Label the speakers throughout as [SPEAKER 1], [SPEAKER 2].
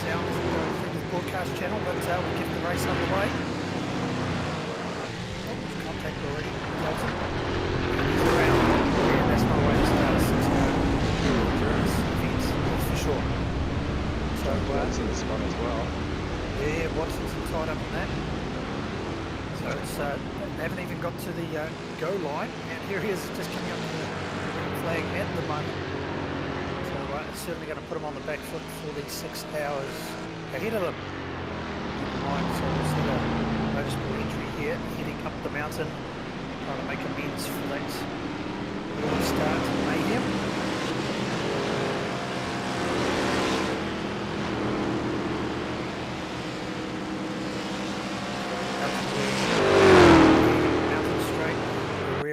[SPEAKER 1] sound doesn't go through the broadcast channel, but we'll get the race underway. Oh, there's contact already. Elton. He's around. Yeah, that's not a way to start a 6-car endurance event, that's for sure. So
[SPEAKER 2] Watson's gone as well.
[SPEAKER 1] Yeah, Watson's tied up in that. So it's they haven't even got to the go line, and here he is just coming up to the green flag at the moment. So it's certainly going to put him on the back foot for the 6 hours ahead of them. So we'll see a noticeable entry here, heading up the mountain, trying to make amends for that early start mayhem.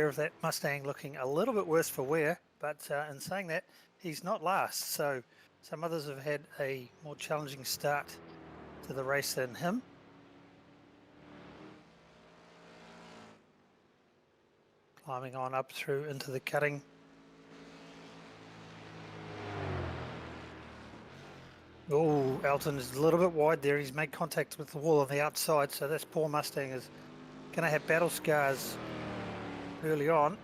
[SPEAKER 1] Of that Mustang looking a little bit worse for wear, but in saying that, he's not last. So some others have had a more challenging start to the race than him. Climbing on up through into the cutting. Oh, Elton is a little bit wide there. He's made contact with the wall on the outside, so this poor Mustang is going to have battle scars early on.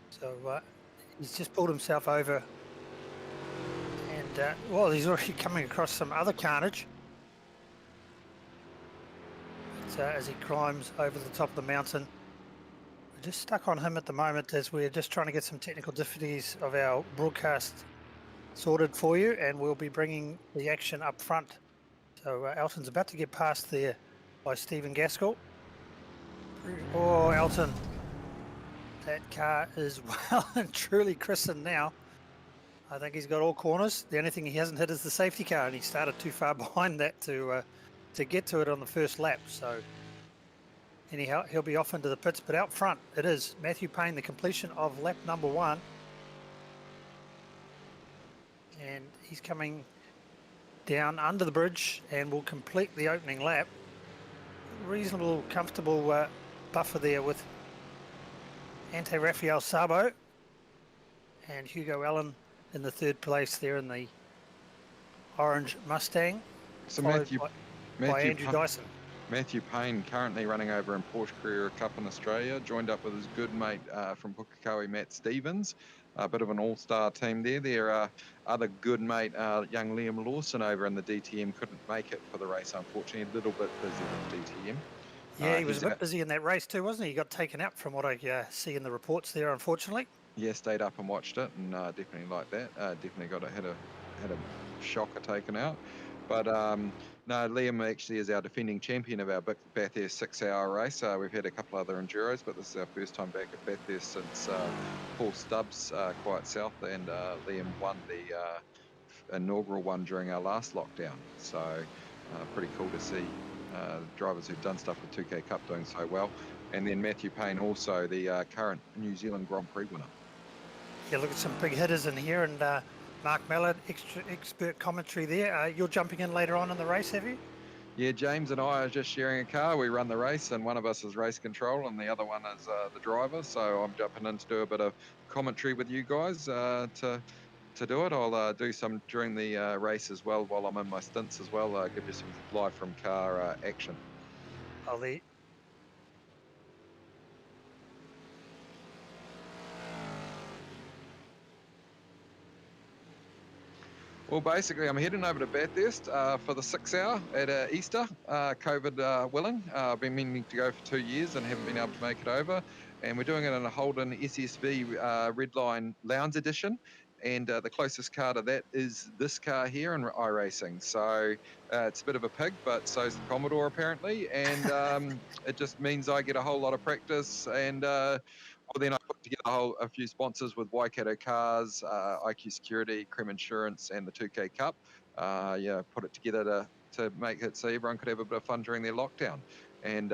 [SPEAKER 1] So he's just pulled himself over, and well, he's already coming across some other carnage. So as he climbs over the top of the mountain, we're just stuck on him at the moment as we're just trying to get some technical difficulties of our broadcast sorted for you, and we'll be bringing the action up front. So Elton's about to get past there by Stephen Gaskell. Oh, Elton. That car is well and truly christened now. I think he's got all corners. The only thing he hasn't hit is the safety car, and he started too far behind that to get to it on the first lap. So anyhow, he'll be off into the pits. But out front, it is Matthew Payne, the completion of lap number 1. And he's coming down under the bridge and will complete the opening lap. Reasonable, comfortable buffer there with Ante Rafael Sabo and Hugo Allen in the third place there in the orange Mustang.
[SPEAKER 2] So
[SPEAKER 1] Matthew by Andrew Dyson.
[SPEAKER 2] Matthew Payne currently running over in Porsche Carrera Cup in Australia, joined up with his good mate from Pukekohe, Matt Stevens. A bit of an all-star team there. Their other good mate, young Liam Lawson over in the DTM, couldn't make it for the race, unfortunately. A little bit busy with DTM.
[SPEAKER 1] Yeah, he was a bit busy in that race too, wasn't he? He got taken out from what I see in the reports there, unfortunately.
[SPEAKER 2] Yeah, stayed up and watched it, and definitely liked that. Definitely had a shocker taken out. But no, Liam actually is our defending champion of our Bathurst 6-hour race. We've had a couple other Enduros, but this is our first time back at Bathurst since Paul Stubbs, Quiet South, and Liam won the inaugural one during our last lockdown. So pretty cool to see drivers who've done stuff with 2K Cup doing so well. And then Matthew Payne, also the current New Zealand Grand Prix winner.
[SPEAKER 1] Yeah, look at some big hitters in here, and Mark Mallard, expert commentary there. You're jumping in later on in the race, have you?
[SPEAKER 2] Yeah, James and I are just sharing a car. We run the race, and one of us is race control, and the other one is the driver. So I'm jumping in to do a bit of commentary with you guys to do it. I'll do some during the race as well while I'm in my stints as well. Give you some live from car action. Well, basically, I'm heading over to Bathurst for the 6-hour at Easter, COVID willing. I've been meaning to go for 2 years and haven't been able to make it over. And we're doing it in a Holden SSV Redline Lounge Edition. And the closest car to that is this car here in iRacing. So it's a bit of a pig, but so's the Commodore apparently. And it just means I get a whole lot of practice. And well, then I put together a few sponsors with Waikato Cars, IQ Security, Creme Insurance, and the 2K Cup. Put it together to make it so everyone could have a bit of fun during their lockdown. And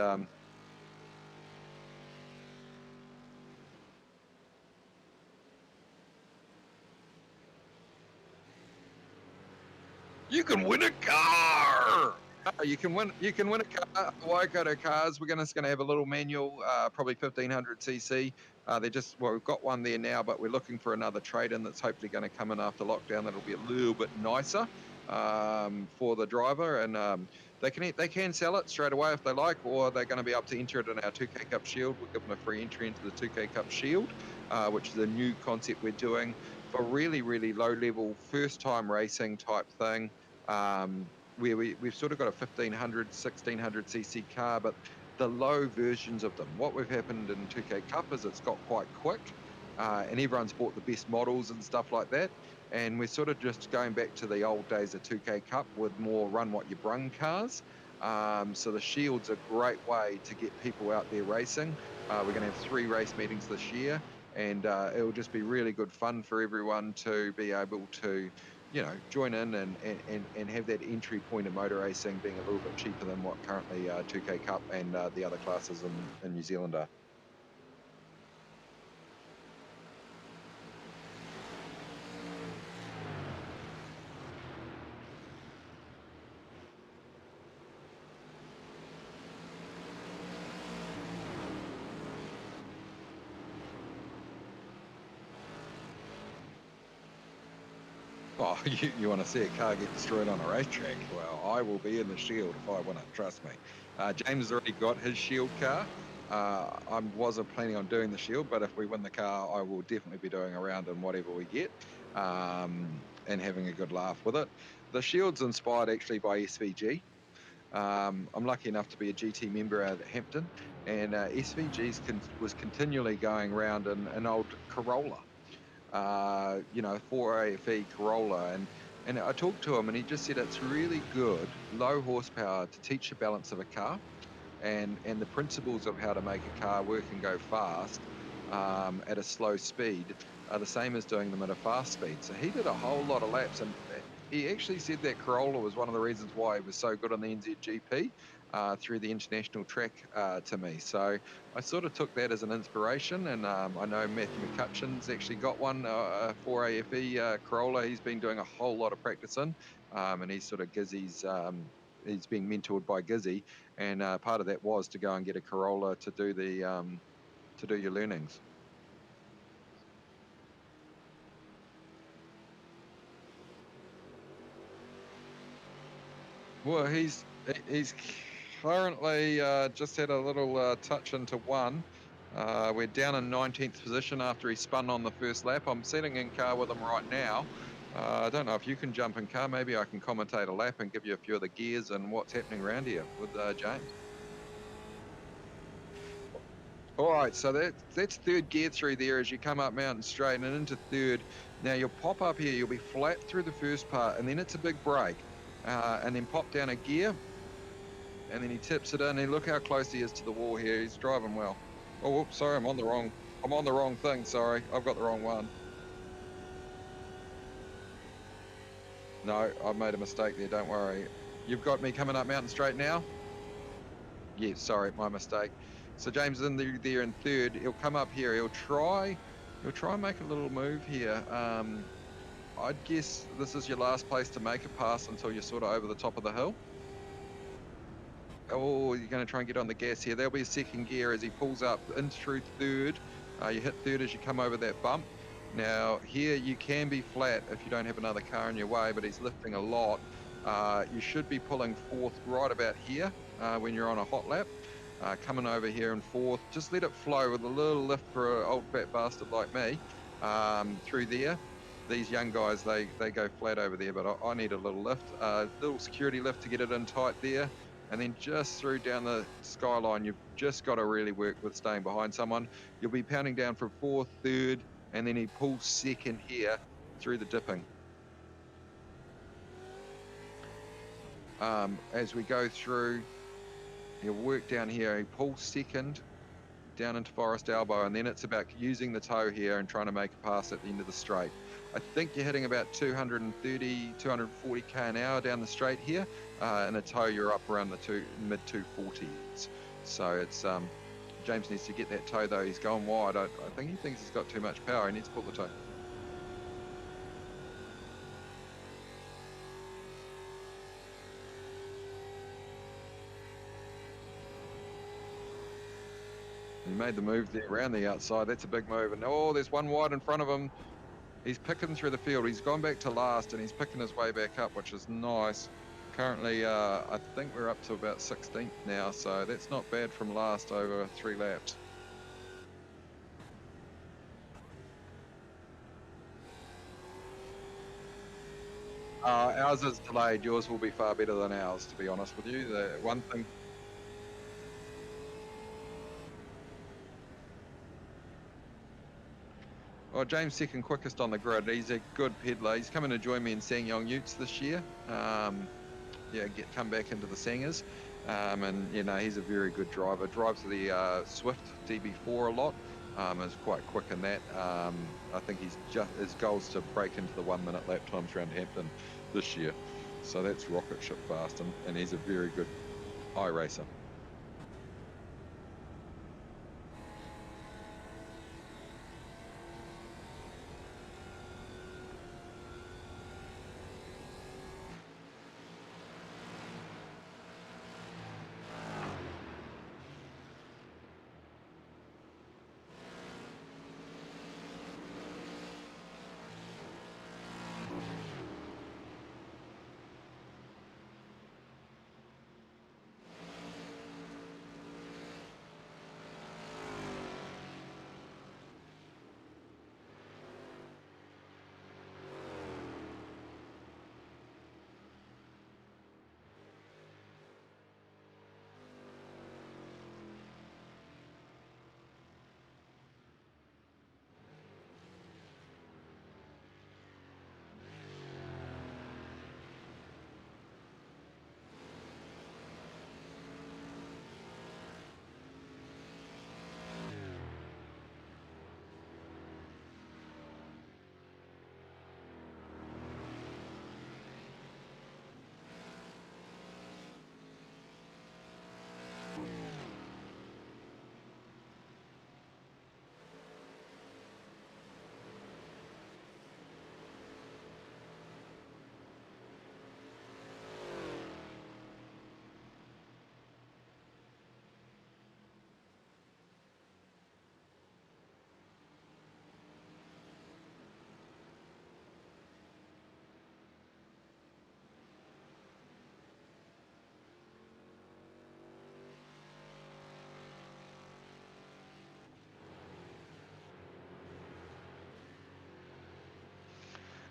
[SPEAKER 2] you can win a car! You can win. You can win a car. Waikato Cars. We're gonna have a little manual, probably 1500cc. They're just well, we've got one there now, but we're looking for another trade-in that's hopefully going to come in after lockdown. That'll be a little bit nicer for the driver, and they can sell it straight away if they like, or they're going to be able to enter it in our 2K Cup Shield. We'll give them a free entry into the 2K Cup Shield, which is a new concept we're doing for really, really low-level, first-time racing type thing. Where we've sort of got a 1500, 1600cc car, but the low versions of them. What we've happened in 2K Cup is it's got quite quick, and everyone's bought the best models and stuff like that. And we're sort of just going back to the old days of 2K Cup with more run what you brung cars. So the Shield's a great way to get people out there racing. We're going to have 3 race meetings this year, and it'll just be really good fun for everyone to be able to join in and have that entry point of motor racing being a little bit cheaper than what currently 2K Cup and the other classes in New Zealand are. Oh, you want to see a car get destroyed on a racetrack? Well, I will be in the Shield if I win it, trust me. James has already got his Shield car. I wasn't planning on doing the Shield, but if we win the car, I will definitely be doing a round in whatever we get and having a good laugh with it. The Shield's inspired actually by SVG. I'm lucky enough to be a GT member out at Hampton, and SVG's was continually going around in an old Corolla. 4AFE Corolla, and I talked to him and he just said it's really good, low horsepower, to teach the balance of a car and the principles of how to make a car work and go fast at a slow speed are the same as doing them at a fast speed. So he did a whole lot of laps, and he actually said that Corolla was one of the reasons why he was so good on the NZGP through the international track to me. So I sort of took that as an inspiration, and I know Matthew McCutcheon's actually got one, a 4AFE Corolla. He's been doing a whole lot of practice in, and he's sort of Gizzy's, he's being mentored by Gizzy, and part of that was to go and get a Corolla to do your learnings. Well, he's currently just had a little touch into one. We're down in 19th position after he spun on the first lap. I'm sitting in car with him right now. I don't know if you can jump in car. Maybe I can commentate a lap and give you a few of the gears and what's happening around here with James. All right, so that's third gear through there as you come up Mountain Straight and into third. Now you'll pop up here, you'll be flat through the first part, and then it's a big break, and then pop down a gear, and then he tips it in. And look how close he is to the wall here. He's driving well. Oh, whoops, sorry, I'm on the wrong thing. Sorry, I've got the wrong one. No, I've made a mistake there. Don't worry. You've got me coming up Mountain Straight now. Yes, sorry, my mistake. So James is in there in third. He'll come up here. He'll try and make a little move here. I'd guess this is your last place to make a pass until you're sort of over the top of the hill. Oh, you're going to try and get on the gas here. There'll be a second gear as he pulls up in through third. You hit third as you come over that bump. Now here you can be flat if you don't have another car in your way, but he's lifting a lot. You should be pulling fourth right about here when you're on a hot lap. Coming over here in fourth, just let it flow with a little lift for an old fat bastard like me through there. These young guys, they go flat over there, but I need a little lift, little security lift to get it in tight there. And then just through down the skyline, you've just got to really work with staying behind someone. You'll be pounding down from fourth, third, and then he pulls second here through the dipping. As we go through, he'll work down here. He pulls second down into Forest Elbow, and then it's about using the toe here and trying to make a pass at the end of the straight. I think you're hitting about 230, 240k an hour down the straight here. In a toe, you're up around the mid 240s. So it's James needs to get that toe though. He's going wide. I think he thinks he's got too much power. He needs to pull the toe. He made the move there around the outside. That's a big move. And oh, there's one wide in front of him. He's picking through the field. He's gone back to last and he's picking his way back up, which is nice. Currently, I think we're up to about 16th now, so that's not bad from last over 3 laps. Ours is delayed. Yours will be far better than ours, to be honest with you. The one thing. Well, James second quickest on the grid. He's a good peddler. He's coming to join me in Sangyong Utes this year. Yeah, come back into the Sangers. And, you know, he's a very good driver. Drives the Swift DB4 a lot. Is quite quick in that. I think his goal's to break into the 1 minute lap times around Hampton this year. So that's rocket ship fast, and he's a very good iRacer.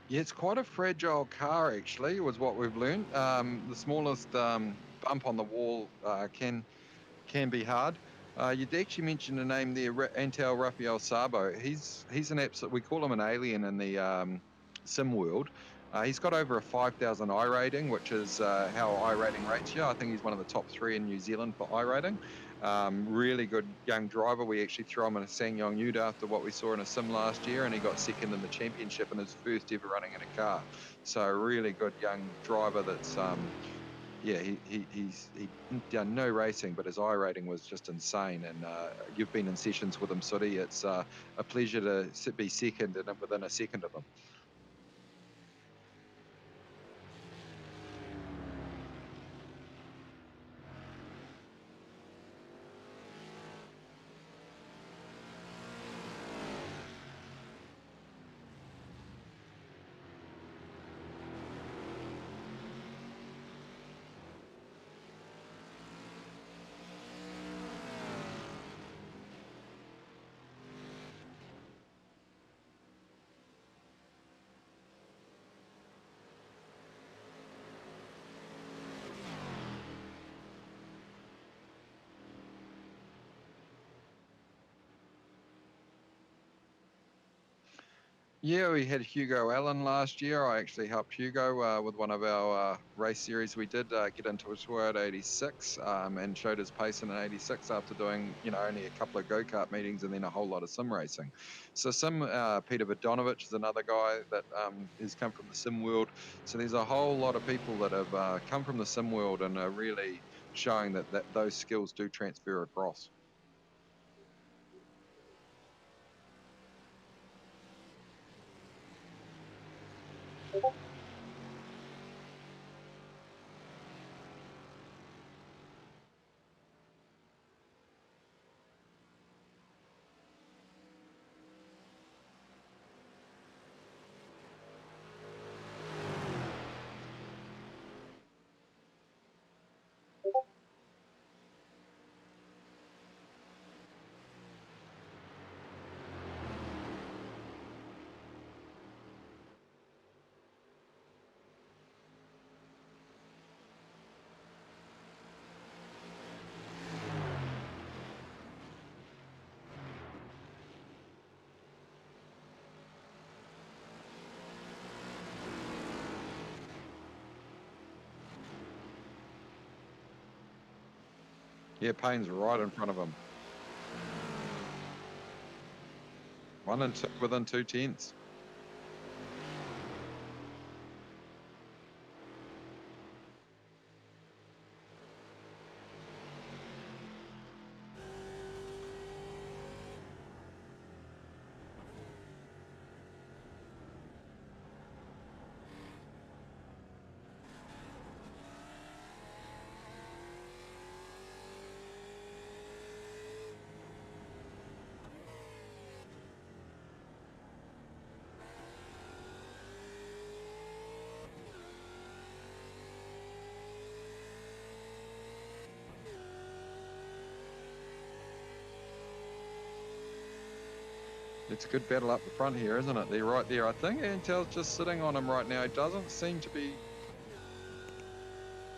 [SPEAKER 2] Yeah, it's quite a fragile car, actually, was what we've learned. The smallest bump on the wall can be hard. You'd actually mentioned a name there, Antal Rafael Sabo. He's an absolute, we call him an alien in the sim world. He's got over a 5,000 I rating, which is how I rating rates you. I think he's one of the top 3 in New Zealand for I rating. Really good young driver. We actually threw him in a Sangyong Ute after what we saw in a sim last year, and he got second in the championship in his first ever running in a car. So really good young driver that's yeah, he's done no racing, but his I rating was just insane. And you've been in sessions with him, Sooty. It's a pleasure to be second and within a second of him. Yeah, we had Hugo Allen last year. I actually helped Hugo with one of our race series. We did get into a Toyota 86 and showed his pace in an 86 after doing, you know, only a couple of go-kart meetings and then a whole lot of sim racing. So Peter Vodonovich is another guy that has come from the sim world. So there's a whole lot of people that have come from the sim world and are really showing that those skills do transfer across. Yeah, Payne's right in front of him. 1 and 2 within 2/10. It's a good battle up the front here, isn't it? They're right there. I think Antel's just sitting on him right now. He doesn't seem to be...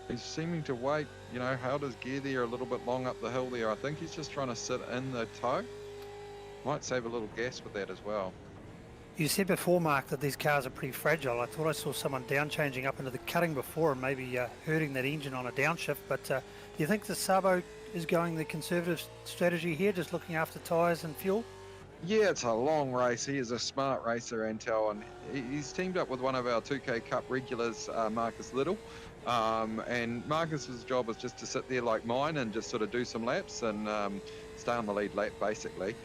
[SPEAKER 2] He's seeming to wait, you know, held his gear there a little bit long up the hill there. I think he's just trying to sit in the toe. Might save a little gas with that as well.
[SPEAKER 1] You said before, Mark, that these cars are pretty fragile. I thought I saw someone down changing up into the cutting before and maybe hurting that engine on a downshift. But do you think the Sabo is going the conservative strategy here, just looking after tyres and fuel?
[SPEAKER 2] Yeah, it's a long race. He is a smart racer, Antel, and he's teamed up with one of our 2K Cup regulars, Marcus Little. And Marcus's job is just to sit there like mine and just sort of do some laps and stay on the lead lap, basically.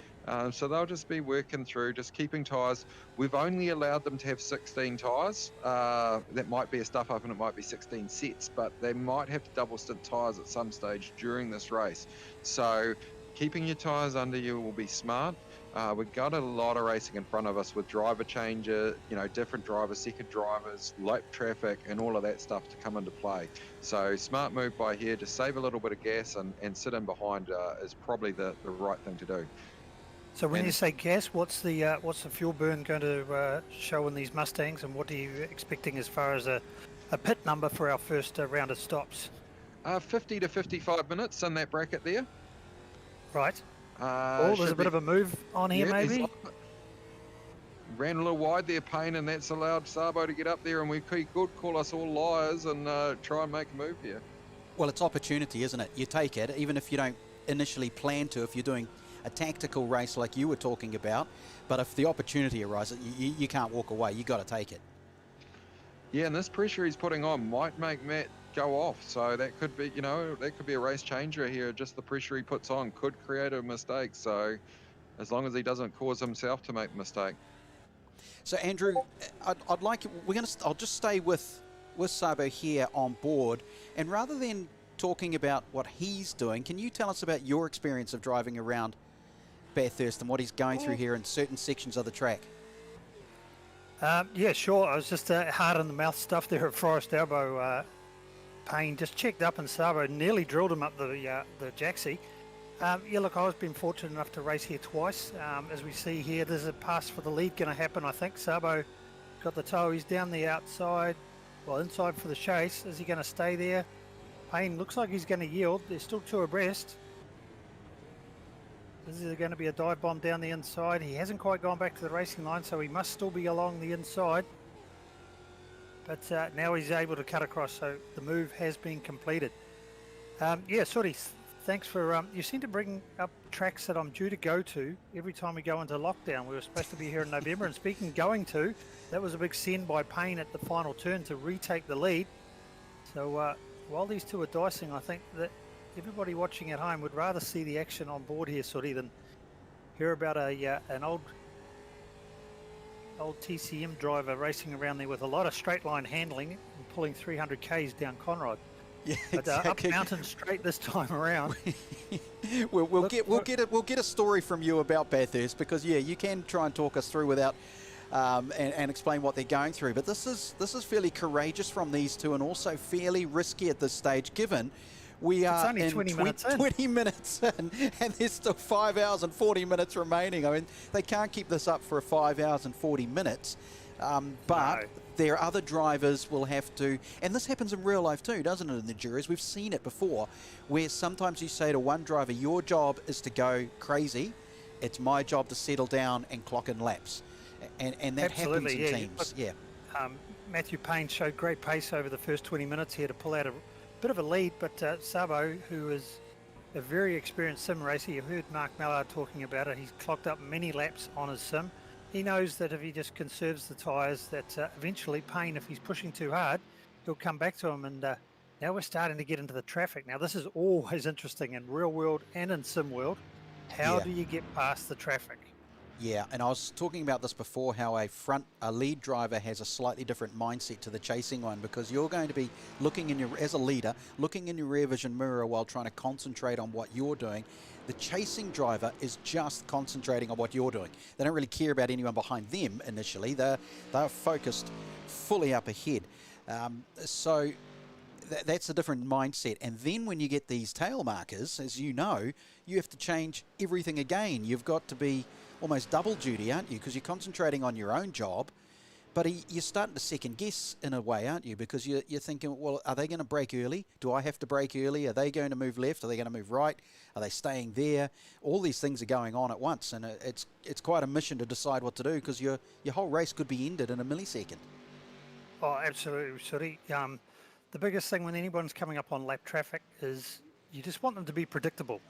[SPEAKER 2] So they'll just be working through, just keeping tyres. We've only allowed them to have 16 tyres. That might be a stuff up and it might be 16 sets, but they might have to double stint tyres at some stage during this race. So keeping your tyres under you will be smart. We've got a lot of racing in front of us with driver changes, you know, different drivers, second drivers, lap traffic, and all of that stuff to come into play. So smart move by here, just save a little bit of gas and sit in behind is probably the right thing to do.
[SPEAKER 1] So when you say gas, what's the fuel burn going to show in these Mustangs, and what are you expecting as far as a pit number for our first round of stops?
[SPEAKER 2] 50 to 55 minutes in that bracket there.
[SPEAKER 1] Right. There's a bit of a move on here, maybe?
[SPEAKER 2] Ran a little wide there, Payne, and that's allowed Sabo to get up there, and he could call us all liars and try and make a move here.
[SPEAKER 3] Well, it's opportunity, isn't it? You take it, even if you don't initially plan to, if you're doing a tactical race like you were talking about, but if the opportunity arises, you can't walk away. You got to take it.
[SPEAKER 2] Yeah, and this pressure he's putting on might make Matt go off, so that could be, you know, that could be a race changer here. Just the pressure he puts on could create a mistake, so as long as he doesn't cause himself to make the mistake.
[SPEAKER 3] So Andrew, I'd like, I'll just stay with Sabo here on board, and rather than talking about what he's doing, can you tell us about your experience of driving around Bathurst and what he's going through here in certain sections of the track?
[SPEAKER 1] Yeah, sure. I was just hard in the mouth stuff there at Forest Elbow. Payne just checked up and Sabo nearly drilled him up the Jaxie. Yeah, look, I've been fortunate enough to race here twice. As we see here, there's a pass for the lead going to happen, I think. Sabo got the toe. He's down the outside, well, inside for the chase. Is he going to stay there? Payne looks like he's going to yield. They're still two abreast. Is there going to be a dive bomb down the inside? He hasn't quite gone back to the racing line, so he must still be along the inside. But now he's able to cut across, so the move has been completed. Yeah, Sooty, thanks for... you seem to bring up tracks that I'm due to go to every time we go into lockdown. We were supposed to be here in November, and speaking going to, that was a big send by Payne at the final turn to retake the lead. So while these two are dicing, I think that everybody watching at home would rather see the action on board here, Sooty, than hear about an old TCM driver racing around there with a lot of straight line handling and pulling 300 Ks down Conrod.
[SPEAKER 3] Yeah,
[SPEAKER 1] but up mountain straight this time around.
[SPEAKER 3] we'll get a story from you about Bathurst, because yeah, you can try and talk us through without and explain what they're going through. But this is fairly courageous from these two, and also fairly risky at this stage, given we are
[SPEAKER 1] only
[SPEAKER 3] in
[SPEAKER 1] 20 minutes in.
[SPEAKER 3] 20 minutes in, and there's still 5 hours and 40 minutes remaining. I mean, they can't keep this up for 5 hours and 40 minutes. But their other drivers will have to, and this happens in real life too, doesn't it, in the juries? We've seen it before, where sometimes you say to one driver, your job is to go crazy, it's my job to settle down and clock in laps. And that happens in teams. Yeah.
[SPEAKER 1] Matthew Payne showed great pace over the first 20 minutes here to pull out a bit of a lead, but Sabo, who is a very experienced sim racer. You've heard Mark Mallard talking about it. He's clocked up many laps on his sim. He knows that if he just conserves the tyres, that eventually Payne, if he's pushing too hard, he'll come back to him. And now we're starting to get into the traffic. Now, this is always interesting in real world and in sim world. How do you get past the traffic?
[SPEAKER 3] Yeah, and I was talking about this before, how a lead driver has a slightly different mindset to the chasing one, because you're going to be looking as a leader, looking in your rear vision mirror while trying to concentrate on what you're doing. The chasing driver is just concentrating on what you're doing. They don't really care about anyone behind them initially. They're focused fully up ahead. So that's a different mindset. And then when you get these tail markers, as you know, you have to change everything again. You've got to be almost double duty, aren't you? Because you're concentrating on your own job, but you're starting to second guess in a way, aren't you? Because you're thinking, well, are they going to brake early? Do I have to brake early? Are they going to move left? Are they going to move right? Are they staying there? All these things are going on at once, and it's quite a mission to decide what to do, because your whole race could be ended in a millisecond.
[SPEAKER 1] Oh, absolutely, Suri. The biggest thing when anyone's coming up on lap traffic is you just want them to be predictable.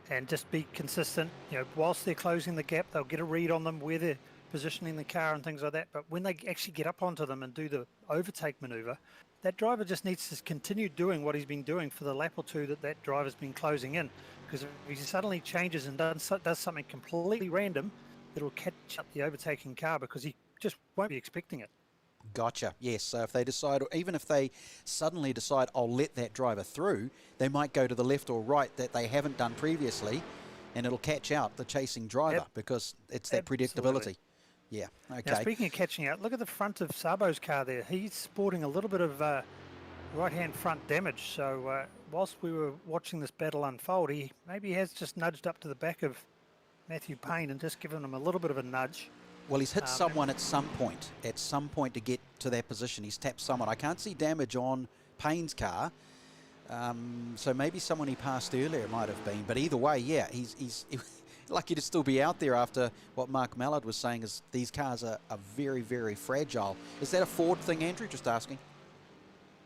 [SPEAKER 1] And just be consistent. You know, whilst they're closing the gap, they'll get a read on them, where they're positioning the car and things like that. But when they actually get up onto them and do the overtake maneuver, that driver just needs to continue doing what he's been doing for the lap or two that driver's been closing in. Because if he suddenly changes and does something completely random, it'll catch up the overtaking car, because he just won't be expecting it.
[SPEAKER 3] Gotcha. Yes. So if they decide, or even if they suddenly decide, I'll let that driver through, they might go to the left or right that they haven't done previously, and it'll catch out the chasing driver, because it's that predictability. Yeah. Okay.
[SPEAKER 1] Now, speaking of catching out, look at the front of Sabo's car there. He's sporting a little bit of right-hand front damage. So whilst we were watching this battle unfold, he maybe has just nudged up to the back of Matthew Payne and just given him a little bit of a nudge.
[SPEAKER 3] Well, he's hit someone at some point. At some point to get to that position, he's tapped someone. I can't see damage on Payne's car, so maybe someone he passed earlier might have been. But either way, yeah, he's lucky to still be out there after what Mark Mallard was saying, is these cars are very, very fragile. Is that a Ford thing, Andrew? Just asking.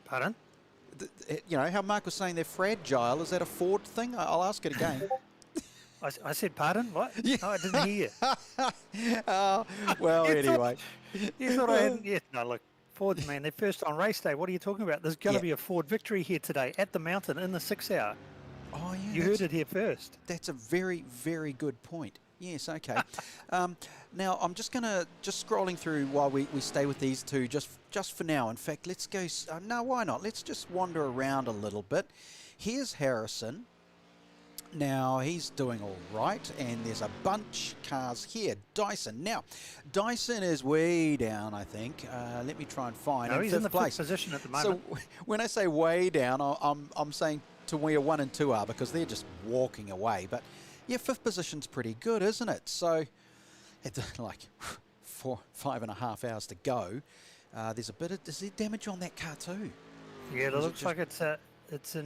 [SPEAKER 1] Pardon?
[SPEAKER 3] You know, how Mark was saying they're fragile. Is that a Ford thing? I'll ask it again.
[SPEAKER 1] I said, pardon? What? Yeah. No, I didn't hear you.
[SPEAKER 3] Well, anyway.
[SPEAKER 1] You thought I hadn't yet. No, look, Ford's, man, they're first on race day. What are you talking about? There's going to be a Ford victory here today at the mountain in the 6 hour.
[SPEAKER 3] Oh, yeah.
[SPEAKER 1] You heard it here first.
[SPEAKER 3] That's a very, very good point. Yes, okay. Now, I'm just scrolling through while we stay with these two just for now. In fact, let's go. No, why not? Let's just wander around a little bit. Here's Harrison. Now, he's doing all right, and there's a bunch cars here. Dyson. Now, Dyson is way down, I think. Let me try and find.
[SPEAKER 1] No, he's in the fifth position at the moment.
[SPEAKER 3] So when I say way down, I'm saying to where 1 and 2 are, because they're just walking away. But yeah, 5th position's pretty good, isn't it? So it's like 5.5 hours to go. There's a bit of damage on that car too.
[SPEAKER 1] Yeah, it looks like it's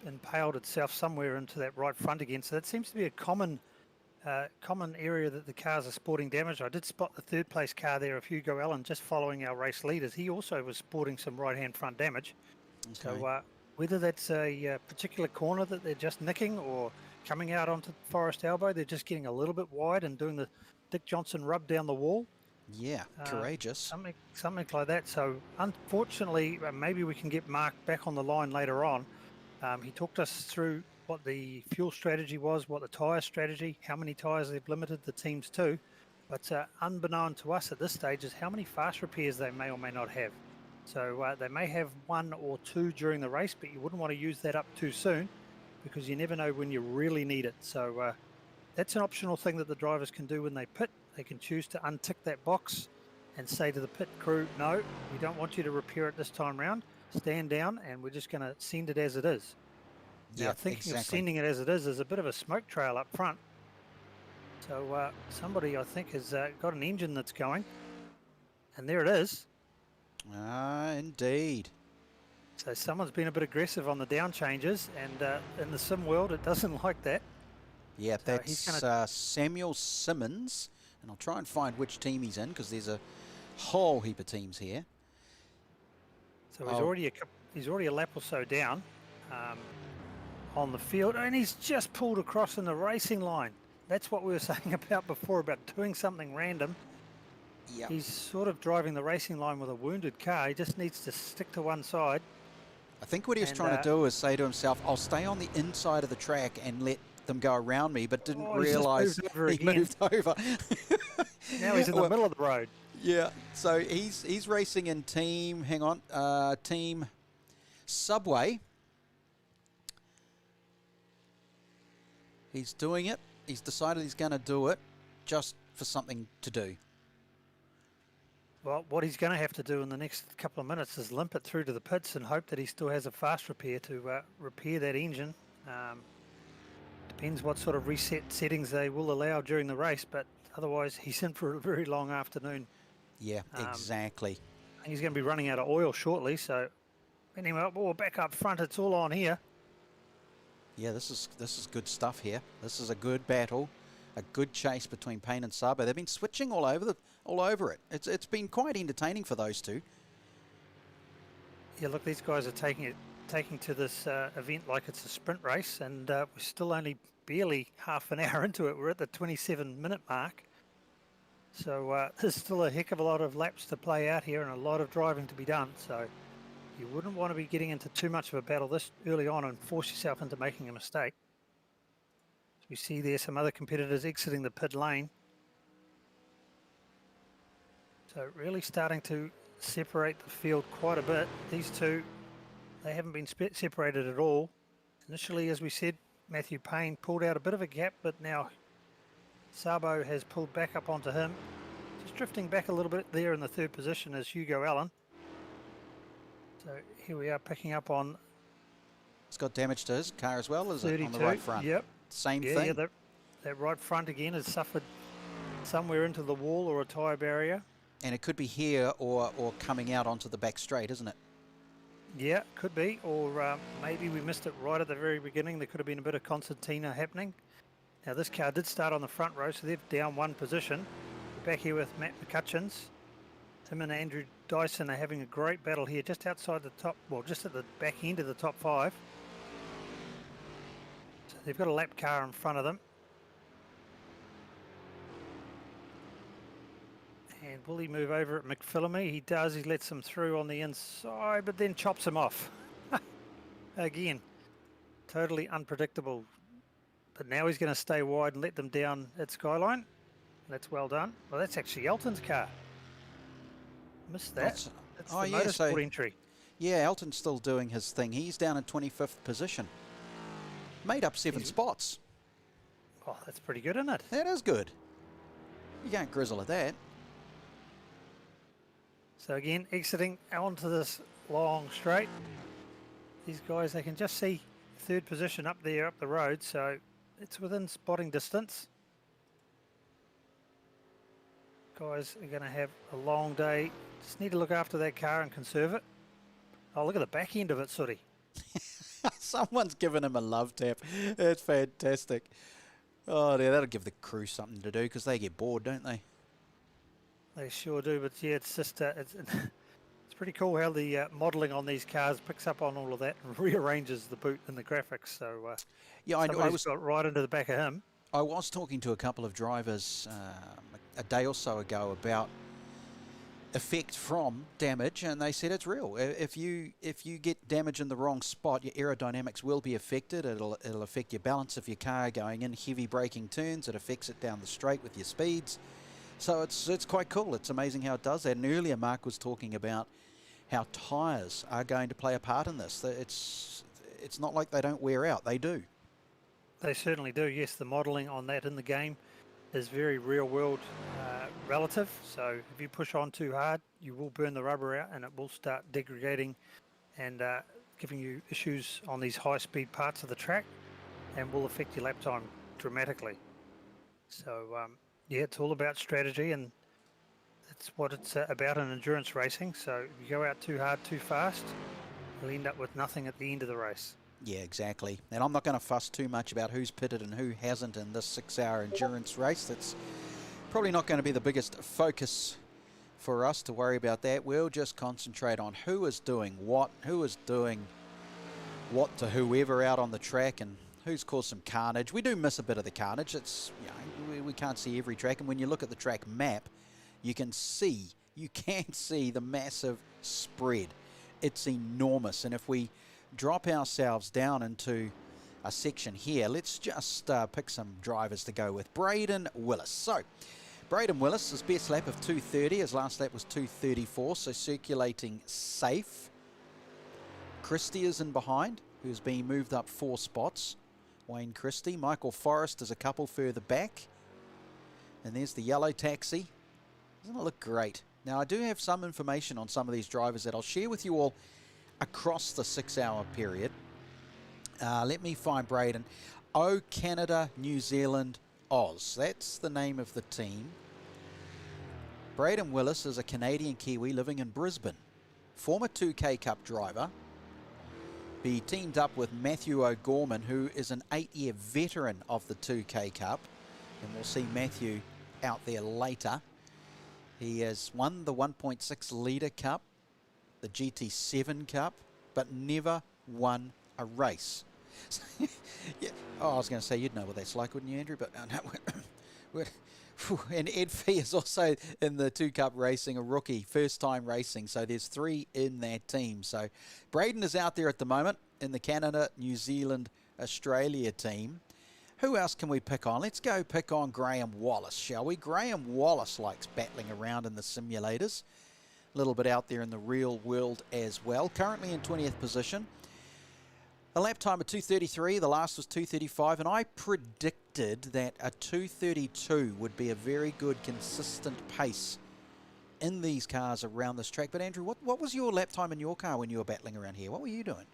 [SPEAKER 1] impaled itself somewhere into that right front again. So that seems to be a common area that the cars are sporting damage. I did spot the 3rd place car there of Hugo Allen just following our race leaders. He also was sporting some right-hand front damage. Okay. So whether that's a particular corner that they're just nicking, or coming out onto Forest Elbow, they're just getting a little bit wide and doing the Dick Johnson rub down the wall.
[SPEAKER 3] Yeah, courageous.
[SPEAKER 1] Something like that. So unfortunately, maybe we can get Mark back on the line later on. He talked us through what the fuel strategy was, what the tyre strategy, how many tyres they've limited the teams to. But unbeknown to us at this stage is how many fast repairs they may or may not have. So they may have 1 or 2 during the race, but you wouldn't want to use that up too soon, because you never know when you really need it. So that's an optional thing that the drivers can do when they pit. They can choose to untick that box and say to the pit crew, no, we don't want you to repair it this time round. Stand down, and we're just going to send it as it is.
[SPEAKER 3] Yeah,
[SPEAKER 1] now, thinking of sending it as it is, there's a bit of a smoke trail up front. So somebody, I think, has got an engine that's going. And there it is.
[SPEAKER 3] Indeed.
[SPEAKER 1] So someone's been a bit aggressive on the down changes, and in the sim world, it doesn't like that.
[SPEAKER 3] Yeah, so that's Samuel Simmons. And I'll try and find which team he's in, because there's a whole heap of teams here.
[SPEAKER 1] So he's already a lap or so down. on the field, and he's just pulled across in the racing line. That's what we were saying about before, about doing something random.
[SPEAKER 3] Yeah.
[SPEAKER 1] He's sort of driving the racing line with a wounded car. He just needs to stick to one side.
[SPEAKER 3] I think what he was trying to do is say to himself, I'll stay on the inside of the track and let them go around me, but didn't realise he moved over.
[SPEAKER 1] Now he's in the middle of the road.
[SPEAKER 3] Yeah, so he's racing in team, hang on, team Subway. He's doing it. He's decided he's going to do it just for something to do.
[SPEAKER 1] Well, what he's going to have to do in the next couple of minutes is limp it through to the pits and hope that he still has a fast repair to repair that engine. Depends what sort of reset settings they will allow during the race, but otherwise he's in for a very long afternoon.
[SPEAKER 3] Yeah, exactly.
[SPEAKER 1] And he's going to be running out of oil shortly, so anyway, we're back up front. It's all on here.
[SPEAKER 3] Yeah, this is good stuff here. This is a good battle, a good chase between Payne and Sabo. They've been switching all over it. It's been quite entertaining for those two.
[SPEAKER 1] Yeah, look, these guys are taking to this event like it's a sprint race, and we're still only barely half an hour into it. We're at the 27-minute mark. So there's still a heck of a lot of laps to play out here and a lot of driving to be done. So you wouldn't want to be getting into too much of a battle this early on and force yourself into making a mistake. So we see there some other competitors exiting the pit lane. So really starting to separate the field quite a bit. These two, they haven't been separated at all. Initially, as we said, Matthew Payne pulled out a bit of a gap, but now Sabo has pulled back up onto him. Just drifting back a little bit there in the third position is Hugo Allen. So here we are picking up on...
[SPEAKER 3] It's got damage to his car as well, is
[SPEAKER 1] 32,
[SPEAKER 3] it, on the right front?
[SPEAKER 1] Yep.
[SPEAKER 3] Same thing?
[SPEAKER 1] Yeah, that right front again has suffered somewhere into the wall or a tyre barrier.
[SPEAKER 3] And it could be here or coming out onto the back straight, isn't it?
[SPEAKER 1] Yeah, could be. Or maybe we missed it right at the very beginning. There could have been a bit of concertina happening. Now this car did start on the front row, so they're down one position. We're back here with Matt McCutcheons. Him and Andrew Dyson are having a great battle here, just outside the top, well, just at the back end of the top five. So they've got a lap car in front of them. And will he move over at McPhillamy? He does. He lets him through on the inside, but then chops him off. Again, totally unpredictable. But now he's going to stay wide and let them down at Skyline. That's well done. Well, that's actually Elton's car. Missed that. That's the motorsport entry.
[SPEAKER 3] Yeah, Elton's still doing his thing. He's down in 25th position. Made up 7 spots.
[SPEAKER 1] Oh, that's pretty good, isn't it?
[SPEAKER 3] That is good. You can't grizzle at that.
[SPEAKER 1] So again, exiting onto this long straight. These guys, they can just see third position up there, up the road, so it's within spotting distance. Guys are going to have a long day. Just need to look after that car and conserve it. Oh, look at the back end of it, Sooty.
[SPEAKER 3] Someone's given him a love tap. That's fantastic. Oh, yeah, that'll give the crew something to do because they get bored, don't they?
[SPEAKER 1] They sure do, but yeah, it's just it's pretty cool how the modelling on these cars picks up on all of that and rearranges the boot and the graphics. So
[SPEAKER 3] yeah, I was
[SPEAKER 1] got right into the back of him.
[SPEAKER 3] I was talking to a couple of drivers a day or so ago about effect from damage, and they said it's real. If you get damage in the wrong spot, your aerodynamics will be affected. It'll affect your balance of your car going in heavy braking turns. It affects it down the straight with your speeds. So it's quite cool. It's amazing how it does that. And earlier Mark was talking about how tyres are going to play a part in this. It's not like they don't wear out. They do.
[SPEAKER 1] They certainly do. Yes, the modelling on that in the game is very real-world relative. So if you push on too hard, you will burn the rubber out and it will start degrading and giving you issues on these high-speed parts of the track and will affect your lap time dramatically. So yeah, it's all about strategy, and that's what it's about in endurance racing. So if you go out too hard, too fast, you'll end up with nothing at the end of the race.
[SPEAKER 3] Yeah, exactly. And I'm not going to fuss too much about who's pitted and who hasn't in this 6-hour endurance race. That's probably not going to be the biggest focus for us to worry about that. We'll just concentrate on who is doing what, who is doing what to whoever out on the track and who's caused some carnage. We do miss a bit of the carnage. It's, you know, we can't see every track, and when you look at the track map, you can see the massive spread. It's enormous, and if we drop ourselves down into a section here, let's just pick some drivers to go with. Braden Willis. So Braden Willis, his best lap of 2:30, his last lap was 2:34, so circulating safe. Christie is in behind, who's been moved up 4 spots. Wayne Christie. Michael Forrest is a couple further back. And there's the yellow taxi. Doesn't it look great? Now, I do have some information on some of these drivers that I'll share with you all across the 6-hour period. Let me find Braden. Oh, Canada, New Zealand, Oz. That's the name of the team. Braden Willis is a Canadian Kiwi living in Brisbane. Former 2K Cup driver. He teamed up with Matthew O'Gorman, who is an 8-year veteran of the 2K Cup. And we'll see Matthew out there later. He has won the 1.6 litre Cup, the GT7 Cup, but never won a race. Yeah. Oh, I was going to say, you'd know what that's like, wouldn't you, Andrew? But no, and Ed Fee is also in the 2 Cup racing, a rookie, first time racing. So there's 3 in that team. So Braden is out there at the moment in the Canada, New Zealand, Australia team. Who else can we pick on? Let's go pick on Graham Wallace, shall we? Graham Wallace likes battling around in the simulators. A little bit out there in the real world as well. Currently in 20th position. A lap time of 2:33, the last was 2:35, and I predicted that a 2:32 would be a very good, consistent pace in these cars around this track. But Andrew, what was your lap time in your car when you were battling around here? What were you doing?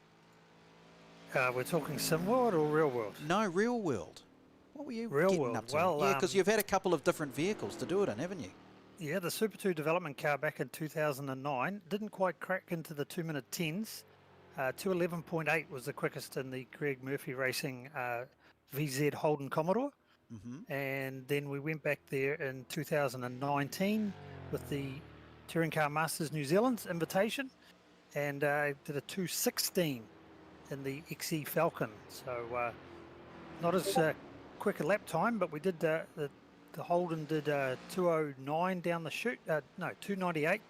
[SPEAKER 1] We're talking sim world or real world?
[SPEAKER 3] No, real world. What were you
[SPEAKER 1] real
[SPEAKER 3] getting
[SPEAKER 1] world.
[SPEAKER 3] up to?
[SPEAKER 1] Well,
[SPEAKER 3] yeah, because you've had a couple of different vehicles to do it in, haven't you?
[SPEAKER 1] Yeah, the Super 2 development car back in 2009 didn't quite crack into the 2-minute 10s. 2:11.8 was the quickest in the Greg Murphy Racing VZ Holden Commodore. And then we went back there in 2019 with the Touring Car Masters New Zealand's invitation, and did a 2:16 in the XE Falcon. So not as quick a lap time, but we did the Holden did 2:09 down the chute. No, 2:98.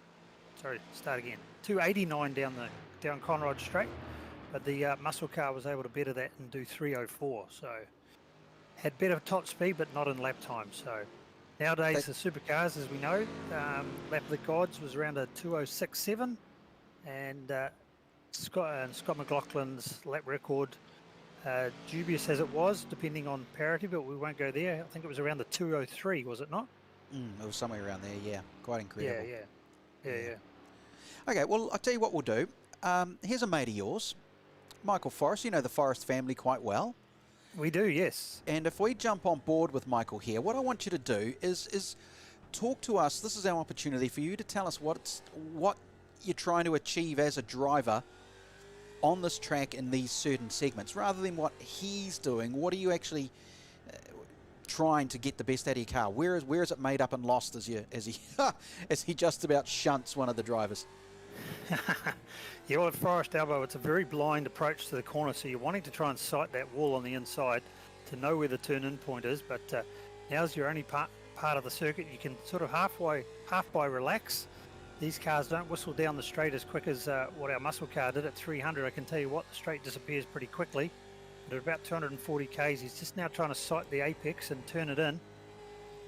[SPEAKER 1] Sorry, start again. 2:89 down Conrod Straight, but the muscle car was able to better that and do 3:04. So had better top speed, but not in lap time. So nowadays the supercars, as we know, lap of the gods was around a 2:06.7, and Scott McLaughlin's lap record, dubious as it was, depending on parity, but we won't go there. I think it was around the 2:03, was it not?
[SPEAKER 3] It was somewhere around there, yeah. Quite incredible.
[SPEAKER 1] Yeah.
[SPEAKER 3] Okay, well, I'll tell you what we'll do. Here's a mate of yours, Michael Forrest. You know the Forrest family quite well.
[SPEAKER 1] We do, yes.
[SPEAKER 3] And if we jump on board with Michael here, what I want you to do is talk to us. This is our opportunity for you to tell us what you're trying to achieve as a driver on this track in these certain segments, rather than what he's doing. What are you actually trying to get the best out of your car? Where is it made up and lost as he just about shunts one of the drivers?
[SPEAKER 1] Yeah, well, at Forest Elbow, it's a very blind approach to the corner, so you're wanting to try and sight that wall on the inside to know where the turn-in point is, but now's your only part of the circuit. You can sort of half by relax. These cars don't whistle down the straight as quick as what our muscle car did at 300. I can tell you what, the straight disappears pretty quickly. But at about 240 k's, he's just now trying to sight the apex and turn it in,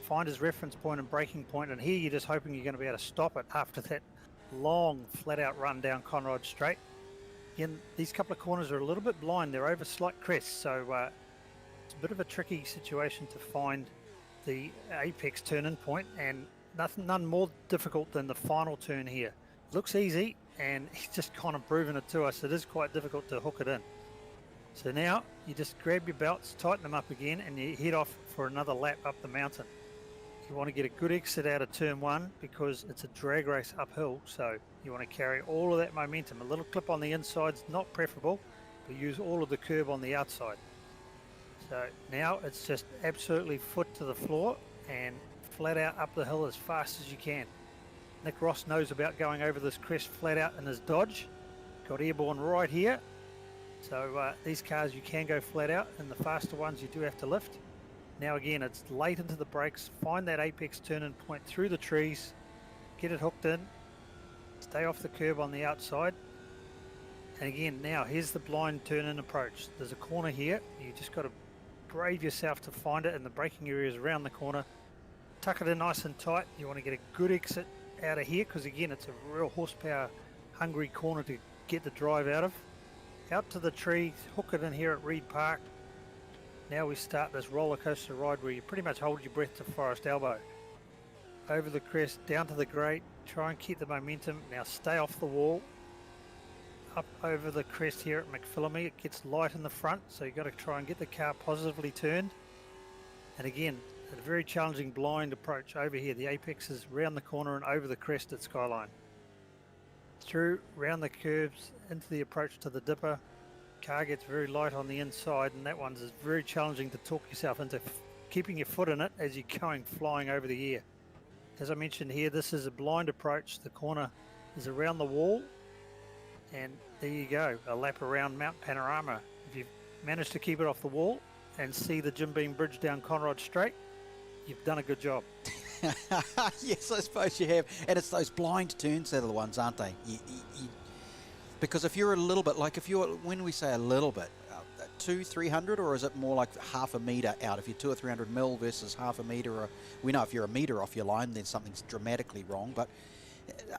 [SPEAKER 1] find his reference point and braking point, and here you're just hoping you're going to be able to stop it after that long flat-out run down Conrod Straight. Again, these couple of corners are a little bit blind. They're over slight crests, so it's a bit of a tricky situation to find the apex turn-in point, and none more difficult than the final turn here. Looks easy, and he's just kind of proven it to us. It is quite difficult to hook it in. So now you just grab your belts, tighten them up again, and you head off for another lap up the mountain. You want to get a good exit out of turn 1 because it's a drag race uphill, so you want to carry all of that momentum. A little clip on the inside's not preferable, but use all of the curb on the outside. So now it's just absolutely foot to the floor and flat out up the hill as fast as you can. Nick Ross knows about going over this crest flat out in his Dodge. Got airborne right here. So these cars you can go flat out, and the faster ones you do have to lift. Now again, it's late into the brakes. Find that apex turn-in point through the trees, get it hooked in, stay off the curb on the outside. And again, now here's the blind turn-in approach. There's a corner here. You just got to brave yourself to find it, and the braking area is around the corner. Tuck it in nice and tight. You want to get a good exit out of here, because again, it's a real horsepower hungry corner to get the drive out of. Out to the tree, hook it in here at Reed Park. Now we start this roller coaster ride where you pretty much hold your breath to Forest Elbow. Over the crest, down to the grate, try and keep the momentum. Now stay off the wall. Up over the crest here at McPhillamy, it gets light in the front, so you've got to try and get the car positively turned. And again, a very challenging blind approach over here. The apex is round the corner and over the crest at Skyline. Through, round the curves, into the approach to the dipper. Car gets very light on the inside, and that one's very challenging to talk yourself into keeping your foot in it as you're going flying over the air. As I mentioned here, this is a blind approach. The corner is around the wall, and there you go, a lap around Mount Panorama. If you've managed to keep it off the wall and see the Jim Beam Bridge down Conrod Straight, you've done a good job.
[SPEAKER 3] Yes, I suppose you have. And it's those blind turns that are the ones, aren't they? Because if you're a little bit, like if you're, when we say a little bit, 200-300, or is it more like half a metre out? If you're 200 or 300 mil versus half a metre, or we know if you're a metre off your line, then something's dramatically wrong. But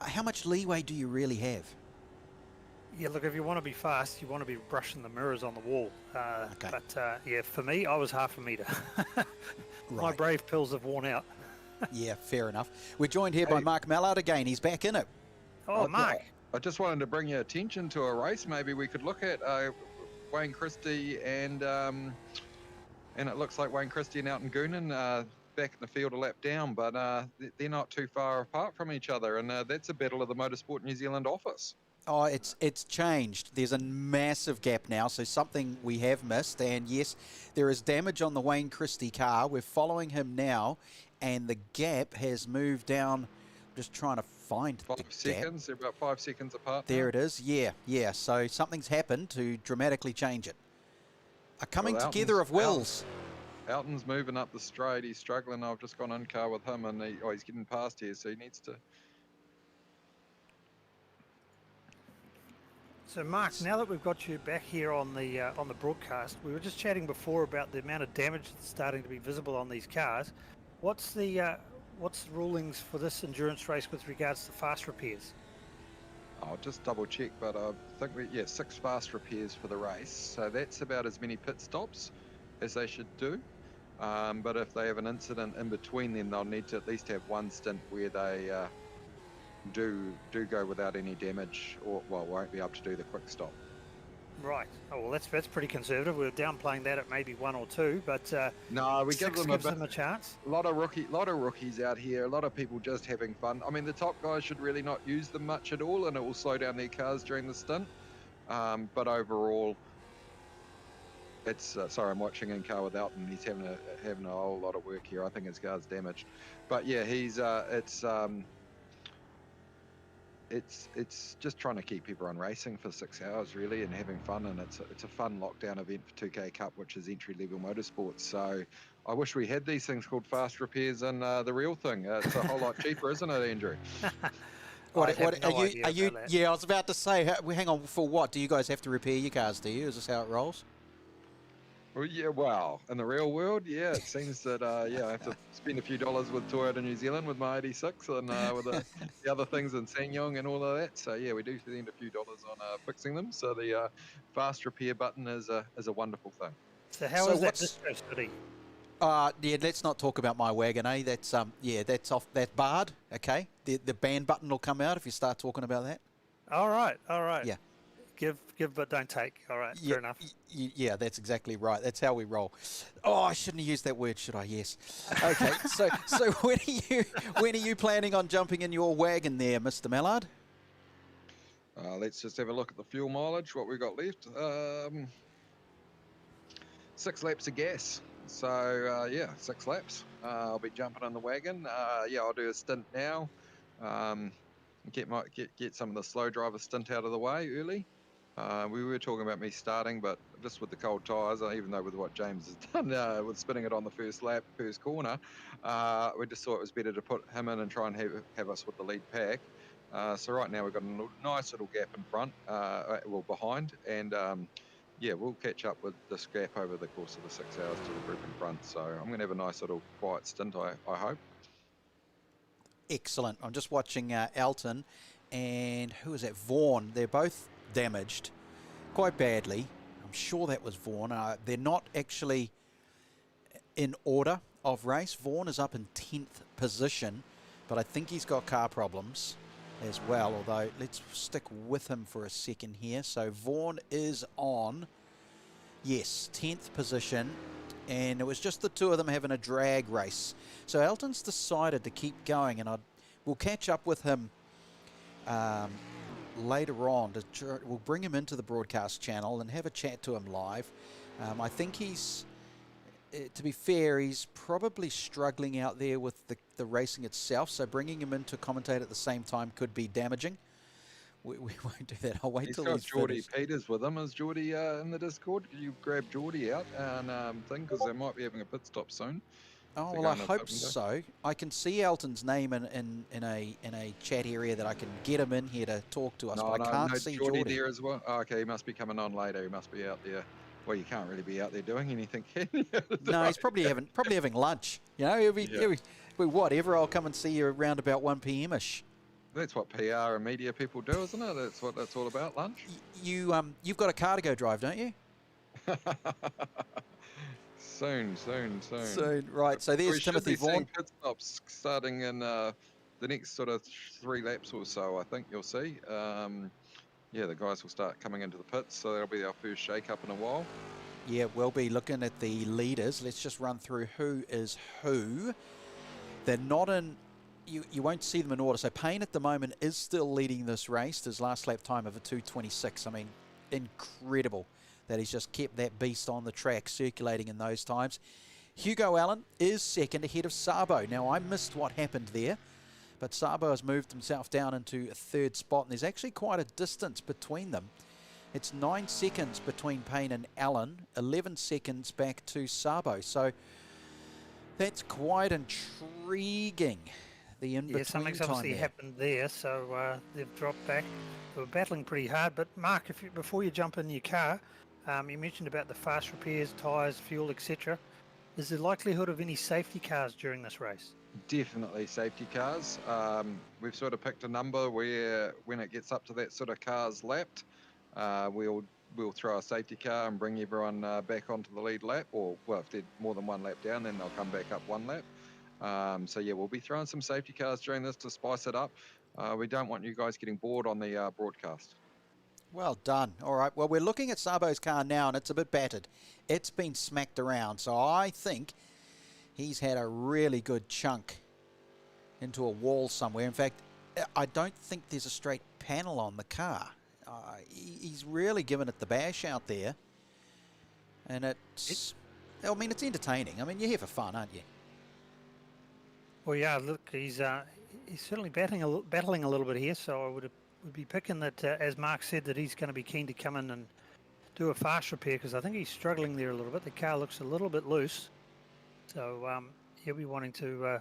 [SPEAKER 3] how much leeway do you really have?
[SPEAKER 1] Yeah, look, if you want to be fast, you want to be brushing the mirrors on the wall.
[SPEAKER 3] Okay.
[SPEAKER 1] But yeah, for me, I was half a metre. My
[SPEAKER 3] Right.
[SPEAKER 1] brave pills have worn out.
[SPEAKER 3] Yeah, fair enough. We're joined here by Mark Mallard again. He's back in it.
[SPEAKER 1] Oh, Mark.
[SPEAKER 2] I just wanted to bring your attention to a race. Maybe we could look at Wayne Christie and it looks like Wayne Christie and Elton Goonan back in the field a lap down, but they're not too far apart from each other, and that's a battle of the Motorsport New Zealand office.
[SPEAKER 3] Oh, it's changed. There's a massive gap now, so something we have missed. And yes, there is damage on the Wayne Christie car. We're following him now, and the gap has moved down. I'm just trying to find the
[SPEAKER 2] 5 seconds.
[SPEAKER 3] gap.
[SPEAKER 2] They're about 5 seconds apart.
[SPEAKER 3] There
[SPEAKER 2] now.
[SPEAKER 3] it is. Yeah. So something's happened to dramatically change it. A coming
[SPEAKER 2] Well,
[SPEAKER 3] together of wills.
[SPEAKER 2] Elton's moving up the straight. He's struggling. I've just gone in car with him, and he's getting past here, so he needs to.
[SPEAKER 1] So, Mark, now that we've got you back here on the broadcast, we were just chatting before about the amount of damage that's starting to be visible on these cars. What's the rulings for this endurance race with regards to fast repairs?
[SPEAKER 2] I'll just double check, but I think 6 fast repairs for the race. So that's about as many pit stops as they should do. But if they have an incident in between, then they'll need to at least have one stint where they do go without any damage, or won't be able to do the quick stop.
[SPEAKER 1] Right. Oh well, that's pretty conservative. We're downplaying that at maybe 1 or 2, but
[SPEAKER 2] No, we give them
[SPEAKER 1] a chance.
[SPEAKER 2] a lot of rookies out here. A lot of people just having fun. I mean, the top guys should really not use them much at all, and it will slow down their cars during the stint. But overall, it's sorry, I'm watching in car with Elton. He's having a whole lot of work here. I think his car's damaged, but yeah, he's it's just trying to keep everyone racing for 6 hours really and having fun, and it's a fun lockdown event for 2K Cup, which is entry level motorsports. So I wish we had these things called fast repairs and the real thing. It's a whole lot cheaper, isn't it, Andrew?
[SPEAKER 3] Are you? Yeah, I was about to say. Hang on, for what? Do you guys have to repair your cars? Do you? Is this how it rolls?
[SPEAKER 2] Well, yeah, well, in the real world, yeah, it seems that, I have to spend a few dollars with Toyota New Zealand with my 86 and with the other things in Sanyong and all of that. So, yeah, we do spend a few dollars on fixing them. So the fast repair button is a wonderful thing.
[SPEAKER 1] So how is that distro study?
[SPEAKER 3] Yeah, let's not talk about my wagon, eh? That's that's off. That's barred. Okay, the ban button will come out if you start talking about that.
[SPEAKER 1] All right.
[SPEAKER 3] Yeah.
[SPEAKER 1] Give but don't take. All right, fair enough.
[SPEAKER 3] Yeah, that's exactly right. That's how we roll. Oh, I shouldn't have used that word, should I? Yes. Okay. so when are you planning on jumping in your wagon there, Mr. Mallard?
[SPEAKER 2] Let's just have a look at the fuel mileage. What we got left? 6 laps of gas. So 6 laps. I'll be jumping in the wagon. I'll do a stint now. Get some of the slow driver stint out of the way early. We were talking about me starting, but just with the cold tyres, even though with what James has done with spinning it on the first lap, first corner, we just thought it was better to put him in and try and have us with the lead pack. So right now we've got a nice little gap in front, well behind, and yeah, we'll catch up with this gap over the course of the 6 hours to the group in front. So I'm going to have a nice little quiet stint, I hope.
[SPEAKER 3] Excellent. I'm just watching Elton and who is that? Vaughan. They're both damaged quite badly. I'm sure that was Vaughan. They're not actually in order of race. Vaughan is up in 10th position, but I think he's got car problems as well, although let's stick with him for a second here. So Vaughan is on, yes, 10th position, and it was just the two of them having a drag race. So Elton's decided to keep going, and we'll catch up with him later on. We'll bring him into the broadcast channel and have a chat to him live. I think he's, to be fair, he's probably struggling out there with the racing itself, so bringing him in to commentate at the same time could be damaging. We won't do that. I'll wait till he's
[SPEAKER 2] got Geordie
[SPEAKER 3] finished.
[SPEAKER 2] Peters with him. Is Geordie in the Discord? Could you grab Geordie out and thing, because they might be having a pit stop soon.
[SPEAKER 3] Oh, well, I hope so. I can see Elton's name in a chat area that I can get him in here to talk to us, but I can't see Geordie
[SPEAKER 2] there as well. Oh, okay, he must be coming on later. He must be out there. Well, you can't really be out there doing anything, can you?
[SPEAKER 3] No, he's probably having lunch. You know, he'll be whatever. I'll come and see you around about 1 p.m.ish.
[SPEAKER 2] That's what PR and media people do, isn't it? That's what that's all about, lunch.
[SPEAKER 3] You've got a car to go drive, don't you?
[SPEAKER 2] Soon.
[SPEAKER 3] Right, so there's Timothy Vaughan.
[SPEAKER 2] Pit stops starting in the next sort of 3 laps or so, I think you'll see. Yeah, the guys will start coming into the pits, so that'll be our first shake-up in a while.
[SPEAKER 3] Yeah, we'll be looking at the leaders. Let's just run through who is who. They're not in... You won't see them in order. So Payne at the moment is still leading this race. His last lap time of a 2:26. I mean, incredible that he's just kept that beast on the track, circulating in those times. Hugo Allen is second ahead of Sabo. Now, I missed what happened there, but Sabo has moved himself down into a 3rd spot, and there's actually quite a distance between them. It's 9 seconds between Payne and Allen, 11 seconds back to Sabo. So that's quite intriguing. The in-between
[SPEAKER 1] something's
[SPEAKER 3] time
[SPEAKER 1] obviously
[SPEAKER 3] there.
[SPEAKER 1] happened there, so they've dropped back. They were battling pretty hard, but Mark, before you jump in your car, you mentioned about the fast repairs, tyres, fuel, etc. Is there likelihood of any safety cars during this race?
[SPEAKER 2] Definitely safety cars. We've sort of picked a number where when it gets up to that sort of cars lapped, we'll throw a safety car and bring everyone back onto the lead lap, or well, if they're more than 1 lap down, then they'll come back up 1 lap. So yeah, we'll be throwing some safety cars during this to spice it up. We don't want you guys getting bored on the broadcast.
[SPEAKER 3] Well done. All right. Well, we're looking at Sabo's car now, and it's a bit battered. It's been smacked around, so I think he's had a really good chunk into a wall somewhere. In fact, I don't think there's a straight panel on the car. He's really given it the bash out there, and it's entertaining. I mean, you're here for fun, aren't you?
[SPEAKER 1] Well, yeah. Look, he's certainly battling a little bit here. So I would be picking that, as Mark said, that he's going to be keen to come in and do a fast repair, because I think he's struggling there a little bit. The car looks a little bit loose, so he'll be wanting to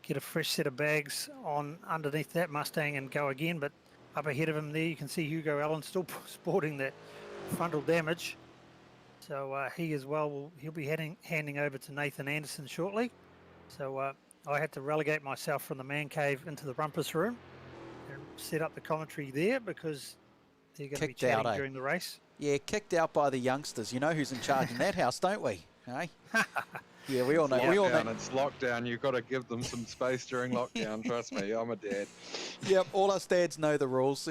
[SPEAKER 1] get a fresh set of bags on underneath that Mustang and go again. But up ahead of him there, you can see Hugo Allen still sporting that frontal damage. So he as well he'll be handing over to Nathan Anderson shortly. So I had to relegate myself from the man cave into the rumpus room and set up the commentary there, because they're going to be chatting during the race.
[SPEAKER 3] Yeah, kicked out by the youngsters. You know who's in charge in that house, don't we? Hey? Yeah, we all know.
[SPEAKER 2] It's lockdown. You've got to give them some space during lockdown. Trust me, I'm a dad.
[SPEAKER 3] Yep, all us dads know the rules.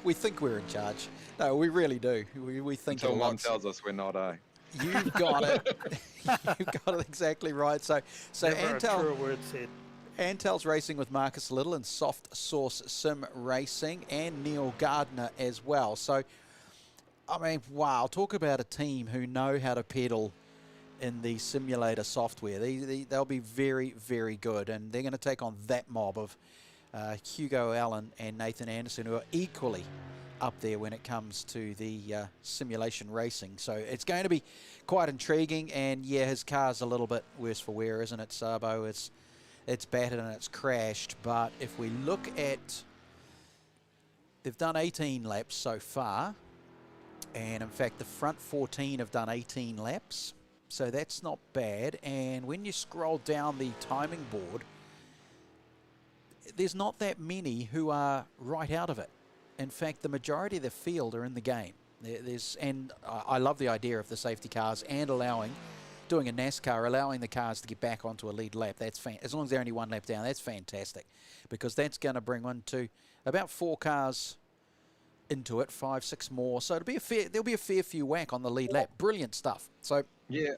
[SPEAKER 3] We think we're in charge. No, we really do. We think
[SPEAKER 2] until Mum tells us we're not, eh?
[SPEAKER 3] You've got it. You've got it exactly right. So
[SPEAKER 1] Never a truer word said.
[SPEAKER 3] Antel's racing with Marcus Little and Soft Source Sim Racing, and Neil Gardner as well. So, I mean, wow, talk about a team who know how to pedal in the simulator software. They'll be very, very good, and they're going to take on that mob of Hugo Allen and Nathan Anderson, who are equally up there when it comes to the simulation racing. So it's going to be quite intriguing. And yeah, his car's a little bit worse for wear, isn't it, Sabo? It's battered and it's crashed. But if we look at, they've done 18 laps so far. And in fact, the front 14 have done 18 laps. So that's not bad. And when you scroll down the timing board, there's not that many who are right out of it. In fact, the majority of the field are in the game. And I love the idea of the safety cars and doing a NASCAR, allowing the cars to get back onto a lead lap. As long as they're only one lap down, that's fantastic, because that's going to bring on to about 4 cars into it, 5, 6 more. So there'll be a fair few whack on the lead lap. Brilliant stuff. So
[SPEAKER 2] yeah,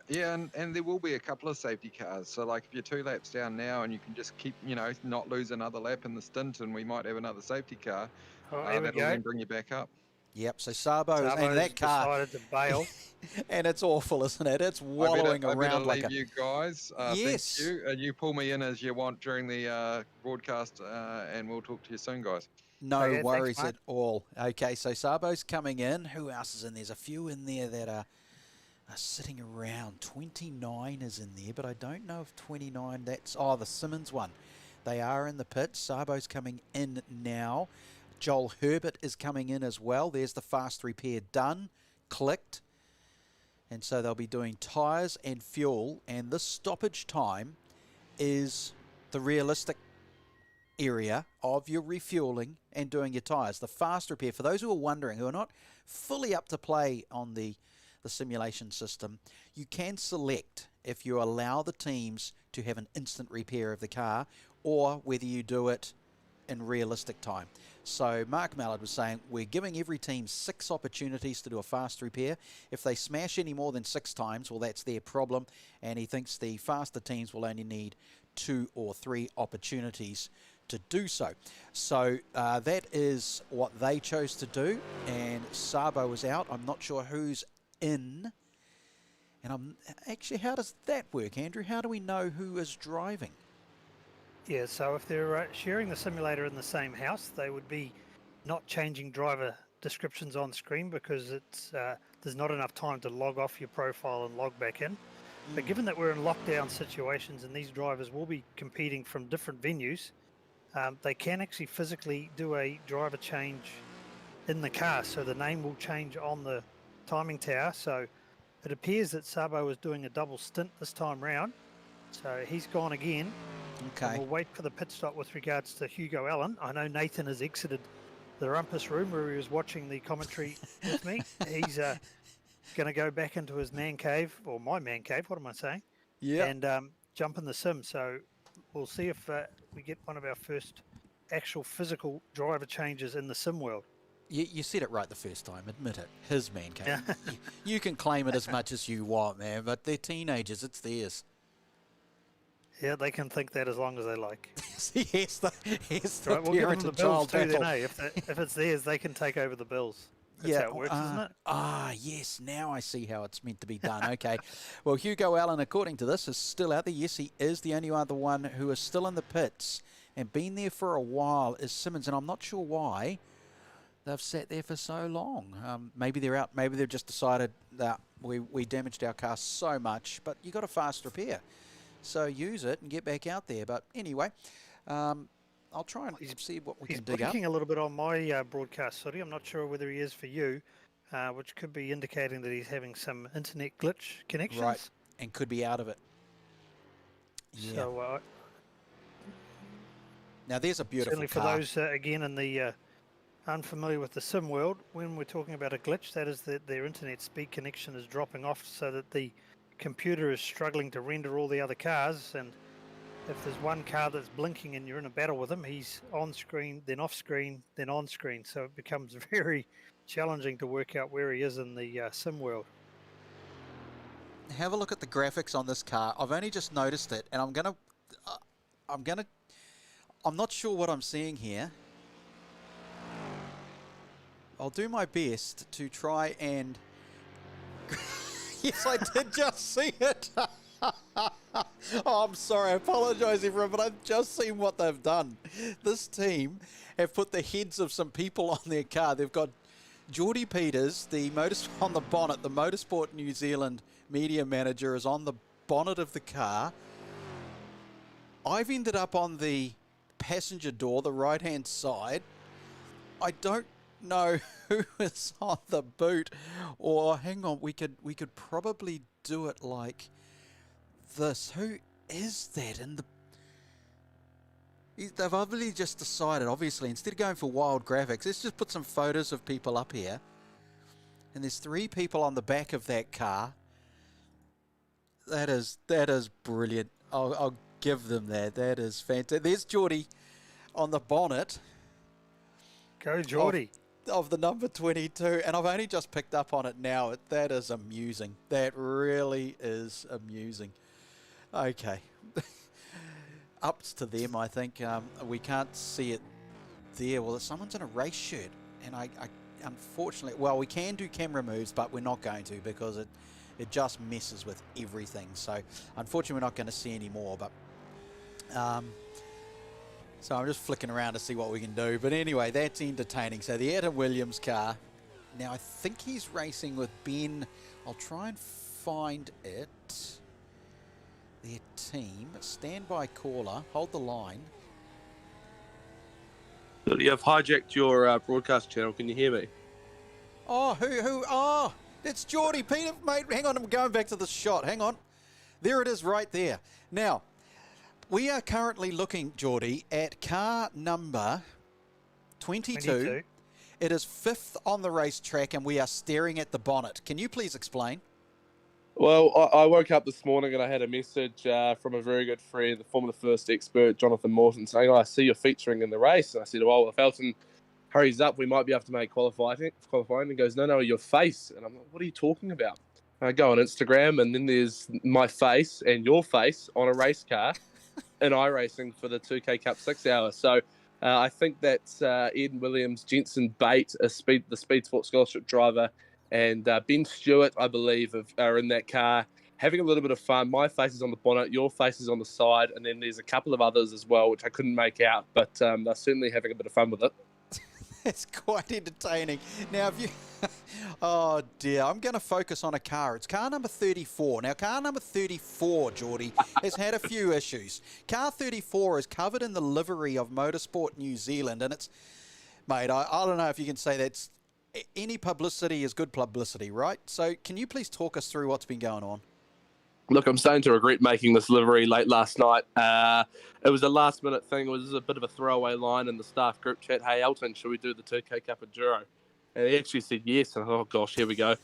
[SPEAKER 2] and there will be a couple of safety cars. So like if you're 2 laps down now and you can just keep, not lose another lap in the stint, and we might have another safety car, that'll then bring you back up.
[SPEAKER 3] Yep, so Sabo's and that car
[SPEAKER 1] decided to bail.
[SPEAKER 3] and it's awful, isn't it? It's wallowing around
[SPEAKER 2] I
[SPEAKER 3] like
[SPEAKER 2] you guys.
[SPEAKER 3] Yes.
[SPEAKER 2] Thank you. You pull me in as you want during the broadcast, and we'll talk to you soon, guys.
[SPEAKER 3] No worries at all. Okay, so Sabo's coming in. Who else is in? There's a few in there that are sitting around. 29 is in there, but I don't know if 29, that's... Oh, the Simmons one. They are in the pits. Sabo's coming in now. Joel Herbert is coming in as well. There's the fast repair done, clicked. And so they'll be doing tyres and fuel. And this stoppage time is the realistic area of your refueling and doing your tyres. The fast repair, for those who are wondering, who are not fully up to play on the simulation system, you can select if you allow the teams to have an instant repair of the car or whether you do it in realistic time. So Mark Mallard was saying we're giving every team 6 opportunities to do a fast repair. If they smash any more than 6 times, well, that's their problem, and he thinks the faster teams will only need 2 or 3 opportunities to do so. So that is what they chose to do, and Sabo is out. I'm not sure who's in. And actually, how does that work, Andrew? How do we know who is driving?
[SPEAKER 1] Yeah, so if they're sharing the simulator in the same house, they would be not changing driver descriptions on screen because there's not enough time to log off your profile and log back in. But given that we're in lockdown situations and these drivers will be competing from different venues, they can actually physically do a driver change in the car. So the name will change on the timing tower. So it appears that Sabo is doing a double stint this time round. So he's gone again.
[SPEAKER 3] Okay.
[SPEAKER 1] And we'll wait for the pit stop with regards to Hugo Allen. I know Nathan has exited the rumpus room where he was watching the commentary with me. He's going to go back into his man cave, or my man cave, what am I saying?
[SPEAKER 3] Yeah.
[SPEAKER 1] And jump in the sim. So we'll see if we get one of our first actual physical driver changes in the sim world.
[SPEAKER 3] You said it right the first time, admit it. His man cave. You can claim it as much as you want, man, but they're teenagers, it's theirs.
[SPEAKER 1] Yeah, they can think that as long as they like.
[SPEAKER 3] Here's the
[SPEAKER 1] right, we'll give them the bills too,
[SPEAKER 3] battle.
[SPEAKER 1] then, eh? If it's theirs, they can take over the bills. That's how it works, isn't it?
[SPEAKER 3] Yes, now I see how it's meant to be done. Okay. Well, Hugo Allen, according to this, is still out there. Yes, he is. The only other one who is still in the pits and been there for a while is Simmons, and I'm not sure why they've sat there for so long. Maybe they're out. Maybe they've just decided that we damaged our car so much, but you got a fast repair. So use it and get back out there. But anyway, I'll try and see what we can dig up.
[SPEAKER 1] He's blinking a little bit on my broadcast, Sooty. I'm not sure whether he is for you, which could be indicating that he's having some internet glitch connections.
[SPEAKER 3] Right, and could be out of it. Yeah.
[SPEAKER 1] So,
[SPEAKER 3] now there's a beautiful
[SPEAKER 1] certainly for
[SPEAKER 3] car.
[SPEAKER 1] those, again, in the unfamiliar with the sim world, when we're talking about a glitch, that is that their internet speed connection is dropping off so that the computer is struggling to render all the other cars, and if there's one car that's blinking and you're in a battle with him, he's on screen, then off screen, then on screen. So it becomes very challenging to work out where he is in the sim world.
[SPEAKER 3] Have a look at the graphics on this car. I've only just noticed it, and I'm not sure what I'm seeing here. I'll do my best to try and yes, I did just see it. Oh, I'm sorry. I apologise, everyone, but I've just seen what they've done. This team have put the heads of some people on their car. They've got Geordie Peters, on the bonnet, the Motorsport New Zealand media manager, is on the bonnet of the car. I've ended up on the passenger door, the right-hand side. I don't know who is on the boot, or hang on, we could probably do it like this. Who is that in the... They've obviously just decided, obviously, instead of going for wild graphics, let's just put some photos of people up here. And there's 3 people on the back of that car. That is brilliant. I'll give them that. That is fantastic. There's Geordie on the bonnet.
[SPEAKER 1] Go Geordie.
[SPEAKER 3] Of the number 22. And I've only just picked up on it now. That is amusing. That really is amusing. Okay. Ups to them, I think. We can't see it there. Well, someone's in a race shirt, and I unfortunately, well, we can do camera moves, but we're not going to because it just messes with everything. So, unfortunately, we're not going to see any more. But so I'm just flicking around to see what we can do. But anyway, that's entertaining. So the Adam Williams car. Now I think he's racing with Ben. I'll try and find it. Their team. Standby caller. Hold the line.
[SPEAKER 4] You have hijacked your broadcast channel. Can you hear me?
[SPEAKER 3] Oh, who? Oh, it's Geordie Peter, mate. Hang on, I'm going back to the shot. Hang on. There it is right there. Now, we are currently looking, Geordie, at car number 22. It is 5th on the racetrack, and we are staring at the bonnet. Can you please explain?
[SPEAKER 4] Well, I woke up this morning and I had a message from a very good friend, the Formula First expert, Jonathan Morton, saying, I see you're featuring in the race. And I said, well, if Elton hurries up, we might be able to make qualifying. And he goes, no, your face. And I'm like, what are you talking about? And I go on Instagram, and then there's my face and your face on a race car in iRacing for the 2K Cup 6 hour. So I think that's Ed Williams, Jensen Bate, the Speed Sport Scholarship driver, and Ben Stewart, I believe, are in that car having a little bit of fun. My face is on the bonnet, your face is on the side, and then there's a couple of others as well, which I couldn't make out, but they're certainly having a bit of fun with it.
[SPEAKER 3] It's quite entertaining. Now, if you... oh, dear. I'm going to focus on a car. It's car number 34. Now, car number 34, Geordie, has had a few issues. Car 34 is covered in the livery of Motorsport New Zealand, and it's... Mate, I don't know if you can say that's... Any publicity is good publicity, right? So can you please talk us through what's been going on?
[SPEAKER 4] Look, I'm starting to regret making this livery late last night. It was a last-minute thing. It was a bit of a throwaway line in the staff group chat. Hey, Elton, should we do the 2K Cup Enduro? And he actually said yes. And I thought, oh, gosh, here we go.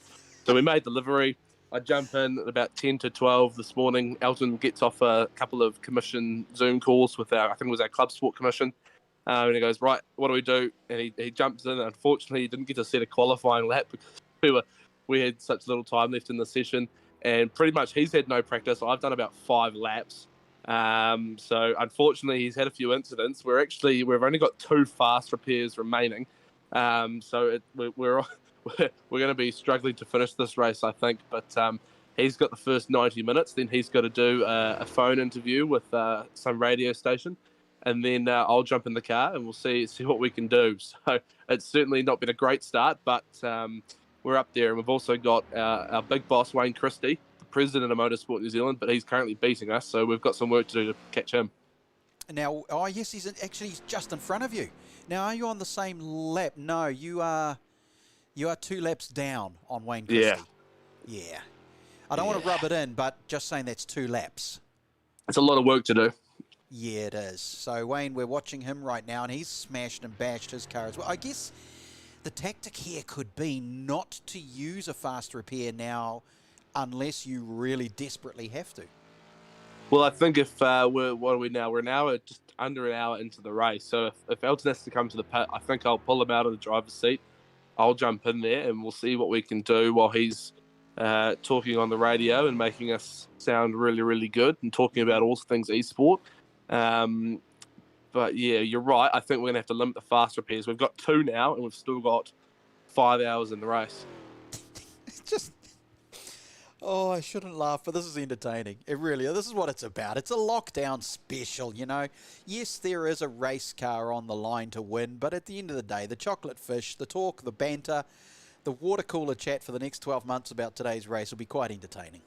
[SPEAKER 4] So we made the livery. I jump in at about 10 to 12 this morning. Elton gets off a couple of commission Zoom calls with I think it was our Club Sport Commission. And he goes, right, what do we do? And he jumps in. Unfortunately, he didn't get to set a qualifying lap because we had such little time left in the session. And pretty much he's had no practice. I've done about 5 laps. So unfortunately, he's had a few incidents. We've only got 2 fast repairs remaining. So we're going to be struggling to finish this race, I think. But he's got the first 90 minutes. Then he's got to do a phone interview with some radio station. And then I'll jump in the car and we'll see what we can do. So it's certainly not been a great start, but we're up there. And we've also got our big boss, Wayne Christie, the president of Motorsport New Zealand, but he's currently beating us. So we've got some work to do to catch him.
[SPEAKER 3] Now, oh, yes, he's just in front of you. Now, are you on the same lap? No, you are 2 laps down on Wayne Christie. Yeah. I don't want to rub it in, but just saying that's 2 laps.
[SPEAKER 4] It's a lot of work to do.
[SPEAKER 3] Yeah, it is. So, Wayne, we're watching him right now, and he's smashed and bashed his car as well. I guess the tactic here could be not to use a fast repair now unless you really desperately have to.
[SPEAKER 4] Well, I think if what are we now? We're now just under an hour into the race. So if Elton has to come to the pit, I think I'll pull him out of the driver's seat. I'll jump in there, and we'll see what we can do while he's talking on the radio and making us sound really, really good and talking about all things esport. But yeah, you're right. I think we're going to have to limit the fast repairs. We've got 2 now, and we've still got 5 hours in the race.
[SPEAKER 3] Just, Oh, I shouldn't laugh, but this is entertaining. It really is. This is what it's about. It's a lockdown special, you know. Yes, there is a race car on the line to win, but at the end of the day, the chocolate fish, the talk, the banter, the water cooler chat for the next 12 months about today's race will be quite entertaining.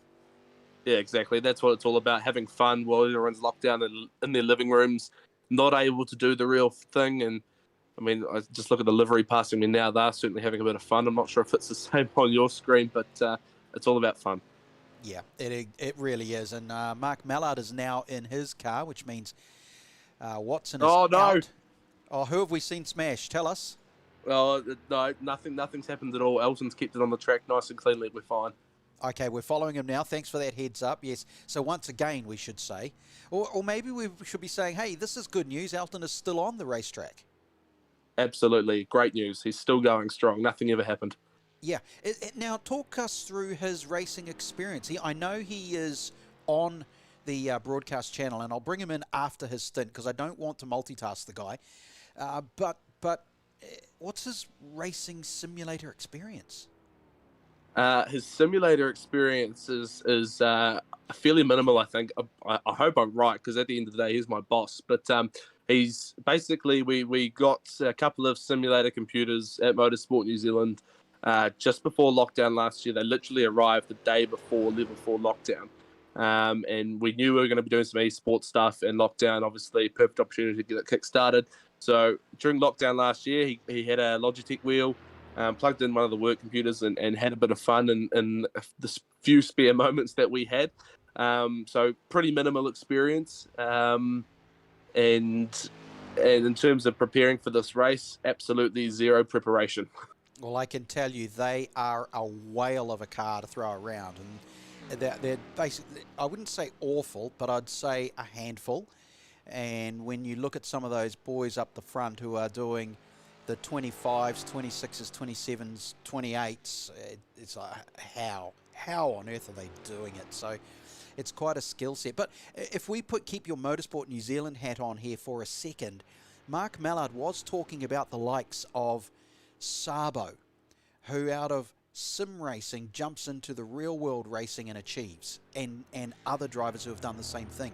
[SPEAKER 4] Yeah, exactly. That's what it's all about, having fun while everyone's locked down in their living rooms, not able to do the real thing. And I mean, I just look at the livery passing me now. They're certainly having a bit of fun. I'm not sure if it's the same on your screen, but it's all about fun.
[SPEAKER 3] Yeah, it really is. And Mark Mallard is now in his car, which means Watson is
[SPEAKER 4] Oh, no.
[SPEAKER 3] out. Oh, who have we seen smash? Tell us.
[SPEAKER 4] Oh, no, nothing's happened at all. Elton's kept it on the track nice and cleanly. We're fine.
[SPEAKER 3] Okay, we're following him now. Thanks for that heads up. Yes, so once again, we should say. Or maybe we should be saying, hey, this is good news. Elton is still on the racetrack.
[SPEAKER 4] Absolutely. Great news. He's still going strong. Nothing ever happened.
[SPEAKER 3] Yeah. Now, talk us through his racing experience. I know he is on the broadcast channel, and I'll bring him in after his stint because I don't want to multitask the guy. But what's his racing simulator experience?
[SPEAKER 4] His simulator experience is fairly minimal, I think. I hope I'm right, because at the end of the day, he's my boss. But he's basically, we got a couple of simulator computers at Motorsport New Zealand just before lockdown last year. They literally arrived the day before level 4 lockdown. And we knew we were going to be doing some esports stuff, and lockdown, obviously, perfect opportunity to get it kick-started. So during lockdown last year, he had a Logitech wheel, plugged in one of the work computers and had a bit of fun in the few spare moments that we had. So pretty minimal experience. And in terms of preparing for this race, absolutely zero preparation.
[SPEAKER 3] Well, I can tell you they are a whale of a car to throw around. And they're basically, I wouldn't say awful, but I'd say a handful. And when you look at some of those boys up the front who are doing the 25s, 26s, 27s, 28s, it's like, how on earth are they doing it? So it's quite a skill set. But if we keep your Motorsport New Zealand hat on here for a second, Mark Mallard was talking about the likes of Sabo, who out of sim racing jumps into the real world racing and achieves, and other drivers who have done the same thing.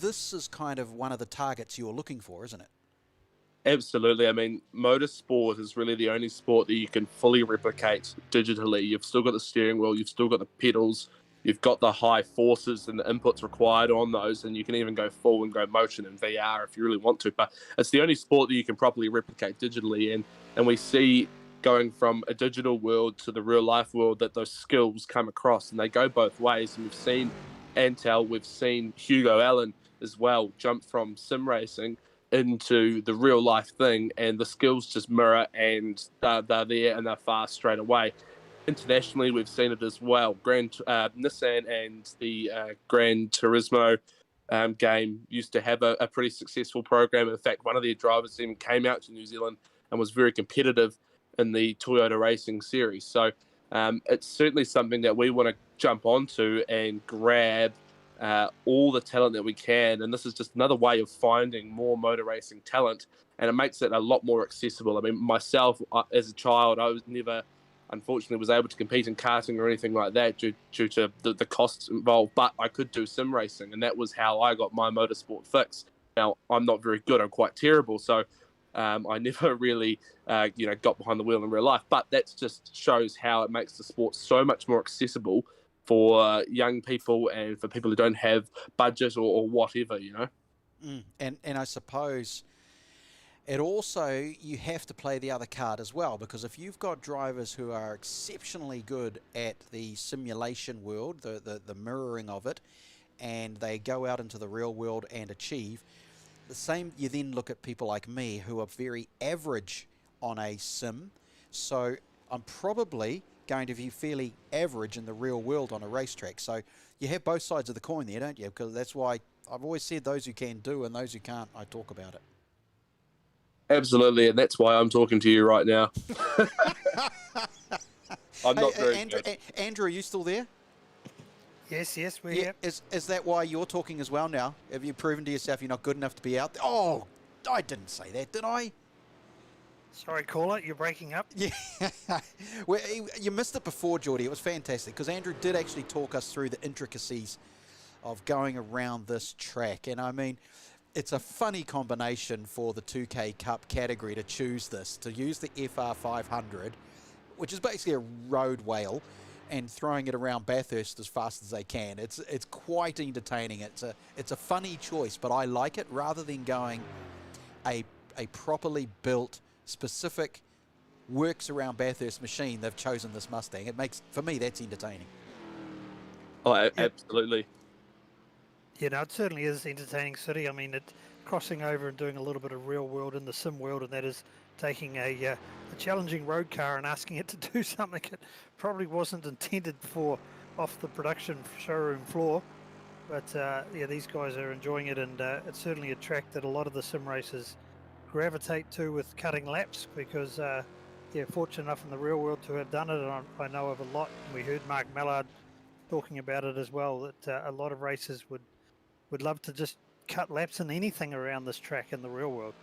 [SPEAKER 3] This is kind of one of the targets you're looking for, isn't it?
[SPEAKER 4] Absolutely. I mean, motorsport is really the only sport that you can fully replicate digitally. You've still got the steering wheel, you've still got the pedals, you've got the high forces and the inputs required on those, and you can even go full and go motion in VR if you really want to. But it's the only sport that you can properly replicate digitally, and we see going from a digital world to the real life world that those skills come across, and they go both ways. And we've seen Antel, we've seen Hugo Allen as well jump from sim racing into the real life thing, and the skills just mirror, and they're there and they're fast straight away. Internationally, we've seen it as well. Nissan and the Gran Turismo game used to have a pretty successful program. In fact, one of their drivers even came out to New Zealand and was very competitive in the Toyota Racing Series. So it's certainly something that we want to jump onto and grab all the talent that we can. And this is just another way of finding more motor racing talent, and it makes it a lot more accessible. I mean, myself, as a child, I was never, unfortunately, was able to compete in karting or anything like that due to the costs involved, but I could do sim racing, and that was how I got my motorsport fix. Now, I'm not very good, I'm quite terrible, so I never really got behind the wheel in real life, but that just shows how it makes the sport so much more accessible for young people and for people who don't have budget or whatever, you know.
[SPEAKER 3] And I suppose it also, you have to play the other card as well, because if you've got drivers who are exceptionally good at the simulation world, the mirroring of it, and they go out into the real world and achieve the same, you then look at people like me who are very average on a sim. So I'm probably going to be fairly average in the real world on a racetrack. So you have both sides of the coin there, don't you? Because that's why I've always said those who can do and those who can't, I talk about it.
[SPEAKER 4] Absolutely, and that's why I'm talking to you right now. I'm not very good.
[SPEAKER 3] Andrew, are you still there?
[SPEAKER 1] Yes, we're here.
[SPEAKER 3] Is that why you're talking as well now? Have you proven to yourself you're not good enough to be out there? Oh, I didn't say that, did I?
[SPEAKER 1] Sorry, caller, you're breaking up.
[SPEAKER 3] Yeah, well, you missed it before, Geordie. It was fantastic because Andrew did actually talk us through the intricacies of going around this track. And I mean, it's a funny combination for the 2K Cup category to choose this, to use the FR500, which is basically a road whale, and throwing it around Bathurst as fast as they can. It's quite entertaining. It's a funny choice, but I like it rather than going a properly built, specific, works around Bathurst machine. They've chosen this Mustang. It makes, for me, that's entertaining.
[SPEAKER 4] Oh, absolutely.
[SPEAKER 1] You know, it certainly is entertaining, City. I mean, it crossing over and doing a little bit of real world in the sim world, and that is taking a challenging road car and asking it to do something it probably wasn't intended for off the production showroom floor. But yeah, these guys are enjoying it, and it's certainly a track that a lot of the sim racers gravitate to with cutting laps, because yeah, fortunate enough in the real world to have done it, and I know of a lot. We heard Mark Mallard talking about it as well, that a lot of racers would love to just cut laps in anything around this track in the real world.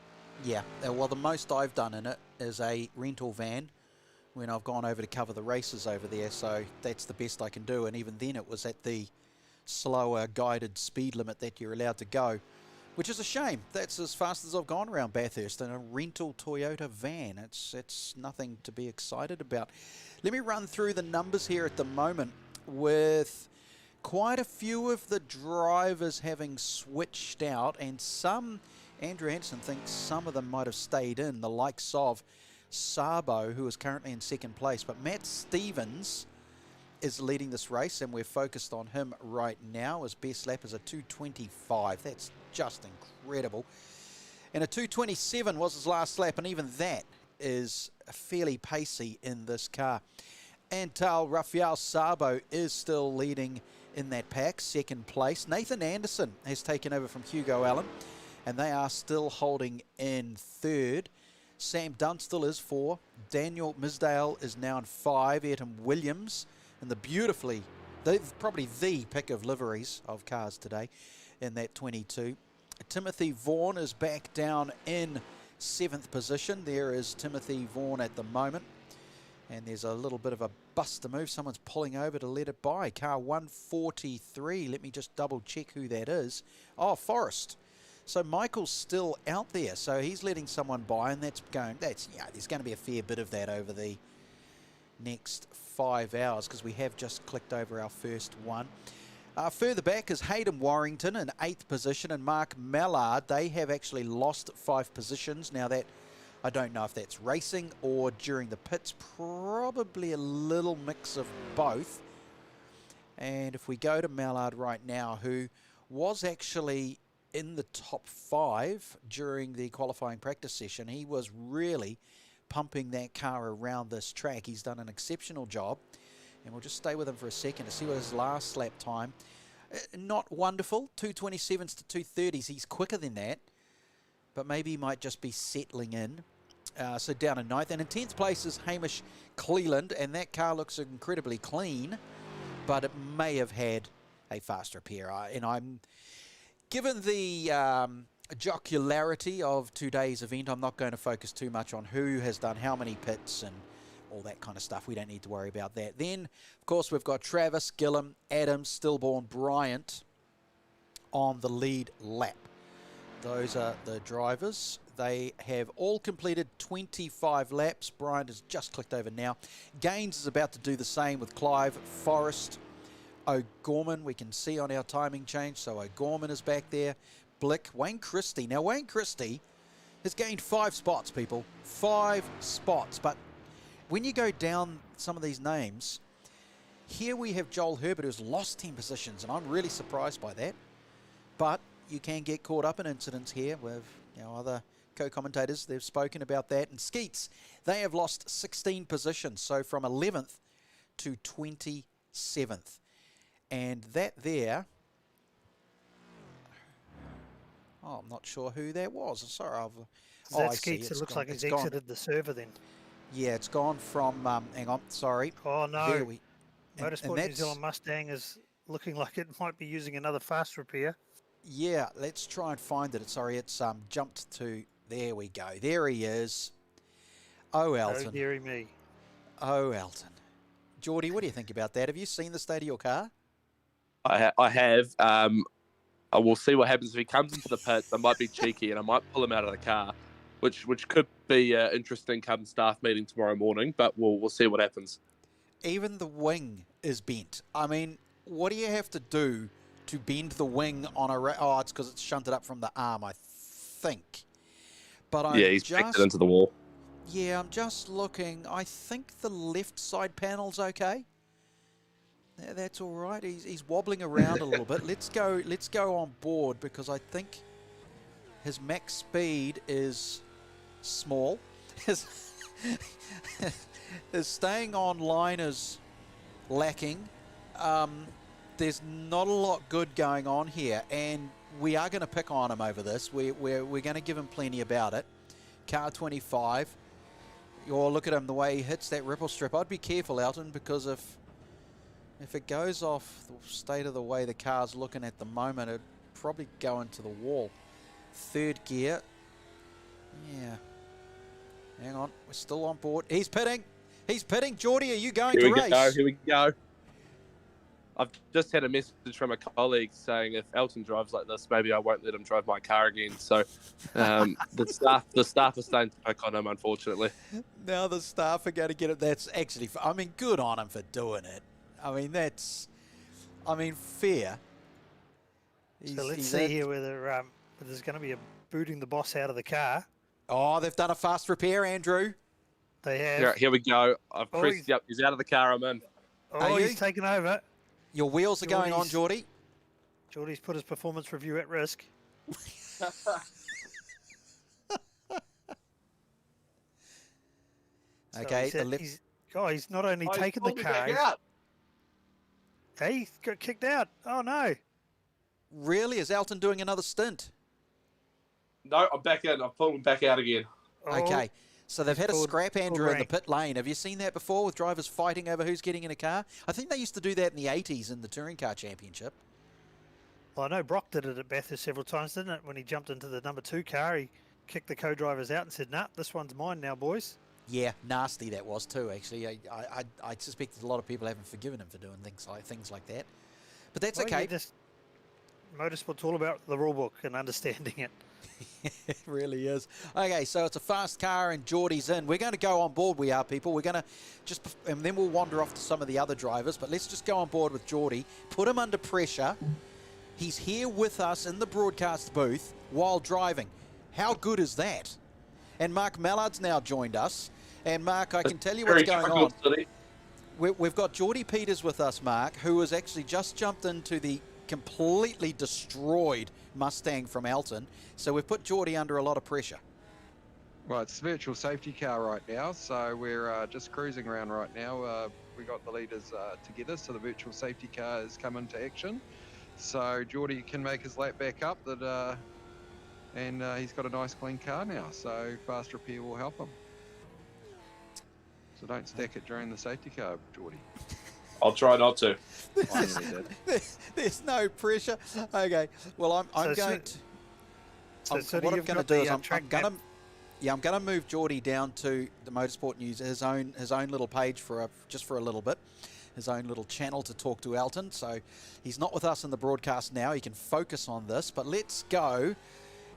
[SPEAKER 3] Yeah, well, the most I've done in it is a rental van when I've gone over to cover the races over there, so that's the best I can do, and even then it was at the slower guided speed limit that you're allowed to go, which is a shame. That's as fast as I've gone around Bathurst in a rental Toyota van. It's nothing to be excited about. Let me run through the numbers here at the moment, with quite a few of the drivers having switched out, and some, Andrew Hansen thinks some of them might have stayed in, the likes of Sabo, who is currently in second place, but Matt Stevens is leading this race, and we're focused on him right now. His best lap is a 2:25. That's just incredible. And a 2:27 was his last lap, and even that is fairly pacey in this car. Antal Rafael Sabo is still leading in that pack, second place. Nathan Anderson has taken over from Hugo Allen, and they are still holding in third. Sam Dunstall is 4. Daniel Misdale is now in 5. Ayrton Williams in the probably the pick of liveries of cars today in that 22. Timothy Vaughan is back down in 7th position. There is Timothy Vaughan at the moment. And there's a little bit of a bust to move. Someone's pulling over to let it by. Car 143. Let me just double check who that is. Oh, Forrest. So Michael's still out there. So he's letting someone by, and there's going to be a fair bit of that over the next 5 hours, because we have just clicked over our first one. Further back is Hayden Warrington in 8th position, and Mark Mallard. They have actually lost 5 positions. Now that, I don't know if that's racing or during the pits, probably a little mix of both. And if we go to Mallard right now, who was actually in the top 5 during the qualifying practice session, he was really pumping that car around this track. He's done an exceptional job, and we'll just stay with him for a second to see what his last lap time. Not wonderful, 2:27s to 2:30s. He's quicker than that, but maybe he might just be settling in. So down in 9th, and in 10th place is Hamish Cleland, and that car looks incredibly clean, but it may have had a fast repair. And I'm given the jocularity of today's event, I'm not going to focus too much on who has done how many pits and all that kind of stuff. We don't need to worry about that. Then, of course, we've got Travis, Gillum, Adams, Stillborn, Bryant on the lead lap. Those are the drivers. They have all completed 25 laps. Bryant has just clicked over now. Gaines is about to do the same with Clive, Forrest, O'Gorman. We can see on our timing change, so O'Gorman is back there. Blick, Wayne Christie. Now, Wayne Christie has gained 5 spots, people. 5 spots. But when you go down some of these names, here we have Joel Herbert, who's lost 10 positions, and I'm really surprised by that. But you can get caught up in incidents here with other co-commentators. They've spoken about that. And Skeets, they have lost 16 positions, so from 11th to 27th. And that there, I'm not sure who that was. Sorry,
[SPEAKER 1] That Skeets, it looks like it's exited the server then.
[SPEAKER 3] Yeah, it's gone from, hang on, sorry.
[SPEAKER 1] Oh no, Motorsport New Zealand Mustang is looking like it might be using another fast repair.
[SPEAKER 3] Yeah, let's try and find it. Sorry, it's jumped to, there we go. There he is. Oh,
[SPEAKER 1] Oh,
[SPEAKER 3] Elton.
[SPEAKER 1] dearie me.
[SPEAKER 3] Oh, Elton. Geordie, what do you think about that? Have you seen the state of your car?
[SPEAKER 4] I have. I will see what happens if he comes into the pits. I might be cheeky and I might pull him out of the car, which could be interesting come staff meeting tomorrow morning. But we'll see what happens.
[SPEAKER 3] Even the wing is bent. I mean, what do you have to do to bend the wing on a... Oh, it's because it's shunted up from the arm, I think. But
[SPEAKER 4] He's backed it into the wall.
[SPEAKER 3] Yeah, I'm just looking. I think the left side panel's okay. That's all right. He's wobbling around a little bit. Let's go on board because I think his max speed is small. His staying online is lacking. There's not a lot good going on here, and we are going to pick on him over this. We're going to give him plenty about it. Car 25. Oh, look at him, the way he hits that ripple strip. I'd be careful, Elton, because if it goes off the state of the way the car's looking at the moment, it'd probably go into the wall. Third gear. Yeah. Hang on, we're still on board. He's pitting. He's pitting. Geordie, are you going to race?
[SPEAKER 4] Here we go. I've just had a message from a colleague saying if Elton drives like this, maybe I won't let him drive my car again. So the staff are starting to pick on him, unfortunately.
[SPEAKER 3] Now the staff are going to get it. That's actually, I mean, good on him for doing it. I mean, fair.
[SPEAKER 1] So let's see here whether there's going to be a booting the boss out of the car.
[SPEAKER 3] Oh, they've done a fast repair, Andrew.
[SPEAKER 1] They have.
[SPEAKER 4] Here we go. I've pressed up. He's out of the car. I'm in.
[SPEAKER 1] Oh, he's taken over.
[SPEAKER 3] Your wheels are going on, Geordie.
[SPEAKER 1] Geordie's put his performance review at risk.
[SPEAKER 3] Okay,
[SPEAKER 1] he's not only taken the car. He got kicked out. Oh no!
[SPEAKER 3] Really? Is Elton doing another stint?
[SPEAKER 4] No, I'm back in. I'm pulling back out again.
[SPEAKER 3] Okay, so they've had a scrap, Andrew, in the pit lane. Have you seen that before with drivers fighting over who's getting in a car? I think they used to do that in the 80s in the Touring Car Championship.
[SPEAKER 1] Well, I know Brock did it at Bathurst several times, didn't it? When he jumped into the number 2 car, he kicked the co-drivers out and said, "Nah, this one's mine now, boys."
[SPEAKER 3] Yeah, nasty that was too, actually. I suspect that a lot of people haven't forgiven him for doing things like that. But that's okay.
[SPEAKER 1] Motorsport's all about the rule book and understanding it.
[SPEAKER 3] It really is. Okay, so it's a fast car and Geordie's in. We're going to go on board, we are, people. We're going to and then we'll wander off to some of the other drivers, but let's just go on board with Geordie, put him under pressure. He's here with us in the broadcast booth while driving. How good is that? And Mark Mallard's now joined us. And Mark, I can tell you what's going on. We've got Geordie Peters with us, Mark, who has actually just jumped into the completely destroyed Mustang from Elton. So we've put Geordie under a lot of pressure.
[SPEAKER 2] Well, it's a virtual safety car right now, so we're just cruising around right now. We got the leaders together, so the virtual safety car has come into action. So Geordie can make his lap back up, and he's got a nice clean car now, so fast repair will help him. So don't stack it during the safety car, Geordie.
[SPEAKER 4] I'll try not to.
[SPEAKER 3] There's no pressure. Okay. Well, I'm going to move Geordie down to the Motorsport News, his own little page just for a little bit, his own little channel to talk to Elton. So he's not with us in the broadcast now. He can focus on this. But let's go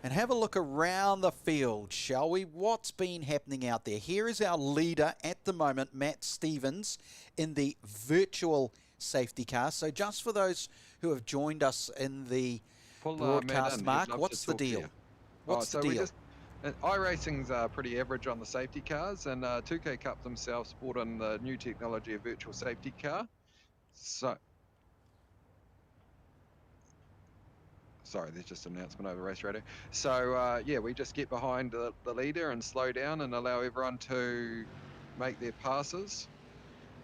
[SPEAKER 3] and have a look around the field, shall we? What's been happening out there? Here is our leader at the moment, Matt Stevens, in the virtual safety car. So just for those who have joined us in the broadcast, Mark, what's the deal? What's the deal?
[SPEAKER 2] iRacing's pretty average on the safety cars, and 2K Cup themselves brought in the new technology of virtual safety car. So... Sorry, there's just an announcement over race radio. So, yeah, we just get behind the leader and slow down and allow everyone to make their passes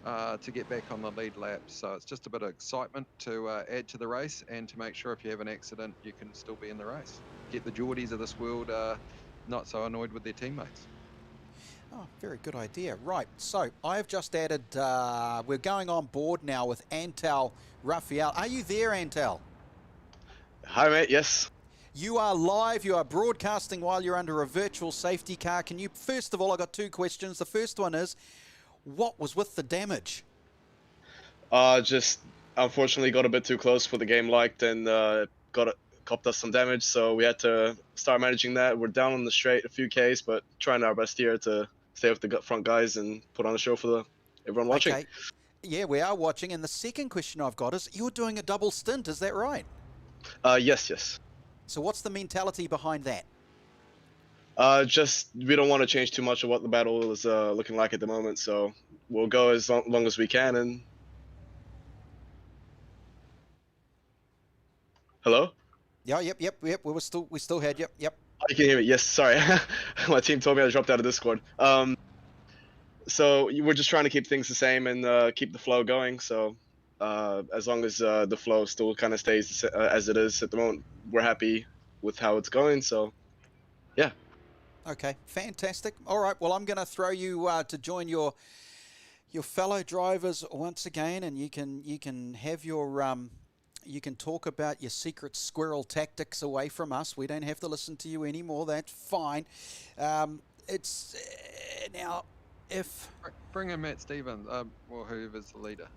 [SPEAKER 2] to get back on the lead lap. So it's just a bit of excitement to add to the race and to make sure if you have an accident, you can still be in the race. Get the Geordies of this world not so annoyed with their teammates.
[SPEAKER 3] Oh, very good idea. Right, so I've just added, we're going on board now with Antal Raphael. Are you there, Antal?
[SPEAKER 5] Hi, mate. Yes.
[SPEAKER 3] You are live. You are broadcasting while you're under a virtual safety car. Can you, first of all, I got 2 questions. The first one is, what was with the damage?
[SPEAKER 5] Just unfortunately got a bit too close for the game liked and copped us some damage, so we had to start managing that. We're down on the straight a few Ks, but trying our best here to stay with the front guys and put on a show for everyone watching.
[SPEAKER 3] Okay. Yeah, we are watching. And the second question I've got is, you're doing a double stint, is that right?
[SPEAKER 5] Yes.
[SPEAKER 3] So what's the mentality behind that?
[SPEAKER 5] Just we don't want to change too much of what the battle is looking like at the moment, so we'll go as long as we can. And hello?
[SPEAKER 3] Yeah, yep. We still had, yep.
[SPEAKER 5] Oh, you can hear me. Yes, sorry. My team told me I dropped out of Discord. So we're just trying to keep things the same and keep the flow going. So as long as the flow still kind of stays as it is at the moment, we're happy with how it's going. So, yeah.
[SPEAKER 3] Okay, fantastic. All right, well, I'm going to throw you to join your fellow drivers once again, and you can have your you can talk about your secret squirrel tactics away from us. We don't have to listen to you anymore. That's fine. It's now if
[SPEAKER 2] Bring in Matt Stevens, or whoever's the leader.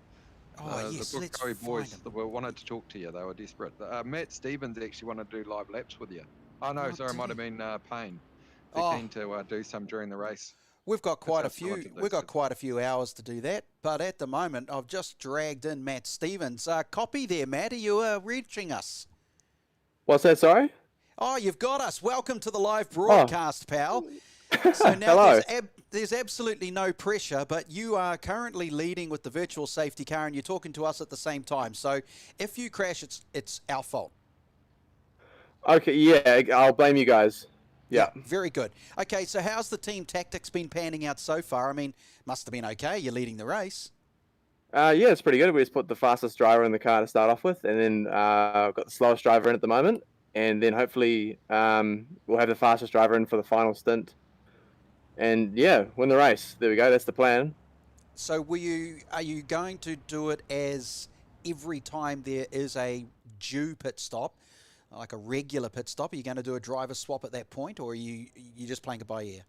[SPEAKER 3] yes,
[SPEAKER 2] The
[SPEAKER 3] let's
[SPEAKER 2] Brookcoe
[SPEAKER 3] find
[SPEAKER 2] boys
[SPEAKER 3] him.
[SPEAKER 2] that wanted to talk to you. They were desperate. Matt Stevens actually wanted to do live laps with you. Oh no, sorry, it might have been Payne. They're keen to do some during the race.
[SPEAKER 3] We've got quite a
[SPEAKER 2] That's
[SPEAKER 3] few.
[SPEAKER 2] what
[SPEAKER 3] We've got quite a few hours to do that, but at the moment, I've just dragged in Matt Stevens. Copy there, Matt. Are you reaching us?
[SPEAKER 6] What's that, sorry?
[SPEAKER 3] Oh, you've got us. Welcome to the live broadcast, pal. So now
[SPEAKER 6] Hello.
[SPEAKER 3] there's absolutely no pressure, but you are currently leading with the virtual safety car, and you're talking to us at the same time. So if you crash, it's our fault.
[SPEAKER 6] Okay, yeah, I'll blame you guys. Yeah.
[SPEAKER 3] Very good. Okay, so how's the team tactics been panning out so far? I mean, must have been okay. You're leading the race.
[SPEAKER 6] Yeah, it's pretty good. We just put the fastest driver in the car to start off with, and then got the slowest driver in at the moment, and then hopefully we'll have the fastest driver in for the final stint. And yeah, win the race. There we go. That's the plan.
[SPEAKER 3] So are you going to do it as every time there is a due pit stop, like a regular pit stop? Are you going to do a driver swap at that point, or are you just playing it by ear?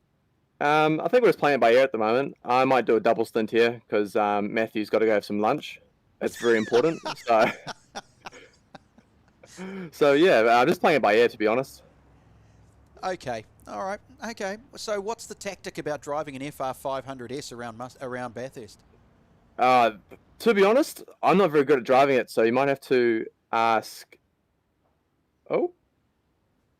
[SPEAKER 6] I think we're just playing it by ear at the moment. I might do a double stint here because Matthew's got to go have some lunch. That's very important. So yeah, I'm just playing it by ear, to be honest.
[SPEAKER 3] Okay. All right. Okay. So what's the tactic about driving an FR 500S around Bathurst?
[SPEAKER 6] To be honest, I'm not very good at driving it, so you might have to ask. Oh,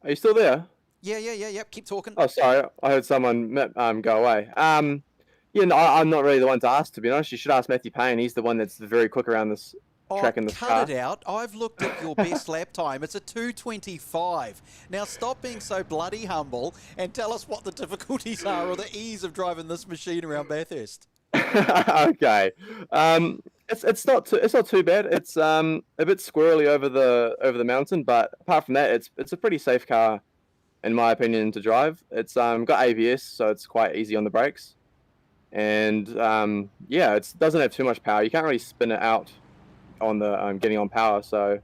[SPEAKER 6] are you still there?
[SPEAKER 3] Yeah. Keep talking.
[SPEAKER 6] Oh, sorry, I heard someone go away. Yeah, no, I'm not really the one to ask, to be honest. You should ask Matthew Payne. He's the one that's very quick around this track in the car.
[SPEAKER 3] Cut it out. I've looked at your best lap time. It's a 2:25. Now stop being so bloody humble and tell us what the difficulties are or the ease of driving this machine around Bathurst.
[SPEAKER 6] Okay. It's not too bad. It's a bit squirrely over the mountain, but apart from that, it's a pretty safe car, in my opinion, to drive. It's got ABS, so it's quite easy on the brakes, and yeah, it doesn't have too much power. You can't really spin it out on the getting on power, so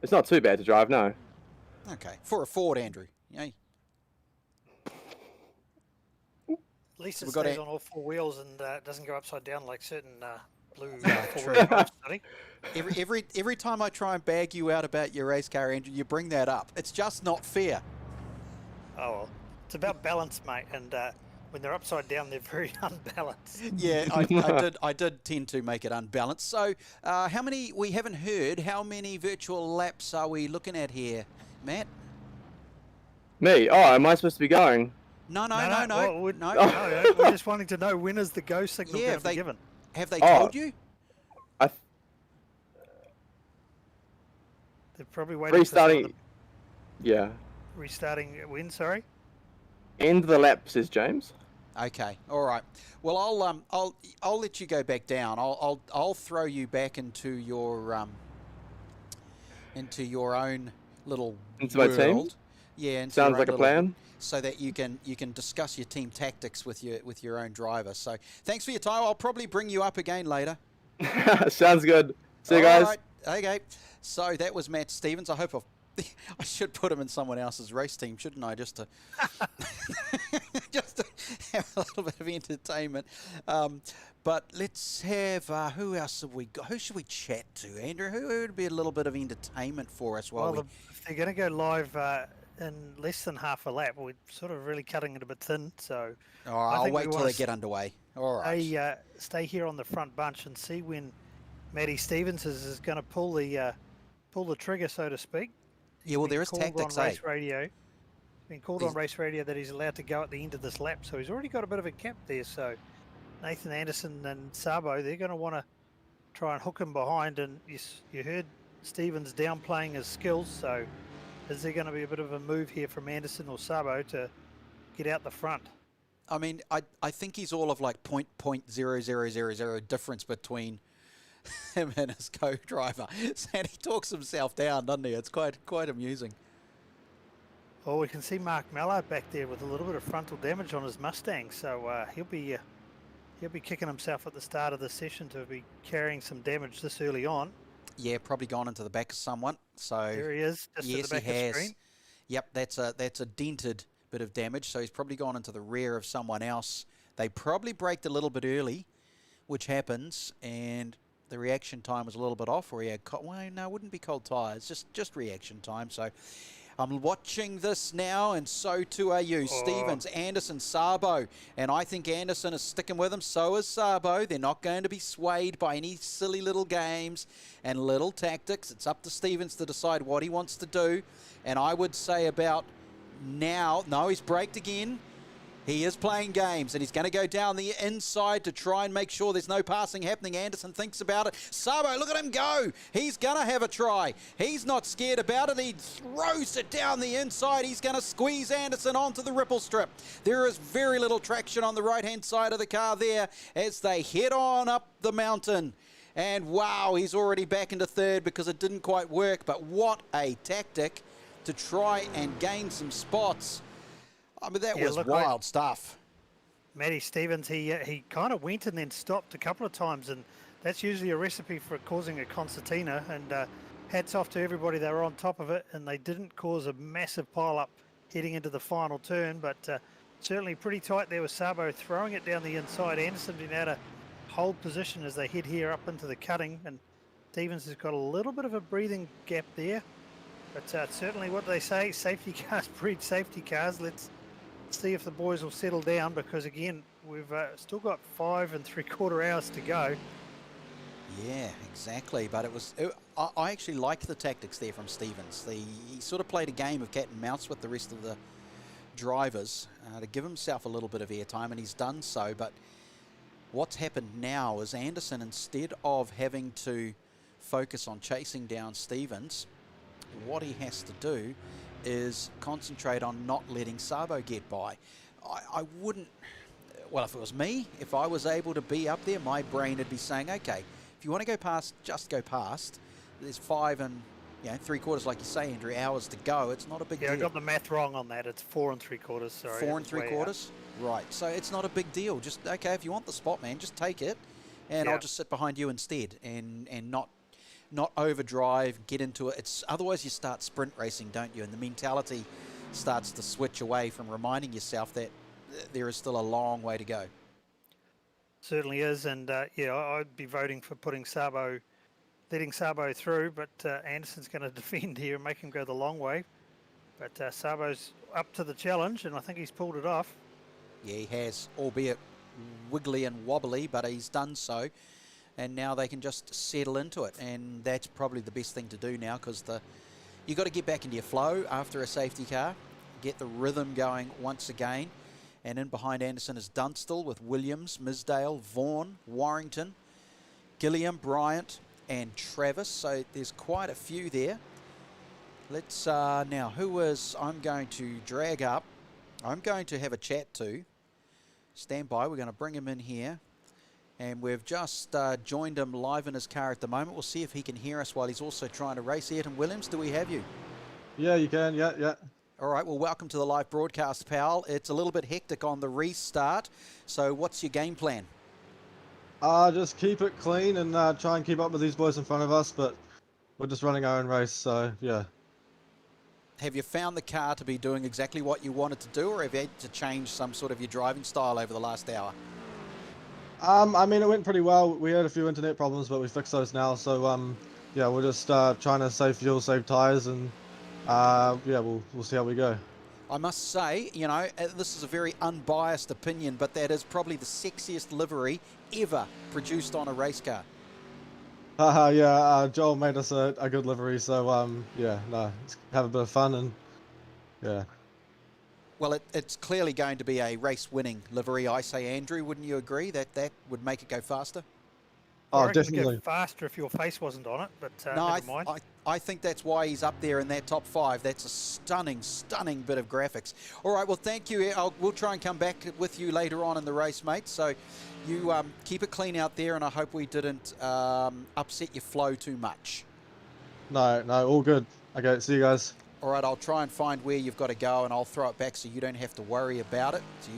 [SPEAKER 6] it's not too bad to drive. No.
[SPEAKER 3] Okay, for a Ford, Andrew. Yay.
[SPEAKER 1] At least it
[SPEAKER 3] We've got
[SPEAKER 1] stays
[SPEAKER 3] a-
[SPEAKER 1] on all 4 wheels and doesn't go upside down like certain blue
[SPEAKER 3] true.
[SPEAKER 1] 4-wheel drive study.
[SPEAKER 3] Every time I try and bag you out about your race car, Andrew, you bring that up. It's just not fair.
[SPEAKER 1] Oh well, it's about balance, mate, and when they're upside down, they're very unbalanced.
[SPEAKER 3] Yeah, I did tend to make it unbalanced. So, how many, we haven't heard, how many virtual laps are we looking at here, Matt?
[SPEAKER 6] Me? Oh, am I supposed to be going?
[SPEAKER 3] No.
[SPEAKER 1] Well, we're just wanting to know, when is the go signal
[SPEAKER 3] Yeah,
[SPEAKER 1] going
[SPEAKER 3] if
[SPEAKER 1] to be
[SPEAKER 3] they-
[SPEAKER 1] given?
[SPEAKER 3] Have they
[SPEAKER 6] Oh.
[SPEAKER 3] told you?
[SPEAKER 1] They're probably waiting for
[SPEAKER 6] Restarting. Yeah.
[SPEAKER 1] restarting when, sorry?
[SPEAKER 6] End of the lap, says James.
[SPEAKER 3] Okay, all right. Well, I'll let you go back down. I'll throw you back into your own little
[SPEAKER 6] Into my
[SPEAKER 3] world.
[SPEAKER 6] team?
[SPEAKER 3] Yeah, into
[SPEAKER 6] Sounds
[SPEAKER 3] your own
[SPEAKER 6] like a
[SPEAKER 3] little-
[SPEAKER 6] plan.
[SPEAKER 3] So that you can discuss your team tactics with your own driver. So thanks for your time. I'll probably bring you up again later.
[SPEAKER 6] Sounds good. See you
[SPEAKER 3] All
[SPEAKER 6] guys.
[SPEAKER 3] right. Okay. So that was Matt Stevens. I hope I've I should put him in someone else's race team, shouldn't I? Just to just to have a little bit of entertainment. But let's have who else have we got? Who should we chat to, Andrew? Who would be a little bit of entertainment for us while
[SPEAKER 1] if they're going to go live in less than half a lap, we're sort of really cutting it a bit thin. So
[SPEAKER 3] I'll wait till they get underway. All right.
[SPEAKER 1] Stay here on the front bunch and see when Matty Stevens is going to pull the trigger, so to speak.
[SPEAKER 3] Yeah, well, there is tactics,
[SPEAKER 1] on race radio. He's been called on race radio that he's allowed to go at the end of this lap, so he's already got a bit of a gap there. So Nathan Anderson and Sabo, they're going to want to try and hook him behind. And you heard Stevens downplaying his skills, so is there going to be a bit of a move here from Anderson or Sabo to get out the front?
[SPEAKER 3] I mean, I think he's all of like 0.0000 difference between him and his co-driver, and he talks himself down, doesn't he? It's quite amusing.
[SPEAKER 1] Well, we can see Mark Mallard back there with a little bit of frontal damage on his Mustang, so he'll be kicking himself at the start of the session to be carrying some damage this early on.
[SPEAKER 3] Yeah, probably gone into the back of someone. So
[SPEAKER 1] there he is, just
[SPEAKER 3] yes,
[SPEAKER 1] at the back
[SPEAKER 3] he has.
[SPEAKER 1] of the screen.
[SPEAKER 3] Yep, that's a dented bit of damage. So he's probably gone into the rear of someone else. They probably braked a little bit early, which happens, and the reaction time was a little bit off, or he had it wouldn't be cold tyres, just reaction time. So I'm watching this now, and so too are you. Stevens, Anderson, Sabo, and I think Anderson is sticking with him. So is Sabo. They're not going to be swayed by any silly little games and little tactics. It's up to Stevens to decide what he wants to do. And I would say about now, no, he's braked again. He is playing games, and he's going to go down the inside to try and make sure there's no passing happening. Anderson thinks about it. Sabo, look at him go. He's going to have a try. He's not scared about it. He throws it down the inside. He's going to squeeze Anderson onto the ripple strip. There is very little traction on the right-hand side of the car there as they head on up the mountain. And wow, he's already back into third because it didn't quite work. But what a tactic to try and gain some spots. I mean, that was wild stuff.
[SPEAKER 1] Matty Stevens, he kind of went and then stopped a couple of times, and that's usually a recipe for causing a concertina. And hats off to everybody. They were on top of it, and they didn't cause a massive pile-up heading into the final turn, but certainly pretty tight there with Sabo throwing it down the inside. Anderson being able to hold position as they head here up into the cutting, and Stevens has got a little bit of a breathing gap there. But certainly what they say, safety cars breed safety cars. Let's see if the boys will settle down, because again we've still got 5 3/4 hours to go.
[SPEAKER 3] Yeah, exactly. But I actually like the tactics there from Stevens. He sort of played a game of cat and mouse with the rest of the drivers to give himself a little bit of airtime, and he's done so. But what's happened now is Anderson, instead of having to focus on chasing down Stevens, what he has to do is concentrate on not letting Sabo get by. I wouldn't, well, if it was me, if I was able to be up there, my brain would be saying, okay, if you want to go past, just go past. There's 5 3/4, like you say, Andrew, hours to go. It's not a big deal.
[SPEAKER 1] Yeah, I got the math wrong on that. It's 4 3/4, sorry.
[SPEAKER 3] 4 3/4? Right, so it's not a big deal. Just, okay, if you want the spot, man, just take it, and I'll just sit behind you instead, and not overdrive, get into it. Otherwise you start sprint racing, don't you? And the mentality starts to switch away from reminding yourself that there is still a long way to go.
[SPEAKER 1] Certainly is, and I'd be voting for letting Sabo through, but Anderson's going to defend here and make him go the long way. But Sabo's up to the challenge, and I think he's pulled it off.
[SPEAKER 3] Yeah, he has, albeit wiggly and wobbly, but he's done so. And now they can just settle into it, and that's probably the best thing to do now, because you got to get back into your flow after a safety car, get the rhythm going once again. And in behind Anderson is Dunstall with Williams, Misdale, Vaughan, Warrington, Gilliam, Bryant, and Travis. So there's quite a few there. Let's now, I'm going to drag up. I'm going to have a chat to. Stand by. We're going to bring him in here. And we've just joined him live in his car at the moment. We'll see if he can hear us while he's also trying to race. Ayrton Williams, do we have you?
[SPEAKER 7] Yeah, you can. Yeah.
[SPEAKER 3] All right, well, welcome to the live broadcast, pal. It's a little bit hectic on the restart. So what's your game plan?
[SPEAKER 7] Just keep it clean and try and keep up with these boys in front of us, but we're just running our own race, so yeah.
[SPEAKER 3] Have you found the car to be doing exactly what you wanted to do, or have you had to change some sort of your driving style over the last hour?
[SPEAKER 7] I mean, it went pretty well. We had a few internet problems, but we fixed those now. So, yeah, we're just trying to save fuel, save tires, and yeah, we'll see how we go.
[SPEAKER 3] I must say, you know, this is a very unbiased opinion, but that is probably the sexiest livery ever produced on a race car.
[SPEAKER 7] Haha, yeah, Joel made us a good livery, so yeah, no, let's have a bit of fun and yeah.
[SPEAKER 3] Well, it's clearly going to be a race-winning livery, I say, Andrew. Wouldn't you agree that would make it go faster?
[SPEAKER 7] Oh,
[SPEAKER 1] I reckon it'd
[SPEAKER 7] definitely.
[SPEAKER 1] go faster if your face wasn't on it, but
[SPEAKER 3] No,
[SPEAKER 1] never mind.
[SPEAKER 3] I think that's why he's up there in that top 5. That's a stunning, stunning bit of graphics. All right, well, thank you. We'll try and come back with you later on in the race, mate. So you keep it clean out there, and I hope we didn't upset your flow too much.
[SPEAKER 7] No, all good. Okay, see you guys.
[SPEAKER 3] All right, I'll try and find where you've got to go, and I'll throw it back so you don't have to worry about it. So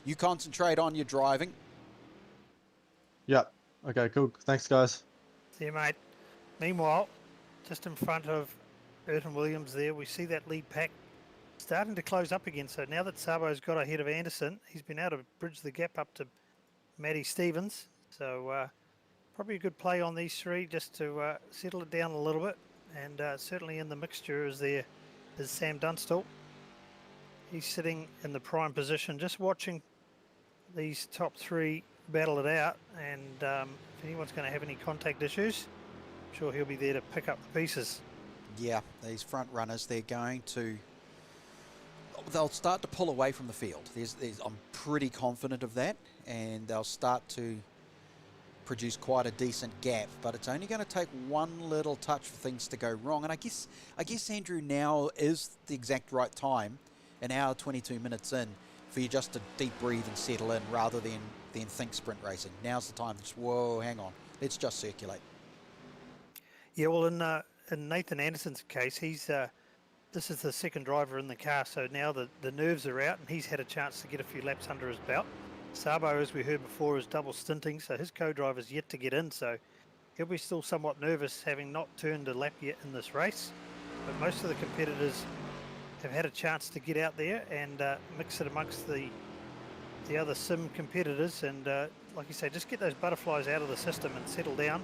[SPEAKER 3] you concentrate on your driving.
[SPEAKER 7] Yep. Okay, cool. Thanks, guys.
[SPEAKER 1] See you, mate. Meanwhile, just in front of Burton Williams there, we see that lead pack starting to close up again. So now that Sabo's got ahead of Anderson, he's been able to bridge the gap up to Matty Stevens. So probably a good play on these three just to settle it down a little bit. And certainly in the mixture is Sam Dunstall. He's sitting in the prime position, just watching these top three battle it out. And if anyone's going to have any contact issues, I'm sure he'll be there to pick up the pieces.
[SPEAKER 3] Yeah, these front runners, they'll start to pull away from the field. I'm pretty confident of that, and they'll start to produce quite a decent gap, but it's only going to take one little touch for things to go wrong. And I guess Andrew, now is the exact right time, an hour 22 minutes in, for you just to deep breathe and settle in rather than think sprint racing. Now's the time to just, whoa, hang on, let's just circulate.
[SPEAKER 1] Yeah, well, in Nathan Anderson's case, this is the second driver in the car, so now the nerves are out and he's had a chance to get a few laps under his belt. Sabo, as we heard before, is double stinting, so his co-driver's yet to get in, so he'll be still somewhat nervous having not turned a lap yet in this race. But most of the competitors have had a chance to get out there and mix it amongst the other sim competitors, and like you say, just get those butterflies out of the system and settle down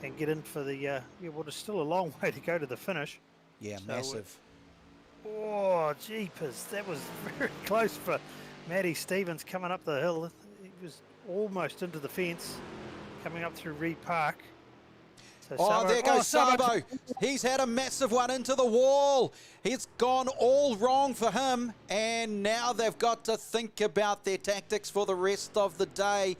[SPEAKER 1] and get in for the well, there's still a long way to go to the finish.
[SPEAKER 3] Yeah,
[SPEAKER 1] so,
[SPEAKER 3] massive.
[SPEAKER 1] Oh, jeepers, that was very close for Matty Stevens coming up the hill. He was almost into the fence coming up through Reed Park. So
[SPEAKER 3] There goes Sabo. He's had a massive one into the wall. It's gone all wrong for him, and now they've got to think about their tactics for the rest of the day.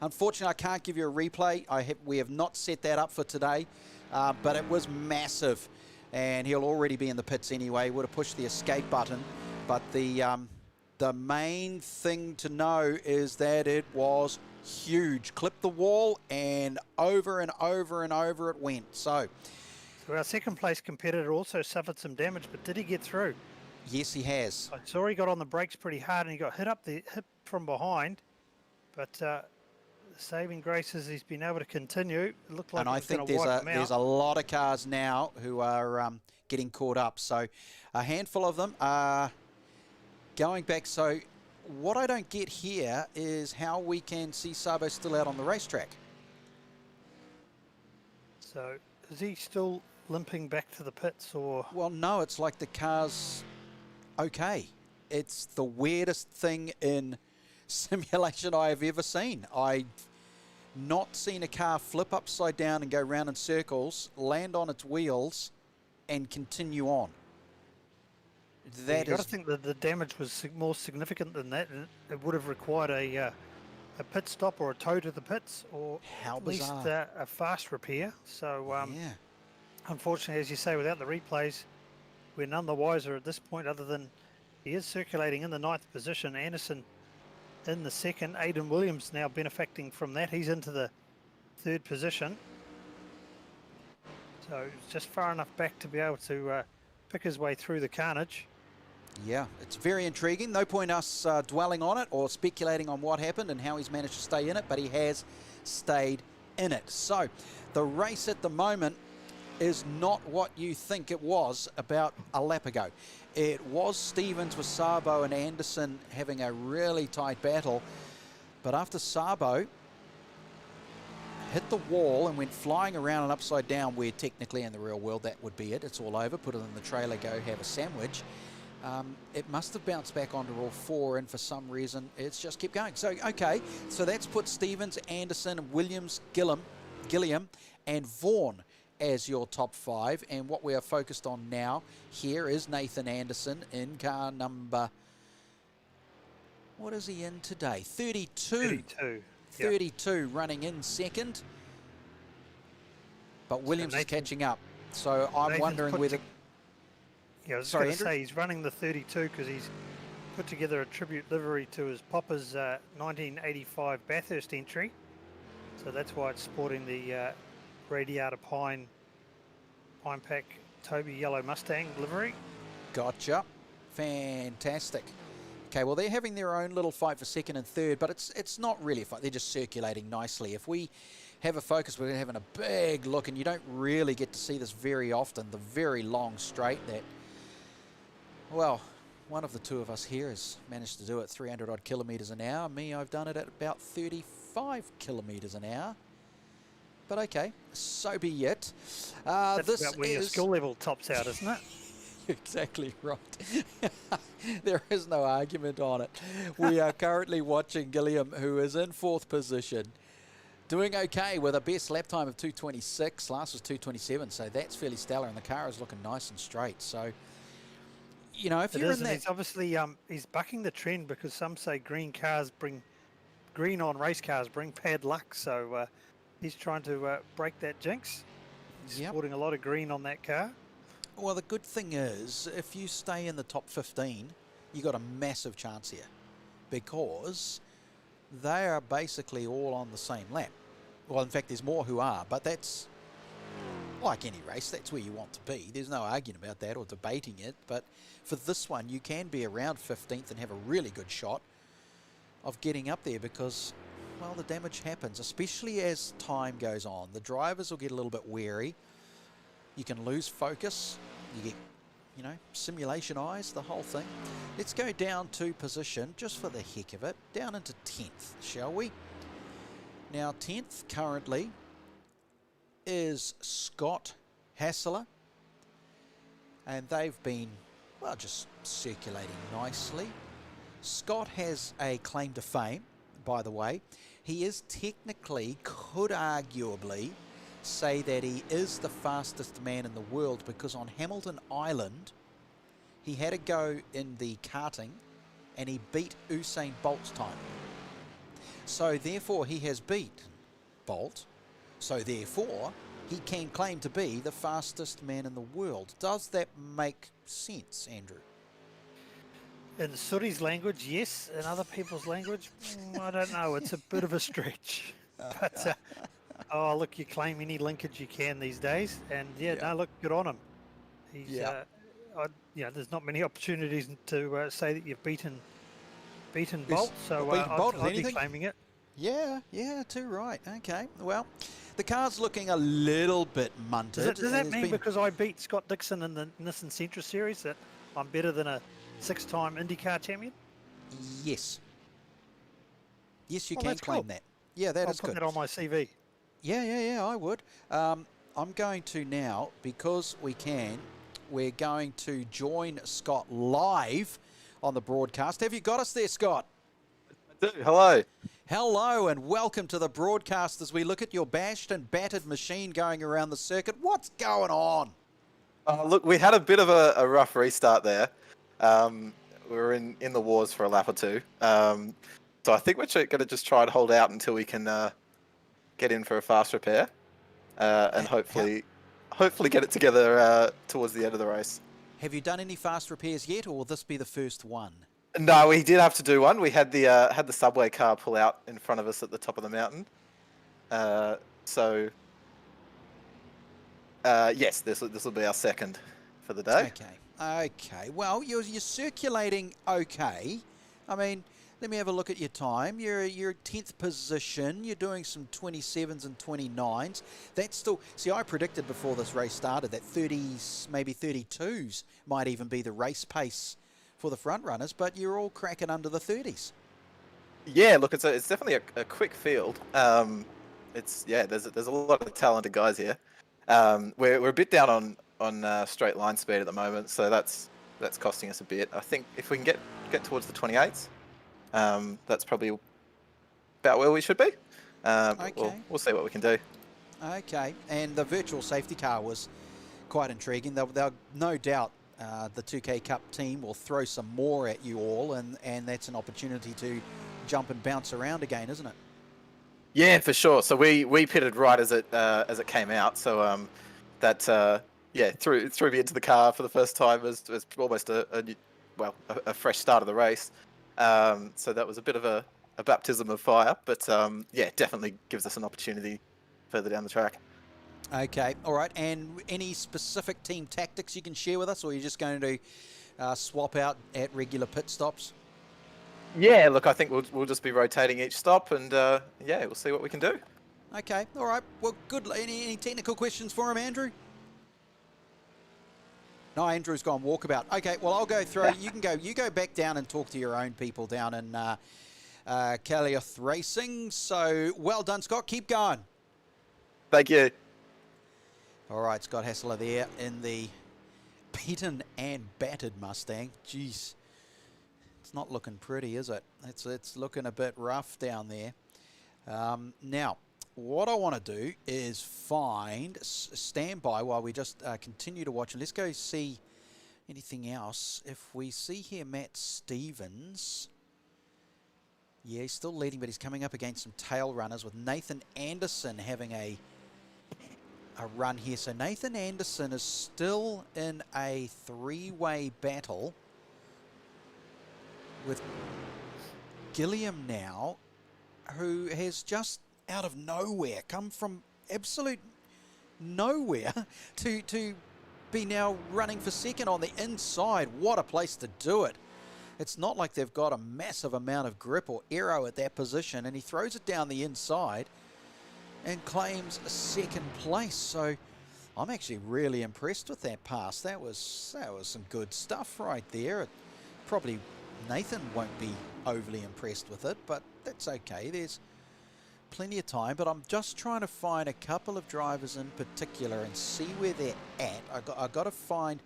[SPEAKER 3] Unfortunately, I can't give you a replay. We have not set that up for today, but it was massive, and he'll already be in the pits anyway. He would have pushed the escape button, but the main thing to know is that it was huge. Clipped the wall and over and over and over it went. So
[SPEAKER 1] our second place competitor also suffered some damage, but did he get through?
[SPEAKER 3] Yes, he has.
[SPEAKER 1] I saw he got on the brakes pretty hard and he got hit from behind, but saving grace is he's been able to continue. It looked like,
[SPEAKER 3] and I think there's a lot of cars now who are getting caught up. So a handful of them are going back. So what I don't get here is how we can see Sabo still out on the racetrack.
[SPEAKER 1] So is he still limping back to the pits, or?
[SPEAKER 3] Well, no, it's like the car's okay. It's the weirdest thing in simulation I have ever seen. I've not seen a car flip upside down and go round in circles, land on its wheels, and continue on.
[SPEAKER 1] You've got to think that the damage was more significant than that. It would have required a pit stop or a tow to the pits, or at least a fast repair. So,
[SPEAKER 3] yeah.
[SPEAKER 1] Unfortunately, as you say, without the replays, we're none the wiser at this point, other than he is circulating in the 9th position. Anderson in the 2nd. Aidan Williams now benefiting from that. He's into the 3rd position. So just far enough back to be able to pick his way through the carnage.
[SPEAKER 3] Yeah, it's very intriguing. No point us dwelling on it or speculating on what happened and how he's managed to stay in it, but he has stayed in it. So the race at the moment is not what you think it was about a lap ago. It was Stevens with Sabo and Anderson having a really tight battle, but after Sabo hit the wall and went flying around and upside down, where technically in the real world that would be it. It's all over. Put it in the trailer, go have a sandwich. It must have bounced back onto all four, and for some reason it's just kept going. So, okay, so that's put Stevens, Anderson, Williams, Gilliam and Vaughan as your top five. And what we are focused on now here is Nathan Anderson in car number, what is he in today? 32. 32 running in second. But Williams is catching up. So I'm
[SPEAKER 1] Nathan's
[SPEAKER 3] wondering whether...
[SPEAKER 1] Yeah, I was
[SPEAKER 3] Sorry,
[SPEAKER 1] going to
[SPEAKER 3] Andrew?
[SPEAKER 1] say he's running the 32 because he's put together a tribute livery to his Popper's 1985 Bathurst entry. So that's why it's sporting the Radiata Pine Pack Toby yellow Mustang livery.
[SPEAKER 3] Gotcha. Fantastic. Okay, well, they're having their own little fight for second and third, but it's not really a fight. They're just circulating nicely. If we have a focus, we're having a big look, and you don't really get to see this very often, the very long straight that, well, one of the two of us here has managed to do it 300 odd kilometres an hour. Me, I've done it at about 35 kilometres an hour. But okay, so be it.
[SPEAKER 1] That's
[SPEAKER 3] this
[SPEAKER 1] about where your skill level tops out, isn't it?
[SPEAKER 3] Exactly right. There is no argument on it. We are currently watching Gilliam, who is in fourth position, doing okay with a best lap time of 2:26. Last was 2:27, so that's fairly stellar, and the car is looking nice and straight. So, you know, if you're in that...
[SPEAKER 1] He's obviously he's bucking the trend, because some say green on race cars bring bad luck. So he's trying to break that jinx. He's sporting a lot of green on that car.
[SPEAKER 3] Well, the good thing is, if you stay in the top 15, you got a massive chance here, because they are basically all on the same lap. Well, in fact, there's more who are, but that's like any race. That's where you want to be. There's no arguing about that or debating it. But for this one, you can be around 15th and have a really good shot of getting up there, because, well, the damage happens, especially as time goes on. The drivers will get a little bit wary. You can lose focus. You get, you know, simulation eyes, the whole thing. Let's go down to position, just for the heck of it, down into 10th, shall we? Now, 10th currently is Scott Hassler, and they've been, well, just circulating nicely. Scott has a claim to fame, by the way. He is technically, could arguably say that he is the fastest man in the world, because on Hamilton Island he had a go in the karting and he beat Usain Bolt's time. So therefore he has beat Bolt, so therefore he can claim to be the fastest man in the world. Does that make sense, Andrew?
[SPEAKER 1] In Suri's language, yes. In other people's language, I don't know. It's a bit of a stretch. But oh, look, you claim any linkage you can these days, and no, look, good on him. He's, there's not many opportunities to say that you've beaten Bolt, so I'd be claiming it.
[SPEAKER 3] Yeah, too right. Okay, well, the car's looking a little bit munted.
[SPEAKER 1] Does that mean because I beat Scott Dixon in the Nissan Sentra series that I'm better than a 6-time IndyCar champion?
[SPEAKER 3] Yes. Yes, you can claim that. Yeah, that is good.
[SPEAKER 1] I'll put that on my CV.
[SPEAKER 3] Yeah, I would. I'm going to now, because we're going to join Scott live on the broadcast. Have you got us there, Scott?
[SPEAKER 8] I do. Hello.
[SPEAKER 3] Hello, and welcome to the broadcast as we look at your bashed and battered machine going around the circuit. What's going on?
[SPEAKER 8] Look, we had a bit of a rough restart there. We were in the wars for a lap or two. So I think we're going to just try and hold out until we can get in for a fast repair, and hopefully get it together towards the end of the race.
[SPEAKER 3] Have you done any fast repairs yet, or will this be the first one?
[SPEAKER 8] No, we did have to do one. We had the subway car pull out in front of us at the top of the mountain. Yes, this will be our second for the day.
[SPEAKER 3] Okay. Well, you're circulating okay. I mean, let me have a look at your time. You're 10th position. You're doing some 27s and 29s. That's still... See, I predicted before this race started that 30s, maybe 32s might even be the race pace for the front runners, but you're all cracking under the 30s.
[SPEAKER 8] Yeah, look, it's definitely a quick field. There's a lot of talented guys here. We're a bit down on straight line speed at the moment, so that's costing us a bit. I think if we can get towards the 28s, that's probably about where we should be.
[SPEAKER 3] Okay.
[SPEAKER 8] We'll see what we can do.
[SPEAKER 3] Okay, and the virtual safety car was quite intriguing. They'll no doubt the 2K Cup team will throw some more at you all, and that's an opportunity to jump and bounce around again, isn't it?
[SPEAKER 8] Yeah, for sure. So we pitted right as it came out. So that threw me into the car for the first time as almost a fresh start of the race. So that was a bit of a baptism of fire, but definitely gives us an opportunity further down the track.
[SPEAKER 3] Okay, all right. And any specific team tactics you can share with us, or you're just going to swap out at regular pit stops?
[SPEAKER 8] Yeah, look, I think we'll just be rotating each stop, and we'll see what we can do.
[SPEAKER 3] Okay, all right. Well, good. Any technical questions for him, Andrew? No, Andrew's gone walkabout. Okay, well, I'll go through. You go back down and talk to your own people down in Calioth Racing. So, well done, Scott. Keep going.
[SPEAKER 8] Thank you. All
[SPEAKER 3] right, Scott Hassler there in the beaten and battered Mustang. Jeez. It's not looking pretty, is it? It's looking a bit rough down there. Now, what I want to do is stand by while we just continue to watch. And let's go see anything else. If we see here Matt Stevens. Yeah, he's still leading, but he's coming up against some tail runners with Nathan Anderson having a run here. So Nathan Anderson is still in a three-way battle with Gilliam now, who has just out of nowhere come from absolute nowhere to be now running for second on the inside. What a place to do it. It's not like they've got a massive amount of grip or aero at that position, and he throws it down the inside and claims a second place. So I'm actually really impressed with that pass. That was some good stuff right there. Probably Nathan won't be overly impressed with it, but that's okay. There's plenty of time, but I'm just trying to find a couple of drivers in particular and see where they're at. I've got to find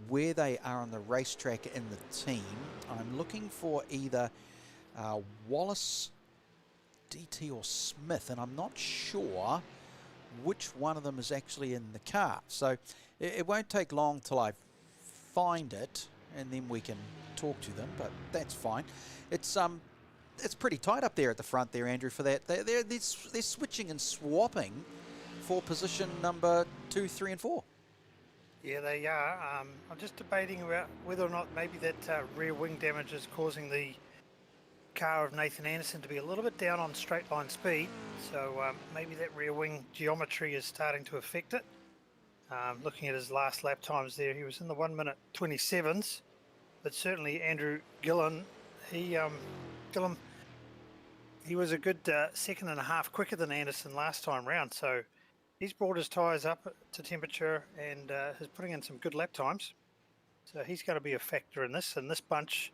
[SPEAKER 3] where they are on the racetrack in the team. I'm looking for either Wallace, DT or Smith, and I'm not sure which one of them is actually in the car. So it won't take long till I find it, and then we can talk to them, but that's fine. It's pretty tight up there at the front there, Andrew, for that. They're switching and swapping for position number 2, 3 and 4.
[SPEAKER 1] Yeah, they are. I'm just debating about whether or not maybe that rear wing damage is causing the car of Nathan Anderson to be a little bit down on straight line speed. So maybe that rear wing geometry is starting to affect it. Looking at his last lap times there, he was in the 1 minute 27s. But certainly Andrew Gillen, he was a good second and a half quicker than Anderson last time round. So he's brought his tyres up to temperature and is putting in some good lap times. So he's going to be a factor in this. And this bunch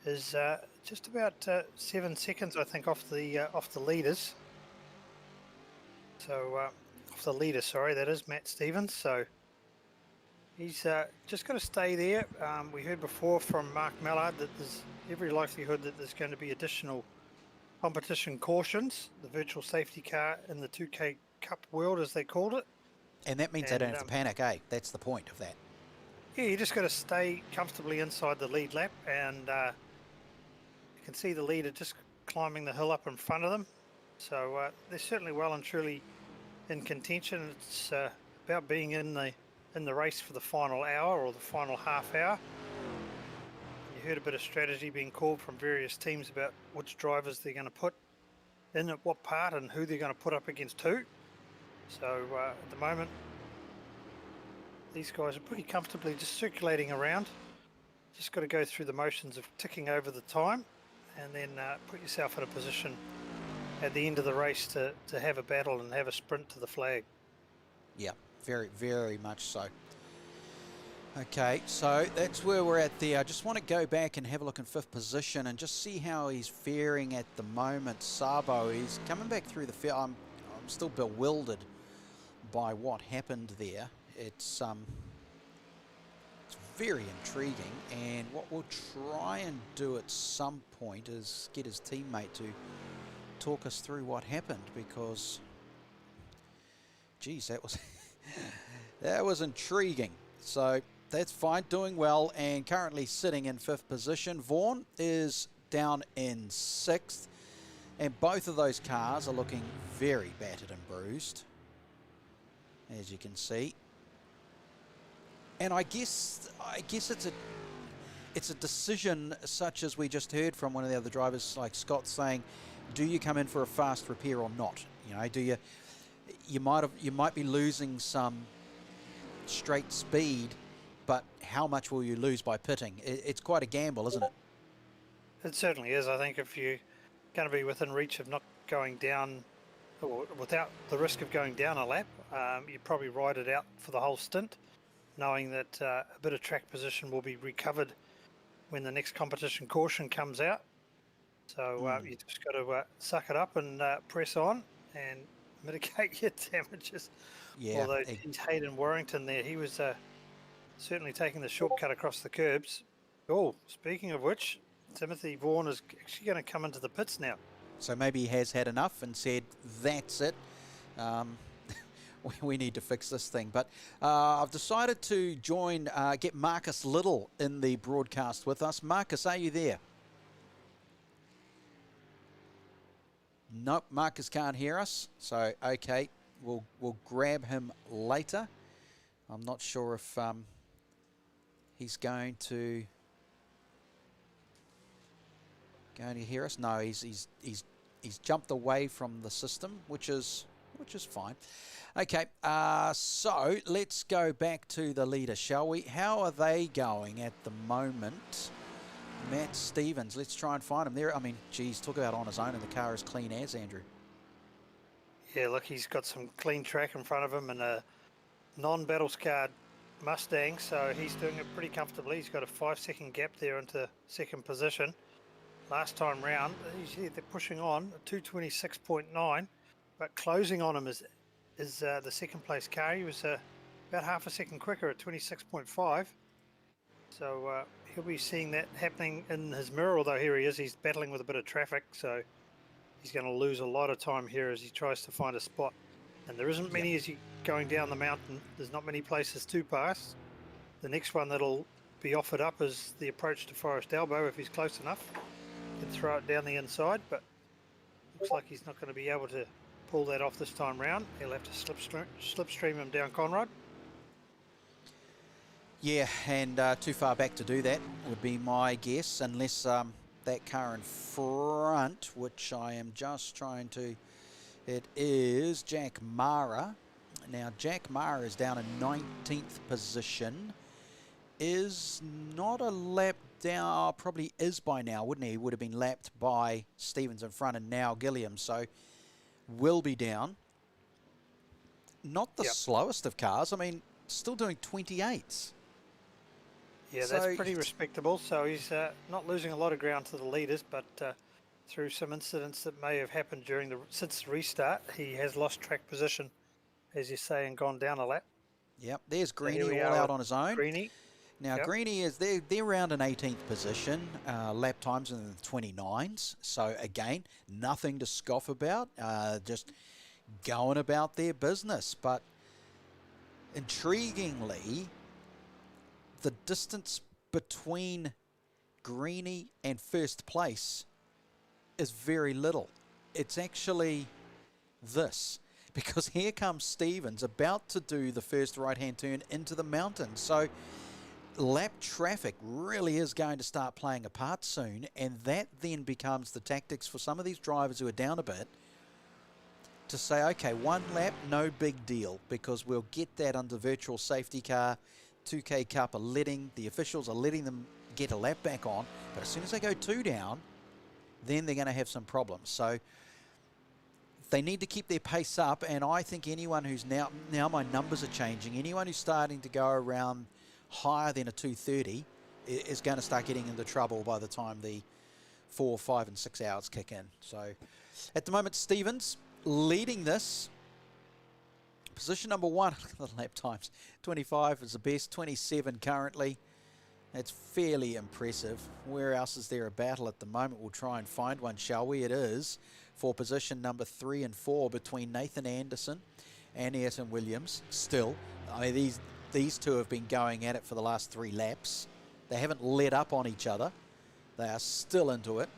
[SPEAKER 1] is just about 7 seconds, I think, off the leaders. So off the leader, sorry, that is Matt Stevens. So he's just going to stay there. We heard before from Mark Mallard that there's every likelihood that there's going to be additional competition cautions, the virtual safety car in the 2K Cup world, as they called it.
[SPEAKER 3] And that means they don't have to panic, eh? That's the point of that.
[SPEAKER 1] Yeah, you just got to stay comfortably inside the lead lap, and you can see the leader just climbing the hill up in front of them. So they're certainly well and truly in contention. It's about being in the race for the final hour or the final half hour. You heard a bit of strategy being called from various teams about which drivers they're going to put in at what part and who they're going to put up against who. So at the moment, these guys are pretty comfortably just circulating around. Just got to go through the motions of ticking over the time and then put yourself in a position at the end of the race to have a battle and have a sprint to the flag.
[SPEAKER 3] Yeah, very, very much so. Okay, so that's where we're at there. I just want to go back and have a look in 5th position and just see how he's faring at the moment. Sabo, he's coming back through the field. I'm still bewildered by what happened there. It's very intriguing, and what we'll try and do at some point is get his teammate to talk us through what happened, because geez, that was that was intriguing. So that's fine, doing well, and currently sitting in 5th position. Vaughan is down in 6th, and both of those cars are looking very battered and bruised, as you can see. And I guess it's a decision such as we just heard from one of the other drivers, like Scott, saying, do you come in for a fast repair or not? You know, do you might be losing some straight speed, but how much will you lose by pitting? It's quite a gamble, isn't it?
[SPEAKER 1] It certainly is. I think if you're going to be within reach of not going down, or without the risk of going down a lap, you probably ride it out for the whole stint, knowing that a bit of track position will be recovered when the next competition caution comes out. So you just got to suck it up and press on and mitigate your damages.
[SPEAKER 3] Yeah.
[SPEAKER 1] Although Hayden Warrington there, he was certainly taking the shortcut across the curbs. Oh, speaking of which, Timothy Vaughan is actually going to come into the pits now.
[SPEAKER 3] So maybe he has had enough and said, that's it. We need to fix this thing. But I've decided to get Marcus Little in the broadcast with us. Marcus, are you there? Nope, Marcus can't hear us. So, okay, we'll grab him later. I'm not sure if he's going to hear us. No, he's jumped away from the system, which is fine. Okay, so let's go back to the leader, shall we? How are they going at the moment? Matt Stevens, let's try and find him there. I mean, geez, talk about on his own, and the car is clean as, Andrew.
[SPEAKER 1] Yeah, look, he's got some clean track in front of him and a non-battle scarred Mustang, so he's doing it pretty comfortably. He's got a 5-second gap there into 2nd position. Last time round, they're pushing on, 226.9, but closing on him is the 2nd place car. He was about half a second quicker at 26.5. So he'll be seeing that happening in his mirror, although here he is, he's battling with a bit of traffic, so he's going to lose a lot of time here as he tries to find a spot. And there isn't many as you're going down the mountain. There's not many places to pass. The next one that'll be offered up is the approach to Forest Elbow. If he's close enough, he can throw it down the inside, but looks like he's not going to be able to pull that off this time round. He'll have to slipstream him down Conrod.
[SPEAKER 3] Yeah, and too far back to do that would be my guess, unless that car in front, which I am just trying to... It is Jack Mara. Now, Jack Mara is down in 19th position. Is not a lap down, probably is by now, wouldn't he? He would have been lapped by Stevens in front and now Gilliam, so will be down. Not the slowest of cars. I mean, still doing 28s.
[SPEAKER 1] Yeah,
[SPEAKER 3] So-
[SPEAKER 1] that's pretty respectable. So he's not losing a lot of ground to the leaders, but through some incidents that may have happened since the restart, he has lost track position, as you say, and gone down a lap.
[SPEAKER 3] Yep, there's
[SPEAKER 1] So here
[SPEAKER 3] Greenie
[SPEAKER 1] we
[SPEAKER 3] all
[SPEAKER 1] are
[SPEAKER 3] out
[SPEAKER 1] with
[SPEAKER 3] on his own.
[SPEAKER 1] Greenie.
[SPEAKER 3] Now,
[SPEAKER 1] Yep.
[SPEAKER 3] Greenie is they're around an 18th position, lap times in the 29s. So again, nothing to scoff about, just going about their business. But intriguingly, the distance between Greenie and first place is very little. It's actually this, because here comes Stevens about to do the first right-hand turn into the mountain. So lap traffic really is going to start playing a part soon, and that then becomes the tactics for some of these drivers who are down a bit to say, okay, one lap, no big deal, because we'll get that under virtual safety car. 2K Cup the officials are letting them get a lap back on, but as soon as they go 2 down, then they're going to have some problems. So they need to keep their pace up, and I think anyone who's now my numbers are changing, anyone who's starting to go around higher than a 2:30 is going to start getting into trouble by the time the 4, 5 and 6 hours kick in. So at the moment, Stevens leading this. Position number 1, the lap times. 25 is the best, 27 currently. That's fairly impressive. Where else is there a battle at the moment? We'll try and find one, shall we? It is for position number 3 and 4 between Nathan Anderson and Ayrton Williams. Still, I mean, these two have been going at it for the last 3 laps. They haven't let up on each other. They are still into it,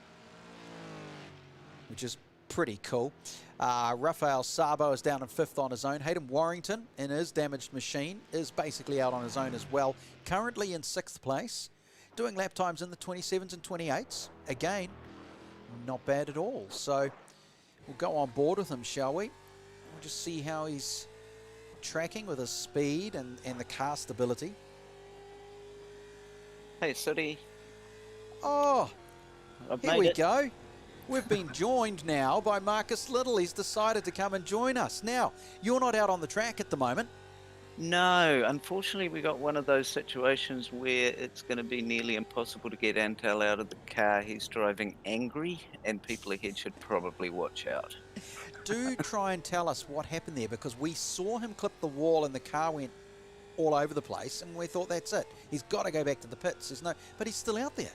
[SPEAKER 3] which is pretty cool. Rafael Sabo is down in 5th on his own. Hayden Warrington in his damaged machine is basically out on his own as well. Currently in 6th place, doing lap times in the 27s and 28s. Again, not bad at all. So we'll go on board with him, shall we? We'll just see how he's tracking with his speed and the car stability.
[SPEAKER 9] Hey, Sooty.
[SPEAKER 3] Oh,
[SPEAKER 9] I've
[SPEAKER 3] here
[SPEAKER 9] made
[SPEAKER 3] we
[SPEAKER 9] it.
[SPEAKER 3] go. We've been joined now by Marcus Little. He's decided to come and join us. Now, you're not out on the track at the moment.
[SPEAKER 9] No, unfortunately, we got one of those situations where it's going to be nearly impossible to get Antel out of the car. He's driving angry, and people ahead should probably watch out.
[SPEAKER 3] Do try and tell us what happened there, because we saw him clip the wall and the car went all over the place, and we thought that's it. He's got to go back to the pits. But he's still out there.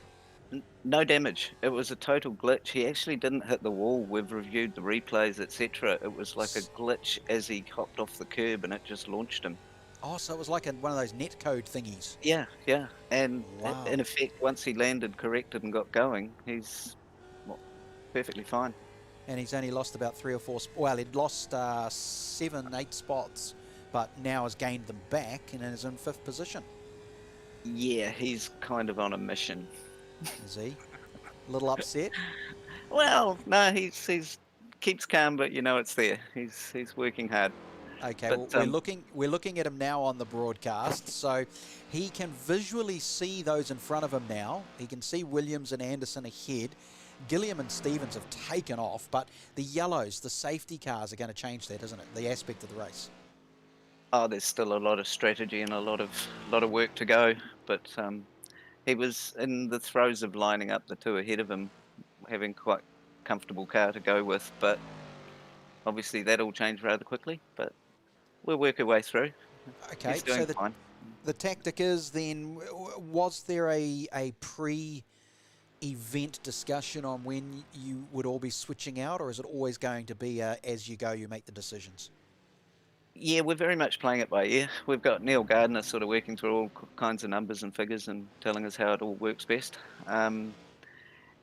[SPEAKER 9] No damage. It was a total glitch. He actually didn't hit the wall. We've reviewed the replays, etc. It was like a glitch as he hopped off the curb, and it just launched him.
[SPEAKER 3] Oh, so it was like one of those netcode thingies.
[SPEAKER 9] Yeah. And
[SPEAKER 3] Wow.
[SPEAKER 9] in effect, once he landed, corrected, and got going, he's perfectly fine.
[SPEAKER 3] And he's only lost about 3 or 4 well, he'd lost 7, 8 spots, but now has gained them back and is in 5th position.
[SPEAKER 9] Yeah, he's kind of on a mission.
[SPEAKER 3] Is he? A little upset?
[SPEAKER 9] Well, no, he's keeps calm, but you know it's there. He's working hard.
[SPEAKER 3] Okay,
[SPEAKER 9] But,
[SPEAKER 3] well, we're looking at him now on the broadcast, so he can visually see those in front of him now. He can see Williams and Anderson ahead. Gilliam and Stevens have taken off, but the yellows, the safety cars, are going to change that, isn't it? The aspect of the race.
[SPEAKER 9] Oh, there's still a lot of strategy and a lot of work to go, but he was in the throes of lining up the two ahead of him, having quite a comfortable car to go with, but obviously that all changed rather quickly, but we'll work our way through.
[SPEAKER 3] Okay,
[SPEAKER 9] He's doing
[SPEAKER 3] so
[SPEAKER 9] fine.
[SPEAKER 3] the tactic is then, was there a pre-event discussion on when you would all be switching out, or is it always going to be as you go, you make the decisions?
[SPEAKER 9] Yeah, we're very much playing it by ear. We've got Neil Gardner sort of working through all kinds of numbers and figures and telling us how it all works best.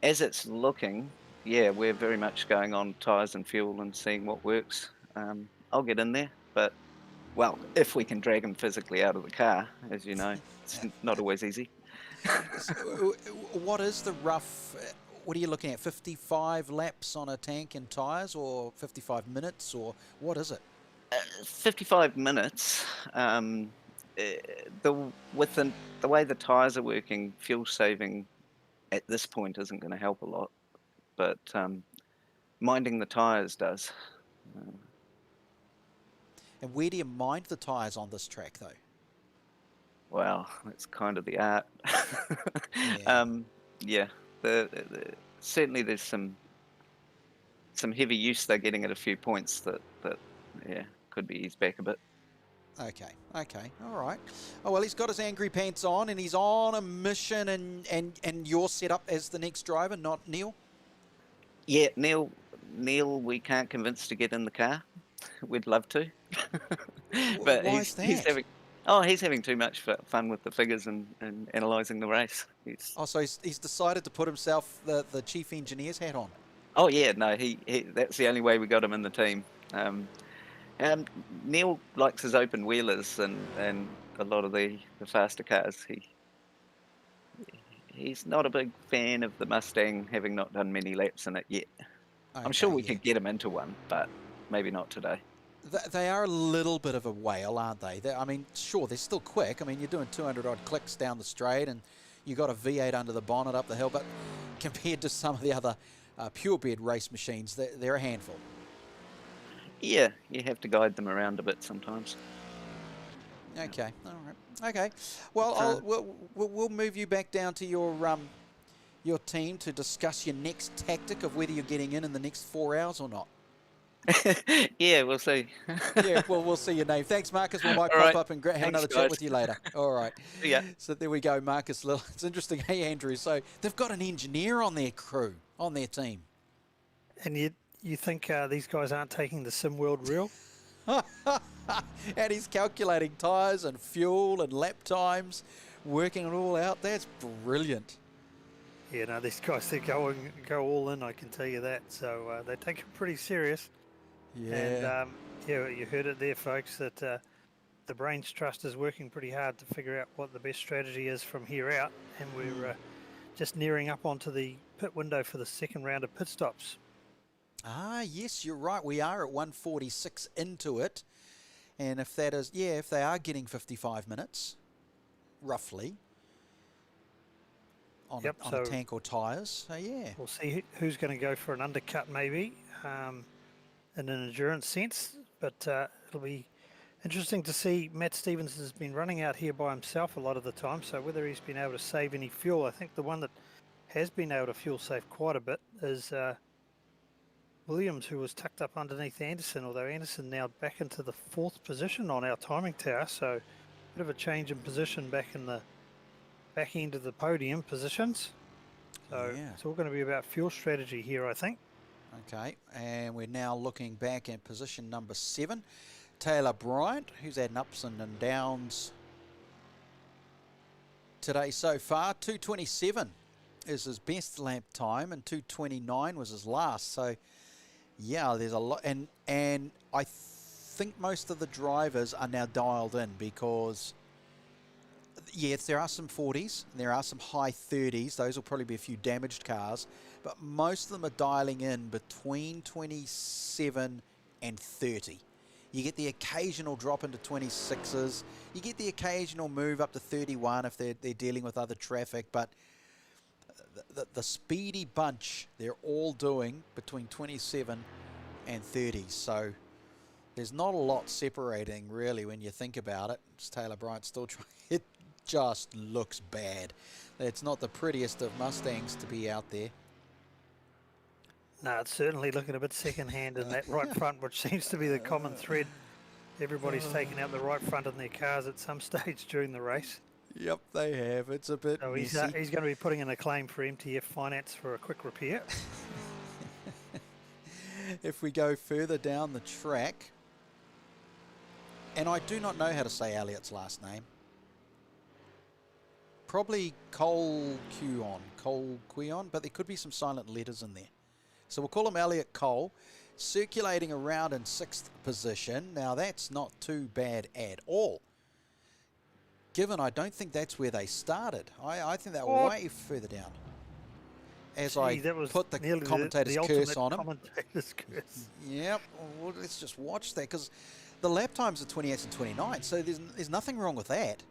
[SPEAKER 9] As it's looking, yeah, we're very much going on tyres and fuel and seeing what works. I'll get in there, but, well, if we can drag him physically out of the car, as you know, it's not always easy.
[SPEAKER 3] So, what is the rough, what are you looking at, 55 laps on a tank and tyres, or 55 minutes, or what is it?
[SPEAKER 9] 55 minutes. With the way the tyres are working, fuel saving at this point isn't going to help a lot, but minding the tyres does.
[SPEAKER 3] And where do you mind the tyres on this track, though?
[SPEAKER 9] Well, that's kind of the art.
[SPEAKER 3] Yeah.
[SPEAKER 9] Certainly there's some heavy use they're getting at a few points that could be eased back a bit.
[SPEAKER 3] Okay, all right. Oh, well, he's got his angry pants on, and he's on a mission, and you're set up as the next driver, not Neil?
[SPEAKER 9] Yeah, Neil, we can't convince to get in the car. We'd love to. But
[SPEAKER 3] why is that?
[SPEAKER 9] He's having too much fun with the figures and analysing the race.
[SPEAKER 3] So he's decided to put himself the chief engineer's hat on.
[SPEAKER 9] Oh yeah, no, he that's the only way we got him in the team. And Neil likes his open wheelers and a lot of the faster cars. He's not a big fan of the Mustang, having not done many laps in it yet.
[SPEAKER 3] Okay,
[SPEAKER 9] I'm sure we could get him into one, but maybe not today.
[SPEAKER 3] They are a little bit of a whale, aren't they? I mean, sure, they're still quick. I mean, you're doing 200 odd clicks down the straight, and you got a V8 under the bonnet up the hill. But compared to some of the other pure bed race machines, they're a handful.
[SPEAKER 9] Yeah, you have to guide them around a bit sometimes.
[SPEAKER 3] Okay, all right. Okay, well, we'll move you back down to your team to discuss your next tactic of whether you're getting in the next 4 hours or not.
[SPEAKER 9] Yeah, we'll see.
[SPEAKER 3] Yeah, well, we'll see your name. Thanks, Marcus. We might
[SPEAKER 9] All
[SPEAKER 3] pop
[SPEAKER 9] right.
[SPEAKER 3] up and have
[SPEAKER 9] Thanks,
[SPEAKER 3] another chat
[SPEAKER 9] guys.
[SPEAKER 3] with you later. All right.
[SPEAKER 9] Yeah.
[SPEAKER 3] So there we go, Marcus. It's interesting. Hey, Andrew. So they've got an engineer on their crew, on their team.
[SPEAKER 1] And you think these guys aren't taking the sim world real?
[SPEAKER 3] And he's calculating tyres and fuel and lap times, working it all out. That's brilliant.
[SPEAKER 1] Yeah, no, these guys, they go all in, I can tell you that. So they take it pretty serious.
[SPEAKER 3] Yeah.
[SPEAKER 1] And yeah, you heard it there, folks, that the Brains Trust is working pretty hard to figure out what the best strategy is from here out. And we're just nearing up onto the pit window for the second round of pit stops.
[SPEAKER 3] Ah, yes, you're right. We are at 1:46 into it. And if that is, yeah, if they are getting 55 minutes, roughly, on,
[SPEAKER 1] Yep,
[SPEAKER 3] a tank or tyres, so yeah.
[SPEAKER 1] We'll see who's going to go for an undercut maybe, in an endurance sense. But it'll be interesting to see. Matt Stevens has been running out here by himself a lot of the time, so whether he's been able to save any fuel. I think the one that has been able to fuel save quite a bit is Williams, who was tucked up underneath Anderson, although Anderson now back into the 4th position on our timing tower, so a bit of a change in position back in the back end of the podium positions. So
[SPEAKER 3] Yeah.
[SPEAKER 1] it's all going to be about fuel strategy here, I think.
[SPEAKER 3] Okay, and we're now looking back at position number 7. Taylor Bryant, who's had ups and downs today so far. 2:27 is his best lap time, and 2:29 was his last. So, yeah, there's a lot, and I think most of the drivers are now dialed in because, yes, there are some 40s, and there are some high 30s. Those will probably be a few damaged cars, but most of them are dialing in between 27 and 30. You get the occasional drop into 26s. You get the occasional move up to 31 if they're dealing with other traffic, but the speedy bunch, they're all doing between 27 and 30. So there's not a lot separating, really, when you think about it. It's Taylor Bryant still trying. It just looks bad. It's not the prettiest of Mustangs to be out there.
[SPEAKER 1] No, it's certainly looking a bit second-hand in that right front, which seems to be the common thread. Everybody's taken out the right front in their cars at some stage during the race.
[SPEAKER 3] Yep, they have. It's a bit
[SPEAKER 1] So he's
[SPEAKER 3] messy.
[SPEAKER 1] going to be putting in a claim for MTF Finance for a quick repair.
[SPEAKER 3] If we go further down the track, and I do not know how to say Elliott's last name. Probably Cole Quion, but there could be some silent letters in there. So we'll call him Elliott Cole, circulating around in 6th position. Now that's not too bad at all, given I don't think that's where they started. I think they were way further down. As
[SPEAKER 1] That was
[SPEAKER 3] put the
[SPEAKER 1] nearly
[SPEAKER 3] commentator's
[SPEAKER 1] the
[SPEAKER 3] curse
[SPEAKER 1] ultimate
[SPEAKER 3] on him.
[SPEAKER 1] Commentator's curse.
[SPEAKER 3] Yep, well, let's just watch that, because the lap times are 28 and 29, so there's nothing wrong with that.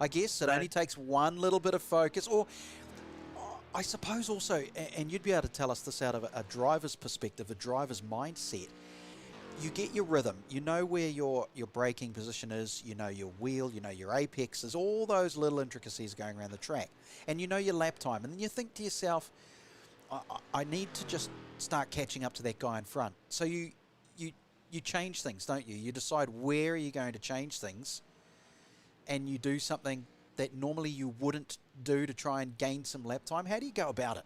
[SPEAKER 3] I guess it only takes one little bit of focus, or I suppose also, and you'd be able to tell us this out of a driver's perspective, a driver's mindset. You get your rhythm, you know where your braking position is, you know your wheel, you know your apexes, all those little intricacies going around the track, and you know your lap time, and then you think to yourself, I need to just start catching up to that guy in front. So you change things, don't you? You decide where are you going to change things, and you do something that normally you wouldn't do to try and gain some lap time. How do you go about it?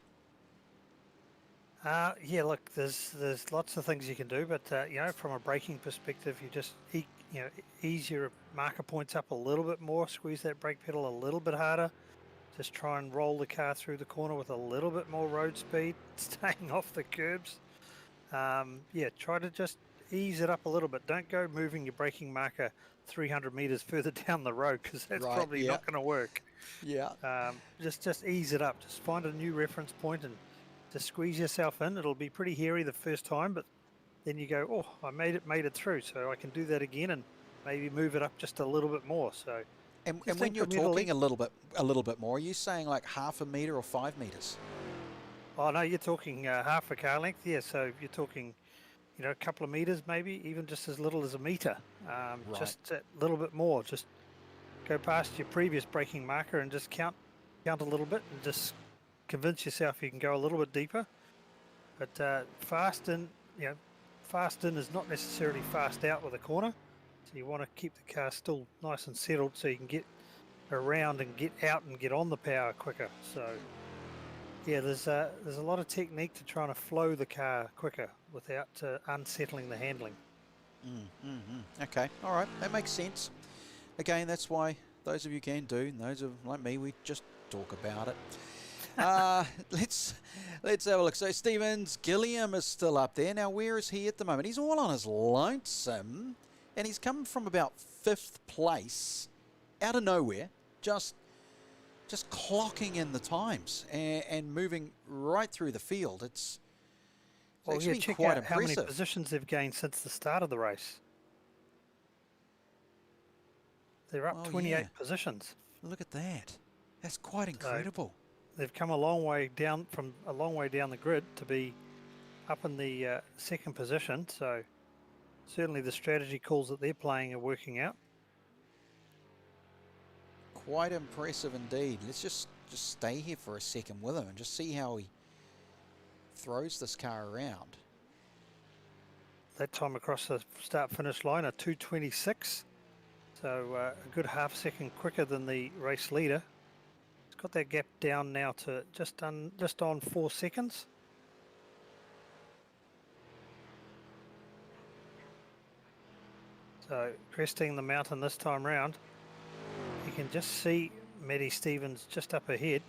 [SPEAKER 1] Yeah, look, there's lots of things you can do, but you know, from a braking perspective, you just ease your marker points up a little bit more, squeeze that brake pedal a little bit harder, just try and roll the car through the corner with a little bit more road speed, staying off the curbs. Yeah, try to just ease it up a little bit. Don't go moving your braking marker 300 meters further down the road, because that's probably not going to work.
[SPEAKER 3] Yeah.
[SPEAKER 1] Just ease it up. Just find a new reference point and just squeeze yourself in. It'll be pretty hairy the first time, but then you go, oh, I made it through, so I can do that again and maybe move it up just a little bit more. So,
[SPEAKER 3] and when you're talking a little bit more, are you saying like half a meter or 5 meters?
[SPEAKER 1] Oh no, you're talking half a car length. Yeah, so you're talking, a couple of meters, maybe even just as little as a meter.
[SPEAKER 3] Right.
[SPEAKER 1] Just a little bit more. Just go past your previous braking marker and just count a little bit, and just convince yourself you can go a little bit deeper. But fast in is not necessarily fast out with a corner. So you want to keep the car still nice and settled so you can get around and get out and get on the power quicker. So yeah, there's a lot of technique to trying to flow the car quicker without unsettling the handling.
[SPEAKER 3] Okay, all right, that makes sense. Again, that's why those of you can do, and those of like me, we just talk about it. Let's have a look. So Stevens Gilliam is still up there. Now, where is he at the moment? He's all on his lonesome, and he's come from about 5th place, out of nowhere, just clocking in the times and moving right through the field. It's actually
[SPEAKER 1] check
[SPEAKER 3] quite
[SPEAKER 1] out how
[SPEAKER 3] impressive.
[SPEAKER 1] many positions they've gained since the start of the race. They're up 28 positions.
[SPEAKER 3] Look at that. That's quite incredible.
[SPEAKER 1] They've come a long way down the grid to be up in the 2nd position. So certainly the strategy calls that they're playing are working out.
[SPEAKER 3] Quite impressive indeed. Let's just stay here for a second with him and just see how he throws this car around.
[SPEAKER 1] That time across the start-finish line, a 2:26. So a good half second quicker than the race leader. It's got that gap down now to just on 4 seconds. So cresting the mountain this time round, you can just see Matty Stevens just up ahead.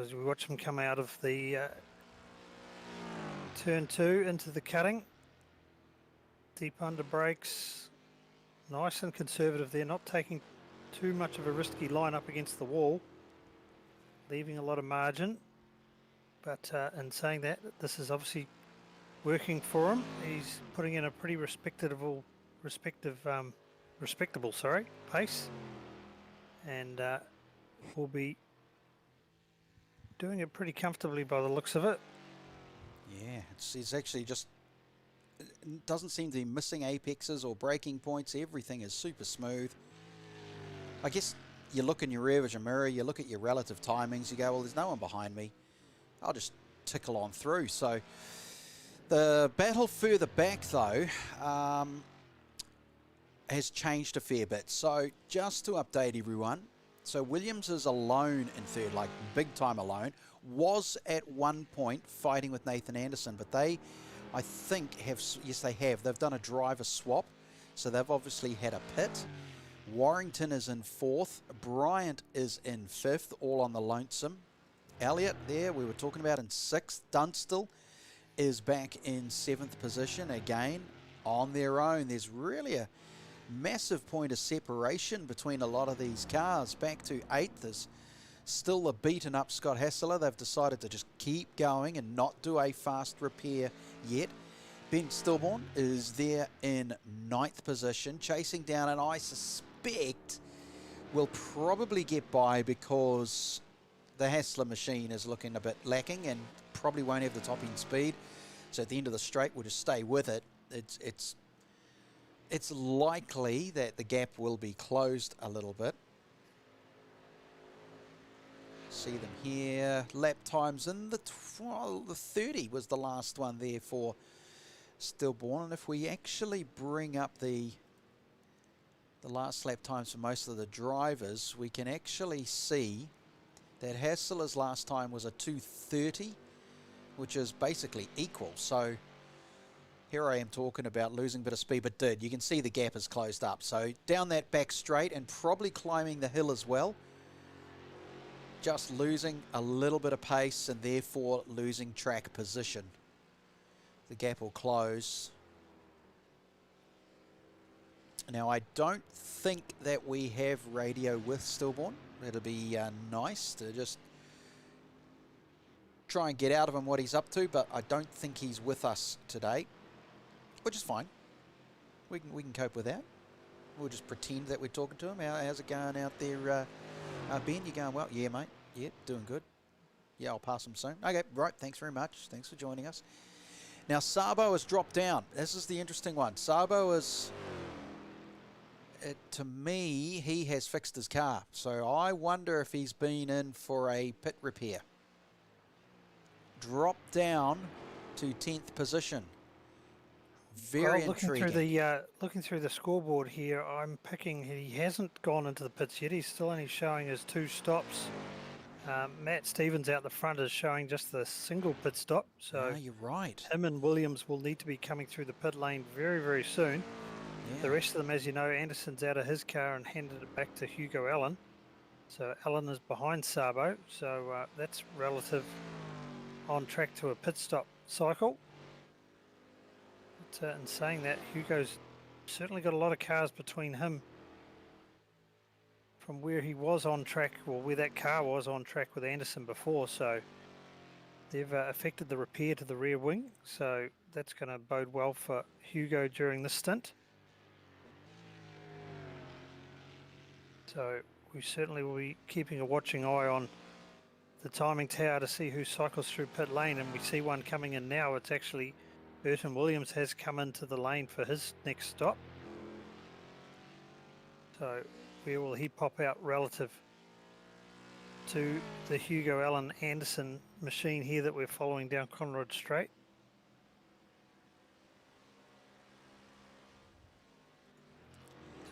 [SPEAKER 1] As we watch him come out of the turn 2 into the cutting, deep under brakes, nice and conservative there, not taking too much of a risky line up against the wall, leaving a lot of margin. But in saying that, this is obviously working for him. He's putting in a pretty respectable pace, and will be doing it pretty comfortably by the looks of it.
[SPEAKER 3] Yeah, it's actually just, it doesn't seem to be missing apexes or braking points. Everything is super smooth. I guess you look in your rear vision mirror, you look at your relative timings, you go, well, there's no one behind me. I'll just tickle on through. So the battle further back, though, has changed a fair bit. So just to update everyone, so Williams is alone in 3rd, like big time alone. Was at one point fighting with Nathan Anderson, but they, I think, they've done a driver swap. So they've obviously had a pit. Warrington is in 4th. Bryant is in 5th, all on the lonesome. Elliott there, we were talking about, in 6th. Dunstall is back in 7th position, again, on their own. There's really a massive point of separation between a lot of these cars. Back to 8th is still the beaten up Scott Hassler. They've decided to just keep going and not do a fast repair yet. Ben Stillborn is there in 9th position, chasing down, and I suspect will probably get by because the Hassler machine is looking a bit lacking and probably won't have the top end speed. So at the end of the straight, we'll just stay with it. It's likely that the gap will be closed a little bit. See them here. Lap times in the 30 was the last one there for Stillborn. And if we actually bring up the last lap times for most of the drivers, we can actually see that Hassler's last time was a 2:30, which is basically equal. So here I am talking about losing a bit of speed, but you can see the gap is closed up. So down that back straight and probably climbing the hill as well. Just losing a little bit of pace and therefore losing track position. The gap will close. Now I don't think that we have radio with Stillborn. It'll be nice to just try and get out of him what he's up to, but I don't think he's with us today, which is fine. We can cope with that. We'll just pretend that we're talking to him. How's it going out there, Ben? You going well? Yeah, mate. Yeah, doing good. Yeah, I'll pass him soon. Okay, right. Thanks very much. Thanks for joining us. Now, Sabo has dropped down. This is the interesting one. Sabo is, to me, he has fixed his car. So I wonder if he's been in for a pit repair. Dropped down to 10th position. Very intriguing.
[SPEAKER 1] Looking through the scoreboard here, I'm picking he hasn't gone into the pits yet. He's still only showing his 2 stops. Matt Stevens out the front is showing just the single pit stop. So
[SPEAKER 3] you're right.
[SPEAKER 1] Him and Williams will need to be coming through the pit lane very, very soon.
[SPEAKER 3] Yeah.
[SPEAKER 1] The rest of them, as you know, Anderson's out of his car and handed it back to Hugo Allen. So Allen is behind Sabo. So that's relative on track to a pit stop cycle. But, in saying that, Hugo's certainly got a lot of cars between him from where he was on track, or where that car was on track with Anderson before. So they've affected the repair to the rear wing. So that's going to bode well for Hugo during this stint. So we certainly will be keeping a watching eye on the timing tower to see who cycles through pit lane, and we see one coming in now. It's actually Burton Williams has come into the lane for his next stop. So where will he pop out relative to the Hugo Allen Anderson machine here that we're following down Conrod Straight?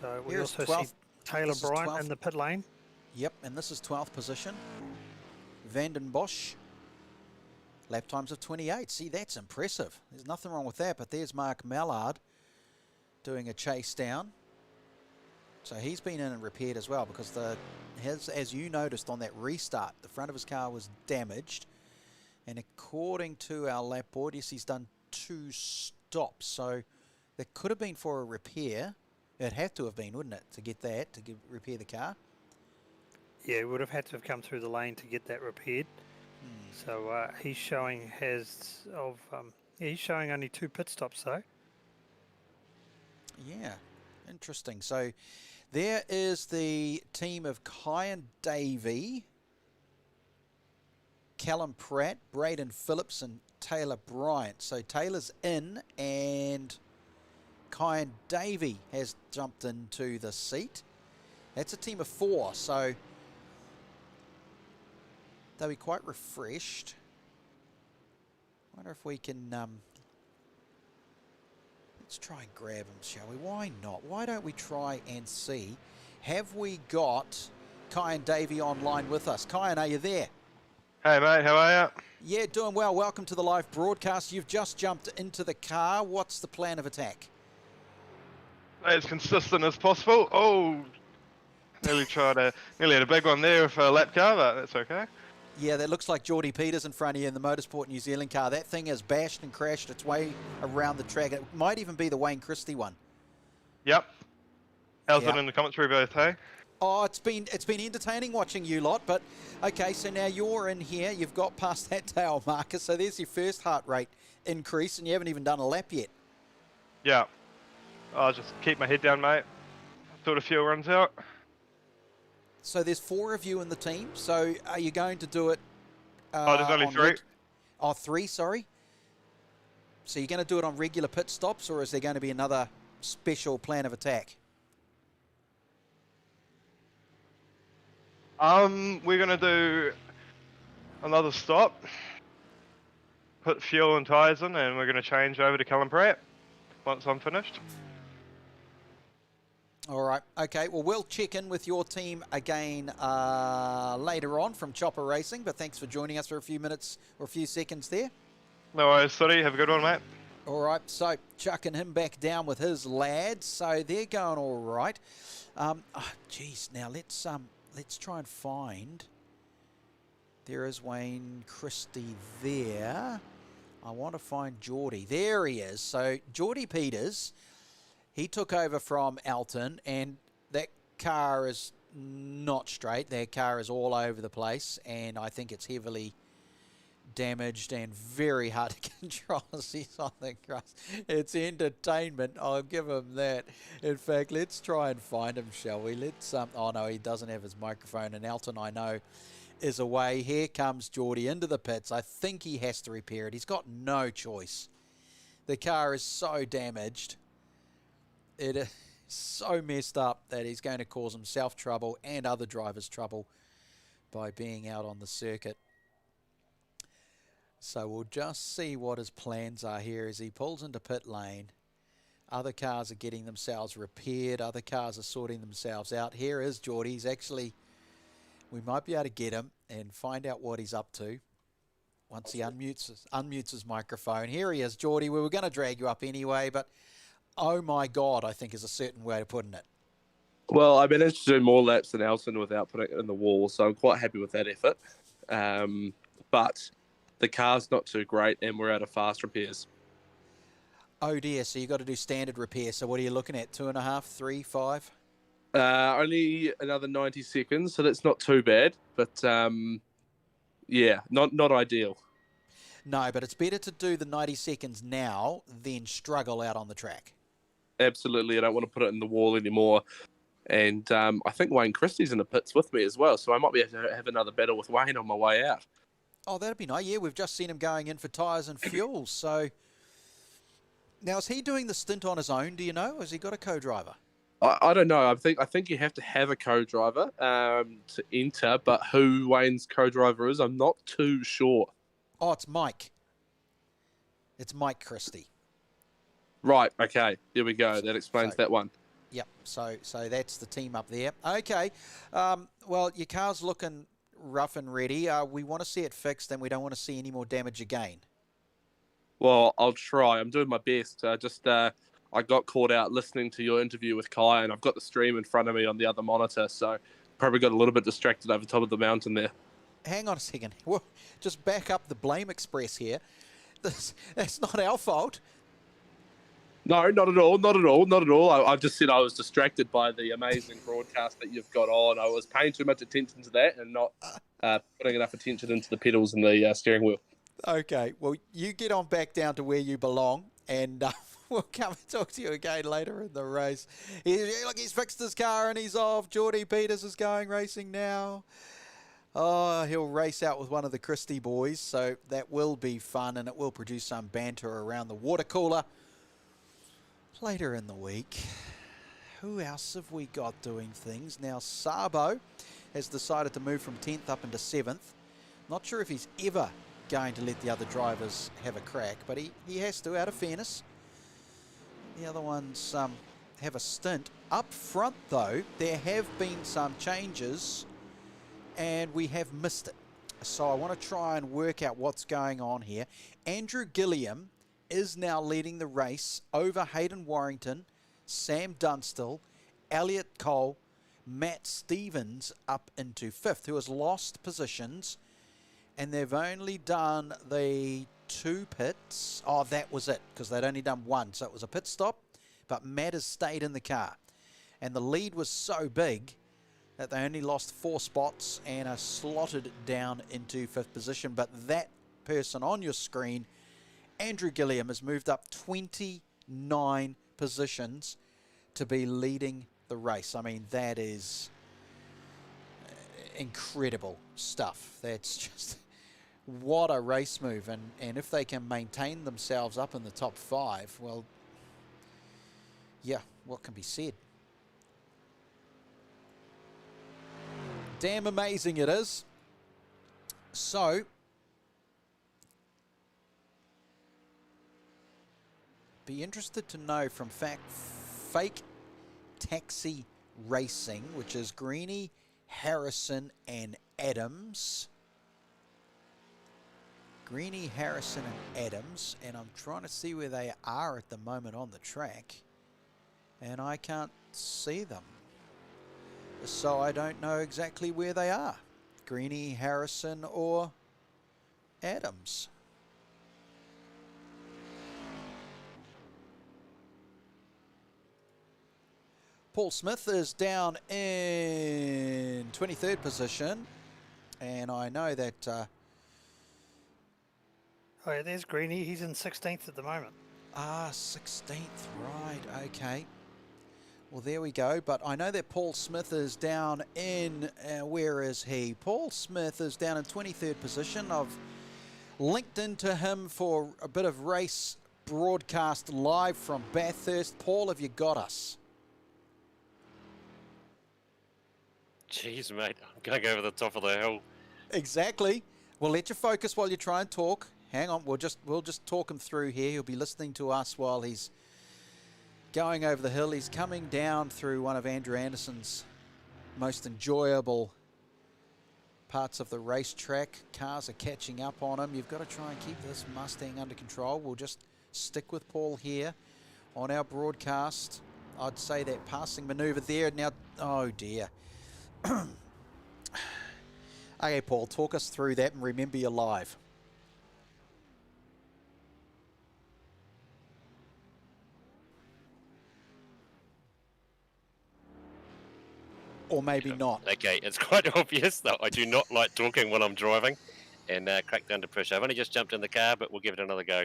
[SPEAKER 1] So we
[SPEAKER 3] Here's
[SPEAKER 1] also
[SPEAKER 3] 12th.
[SPEAKER 1] see Taylor
[SPEAKER 3] This is
[SPEAKER 1] Bryant
[SPEAKER 3] 12th.
[SPEAKER 1] in the pit lane.
[SPEAKER 3] Yep, and this is 12th position. Vanden Bosch. Lap times of 28. See, that's impressive. There's nothing wrong with that, but there's Mark Mallard doing a chase down. So he's been in and repaired as well, because as you noticed on that restart, the front of his car was damaged. And according to our lap board, yes, he's done 2 stops. So that could have been for a repair. It had to have been, wouldn't it, to get that, to repair the car?
[SPEAKER 1] Yeah, he would have had to have come through the lane to get that repaired. So he's showing he's showing only 2 pit stops though.
[SPEAKER 3] Yeah, interesting. So there is the team of Kyan Davey, Callum Pratt, Braden Phillips and Taylor Bryant. So Taylor's in and Kyan Davey has jumped into the seat. That's a team of 4, so they'll be quite refreshed. Wonder if we can let's try and grab them, shall we? Why not? Why don't we try and see? Have we got Kyan Davey online with us? Kyan, are you there?
[SPEAKER 10] Hey mate, how are you?
[SPEAKER 3] Yeah, doing well. Welcome to the live broadcast. You've just jumped into the car. What's the plan of attack?
[SPEAKER 10] As consistent as possible. Oh, nearly had a big one there with a lap car, but that's okay.
[SPEAKER 3] Yeah, that looks like Geordie Peters in front of you in the Motorsport New Zealand car. That thing has bashed and crashed its way around the track. It might even be the Wayne Christie one.
[SPEAKER 10] Yep. How's it in the commentary booth, hey?
[SPEAKER 3] Oh, it's been entertaining watching you lot, but okay, so now you're in here. You've got past that tail marker, so there's your first heart rate increase, and you haven't even done a lap yet.
[SPEAKER 10] Yeah. I'll just keep my head down, mate. Until the fuel runs out.
[SPEAKER 3] So there's 4 of you in the team. So are you going to do it?
[SPEAKER 10] There's only 3.
[SPEAKER 3] 3, sorry. So you're going to do it on regular pit stops, or is there going to be another special plan of attack?
[SPEAKER 10] We're gonna do another stop. Put fuel and tyres in, and we're gonna change over to Callum Pratt once I'm finished.
[SPEAKER 3] All right. Okay. Well, we'll check in with your team again later on from Chopper Racing. But thanks for joining us for a few minutes or a few seconds there.
[SPEAKER 10] No worries, Sooty. Have a good one, mate.
[SPEAKER 3] All right. So chucking him back down with his lads. So they're going all right. Geez. Now let's try and find. There is Wayne Christie there. I want to find Geordie. There he is. So Geordie Peters. He took over from Elton, and that car is not straight. Their car is all over the place, and I think it's heavily damaged and very hard to control as he's on the grass. It's entertainment, I'll give him that. In fact, let's try and find him, shall we? Let's, oh no, he doesn't have his microphone, and Elton, I know, is away. Here comes Geordie into the pits. I think he has to repair it. He's got no choice. The car is so damaged. It is so messed up that he's going to cause himself trouble and other drivers trouble by being out on the circuit. So we'll just see what his plans are here as he pulls into pit lane. Other cars are getting themselves repaired. Other cars are sorting themselves out. Here is Geordie. He's actually, we might be able to get him and find out what he's up to once he unmutes his microphone. Here he is, Geordie. We were going to drag you up anyway, but oh my God, I think is a certain way of putting it.
[SPEAKER 4] Well, I managed to do more laps than Elton without putting it in the wall, so I'm quite happy with that effort. But the car's not too great, and we're out of fast repairs.
[SPEAKER 3] Oh dear, so you've got to do standard repair. So what are you looking at, 2.5, 3, 5?
[SPEAKER 4] Only another 90 seconds, so that's not too bad. But, yeah, not ideal.
[SPEAKER 3] No, but it's better to do the 90 seconds now than struggle out on the track.
[SPEAKER 4] Absolutely, I don't want to put it in the wall anymore. And I think Wayne Christie's in the pits with me as well, so I might be able to have another battle with Wayne on my way out.
[SPEAKER 3] Oh, that'd be nice. Yeah, we've just seen him going in for tyres and fuel. So now, is he doing the stint on his own? Do you know? Has he got a co-driver?
[SPEAKER 4] I don't know. I think you have to have a co-driver to enter, but who Wayne's co-driver is, I'm not too sure.
[SPEAKER 3] Oh, it's Mike. It's Mike Christie.
[SPEAKER 4] Right. Okay. There we go. That explains that one.
[SPEAKER 3] Yep. So that's the team up there. Okay. Well, your car's looking rough and ready. We want to see it fixed, and we don't want to see any more damage again.
[SPEAKER 4] Well, I'll try. I'm doing my best. I got caught out listening to your interview with Kai, and I've got the stream in front of me on the other monitor, so probably got a little bit distracted over top of the mountain there.
[SPEAKER 3] Hang on a second. Well, just back up the blame express here. That's not our fault.
[SPEAKER 4] No, not at all. Not at all. Not at all. I just said I was distracted by the amazing broadcast that you've got on. I was paying too much attention to that and not putting enough attention into the pedals and the steering wheel.
[SPEAKER 3] Okay. Well, you get on back down to where you belong, and we'll come and talk to you again later in the race. Look, he's fixed his car and he's off. Geordie Peters is going racing now. Oh, he'll race out with one of the Christie boys, so that will be fun, and it will produce some banter around the water cooler later in the week. Who else have we got doing things? Now, Sabo has decided to move from 10th up into 7th. Not sure if he's ever going to let the other drivers have a crack, but he has to, out of fairness. The other ones have a stint. Up front, though, there have been some changes, and we have missed it. So I want to try and work out what's going on here. Andrew Gilliam is now leading the race over Hayden Warrington, Sam Dunstall, Elliot Cole, Matt Stevens up into 5th, who has lost positions, and they've only done the 2 pits. Oh, that was it, because they'd only done 1, so it was a pit stop, but Matt has stayed in the car. And the lead was so big that they only lost 4 spots and are slotted down into 5th position. But that person on your screen, Andrew Gilliam, has moved up 29 positions to be leading the race. I mean, that is incredible stuff. That's just, what a race move. And if they can maintain themselves up in the top 5, well, yeah, what can be said? Damn amazing it is. So, be interested to know from Fake Taxi Racing, which is Greeny, Harrison and Adams. Greeny, Harrison and Adams, and I'm trying to see where they are at the moment on the track, and I can't see them. So I don't know exactly where they are. Greeny, Harrison or Adams. Paul Smith is down in 23rd position, and I know that
[SPEAKER 1] Oh, yeah, there's Greenie. He's in 16th at the moment.
[SPEAKER 3] Ah, 16th, right, okay. Well, there we go. But I know that Paul Smith is down in, where is he? Paul Smith is down in 23rd position. I've linked into him for a bit of race broadcast live from Bathurst. Paul, have you got us?
[SPEAKER 11] Jeez, mate, I'm going over the top of the hill.
[SPEAKER 3] Exactly. We'll let you focus while you try and talk. Hang on, we'll just talk him through here. He'll be listening to us while he's going over the hill. He's coming down through one of Andrew Anderson's most enjoyable parts of the racetrack. Cars are catching up on him. You've got to try and keep this Mustang under control. We'll just stick with Paul here on our broadcast. I'd say that passing manoeuvre there. Now, oh dear. Okay, Paul, talk us through that and remember you're live. Or maybe not.
[SPEAKER 11] Okay, it's quite obvious that I do not like talking when I'm driving and cracked under pressure. I've only just jumped in the car, but we'll give it another go.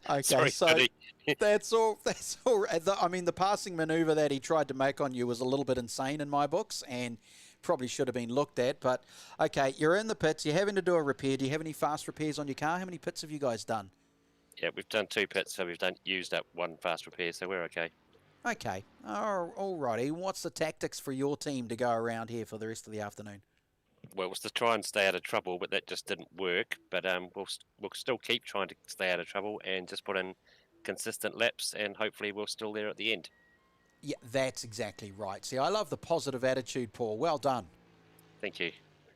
[SPEAKER 3] Okay,
[SPEAKER 11] Sorry,
[SPEAKER 3] so
[SPEAKER 11] buddy.
[SPEAKER 3] that's all. I mean, the passing manoeuvre that he tried to make on you was a little bit insane in my books and probably should have been looked at. But, okay, you're in the pits. You're having to do a repair. Do you have any fast repairs on your car? How many pits have you guys done?
[SPEAKER 11] Yeah, we've done 2 pits, so we've used up 1 fast repair, so we're okay.
[SPEAKER 3] Okay, all righty. What's the tactics for your team to go around here for the rest of the afternoon?
[SPEAKER 11] Well, it was to try and stay out of trouble, but that just didn't work. But we'll still keep trying to stay out of trouble and just put in consistent laps, and hopefully we're still there at the end.
[SPEAKER 3] Yeah, that's exactly right. See, I love the positive attitude, Paul. Well done.
[SPEAKER 11] Thank you.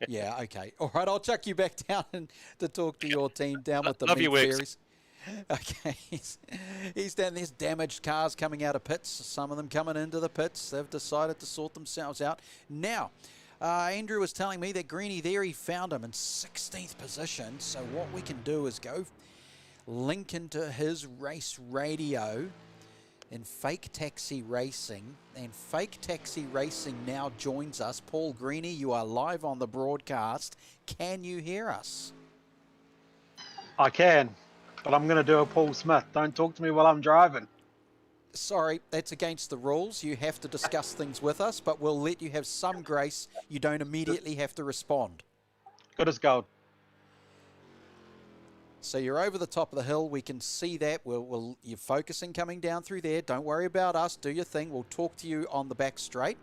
[SPEAKER 3] Yeah, okay. All right, I'll chuck you back down to talk to your team down with the
[SPEAKER 11] Love
[SPEAKER 3] meat
[SPEAKER 11] your works.
[SPEAKER 3] fairies. Okay, he's down. There's damaged cars coming out of pits. Some of them coming into the pits. They've decided to sort themselves out. Now, Andrew was telling me that Greenie there, he found him in 16th position. So what we can do is go link into his race radio in Fake Taxi Racing. And Fake Taxi Racing now joins us. Paul Greenie, you are live on the broadcast. Can you hear us?
[SPEAKER 12] I can, but I'm going to do a Paul Smith. Don't talk to me while I'm driving.
[SPEAKER 3] Sorry, that's against the rules. You have to discuss things with us, but we'll let you have some grace. You don't immediately have to respond.
[SPEAKER 12] Good as gold.
[SPEAKER 3] So you're over the top of the hill. We can see that. You're focusing coming down through there. Don't worry about us. Do your thing. We'll talk to you on the back straight.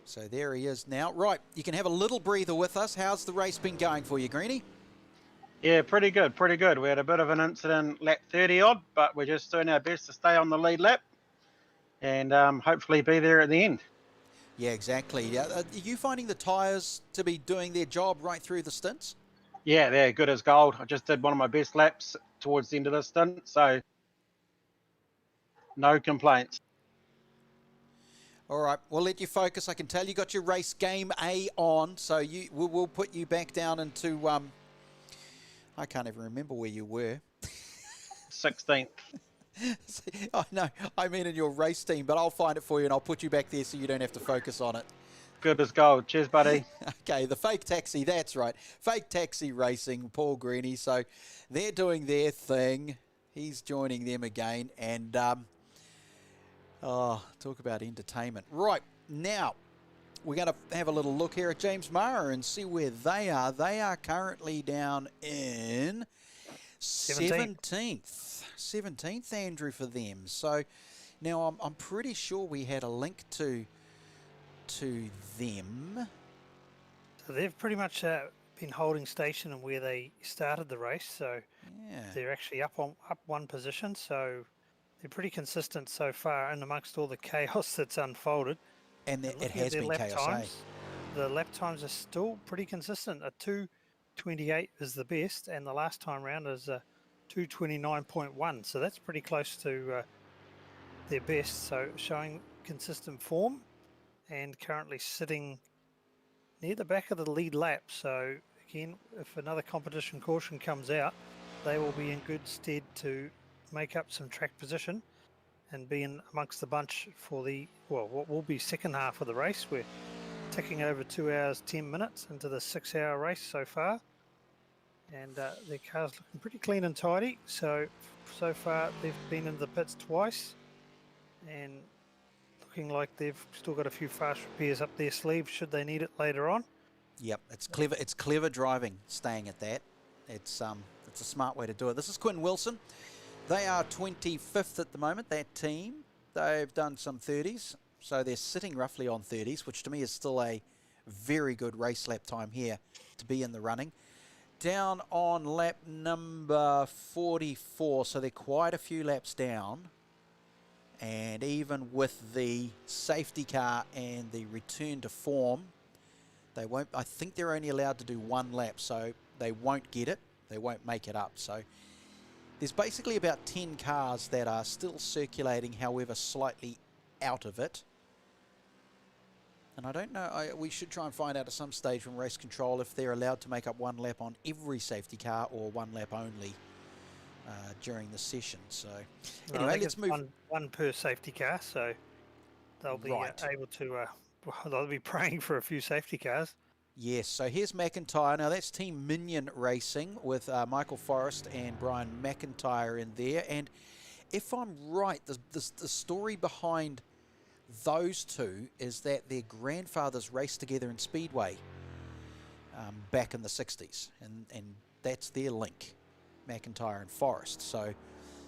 [SPEAKER 3] So there he is now. Right, you can have a little breather with us. How's the race been going for you, Greenie?
[SPEAKER 12] Yeah, pretty good, pretty good. We had a bit of an incident lap 30 odd, but we're just doing our best to stay on the lead lap and hopefully be there at the end.
[SPEAKER 3] Yeah, exactly. Are you finding the tyres to be doing their job right through the stints?
[SPEAKER 12] Yeah, they're good as gold. I just did one of my best laps towards the end of the stint, so no complaints.
[SPEAKER 3] All right, we'll let you focus. I can tell you got your race game A on, so we'll put you back down into, I can't even remember where you were.
[SPEAKER 12] 16th.
[SPEAKER 3] I know, I mean in your race team, but I'll find it for you and I'll put you back there so you don't have to focus on it.
[SPEAKER 12] Good as gold. Cheers, buddy.
[SPEAKER 3] Okay, the Fake Taxi, that's right. Fake Taxi Racing, Paul Greenie. So they're doing their thing. He's joining them again. And, talk about entertainment. Right, now we're going to have a little look here at James Mara and see where they are. They are currently down in 17th. 17th, Andrew, for them. So now I'm pretty sure we had a link to them.
[SPEAKER 1] So they've pretty much been holding station and where they started the race. So
[SPEAKER 3] yeah,
[SPEAKER 1] they're actually up one position. So they're pretty consistent so far in amongst all the chaos that's unfolded.
[SPEAKER 3] And it has been chaos.
[SPEAKER 1] The lap times are still pretty consistent. A 2:28 is the best, and the last time round is a 2:29.1. So that's pretty close to their best. So showing consistent form, and currently sitting near the back of the lead lap. So again, if another competition caution comes out, they will be in good stead to make up some track position and be in amongst the bunch for the, well, what will be second half of the race. We're ticking over 2 hours 10 minutes into the 6-hour race so far, and their car's looking pretty clean and tidy. So far they've been in the pits twice and looking like they've still got a few fast repairs up their sleeve should they need it later on.
[SPEAKER 3] Yep, it's clever. It's clever driving, staying at that. It's a smart way to do it. This is Quinn Wilson. They are 25th at the moment, that team. They've done some 30s, so they're sitting roughly on 30s, which to me is still a very good race lap time here to be in the running. Down on lap number 44, so they're quite a few laps down. And even with the safety car and the return to form, they won't. I think they're only allowed to do 1 lap, so they won't get it. They won't make it up. So there's basically about 10 cars that are still circulating, however slightly out of it. And I don't know, we should try and find out at some stage from race control if they're allowed to make up 1 lap on every safety car or 1 lap only during the session. So anyway, let's move.
[SPEAKER 1] One per safety car, so they'll be able to, they'll be praying for a few safety cars.
[SPEAKER 3] Yes, so here's McIntyre. Now that's Team Minion Racing with Michael Forrest and Brian McIntyre in there. And if I'm right, the story behind those two is that their grandfathers raced together in Speedway back in the 60s. And that's their link, McIntyre and Forrest. So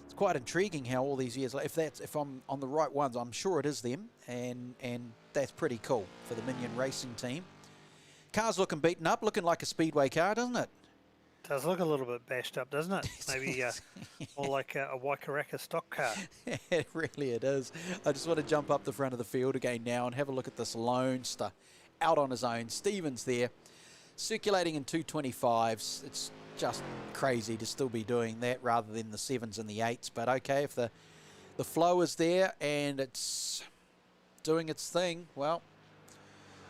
[SPEAKER 3] it's quite intriguing how all these years, if I'm on the right ones, I'm sure it is them. And that's pretty cool for the Minion Racing team. Car's looking beaten up, looking like a Speedway car, doesn't it?
[SPEAKER 1] Does look a little bit bashed up, doesn't it? Maybe more like a Waikato stock car.
[SPEAKER 3] It is. I just want to jump up the front of the field again now and have a look at this Lone Star out on his own. Stevens there, circulating in 225s. It's just crazy to still be doing that rather than the 7s and the 8s. But okay, if the flow is there and it's doing its thing, well,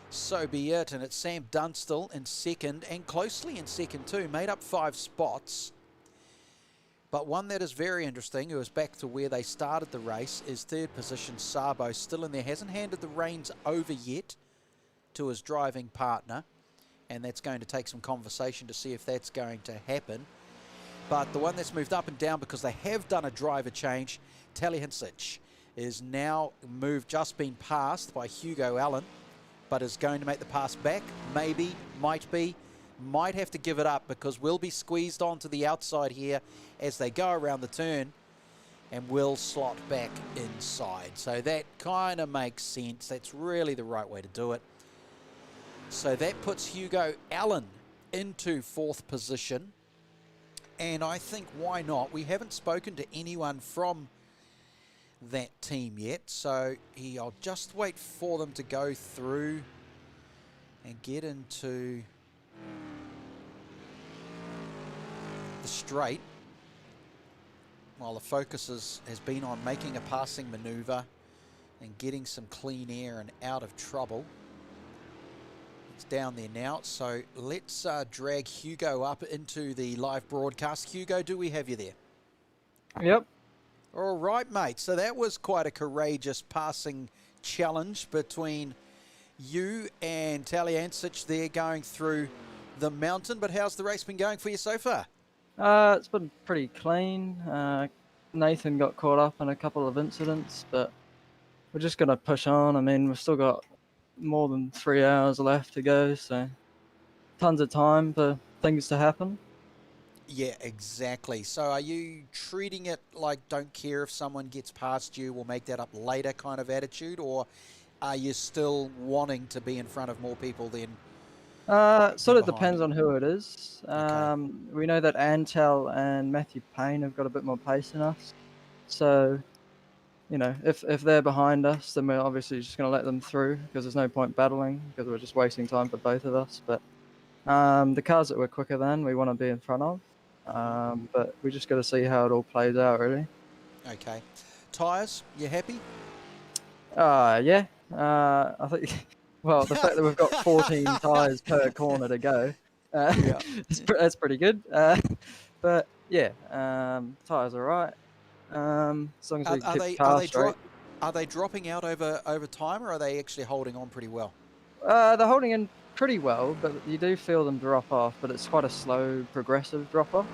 [SPEAKER 3] so be it. And it's Sam Dunstall in second, and closely in second too, made up 5 spots. But one that is very interesting, who is back to where they started the race, is third position Sabo, still in there, hasn't handed the reins over yet to his driving partner, and that's going to take some conversation to see if that's going to happen. But the one that's moved up and down because they have done a driver change, Talihansich, is now moved, just been passed by Hugo Allen, but is going to make the pass back. Maybe, might have to give it up because we'll be squeezed onto the outside here as they go around the turn and will slot back inside. So that kind of makes sense. That's really the right way to do it. So that puts Hugo Allen into 4th position. And I think why not? We haven't spoken to anyone from that team yet, so I'll just wait for them to go through and get into the straight while the focus has been on making a passing maneuver and getting some clean air and out of trouble. It's down there now, so let's drag Hugo up into the live broadcast. Hugo, do we have you there?
[SPEAKER 13] Yep.
[SPEAKER 3] All right, mate. So that was quite a courageous passing challenge between you and Taliancic there going through the mountain. But how's the race been going for you so far?
[SPEAKER 13] It's been pretty clean. Nathan got caught up in a couple of incidents, but we're just going to push on. I mean, we've still got more than 3 hours left to go, so tons of time for things to happen.
[SPEAKER 3] Yeah, exactly. So are you treating it like don't care if someone gets past you, we'll make that up later kind of attitude, or are you still wanting to be in front of more people than
[SPEAKER 13] sort of depends on who it is. Okay. We know that Antel and Matthew Payne have got a bit more pace than us. So, you know, if they're behind us, then we're obviously just going to let them through because there's no point battling because we're just wasting time for both of us. But the cars that we're quicker than, we want to be in front of. But we just got to see how it all plays out, really.
[SPEAKER 3] Okay. Tyres, you happy?
[SPEAKER 13] Yeah. I think, well, the fact that we've got 14 tyres per corner to go,
[SPEAKER 3] Yeah.
[SPEAKER 13] That's pretty good. But yeah, tires are right. As long as we keep the car straight.
[SPEAKER 3] Are they dropping out over time, or are they actually holding on pretty well?
[SPEAKER 13] They're holding in pretty well, but you do feel them drop off. But it's quite a slow, progressive drop off,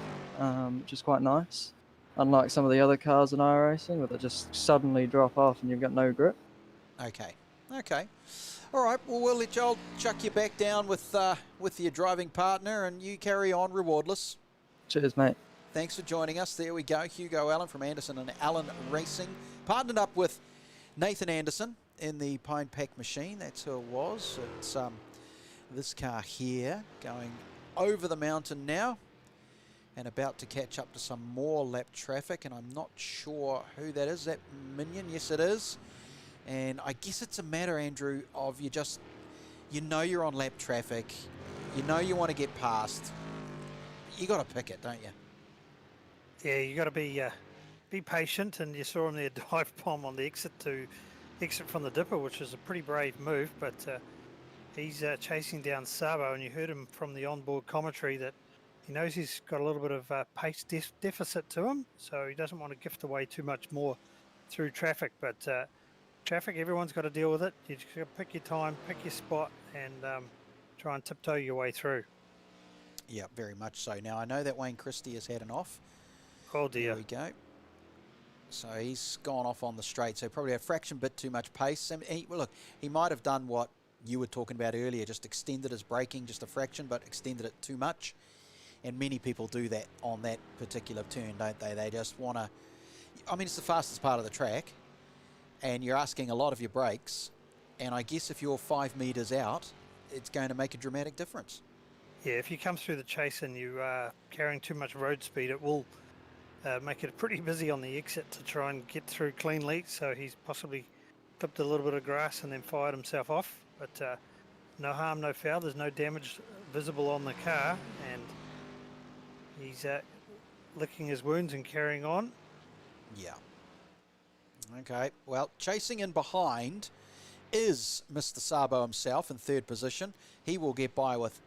[SPEAKER 13] which is quite nice. Unlike some of the other cars in iRacing, where they just suddenly drop off and you've got no grip.
[SPEAKER 3] Okay. All right. Well, we'll let Joel chuck you back down with your driving partner, and you carry on rewardless.
[SPEAKER 13] Cheers, mate.
[SPEAKER 3] Thanks for joining us. There we go. Hugo Allen from Anderson and Allen Racing, partnered up with Nathan Anderson in the Pine Pack machine. That's who it was. It's this car here going over the mountain now and about to catch up to some more lap traffic, and I'm not sure who that is. That Minion? Yes, it is. And I guess it's a matter, Andrew, of you know you're on lap traffic, you know you want to get past. You got to pick it, don't you?
[SPEAKER 1] Yeah, you got to be patient, and you saw him there dive bomb on the exit from the dipper, which is a pretty brave move, but he's chasing down Sabo, and you heard him from the onboard commentary that he knows he's got a little bit of pace deficit to him, so he doesn't want to gift away too much more through traffic. But traffic, everyone's got to deal with it. You just got to pick your time, pick your spot, and try and tiptoe your way through.
[SPEAKER 3] Yeah, very much so. Now, I know that Wayne Christie has had an off.
[SPEAKER 1] Oh, dear.
[SPEAKER 3] There we go. So he's gone off on the straight, so probably a fraction bit too much pace. And he might have done what you were talking about earlier, just extended his braking just a fraction, but extended it too much. And many people do that on that particular turn, don't they? They just want to... I mean, it's the fastest part of the track, and you're asking a lot of your brakes, and I guess if you're 5 metres out, it's going to make a dramatic difference.
[SPEAKER 1] Yeah, if you come through the chase and you are carrying too much road speed, it will make it pretty busy on the exit to try and get through cleanly. So he's possibly clipped a little bit of grass and then fired himself off. But no harm, no foul. There's no damage visible on the car, and he's licking his wounds and carrying on.
[SPEAKER 3] Yeah. Okay, well, chasing in behind is Mr. Sabo himself in third position. He will get by with,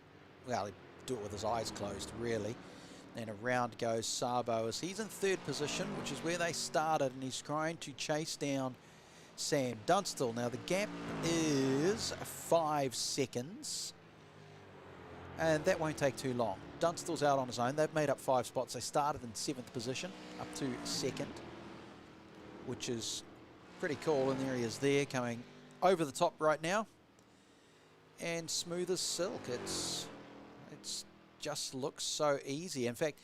[SPEAKER 3] well, he'll do it with his eyes closed, really. And around goes Sabo as he's in third position, which is where they started, and he's trying to chase down Sam Dunstall. Now, the gap is 5 seconds, and that won't take too long. Dunstall's out on his own. They've made up 5 spots. They started in 7th position, up to 2nd, which is pretty cool. And there he is there, coming over the top right now. And smooth as silk. It's just looks so easy. In fact,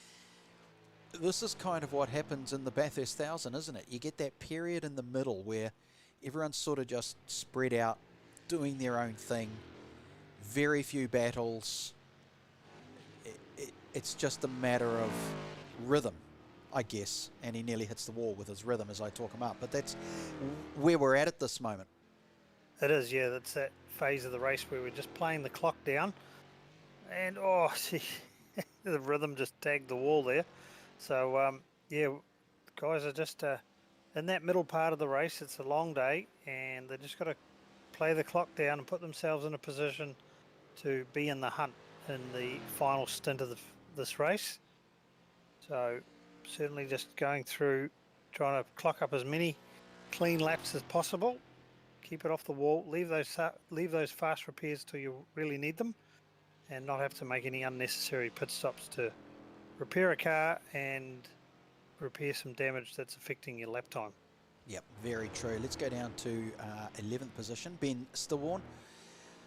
[SPEAKER 3] this is kind of what happens in the Bathurst 1000, isn't it? You get that period in the middle where everyone's sort of just spread out, doing their own thing. Very few battles. It's just a matter of rhythm, I guess. And he nearly hits the wall with his rhythm as I talk him up. But that's where we're at this moment.
[SPEAKER 1] It is, yeah. That's that phase of the race where we're just playing the clock down. And, oh, see, the rhythm just tagged the wall there. So, yeah, guys are just in that middle part of the race. It's a long day, and they just got to play the clock down and put themselves in a position to be in the hunt in the final stint of this race. So, certainly just going through, trying to clock up as many clean laps as possible. Keep it off the wall. Leave those fast repairs till you really need them, and not have to make any unnecessary pit stops to repair a car and repair some damage that's affecting your lap time.
[SPEAKER 3] Yep, very true. Let's go down to 11th position, Ben Stillborn.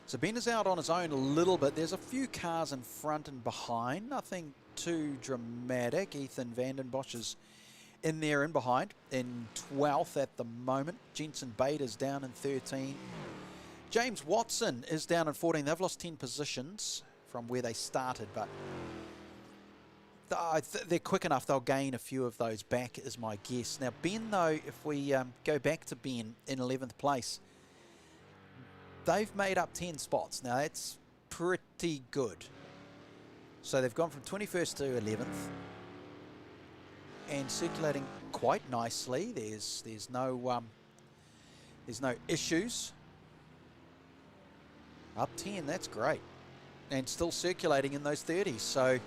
[SPEAKER 3] So Ben is out on his own a little bit. There's a few cars in front and behind, nothing too dramatic. Ethan Vandenbosch is in there and behind, in 12th at the moment. Jensen Bader's down in 13. James Watson is down in 14. They've lost 10 positions from where they started, but they're quick enough. They'll gain a few of those back, is my guess. Now, Ben, though, if we go back to Ben in 11th place, they've made up 10 spots. Now, that's pretty good. So they've gone from 21st to 11th and circulating quite nicely. There's no issues. Up 10, that's great. and still circulating in those 30s. So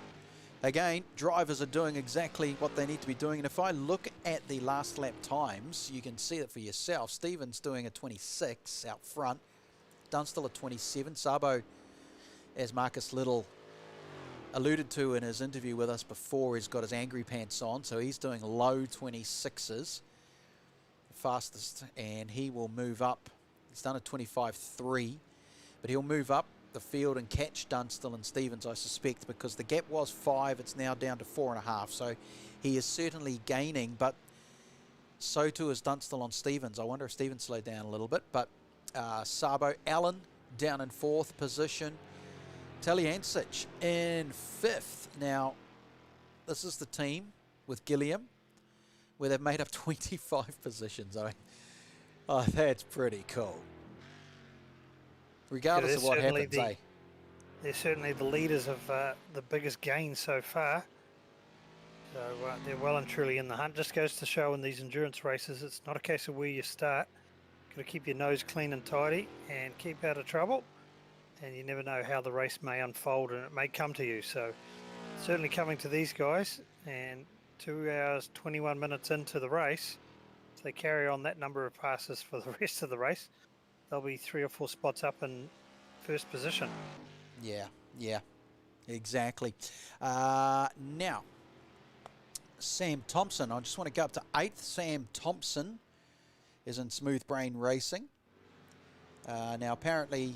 [SPEAKER 3] again, drivers are doing exactly what they need to be doing. And if I look at the last lap times, you can see it for yourself. Stevens doing a 26 out front. Dunstall a 27. Sabo, as Marcus Little alluded to in his interview with us before, he's got his angry pants on, so he's doing low 26s, fastest, and he will move up. He's done a 25.3, but he'll move up the field and catch Dunstall and Stevens, I suspect, because the gap was 5, it's now down to 4.5, so he is certainly gaining, but so too is Dunstall on Stevens. I wonder if Stevens slowed down a little bit, but Sabo, Allen down in 4th position, Taliancic in 5th. Now, this is the team with Gilliam where they've made up 25 positions. Oh, that's pretty cool. Regardless of what happens,
[SPEAKER 1] They're certainly the leaders of the biggest gain so far. So they're well and truly in the hunt. Just goes to show in these endurance races, it's not a case of where you start. Got to keep your nose clean and tidy and keep out of trouble. And you never know how the race may unfold and it may come to you. So certainly coming to these guys, and 2 hours 21 minutes into the race, if they carry on that number of passes for the rest of the race, they'll be 3 or 4 spots up in first position.
[SPEAKER 3] Yeah, exactly. Now, Sam Thompson, I just want to go up to 8th. Sam Thompson is in Smooth Brain Racing. Now, apparently,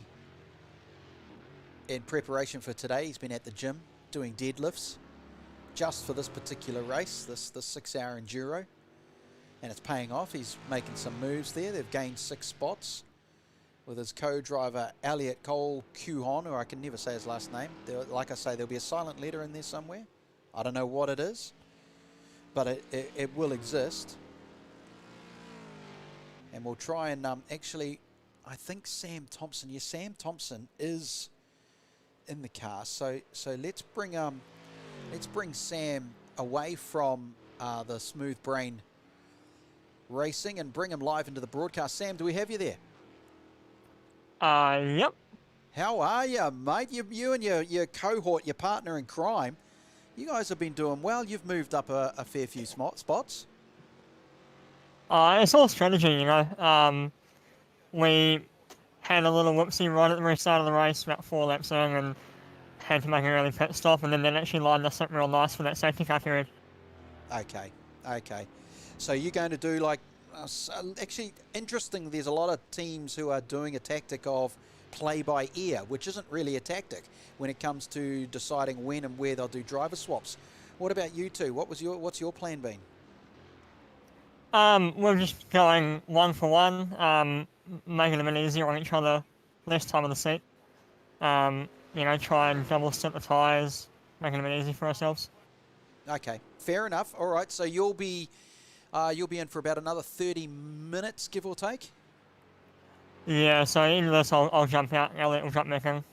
[SPEAKER 3] in preparation for today, he's been at the gym doing deadlifts just for this particular race, this 6-hour enduro, and it's paying off. He's making some moves there. They've gained 6 spots with his co-driver Elliot Cole Kuhon, or I can never say his last name. Like I say, there'll be a silent letter in there somewhere. I don't know what it is, but it will exist. And we'll try and actually, I think Sam Thompson is in the car. So let's bring Sam away from the Smooth Brain Racing and bring him live into the broadcast. Sam, do we have you there?
[SPEAKER 14] Yep.
[SPEAKER 3] How are you, mate? You and your cohort, your partner in crime, you guys have been doing well. You've moved up a fair few spots.
[SPEAKER 14] It's all strategy, you know. We had a little whoopsie right at the very start of the race, about 4 laps in, and had to make an early pit stop, and then that actually lined us up real nice for that safety car period.
[SPEAKER 3] Okay. So you're going to do like, actually interesting, there's a lot of teams who are doing a tactic of play by ear, which isn't really a tactic when it comes to deciding when and where they'll do driver swaps. What about you two? What's your plan been?
[SPEAKER 14] We're just going 1 for 1, making it a bit easier on each other, less time on the seat. You know, try and double step the tyres, making it a bit easy for ourselves.
[SPEAKER 3] Okay, fair enough. All right, so you'll be in for about another 30 minutes, give or take?
[SPEAKER 14] Yeah, so into this, I'll jump out, Elliot will jump back in.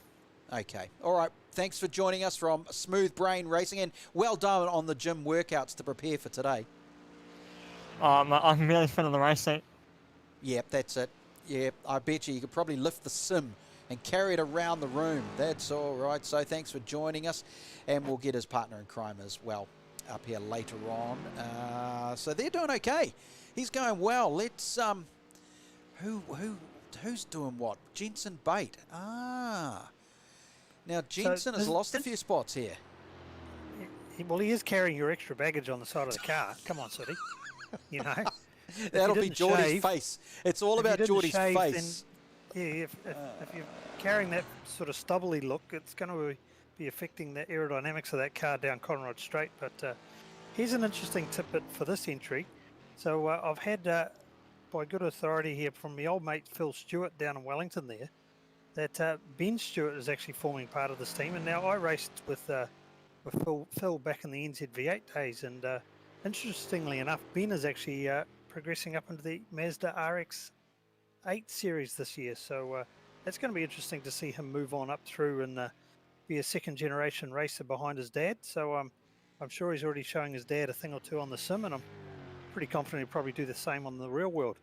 [SPEAKER 3] Okay, all right. Thanks for joining us from Smooth Brain Racing, and well done on the gym workouts to prepare for today.
[SPEAKER 14] I can barely fit in the race seat.
[SPEAKER 3] Yep, that's it. Yep, I bet you could probably lift the sim and carry it around the room. That's all right. So thanks for joining us, and we'll get his partner in crime as well up here later on. So they're doing okay. He's going well. Let's who's doing what? Jensen Bate. Now Jensen has lost a few spots here.
[SPEAKER 1] Well, he is carrying your extra baggage on the side of the car. Come on, Sooty. You know.
[SPEAKER 3] That'll be Geordie's face. It's all about Geordie's face.
[SPEAKER 1] If you're carrying that sort of stubbly look, it's going to be affecting the aerodynamics of that car down Conrod Straight. But here's an interesting tidbit for this entry. So I've had, by good authority here from my old mate Phil Stewart down in Wellington there, that Ben Stewart is actually forming part of this team. And now I raced with Phil back in the NZV8 days. And interestingly enough, Ben is actually progressing up into the Mazda RX-8 series this year. So it's going to be interesting to see him move on up through and be a second-generation racer behind his dad. So I'm sure he's already showing his dad a thing or two on the sim, and I'm pretty confident he'll probably do the same on the real world.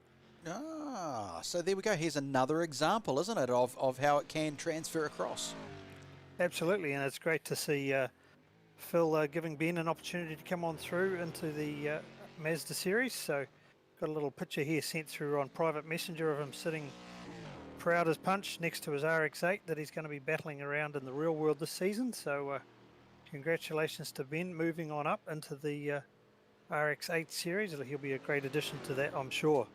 [SPEAKER 3] So there we go. Here's another example, isn't it, of how it can transfer across.
[SPEAKER 1] Absolutely, and it's great to see Phil giving Ben an opportunity to come on through into the Mazda series. So got a little picture here sent through on private messenger of him sitting proud as punch next to his RX-8 that he's going to be battling around in the real world this season. So congratulations to Ben moving on up into the RX-8 series. He'll be a great addition to that, I'm sure.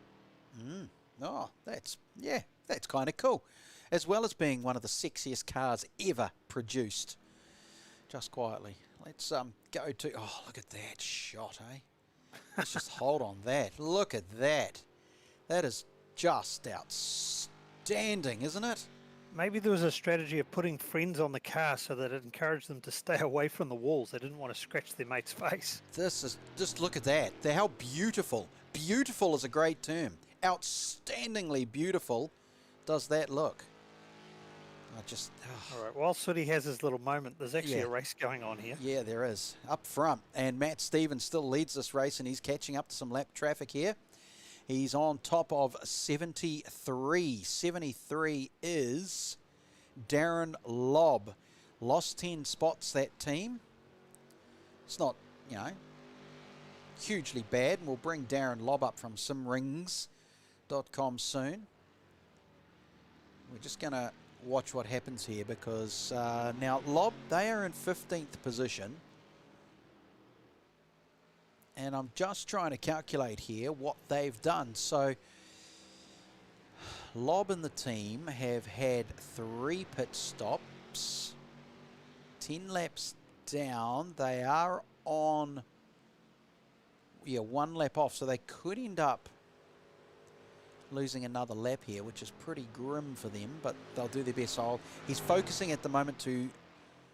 [SPEAKER 3] Oh, that's kind of cool. As well as being one of the sexiest cars ever produced. Just quietly. Let's go to... Oh, look at that shot, eh? Let's just hold on that. Look at that. That is just outstanding, isn't it?
[SPEAKER 1] Maybe there was a strategy of putting friends on the car so that it encouraged them to stay away from the walls. They didn't want to scratch their mate's face.
[SPEAKER 3] This is... Just look at that. How beautiful. Beautiful is a great term. Outstandingly beautiful does that look.
[SPEAKER 1] All right, while Sooty has his little moment, there's actually a race going on here.
[SPEAKER 3] Yeah, there is. Up front. And Matt Stevens still leads this race, and he's catching up to some lap traffic here. He's on top of 73. 73 is Darren Lobb. Lost 10 spots, that team. It's not, hugely bad. And we'll bring Darren Lobb up from simrings.com soon. We're just going to watch what happens here because now Lobb, they are in 15th position, and I'm just trying to calculate here what they've done. So Lobb and the team have had 3 pit stops, 10 laps down. They are on 1 lap off, so they could end up losing another lap here, which is pretty grim for them, but they'll do their best. So he's focusing at the moment to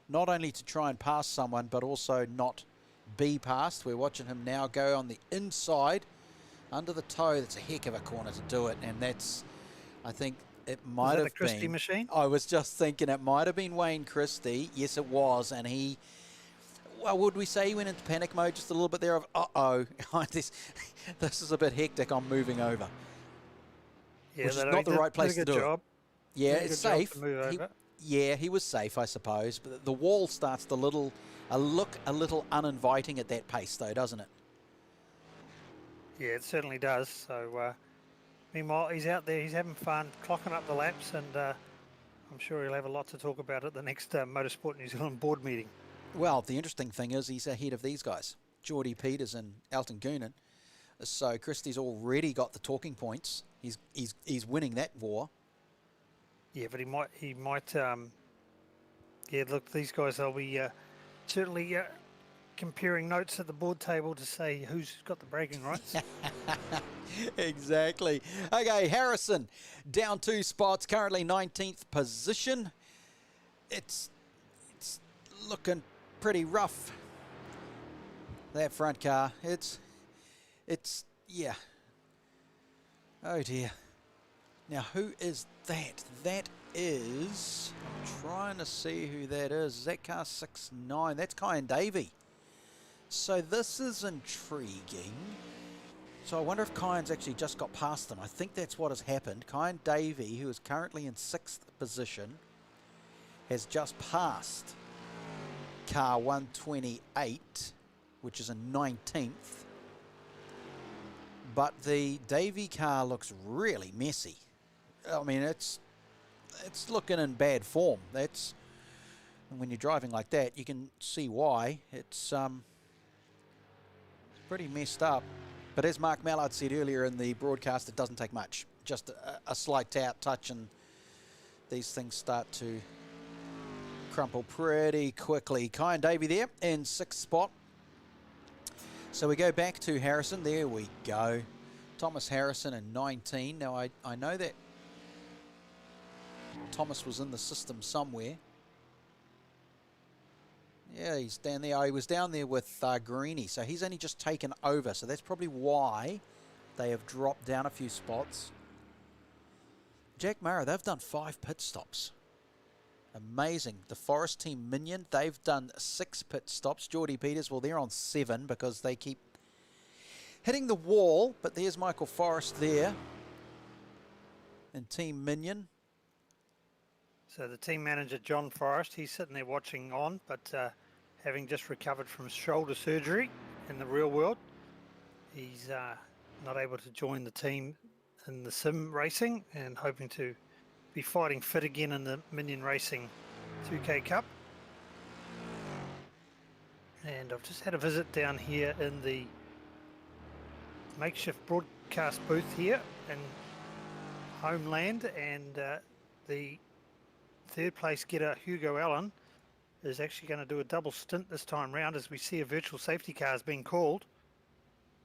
[SPEAKER 3] not only to try and pass someone, but also not be passed. We're watching him now go on the inside under the toe. That's a heck of a corner to do it, and that's, I think it might have been
[SPEAKER 1] Christie machine.
[SPEAKER 3] I was just thinking it might have been Wayne Christie. Yes, it was, and he. Well, would we say he went into panic mode just a little bit there of this is a bit hectic. I'm moving over.
[SPEAKER 1] Yeah,
[SPEAKER 3] which is not the right place to do it. Yeah,
[SPEAKER 1] it's
[SPEAKER 3] safe. He was safe, I suppose. But the wall starts to look a little uninviting at that pace, though, doesn't it?
[SPEAKER 1] Yeah, it certainly does. So, meanwhile, he's out there. He's having fun, clocking up the laps, and I'm sure he'll have a lot to talk about at the next Motorsport New Zealand board meeting.
[SPEAKER 3] Well, the interesting thing is he's ahead of these guys, Geordie Peters and Elton Goonan. So Christie's already got the talking points. He's winning that war.
[SPEAKER 1] Yeah, but he might. Yeah, look, these guys, they'll be certainly comparing notes at the board table to say who's got the bragging rights.
[SPEAKER 3] Exactly. Okay, Harrison down 2 spots, currently 19th position. It's looking pretty rough. That front car, it's yeah. Oh dear. Now who is that? That is, I'm trying to see who that is. Is that car 6'9"? That's Kyan Davey. So this is intriguing. So I wonder if Kyan's actually just got past them. I think that's what has happened. Kyan Davey, who is currently in 6th position, has just passed car 128, which is in 19th. But the Davey car looks really messy. I mean, it's looking in bad form. That's when you're driving like that, you can see why. It's pretty messed up. But as Mark Mallard said earlier in the broadcast, it doesn't take much. Just a slight touch, and these things start to crumple pretty quickly. Kyan Davey there in 6th spot. So we go back to Harrison. There we go. Thomas Harrison in 19. Now I know that Thomas was in the system somewhere. Yeah, he's down there. Oh, he was down there with Greeny, so he's only just taken over. So that's probably why they have dropped down a few spots. Jack Murray, they've done 5 pit stops. Amazing. The Forest Team Minion, they've done 6 pit stops. Geordie Peters, well, they're on 7 because they keep hitting the wall. But there's Michael Forrest there in Team Minion.
[SPEAKER 1] So the team manager, John Forrest, he's sitting there watching on, but having just recovered from shoulder surgery in the real world, he's not able to join the team in the sim racing and hoping to be fighting fit again in the Minion Racing 2K Cup. And I've just had a visit down here in the makeshift broadcast booth here in Homeland, and the third place getter Hugo Allen is actually going to do a double stint this time round, as we see a virtual safety car is being called.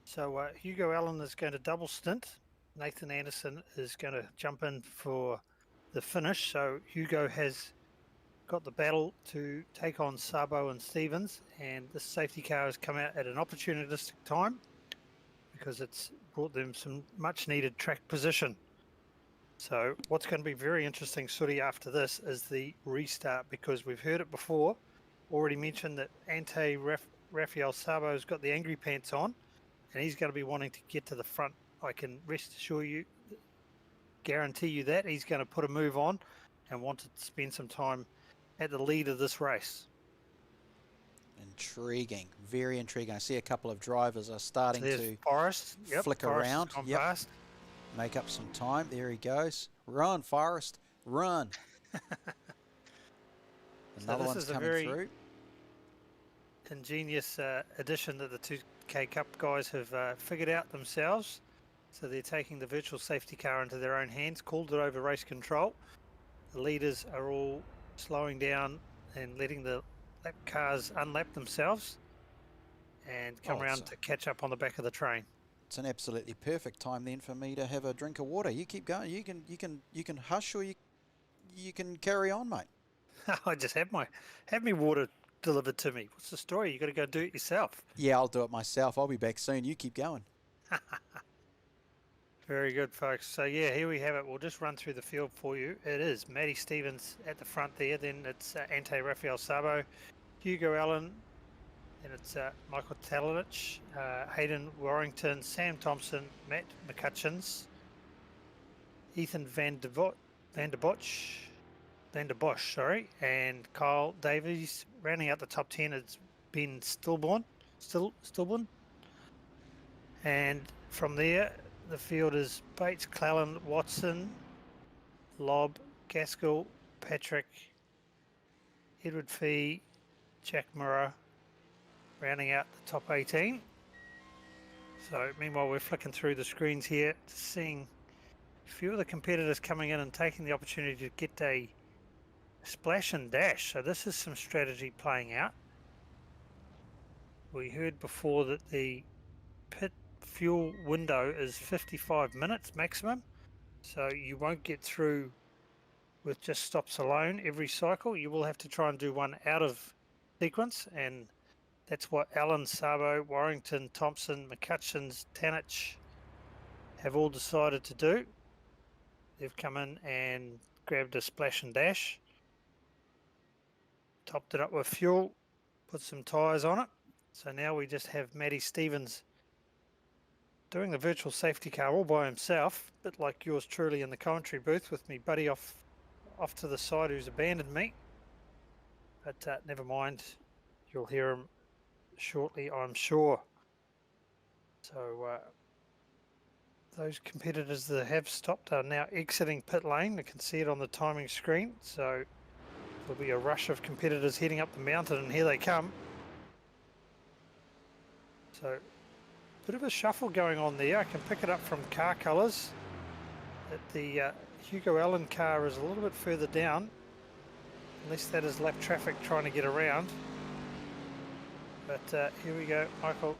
[SPEAKER 1] So Hugo Allen is going to double stint. Nathan Anderson is going to jump in for the finish. So Hugo has got the battle to take on Sabo and Stevens, and this safety car has come out at an opportunistic time because it's brought them some much needed track position. So what's going to be very interesting, Sooty, after this is the restart, because we've heard it before. Already mentioned that Ante Rafael Sabo's got the angry pants on, and he's going to be wanting to get to the front. I can guarantee you that he's going to put a move on and want to spend some time at the lead of this race.
[SPEAKER 3] Intriguing, very intriguing. I see a couple of drivers are starting to
[SPEAKER 1] Forrest. Yep,
[SPEAKER 3] flick
[SPEAKER 1] Forrest
[SPEAKER 3] around.
[SPEAKER 1] Yep. Past.
[SPEAKER 3] Make up some time. There he goes. Run, Forrest, run. Another one's coming through.
[SPEAKER 1] Ingenious addition that the 2K Cup guys have figured out themselves. So they're taking the virtual safety car into their own hands, called it over race control. The leaders are all slowing down and letting the lap cars unlap themselves and come around to catch up on the back of the train.
[SPEAKER 3] It's an absolutely perfect time then for me to have a drink of water. You keep going. You can hush, or you can carry on, mate.
[SPEAKER 1] I just have me water delivered to me. What's the story? You got to go do it yourself.
[SPEAKER 3] Yeah, I'll do it myself. I'll be back soon. You keep going.
[SPEAKER 1] Very good, folks. So yeah, here we have it. We'll just run through the field for you. It is Matty Stevens at the front there. Then it's Ante Rafael Sabo, Hugo Allen. Then it's Michael Talanich, Hayden Warrington, Sam Thompson, Matt McCutcheons, Ethan Van der Bosch, and Kyle Davies. Rounding out the top 10 is Ben Stillborn. And from there, the field is Bates, Clallan, Watson, Lobb, Gaskell, Patrick, Edward Fee, Jack Murrah, rounding out the top 18. So meanwhile, we're flicking through the screens here, seeing a few of the competitors coming in and taking the opportunity to get a splash and dash. So this is some strategy playing out. We heard before that the pit fuel window is 55 minutes maximum, so you won't get through with just stops alone every cycle. You will have to try and do one out of sequence, and that's what Allen, Sabo, Warrington, Thompson, McCutcheons, Tanich have all decided to do. They've come in and grabbed a splash and dash, topped it up with fuel, put some tyres on it. So now we just have Matty Stevens doing the virtual safety car all by himself, a bit like yours truly in the commentary booth with me buddy off to the side who's abandoned me. But never mind, you'll hear him shortly, I'm sure. So those competitors that have stopped are now exiting pit lane. You can see it on the timing screen. So there'll be a rush of competitors heading up the mountain, and here they come. So bit of a shuffle going on there. I can pick it up from car colours that the Hugo Allen car is a little bit further down, unless that is lap traffic trying to get around. But here we go, Michael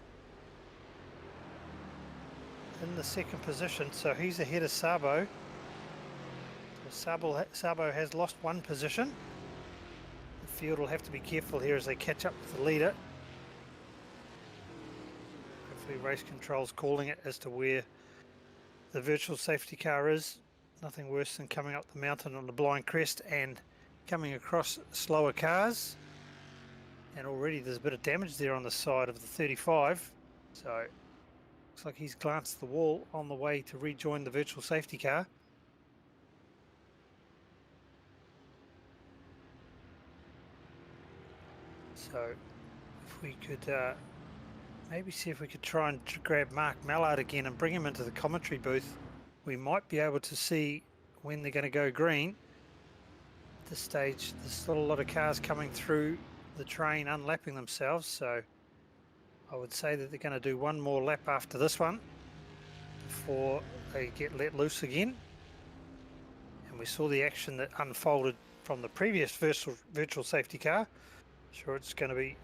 [SPEAKER 1] in the second position, so he's ahead of Sabo. So Sabo has lost one position. The field will have to be careful here as they catch up with the leader. Race control's calling it as to where the virtual safety car is. Nothing worse than coming up the mountain on the blind crest and coming across slower cars. And already there's a bit of damage there on the side of the 35. So looks like he's glanced the wall on the way to rejoin the virtual safety car. So if we could maybe see if we could try and grab Mark Mallard again and bring him into the commentary booth, we might be able to see when they're going to go green. At this stage, there's still a lot of cars coming through the train unlapping themselves, so I would say that they're going to do one more lap after this one before they get let loose again. And we saw the action that unfolded from the previous virtual safety car. Sure, it's going to be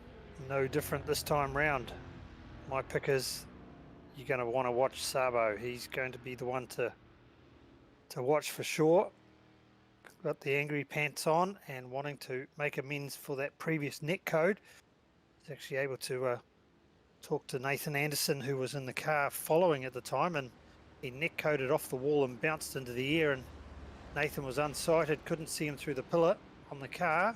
[SPEAKER 1] no different this time round. My pick is you're going to want to watch Sabo. He's going to be the one to watch for sure. Got the angry pants on and wanting to make amends for that previous net code. He's actually able to talk to Nathan Anderson, who was in the car following at the time, and he net coded off the wall and bounced into the air, and Nathan was unsighted, couldn't see him through the pillar on the car,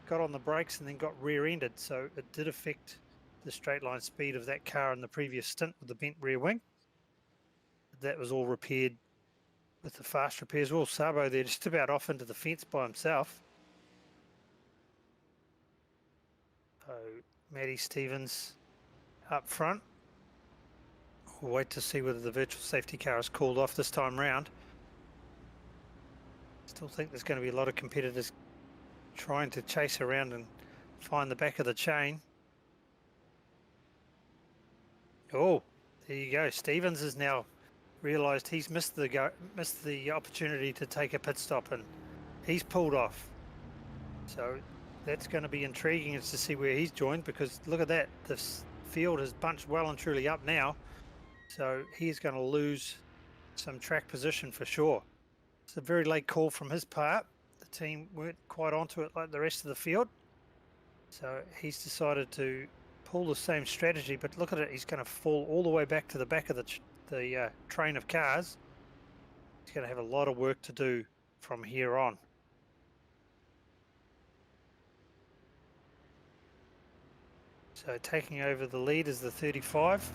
[SPEAKER 1] got on the brakes and then got rear-ended, so it did affect the straight line speed of that car in the previous stint with the bent rear wing. That was all repaired with the fast repairs. Well, Sabo there just about off into the fence by himself. So Matty Stevens up front. We'll wait to see whether the virtual safety car is called off this time round. Still think there's going to be a lot of competitors trying to chase around and find the back of the chain. Oh, there you go. Stevens has now realised he's missed the opportunity to take a pit stop, and he's pulled off. So that's going to be intriguing as to see where he's joined, because look at that. This field has bunched well and truly up now. So he's going to lose some track position for sure. It's a very late call from his part. The team weren't quite onto it like the rest of the field. So he's decided to pull the same strategy, but look at it. He's going to fall all the way back to the back of the train of cars. He's going to have a lot of work to do from here on. So taking over the lead is the 35.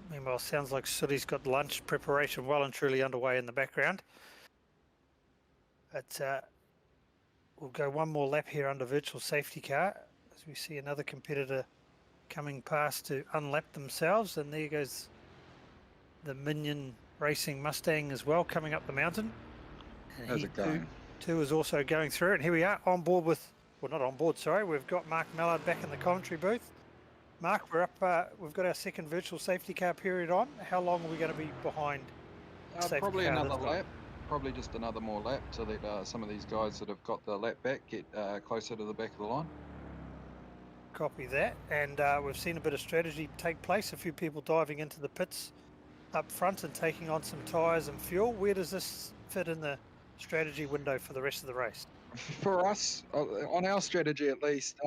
[SPEAKER 1] Meanwhile, sounds like Sooty's got lunch preparation well and truly underway in the background. But we'll go one more lap here under virtual safety car as we see another competitor coming past to unlap themselves. And there goes the Minion Racing Mustang as well, coming up the mountain. And
[SPEAKER 2] How's it going?
[SPEAKER 1] Two is also going through. And here we are on board with, well, not on board, sorry. We've got Mark Mallard back in the commentary booth. Mark, we're up. We've got our second virtual safety car period on. How long are we going to be behind?
[SPEAKER 2] Probably another lap. Probably just another more lap so that some of these guys that have got the lap back get closer to the back of the line.
[SPEAKER 1] Copy that. And we've seen a bit of strategy take place. A few people diving into the pits up front and taking on some tyres and fuel. Where does this fit in the strategy window for the rest of the race?
[SPEAKER 2] For us, on our strategy at least,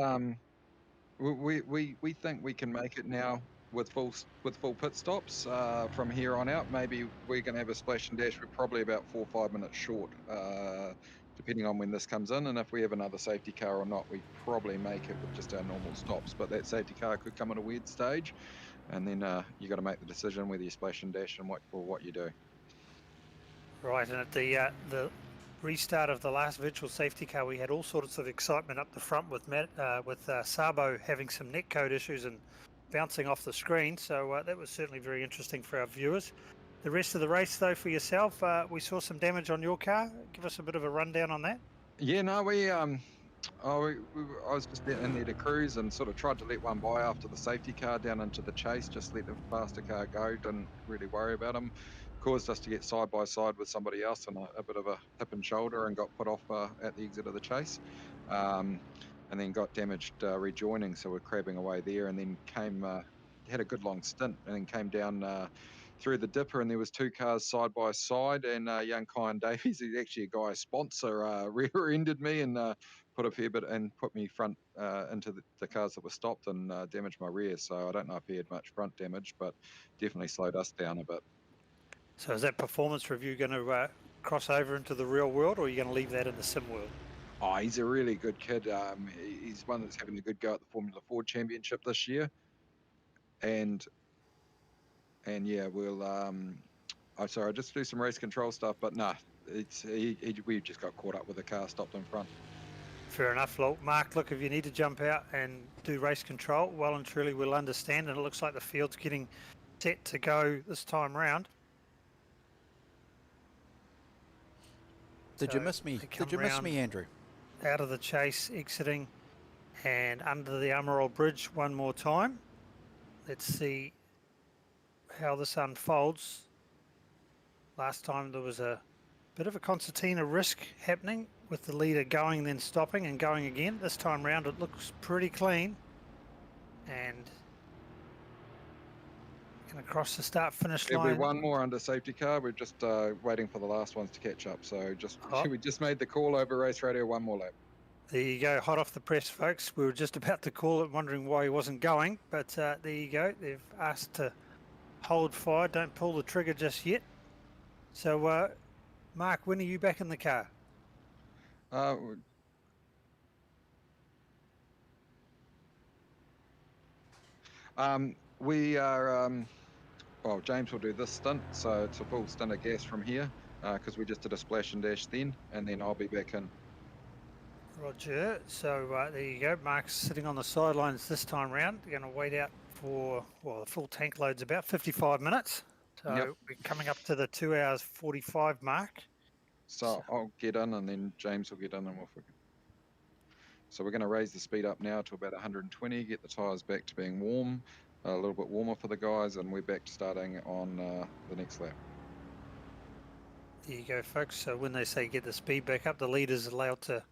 [SPEAKER 2] we think we can make it now with full pit stops from here on out. Maybe we're going to have a splash and dash. We're probably about 4 or 5 minutes short, depending on when this comes in. And if we have another safety car or not, we probably make it with just our normal stops. But that safety car could come at a weird stage, and then you got to make the decision whether you splash and dash and what you do.
[SPEAKER 1] Right, and at the restart of the last virtual safety car, we had all sorts of excitement up the front with Sabo having some netcode issues and bouncing off the screen. So that was certainly very interesting for our viewers. The rest of the race, though, for yourself, we saw some damage on your car. Give us a bit of a rundown on that.
[SPEAKER 2] Yeah, no, I was just in there to cruise and sort of tried to let one by after the safety car down into the chase, just let the faster car go, didn't really worry about him. Caused us to get side by side with somebody else and a bit of a hip and shoulder, and got put off at the exit of the chase, and then got damaged rejoining, so we're crabbing away there, and then had a good long stint, and then came down through the dipper, and there was 2 cars side by side, and young Kyan Davies, who's actually a guy sponsor, rear-ended me and put a fair bit and put me front into the cars that were stopped and damaged my rear. So I don't know if he had much front damage, but definitely slowed us down a bit.
[SPEAKER 1] So is that performance review going to cross over into the real world, or are you going to leave that in the sim world?
[SPEAKER 2] Oh, he's a really good kid. He's one that's having a good go at the Formula Ford Championship this year, and yeah, sorry, just do some race control stuff, but nah, we just got caught up with the car stopped in front.
[SPEAKER 1] Fair enough. Look, Mark, look, if you need to jump out and do race control, well and truly we'll understand, and it looks like the field's getting set to go this time round.
[SPEAKER 3] Did you miss me? Did you miss me, Andrew?
[SPEAKER 1] Out of the chase, exiting, and under the Amaral Bridge one more time. Let's see how this unfolds. Last time there was a bit of a concertina risk happening with the leader going, then stopping and going again. This time round it looks pretty clean. And going to cross the start-finish line.
[SPEAKER 2] There'll be one more under safety car. We're just waiting for the last ones to catch up. So we just made the call over race radio, one more lap.
[SPEAKER 1] There you go, hot off the press, folks. We were just about to call it, wondering why he wasn't going, but there you go. They've asked to hold fire, don't pull the trigger just yet. So, Mark, when are you back in the car?
[SPEAKER 2] We are, well, James will do this stunt, so it's a full stint of gas from here, because we just did a splash and dash then, and then I'll be back in.
[SPEAKER 1] Roger. So there you go. Mark's sitting on the sidelines this time round. They're going to wait out for, well, the full tank load's about 55 minutes. So
[SPEAKER 2] Yep.
[SPEAKER 1] we're coming up to the 2 hours 45 mark.
[SPEAKER 2] So I'll get in, and then James will get in, and we'll forget. So we're going to raise the speed up now to about 120, get the tyres back to being warm, a little bit warmer for the guys, and we're back to starting on the next lap.
[SPEAKER 1] There you go, folks. So when they say get the speed back up, the leader's allowed to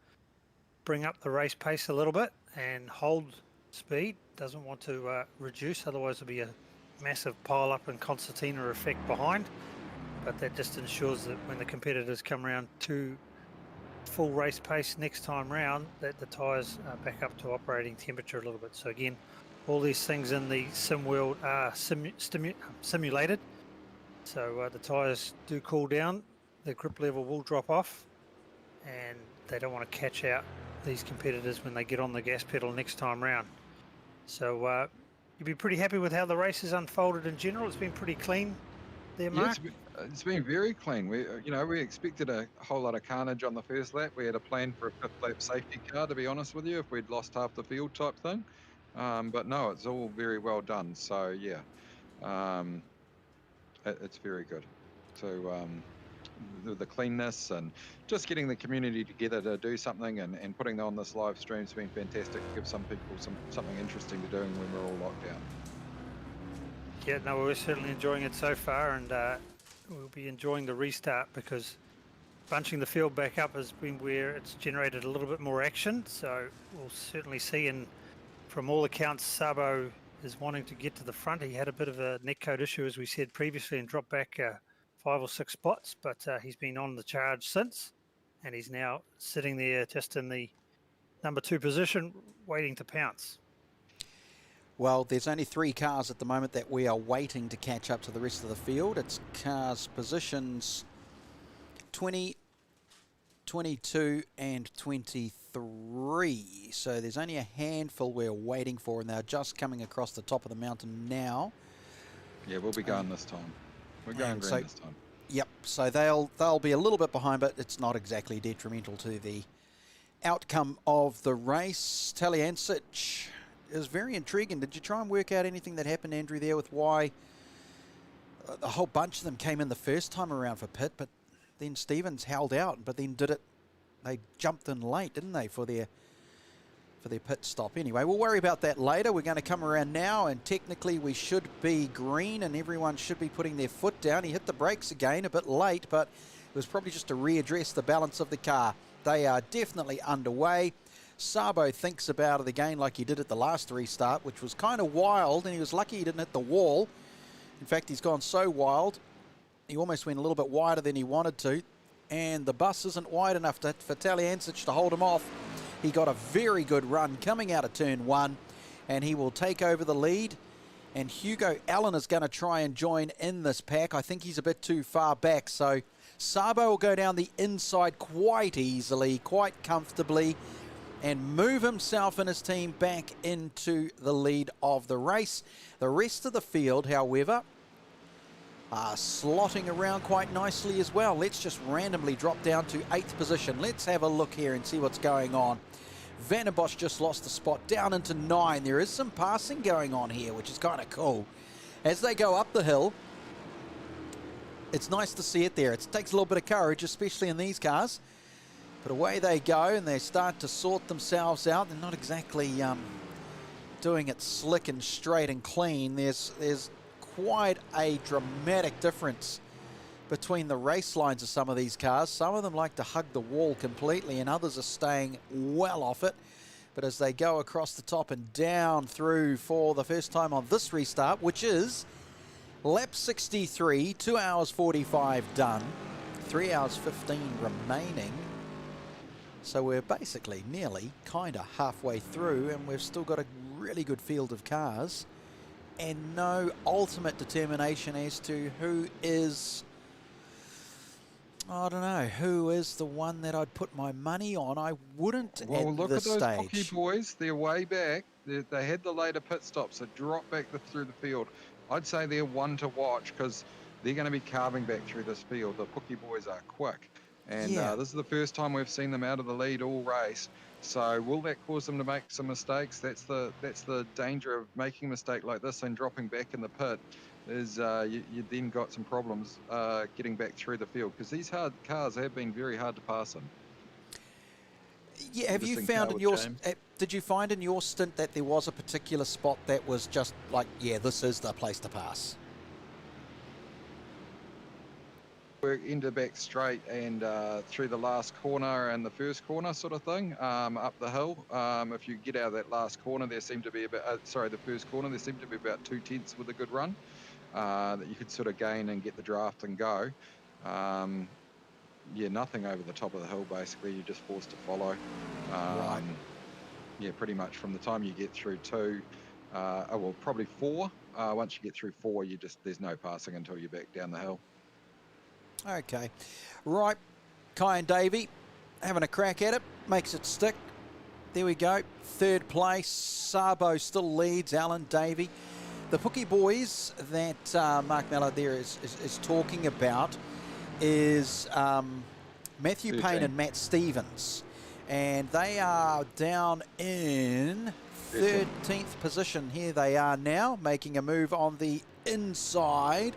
[SPEAKER 1] bring up the race pace a little bit and hold speed. Doesn't want to reduce, otherwise there'll be a massive pile up and concertina effect behind. But that just ensures that when the competitors come around to full race pace next time round, that the tyres are back up to operating temperature a little bit. So again, all these things in the sim world are simulated. So the tyres do cool down, the grip level will drop off, and they don't want to catch out these competitors when they get on the gas pedal next time round. So you'd be pretty happy with how the race has unfolded in general. It's been pretty clean there, Mark.
[SPEAKER 2] Yeah, it's been very clean. We expected a whole lot of carnage on the first lap. We had a plan for a fifth lap safety car, to be honest with you, if we'd lost half the field type thing. But no, it's all very well done. So yeah, it's very good. So the cleanness and just getting the community together to do something and putting on this live stream has been fantastic. Give some people something interesting to do when we're all locked down.
[SPEAKER 1] Yeah, no, we're certainly enjoying it so far, and we'll be enjoying the restart because bunching the field back up has been where it's generated a little bit more action. So we'll certainly see, and from all accounts, Sabo is wanting to get to the front. He had a bit of a netcode issue, as we said previously, and dropped back 5 or 6 spots, but he's been on the charge since, and he's now sitting there just in the number 2 position, waiting to pounce.
[SPEAKER 3] Well, there's only 3 cars at the moment that we are waiting to catch up to the rest of the field. It's cars positions 20, 22 and 23. So there's only a handful we're waiting for, and they're just coming across the top of the mountain now.
[SPEAKER 2] Yeah, we'll be going this time. We're going green this time.
[SPEAKER 3] Yep, so they'll be a little bit behind, but it's not exactly detrimental to the outcome of the race. Taliancic is very intriguing. Did you try and work out anything that happened, Andrew, there with why a whole bunch of them came in the first time around for pit, but then Stevens held out, but then they jumped in late, didn't they, for their pit stop? Anyway, we'll worry about that later. We're going to come around now, and technically we should be green and everyone should be putting their foot down. He hit the brakes again a bit late, but it was probably just to readdress the balance of the car. They are definitely underway. Sabo thinks about it again like he did at the last restart, which was kind of wild, and he was lucky he didn't hit the wall. In fact, he's gone so wild, he almost went a little bit wider than he wanted to, and the bus isn't wide enough for Taliancic to hold him off. He got a very good run coming out of turn 1, and he will take over the lead. And Hugo Allen is going to try and join in this pack. I think he's a bit too far back, so Sabo will go down the inside quite easily, quite comfortably, and move himself and his team back into the lead of the race. The rest of the field, however, slotting around quite nicely as well. Let's just randomly drop down to 8th position. Let's have a look here and see what's going on. Van den Bosch just lost the spot down into 9. There is some passing going on here, which is kind of cool. As they go up the hill, it's nice to see it there. It takes a little bit of courage, especially in these cars. But away they go, and they start to sort themselves out. They're not exactly doing it slick and straight and clean. There's quite a dramatic difference between the race lines of some of these cars. Some of them like to hug the wall completely, and others are staying well off it. But as they go across the top and down through for the first time on this restart, which is lap 63, 2 hours 45 done, 3 hours 15 remaining. So we're basically nearly kind of halfway through, and we've still got a really good field of cars and no ultimate determination as to who is, I don't know, who is the one that I'd put my money on. I wouldn't at this stage.
[SPEAKER 2] Well, look at those Pocky boys. They're way back. They had the later pit stops. They dropped back through the field. I'd say they're one to watch because they're going to be carving back through this field. The Pocky boys are quick. And this is the first time we've seen them out of the lead all race. So will that cause them to make some mistakes? That's the danger of making a mistake like this and dropping back in the pit. Is you then got some problems getting back through the field because these cars have been very hard to pass in.
[SPEAKER 3] Yeah, have you found in your did you find in your stint that there was a particular spot that was just like, yeah, this is the place to pass?
[SPEAKER 2] We're into back straight and through the last corner and the first corner sort of thing, up the hill. If you get out of that last corner, there seemed to be about, the first corner, there seemed to be about 2/10 with a good run that you could sort of gain and get the draft and go. Yeah, nothing over the top of the hill, basically. You're just forced to follow.
[SPEAKER 3] Right.
[SPEAKER 2] Yeah, pretty much from the time you get through 2, well, probably 4. Once you get through 4, there's no passing until you're back down the hill.
[SPEAKER 3] Okay, right, Kai and Davey having a crack at it, makes it stick. There we go, 3rd place. Sabo still leads, Alan, Davey. The Pocky boys that Mark Mallard there is talking about is Matthew
[SPEAKER 2] 13.
[SPEAKER 3] Payne and Matt Stevens, and they are down in 13th position. Here they are now, making a move on the inside,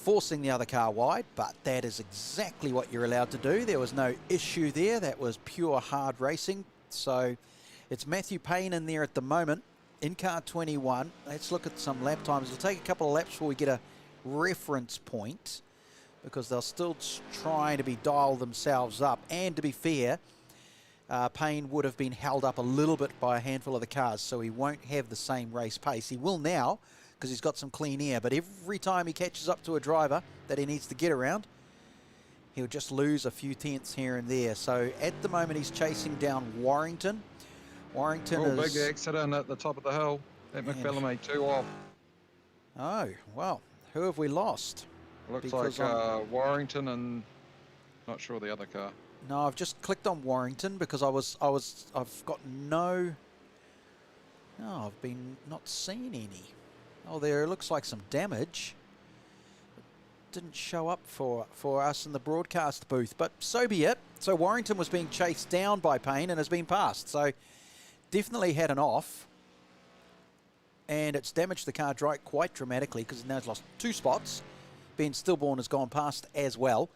[SPEAKER 3] forcing the other car wide, but that is exactly what you're allowed to do. There was no issue there. That was pure hard racing. So it's Matthew Payne in there at the moment in car 21. Let's look at some lap times. It'll take a couple of laps before we get a reference point because they'll still try to be dialed themselves up. And to be fair, Payne would have been held up a little bit by a handful of the cars, so he won't have the same race pace. He will now, because he's got some clean air, but every time he catches up to a driver that he needs to get around, he'll just lose a few tenths here and there. So at the moment he's chasing down Warrington. Warrington is...
[SPEAKER 2] big accident at the top of the hill. That McPhillin made 2 off.
[SPEAKER 3] Oh, well, who have we lost?
[SPEAKER 2] Looks
[SPEAKER 3] Because
[SPEAKER 2] like Warrington and not sure the other car.
[SPEAKER 3] No, I've just clicked on Warrington because I've got no... No, I've been not seeing any. Oh, there looks like some damage. It didn't show up for us in the broadcast booth, but so be it. So Warrington was being chased down by Payne and has been passed. So definitely had an off. And it's damaged the car quite dramatically because now it's lost 2 spots. Ben Stillborn has gone past as well.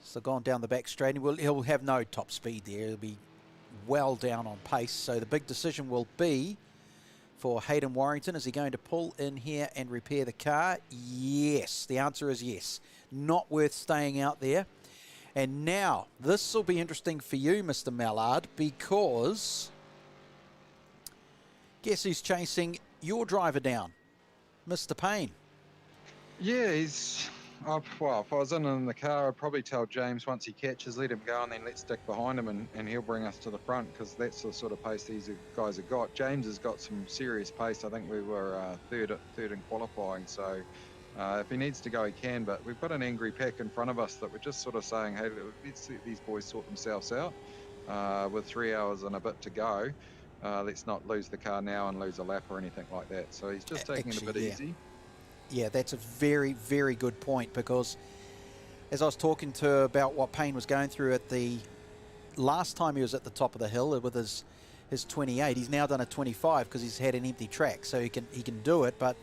[SPEAKER 3] So gone down the back straight. And he'll have no top speed there. He'll be well down on pace. So the big decision will be for Hayden Warrington. Is he going to pull in here and repair the car? Yes. The answer is yes. Not worth staying out there. And now, this will be interesting for you, Mr. Mallard, because guess who's chasing your driver down? Mr. Payne.
[SPEAKER 2] Yeah, he's... well, if I was in the car, I'd probably tell James once he catches, let him go and then let's stick behind him and he'll bring us to the front because that's the sort of pace these guys have got. James has got some serious pace. I think we were third in qualifying, so if he needs to go, he can, but we've got an angry pack in front of us that we're just sort of saying, hey, let's let these boys sort themselves out with 3 hours and a bit to go. Let's not lose the car now and lose a lap or anything like that. So he's just taking it a bit easy.
[SPEAKER 3] Yeah, that's a very, very good point, because as I was talking to about what Payne was going through at the last time he was at the top of the hill with his 28, he's now done a 25 because he's had an empty track, so he can do it. But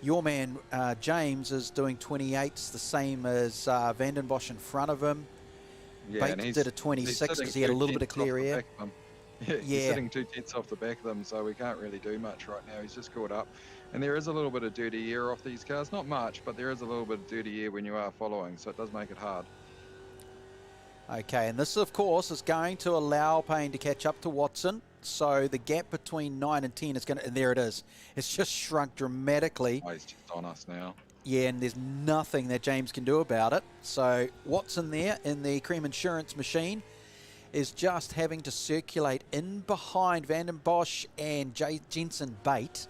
[SPEAKER 3] your man James is doing 28s, the same as Van den Bosch in front of him.
[SPEAKER 2] Yeah,
[SPEAKER 3] Bates did a 26 because he had a little bit of clear air.
[SPEAKER 2] Yeah, he's sitting 2 tenths off the back of them, so we can't really do much right now. He's just caught up. And there is a little bit of dirty air off these cars. Not much, but there is a little bit of dirty air when you are following, so it does make it hard.
[SPEAKER 3] Okay, and this, of course, is going to allow Payne to catch up to Watson. So the gap between 9 and 10 is going to... And there it is. It's just shrunk dramatically.
[SPEAKER 2] Oh, he's just on us now.
[SPEAKER 3] Yeah, and there's nothing that James can do about it. So Watson there in the Creme Insurance machine is just having to circulate in behind Van den Bosch and Jensen Bate.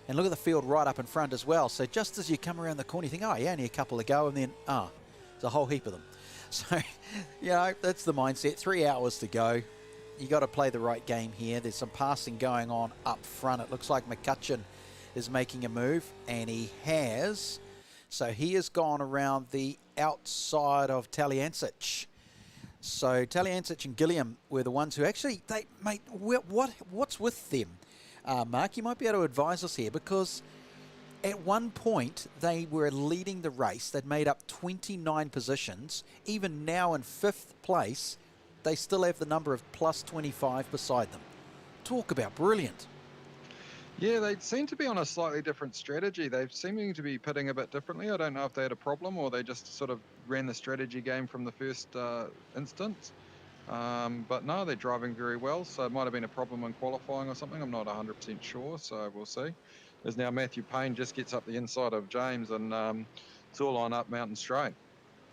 [SPEAKER 3] And look at the field right up in front as well. So just as you come around the corner, you think, oh, yeah, only a couple to go. And then, there's a whole heap of them. So, you know, that's the mindset. 3 hours to go. You got to play the right game here. There's some passing going on up front. It looks like McCutcheon is making a move, and he has. So he has gone around the outside of Taliancic. So Taliancic and Gilliam were the ones who actually, mate, what's with them? Mark, you might be able to advise us here, because at one point they were leading the race. They'd made up 29 positions. Even now in 5th place, they still have the number of plus 25 beside them. Talk about brilliant.
[SPEAKER 2] Yeah, they seem to be on a slightly different strategy. They're seeming to be pitting a bit differently. I don't know if they had a problem or they just sort of ran the strategy game from the first instance. But no, they're driving very well, so it might have been a problem in qualifying or something. I'm not 100% sure, so we'll see. As now Matthew Payne just gets up the inside of James, and it's all on up Mountain Straight.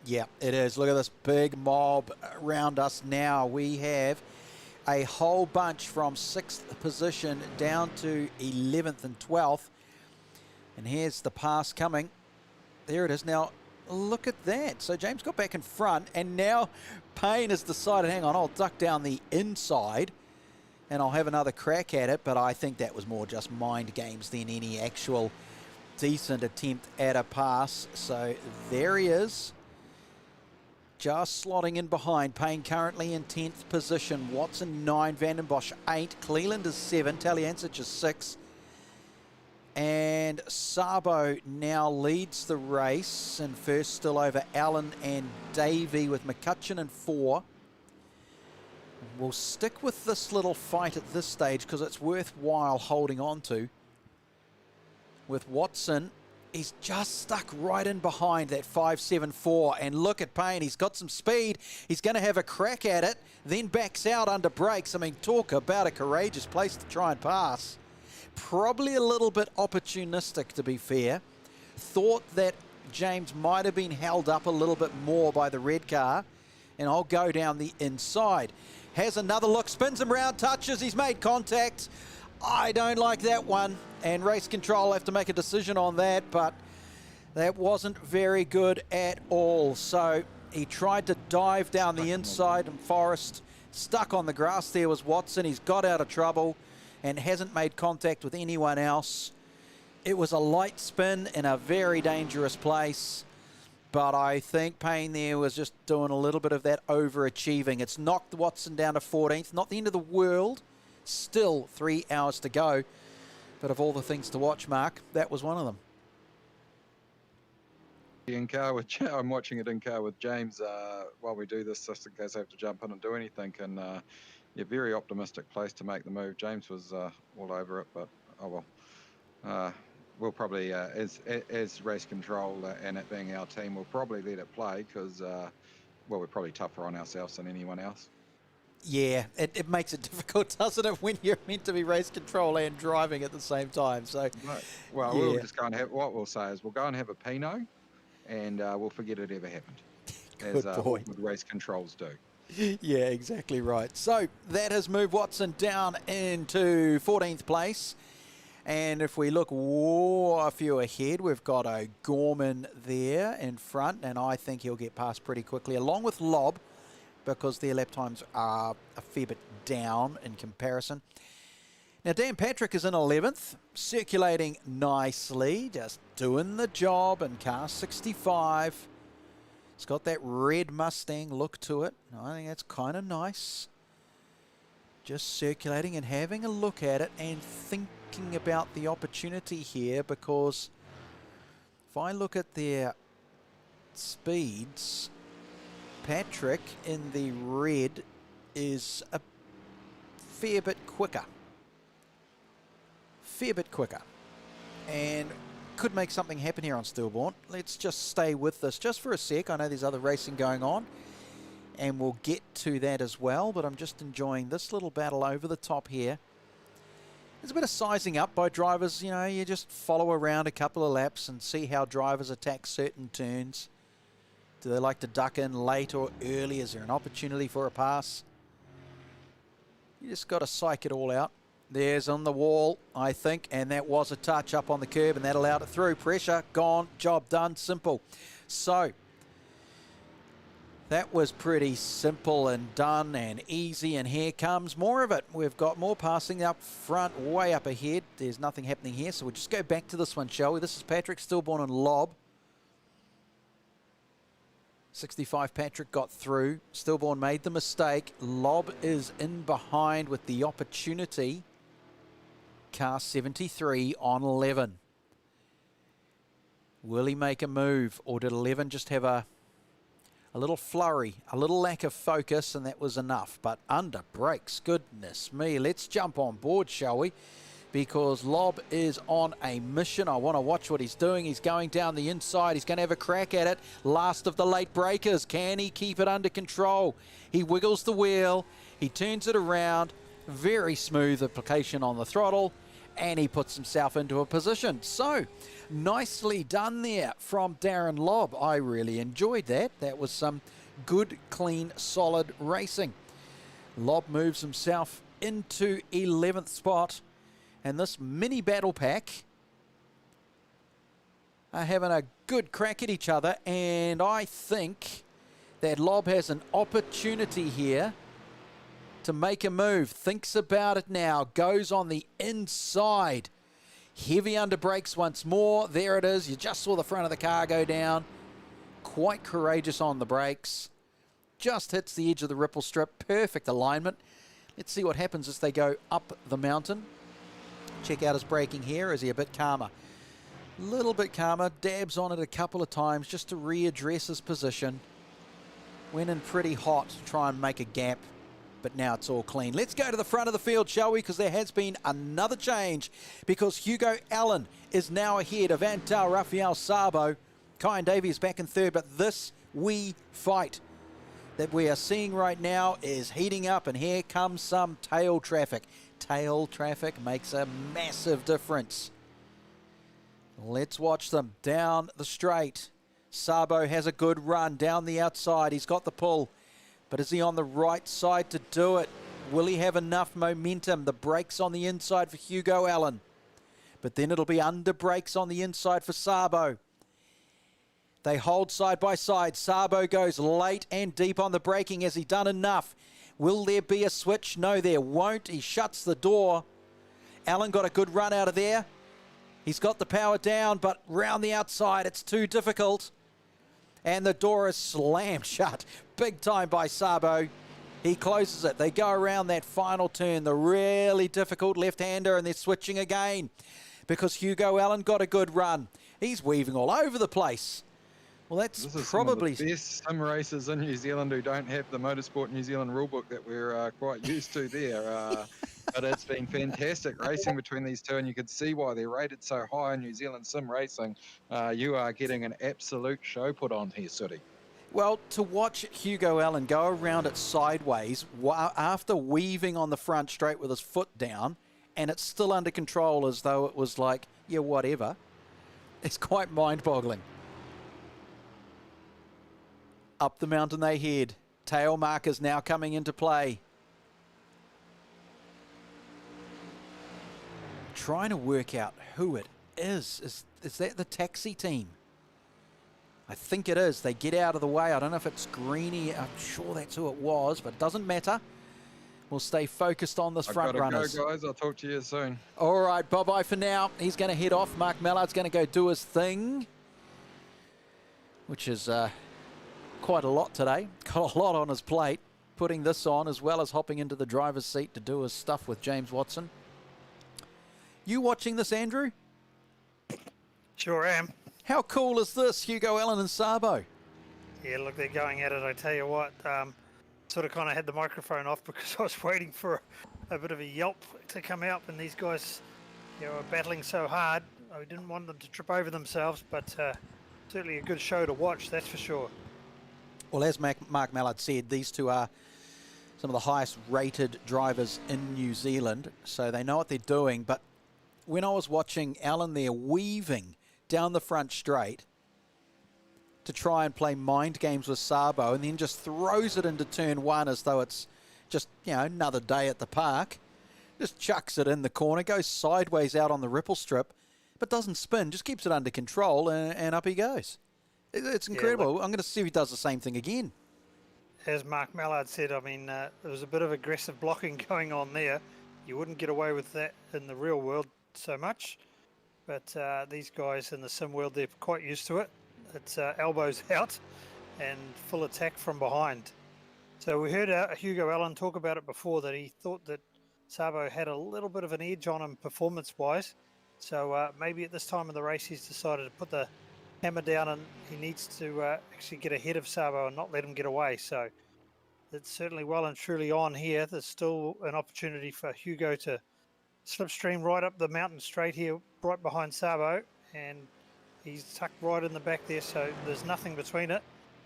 [SPEAKER 3] Yeah, it is. Look at this big mob around us now. We have a whole bunch from 6th position down to 11th and 12th. And here's the pass coming. There it is. Now, look at that. So James got back in front, and now Payne has decided, hang on, I'll duck down the inside and I'll have another crack at it. But I think that was more just mind games than any actual decent attempt at a pass. So there he is, just slotting in behind. Payne currently in 10th position. Watson 9, Van den Bosch 8, Cleland is 7, Taliancic is 6. And Sabo now leads the race, and first still over Allen and Davey, with McCutcheon in 4. We'll stick with this little fight at this stage because it's worthwhile holding on to. With Watson, he's just stuck right in behind that 5.74, and look at Payne. He's got some speed. He's going to have a crack at it, then backs out under brakes. I mean, talk about a courageous place to try and pass. Probably a little bit opportunistic, to be fair. Thought that James might have been held up a little bit more by the red car, and I'll go down the inside. Has another look, spins him round, touches, he's made contact. I don't like that one, and race control will have to make a decision on that, but that wasn't very good at all. So he tried to dive down the inside, and Forrest stuck on the grass. There was Watson. He's got out of trouble and hasn't made contact with anyone else. It was a light spin in a very dangerous place, but I think Payne there was just doing a little bit of that overachieving. It's knocked Watson down to 14th. Not the end of the world. Still 3 hours to go. But of all the things to watch, Mark, that was one of them.
[SPEAKER 2] In car with, I'm watching it in car with James while we do this, just in case I have to jump in and do anything. And yeah, very optimistic place to make the move. James was all over it, but oh well. We'll probably, as race control and it being our team, we'll probably let it play because, well, we're probably tougher on ourselves than anyone else.
[SPEAKER 3] Yeah, it makes it difficult, doesn't it, when you're meant to be race control and driving at the same time. So,
[SPEAKER 2] right. Well,
[SPEAKER 3] yeah.
[SPEAKER 2] We'll just go and have, what we'll say is we'll go and have a Pinot and we'll forget it ever happened.
[SPEAKER 3] Good point.
[SPEAKER 2] As race controls do.
[SPEAKER 3] Yeah, exactly right. So that has moved Watson down into 14th place. And if we look a few ahead, we've got a Gorman there in front, and I think he'll get past pretty quickly, along with Lobb, because their lap times are a fair bit down in comparison. Now, Dan Patrick is in 11th, circulating nicely, just doing the job in car 65. It's got that red Mustang look to it. I think that's kind of nice. Just circulating and having a look at it and thinking about the opportunity here, because if I look at their speeds, Patrick in the red is a fair bit quicker. And could make something happen here on Stillborn. Let's just stay with this just for a sec. I know there's other racing going on, and we'll get to that as well, but I'm just enjoying this little battle over the top here. There's a bit of sizing up by drivers. You know, you just follow around a couple of laps and see how drivers attack certain turns. Do they like to duck in late or early? Is there an opportunity for a pass? You just got to psych it all out. There's on the wall, I think, and that was a touch up on the curb, and that allowed it through. Pressure gone, job done, simple. So that was pretty simple and done and easy, and here comes more of it. We've got more passing up front, way up ahead. There's nothing happening here, so we'll just go back to this one, shall we? This is Patrick, Stillborn and Lob. 65 Patrick got through. Stillborn made the mistake. Lob is in behind with the opportunity. Car 73 on 11. Will he make a move, or did 11 just have a little flurry, a little lack of focus, and that was enough? But under brakes, goodness me. Let's jump on board, shall we? Because Lob is on a mission. I want to watch what he's doing. He's going down the inside. He's going to have a crack at it. Last of the late breakers. Can he keep it under control? He wiggles the wheel. He turns it around. Very smooth application on the throttle, and he puts himself into a position. So, nicely done there from Darren Lob. I really enjoyed that. That was some good, clean, solid racing. Lob moves himself into 11th spot, and this mini battle pack are having a good crack at each other, and I think that Lob has an opportunity here to make a move. Thinks about it now. Goes on the inside. Heavy under brakes once more. There it is. You just saw the front of the car go down. Quite courageous on the brakes. Just hits the edge of the ripple strip. Perfect alignment. Let's see what happens as they go up the mountain. Check out his braking here. Is he a bit calmer? A little bit calmer. Dabs on it a couple of times just to readdress his position. Went in pretty hot to try and make a gap, but now it's all clean. Let's go to the front of the field, shall we? Because there has been another change, because Hugo Allen is now ahead of Antal Rafael Sabo. Kyan Davey is back in third, but this wee fight that we are seeing right now is heating up, and here comes some tail traffic. Tail traffic makes a massive difference. Let's watch them down the straight. Sabo has a good run down the outside. He's got the pull. But is he on the right side to do it? Will he have enough momentum? The brakes on the inside for Hugo Allen. But then it'll be under brakes on the inside for Sabo. They hold side by side. Sabo goes late and deep on the braking. Has he done enough? Will there be a switch? No, there won't. He shuts the door. Allen got a good run out of there. He's got the power down, but round the outside it's too difficult. And the door is slammed shut. Big time by Sabo. He closes it. They go around that final turn, the really difficult left-hander, and they're switching again because Hugo Allen got a good run. He's weaving all over the place. Well, that's probably
[SPEAKER 2] some of the best sim racers in New Zealand who don't have the Motorsport New Zealand rulebook that we're quite used to there. But it's been fantastic racing between these two, and you can see why they're rated so high in New Zealand sim racing. You are getting an absolute show put on here, Sooty.
[SPEAKER 3] Well, to watch Hugo Allen go around it sideways after weaving on the front straight with his foot down, and it's still under control as though it was like, yeah, whatever, it's quite mind-boggling. Up the mountain they head. Tail markers now coming into play. Trying to work out who it is. Is that the taxi team? I think it is. They get out of the way. I don't know if it's Greeny. I'm sure that's who it was, but it doesn't matter. We'll stay focused on this
[SPEAKER 2] I've
[SPEAKER 3] front
[SPEAKER 2] got to
[SPEAKER 3] runners.
[SPEAKER 2] go, guys. I'll talk to you soon.
[SPEAKER 3] All right, bye-bye for now. He's going to head off. Mark Mallard's going to go do his thing, which is quite a lot today. Got a lot on his plate, putting this on as well as hopping into the driver's seat to do his stuff with James Watson. You watching this, Andrew?
[SPEAKER 1] Sure am.
[SPEAKER 3] How cool is this, Hugo Allen and Sabo?
[SPEAKER 1] Yeah, look, they're going at it. I tell you what, sort of kind of had the microphone off because I was waiting for a bit of a yelp to come out, and these guys, you know, are battling so hard. I didn't want them to trip over themselves, but certainly a good show to watch, that's for sure.
[SPEAKER 3] Well, as Mark Mallard said, these two are some of the highest rated drivers in New Zealand, so they know what they're doing. But when I was watching Alan there weaving down the front straight to try and play mind games with Sabo, and then just throws it into turn one as though it's just, you know, another day at the park, just chucks it in the corner, goes sideways out on the ripple strip, but doesn't spin, just keeps it under control, and up he goes. It's incredible.
[SPEAKER 1] Yeah, look,
[SPEAKER 3] I'm going to see if he does the same thing again.
[SPEAKER 1] As Mark Mallard said, I mean, there was a bit of aggressive blocking going on there. You wouldn't get away with that in the real world so much, but these guys in the sim world, they're quite used to it. It's elbows out and full attack from behind. So we heard Hugo Allen talk about it before, that he thought that Sabo had a little bit of an edge on him performance-wise. So maybe at this time in the race he's decided to put the hammer down, and he needs to actually get ahead of Sabo and not let him get away. So it's certainly well and truly on here. There's still an opportunity for Hugo to slipstream right up the mountain straight here, right behind Sabo, and he's tucked right in the back there, so there's nothing between it.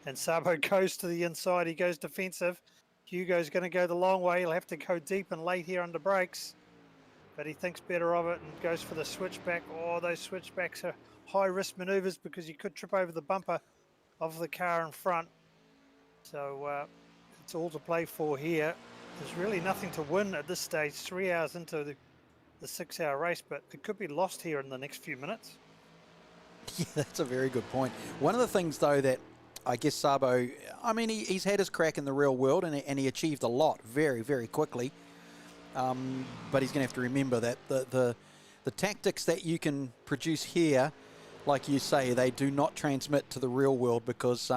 [SPEAKER 1] And Sabo goes to the inside, he goes defensive. Hugo's going to go the long way. He'll have to go deep and late here under brakes, but he thinks better of it and goes for the switchback. Oh, those switchbacks are high-risk maneuvers because you could trip over the bumper of the car in front. So it's all to play for here. There's really nothing to win at this stage, 3 hours into the 6-hour race, but it could be lost here in the next few minutes.
[SPEAKER 3] Yeah, that's a very good point. One of the things, though, that I guess Sabo, I mean, he's had his crack in the real world, and he achieved a lot very, very quickly. But he's going to have to remember that the tactics that you can produce here, like you say, they do not transmit to the real world because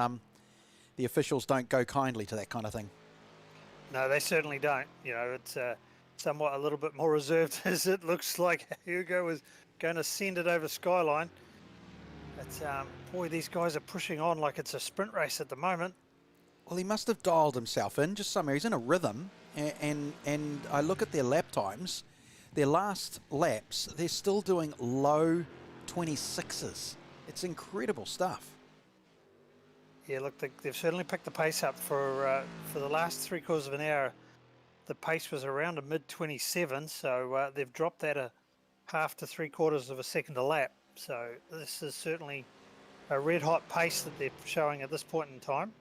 [SPEAKER 3] the officials don't go kindly to that kind of thing.
[SPEAKER 1] No, they certainly don't. You know, it's somewhat a little bit more reserved, as it looks like Hugo is going to send it over Skyline. But boy, these guys are pushing on like it's a sprint race at the moment.
[SPEAKER 3] Well, he must have dialed himself in just somewhere. He's in a rhythm, and I look at their lap times. Their last laps, they're still doing low 26s. It's incredible stuff.
[SPEAKER 1] Yeah, look, they've certainly picked the pace up for the last 3/4 of an hour. The pace was around a mid-27, so they've dropped that a half to 3/4 of a second a lap. So this is certainly a red-hot pace that they're showing at this point in time.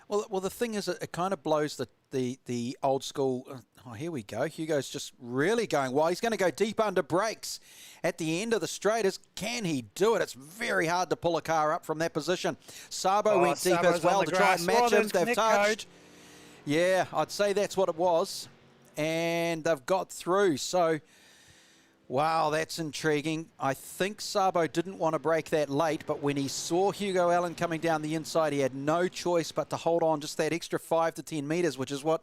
[SPEAKER 3] Well, the thing is, it kind of blows the old school. Oh, here we go. Hugo's just really going wild. He's going to go deep under brakes at the end of the straight. Can he do it? It's very hard to pull a car up from that position. Sabo went deep
[SPEAKER 1] Sabo's
[SPEAKER 3] as well to try and match him. They've touched. Yeah, I'd say that's what it was. And they've got through. So, wow, that's intriguing. I think Sabo didn't want to break that late, but when he saw Hugo Allen coming down the inside, he had no choice but to hold on just that extra 5 to 10 metres, which is what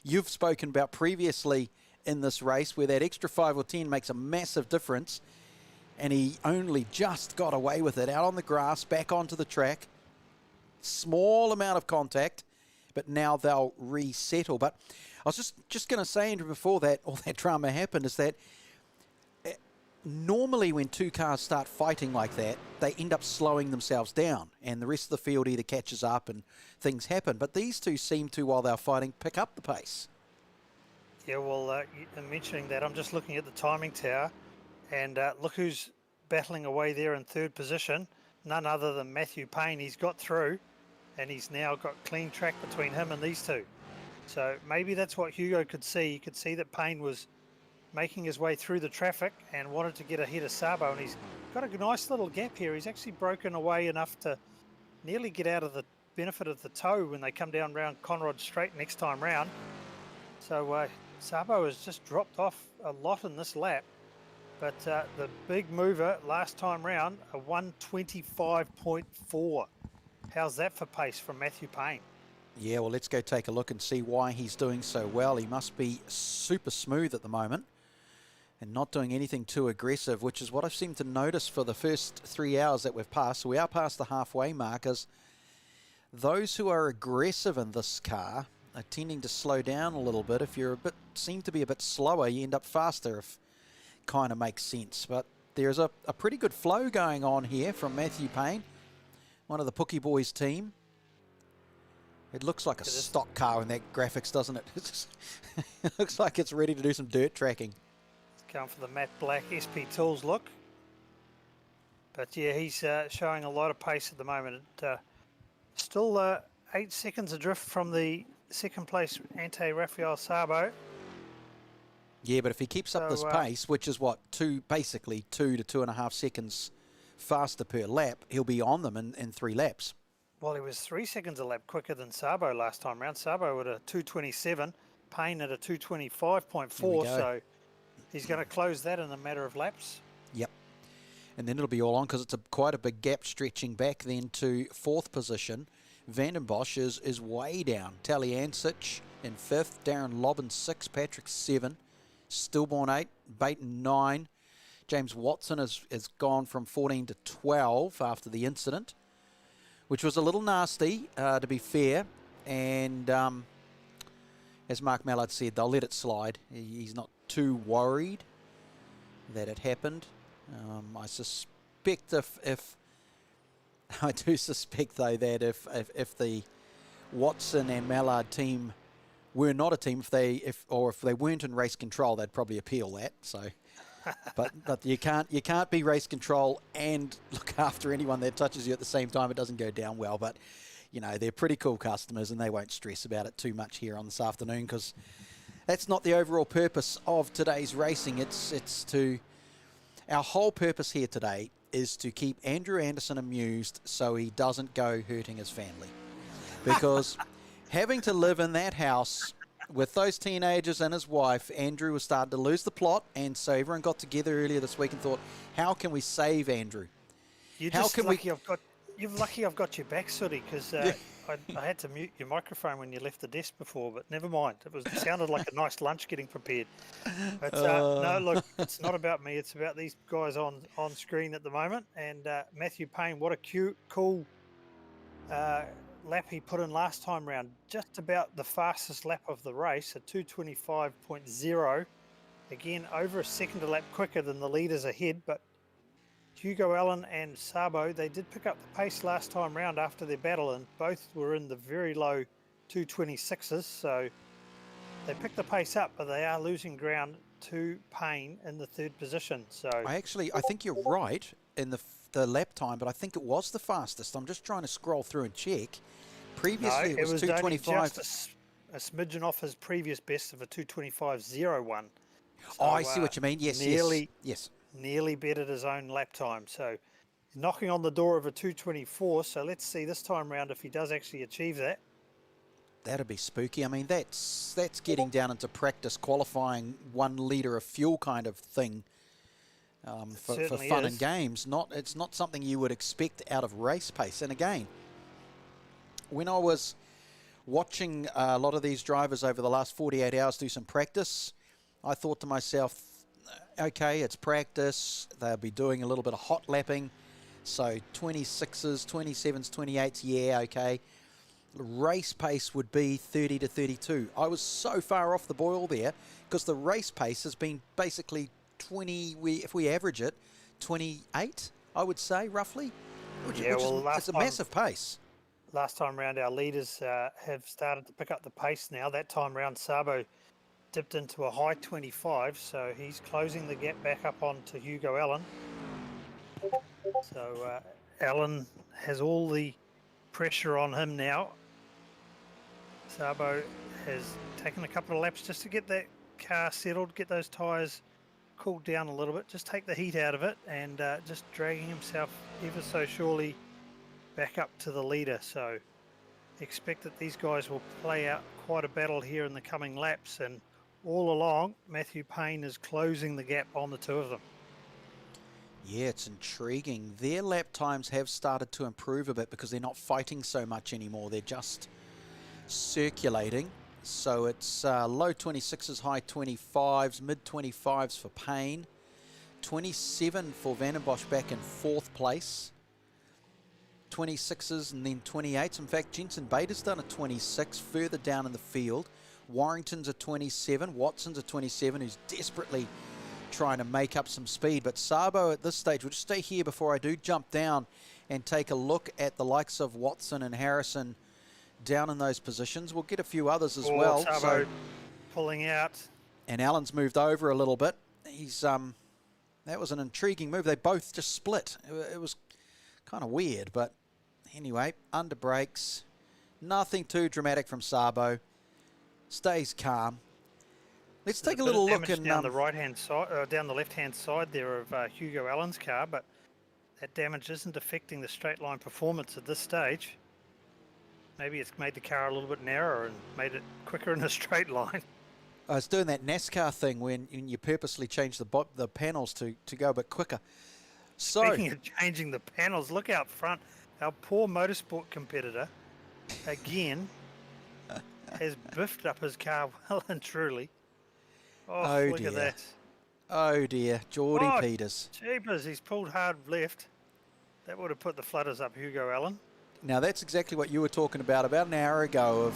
[SPEAKER 3] you've spoken about previously in this race, where that extra 5 or 10 makes a massive difference. And he only just got away with it out on the grass, back onto the track. Small amount of contact, but now they'll resettle. But I was just going to say, Andrew, before that all that drama happened, is that normally when two cars start fighting like that, they end up slowing themselves down, and the rest of the field either catches up and things happen. But these two seem to, while they're fighting, pick up the pace.
[SPEAKER 1] Yeah, well, in mentioning that, I'm just looking at the timing tower, and look who's battling away there in third position. None other than Matthew Payne. He's got through, and he's now got clean track between him and these two. So maybe that's what Hugo could see. He could see that Payne was making his way through the traffic and wanted to get ahead of Sabo, and he's got a nice little gap here. He's actually broken away enough to nearly get out of the benefit of the tow when they come down round Conrod Straight next time round. So Sabo has just dropped off a lot in this lap. But the big mover last time round, a 125.4. How's that for pace from Matthew Payne?
[SPEAKER 3] Yeah, well, let's go take a look and see why he's doing so well. He must be super smooth at the moment and not doing anything too aggressive, which is what I've seemed to notice for the first 3 hours that we've passed. So we are past the halfway markers. Those who are aggressive in this car are tending to slow down a little bit. If you're seem to be a bit slower, you end up faster, if kind of makes sense. But there's a pretty good flow going on here from Matthew Payne, one of the Pookie Boys team. It looks like a stock car in that graphics, doesn't it? It looks like it's ready to do some dirt tracking.
[SPEAKER 1] It's going for the matte black SP Tools look. But yeah, he's showing a lot of pace at the moment. Still 8 seconds adrift from the second place Ante Rafael Sabo.
[SPEAKER 3] Yeah, but if he keeps up this pace, which is what, basically 2 to 2.5 seconds faster per lap, he'll be on them in 3 laps.
[SPEAKER 1] Well, he was 3 seconds a lap quicker than Sabo last time round. Sabo at a 2:27, Payne at a 2:25.4, so he's going to close that in a matter of laps.
[SPEAKER 3] Yep. And then it'll be all on because it's quite a big gap stretching back then to 4th position. Vandenbosch is way down. Taliancic in 5th, Darren Lobb in 6th, Patrick 7, Stillborn 8, Baton 9. James Watson has gone from 14 to 12 after the incident, which was a little nasty, to be fair. And as Mark Mallard said, they'll let it slide. He's not too worried that it happened. I suspect I do suspect though that if the Watson and Mallard team were not a team, if they weren't in race control, they'd probably appeal that. So, but you can't be race control and look after anyone that touches you at the same time. It doesn't go down well. But you know, they're pretty cool customers and they won't stress about it too much here on this afternoon, because that's not the overall purpose of today's racing. Our whole purpose here today is to keep Andrew Anderson amused so he doesn't go hurting his family. Because having to live in that house with those teenagers and his wife, Andrew was starting to lose the plot, and so everyone got together earlier this week and thought, how can we save Andrew?
[SPEAKER 1] You're lucky I've got your back, Sooty, because I had to mute your microphone when you left the desk before, but never mind. It sounded like a nice lunch getting prepared. But no, look, it's not about me. It's about these guys on screen at the moment. And Matthew Payne, what a cool lap he put in last time round. Just about the fastest lap of the race, a 2:25.0. Again, over a second a lap quicker than the leaders ahead, but Hugo Allen and Sabo, they did pick up the pace last time round after their battle, and both were in the very low 2:26s, so they picked the pace up, but they are losing ground to Payne in the 3rd position. So
[SPEAKER 3] I think you're right in the lap time, but I think it was the fastest. I'm just trying to scroll through and check. Previously, it was 2:25.
[SPEAKER 1] Just a smidgen off his previous best of a 2:25.01. So,
[SPEAKER 3] I see what you mean. Yes, yes.
[SPEAKER 1] Nearly bettered his own lap time. So knocking on the door of a 2:24. So let's see this time round if he does actually achieve that.
[SPEAKER 3] That'd be spooky. I mean, that's getting down into practice qualifying 1 litre of fuel kind of thing for fun and games. It's not something you would expect out of race pace. And again, when I was watching a lot of these drivers over the last 48 hours do some practice, I thought to myself, okay, it's practice. They'll be doing a little bit of hot lapping. So 26s, 27s, 28s, yeah, okay. Race pace would be 30 to 32. I was so far off the boil there because the race pace has been basically 20, if we average it, 28, I would say, roughly. It's a massive pace.
[SPEAKER 1] Last time round, our leaders have started to pick up the pace now. That time round, Sabo dipped into a high 25, so he's closing the gap back up onto Hugo Allen. So Allen has all the pressure on him now. Sabo has taken a couple of laps just to get that car settled, get those tyres cooled down a little bit, just take the heat out of it, and just dragging himself ever so surely back up to the leader. So expect that these guys will play out quite a battle here in the coming laps, and all along Matthew Payne is closing the gap on the two of them.
[SPEAKER 3] Yeah, it's intriguing. Their lap times have started to improve a bit because they're not fighting so much anymore. They're just circulating. So it's low 26s, high 25s, mid 25s for Payne. 27 for Van den Bosch back in 4th place. 26s and then 28s. In fact, Jensen Bader's done a 26 further down in the field. Warrington's a 27. Watson's a 27, who's desperately trying to make up some speed. But Sabo at this stage, we'll just stay here before I do jump down and take a look at the likes of Watson and Harrison down in those positions. We'll get a few others as well.
[SPEAKER 1] Sabo
[SPEAKER 3] So,
[SPEAKER 1] pulling out.
[SPEAKER 3] and Allen's moved over a little bit. He's that was an intriguing move. They both just split. It was kind of weird, but anyway, under brakes. Nothing too dramatic from Sabo. Stays calm. Let's take a little look and
[SPEAKER 1] down the right-hand side, down the left-hand side there of Hugo Allen's car, but that damage isn't affecting the straight line performance at this stage. Maybe it's made the car a little bit narrower and made it quicker in a straight line.
[SPEAKER 3] I was doing that NASCAR thing when you purposely change the panels to go a bit quicker. So,
[SPEAKER 1] Speaking of changing the panels, look out front. Our poor motorsport competitor, again, has biffed up his car well and truly. Oh, look
[SPEAKER 3] dear.
[SPEAKER 1] at that.
[SPEAKER 3] Oh dear, Geordie Peters.
[SPEAKER 1] Jeepers, he's pulled hard left. That would have put the flutters up Hugo Allen.
[SPEAKER 3] Now that's exactly what you were talking about an hour ago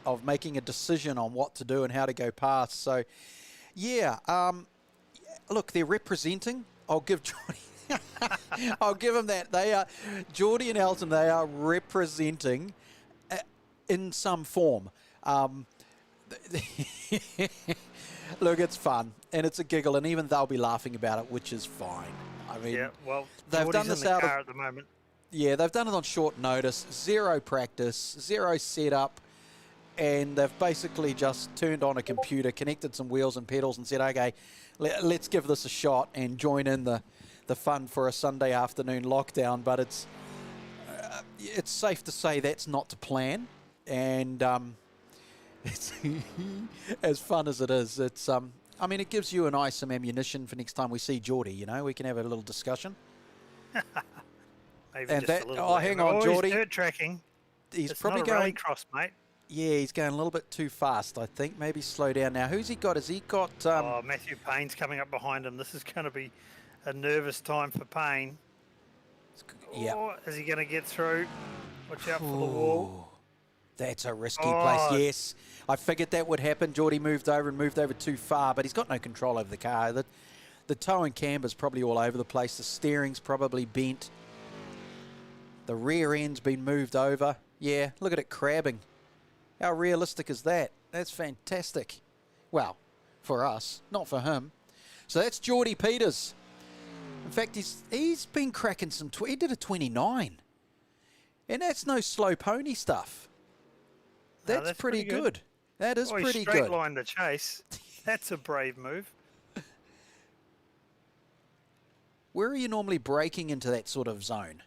[SPEAKER 3] of making a decision on what to do and how to go past. So, yeah, look, they're representing. I'll give Geordie, I'll give them that. They are Geordie and Elton. They are representing in some form. Look, it's fun and it's a giggle, and even they'll be laughing about it, which is fine. I mean,
[SPEAKER 1] yeah, well,
[SPEAKER 3] they've done this
[SPEAKER 1] in the
[SPEAKER 3] out
[SPEAKER 1] car
[SPEAKER 3] of,
[SPEAKER 1] at the moment.
[SPEAKER 3] Yeah, they've done it on short notice, 0 practice, 0 setup, and they've basically just turned on a computer, connected some wheels and pedals, and said, "Okay, let's give this a shot and join in the fun for a Sunday afternoon lockdown." But it's safe to say that's not the plan, and it's as fun as it is. It's I mean, it gives you and I some ammunition for next time we see Geordie. You know, we can have a little discussion.
[SPEAKER 1] Maybe
[SPEAKER 3] And
[SPEAKER 1] just
[SPEAKER 3] that,
[SPEAKER 1] a little
[SPEAKER 3] oh,
[SPEAKER 1] bit.
[SPEAKER 3] hang on, Geordie.
[SPEAKER 1] He's dirt tracking.
[SPEAKER 3] He's
[SPEAKER 1] It's
[SPEAKER 3] probably
[SPEAKER 1] not a rally
[SPEAKER 3] going.
[SPEAKER 1] cross, mate.
[SPEAKER 3] Yeah, he's going a little bit too fast, I think. Maybe slow down now. Who's he got? Has he got...
[SPEAKER 1] Oh, Matthew Payne's coming up behind him. This is going to be a nervous time for Payne.
[SPEAKER 3] Yeah.
[SPEAKER 1] Oh, is he going to get through? Watch out for the wall.
[SPEAKER 3] That's a risky place, yes. I figured that would happen. Geordie moved over too far, but he's got no control over the car. The toe and camber's probably all over the place. The steering's probably bent. The rear end's been moved over. Yeah, look at it crabbing. How realistic is that? That's fantastic. Well, for us, not for him. So that's Geordie Peters. In fact, he's been cracking some... He did a 29. And that's no slow pony stuff. That's pretty good. That is pretty
[SPEAKER 1] He
[SPEAKER 3] good.
[SPEAKER 1] straight lined the chase. That's a brave move.
[SPEAKER 3] Where are you normally braking into that sort of zone?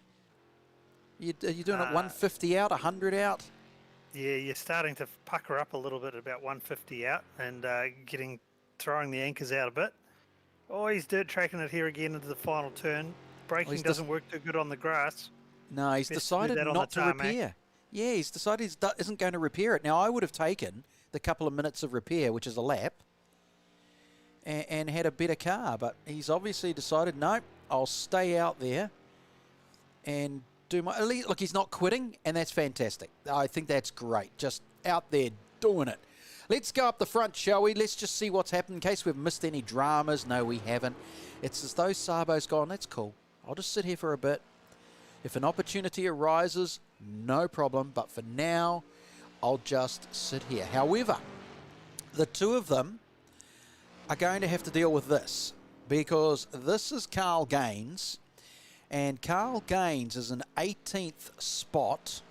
[SPEAKER 3] Are you doing it 150 out, 100 out?
[SPEAKER 1] Yeah, you're starting to pucker up a little bit, about 150 out, and throwing the anchors out a bit. Oh, he's dirt tracking it here again into the final turn. Braking doesn't work too good on the grass.
[SPEAKER 3] No, he's
[SPEAKER 1] Best to do
[SPEAKER 3] decided
[SPEAKER 1] that on
[SPEAKER 3] not
[SPEAKER 1] the
[SPEAKER 3] to
[SPEAKER 1] tarmac.
[SPEAKER 3] repair. Yeah, he's decided he isn't going to repair it. Now, I would have taken the couple of minutes of repair, which is a lap, and had a better car, but he's obviously decided, no, I'll stay out there and do my... Look, he's not quitting, and that's fantastic. I think that's great. Just out there doing it. Let's go up the front, shall we? Let's just see what's happened in case we've missed any dramas. No, we haven't. It's as though Sabo's gone, that's cool. I'll just sit here for a bit. If an opportunity arises, no problem. But for now, I'll just sit here. However, the two of them are going to have to deal with this, because this is Carl Gaines, and Carl Gaines is an 18th spot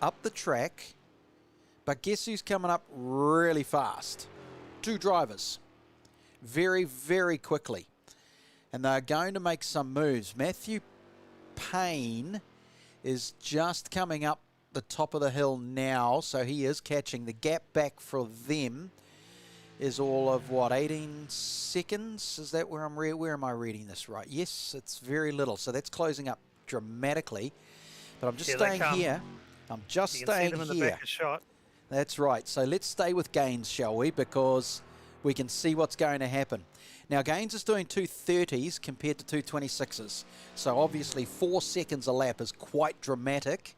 [SPEAKER 3] up the track, but guess who's coming up really fast? Two drivers. Very, very quickly. And they're going to make some moves. Matthew Payne is just coming up the top of the hill now, so he is catching. The gap back for them is all of what, 18 seconds? Is that where where am I reading this right? Yes, it's very little, so that's closing up dramatically. But I'm just staying here. I'm just staying here.
[SPEAKER 1] The back of shot.
[SPEAKER 3] That's right. So let's stay with Gaines, shall we? Because we can see what's going to happen. Now, Gaines is doing 2:30s compared to 2:26s. So obviously 4 seconds a lap is quite dramatic.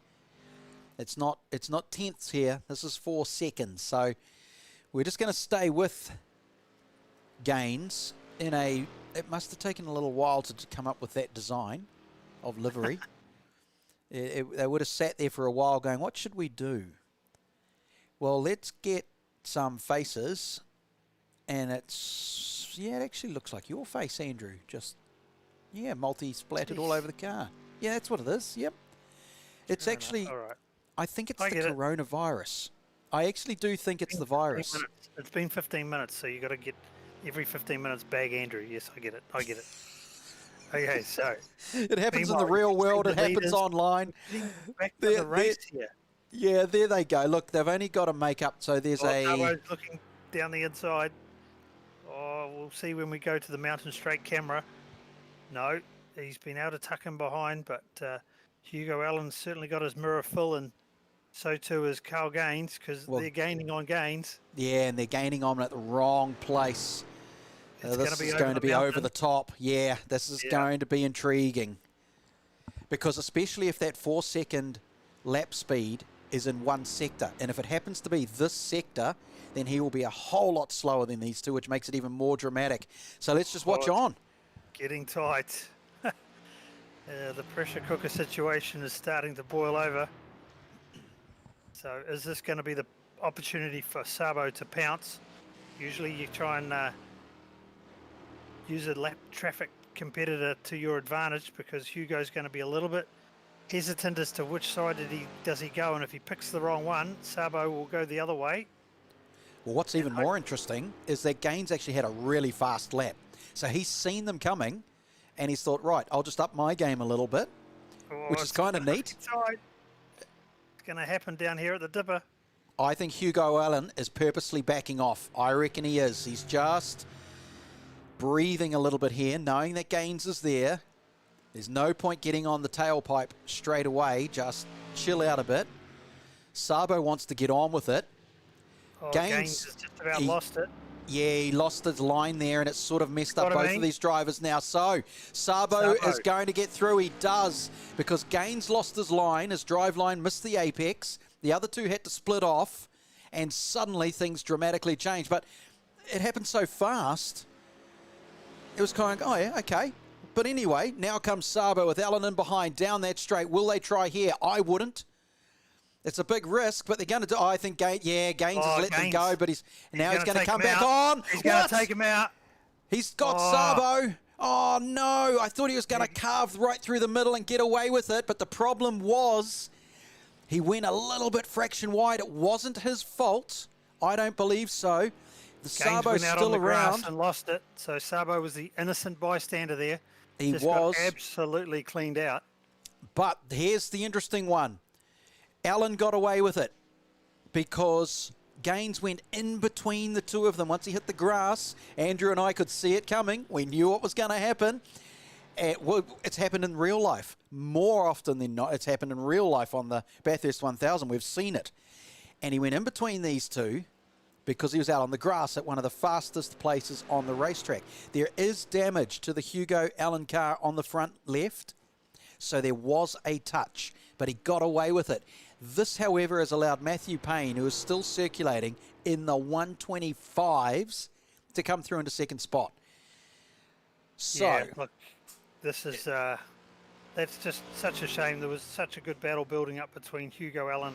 [SPEAKER 3] It's not tenths here. This is 4 seconds. So we're just going to stay with Gaines in a... It must have taken a little while to come up with that design of livery. They would have sat there for a while going, what should we do? Well, let's get some faces. And it's... Yeah, it actually looks like your face, Andrew. Just, yeah, multi-splattered all over the car. Yeah, that's what it is. Yep. It's actually...
[SPEAKER 1] All right.
[SPEAKER 3] I think it's the coronavirus. I actually do think it's the virus.
[SPEAKER 1] It's been 15 minutes, so you got to get every 15 minutes bag Andrew. Yes, I get it. I get it. Okay, so
[SPEAKER 3] it happens in the real world. It happens online.
[SPEAKER 1] Back to the race here.
[SPEAKER 3] Yeah, there they go. Look, they've only got to make up. So there's
[SPEAKER 1] Carbo's looking down the inside. Oh, we'll see when we go to the mountain straight camera. No, he's been able to tuck him behind, but Hugo Allen's certainly got his mirror full, and so too is Carl Gaines, because they're gaining on Gaines.
[SPEAKER 3] Yeah, and they're gaining on at the wrong place. This is going to be over the top. Yeah, this is going to be intriguing. Because especially if that 4 second lap speed is in one sector, and if it happens to be this sector, then he will be a whole lot slower than these two, which makes it even more dramatic. So let's just watch on.
[SPEAKER 1] Getting tight. The pressure cooker situation is starting to boil over. So is this going to be the opportunity for Sabo to pounce? Usually you try and use a lap traffic competitor to your advantage, because Hugo's going to be a little bit hesitant as to which side does he go, and if he picks the wrong one, Sabo will go the other way.
[SPEAKER 3] Well, what's even more interesting is that Gaines actually had a really fast lap. So he's seen them coming, and he's thought, right, I'll just up my game a little bit, which is kind of neat.
[SPEAKER 1] It's going to happen down here at the Dipper.
[SPEAKER 3] I think Hugo Allen is purposely backing off. I reckon he is. He's just breathing a little bit here, knowing that Gaines is there. There's no point getting on the tailpipe straight away. Just chill out a bit. Sabo wants to get on with it.
[SPEAKER 1] Gaines has just about lost it.
[SPEAKER 3] Yeah, he lost his line there, and it's sort of messed up both of these drivers now. So Sabo is going to get through. He does, because Gaines lost his line. His drive line missed the apex. The other two had to split off, and suddenly things dramatically changed. But it happened so fast, it was kind of, oh yeah, okay. But anyway, now comes Sabo with Allen in behind, down that straight. Will they try here? I wouldn't. It's a big risk, but they're going to do. I think Gaines has let them go, but he's going to come back on.
[SPEAKER 1] He's going to take him out.
[SPEAKER 3] He's got Sabo. Oh no! I thought he was going to carve right through the middle and get away with it, but the problem was he went a little bit fraction wide. It wasn't his fault. I don't believe so. The Sabo's still around
[SPEAKER 1] and lost it. So Sabo was the innocent bystander there.
[SPEAKER 3] He
[SPEAKER 1] just
[SPEAKER 3] was
[SPEAKER 1] got absolutely cleaned out.
[SPEAKER 3] But here's the interesting one. Allen got away with it because Gaines went in between the two of them. Once he hit the grass, Andrew and I could see it coming. We knew what was going to happen. It's happened in real life. More often than not, it's happened in real life on the Bathurst 1000. We've seen it. And he went in between these two because he was out on the grass at one of the fastest places on the racetrack. There is damage to the Hugo Allen car on the front left. So there was a touch, but he got away with it. This, however, has allowed Matthew Payne, who is still circulating in the 125s, to come through into second spot. So,
[SPEAKER 1] yeah, look, this is that's just such a shame. There was such a good battle building up between Hugo Allen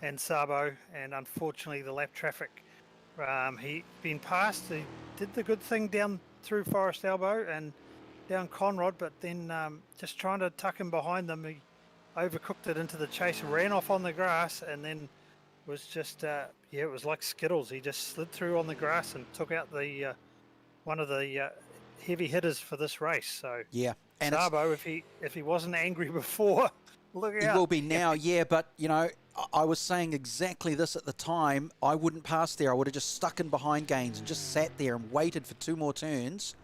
[SPEAKER 1] and Sabo, and unfortunately the lap traffic, he been passed. He did the good thing down through Forest Elbow and down Conrod, but then just trying to tuck him behind them, he overcooked it into the chase, ran off on the grass, and then was just, it was like Skittles. He just slid through on the grass and took out the one of the heavy hitters for this race. So
[SPEAKER 3] yeah, and
[SPEAKER 1] Sabo, if he wasn't angry before, Look
[SPEAKER 3] He
[SPEAKER 1] out.
[SPEAKER 3] will be now, yeah, but, you know, I was saying exactly this at the time. I wouldn't pass there. I would have just stuck in behind Gaines and just sat there and waited for 2 more turns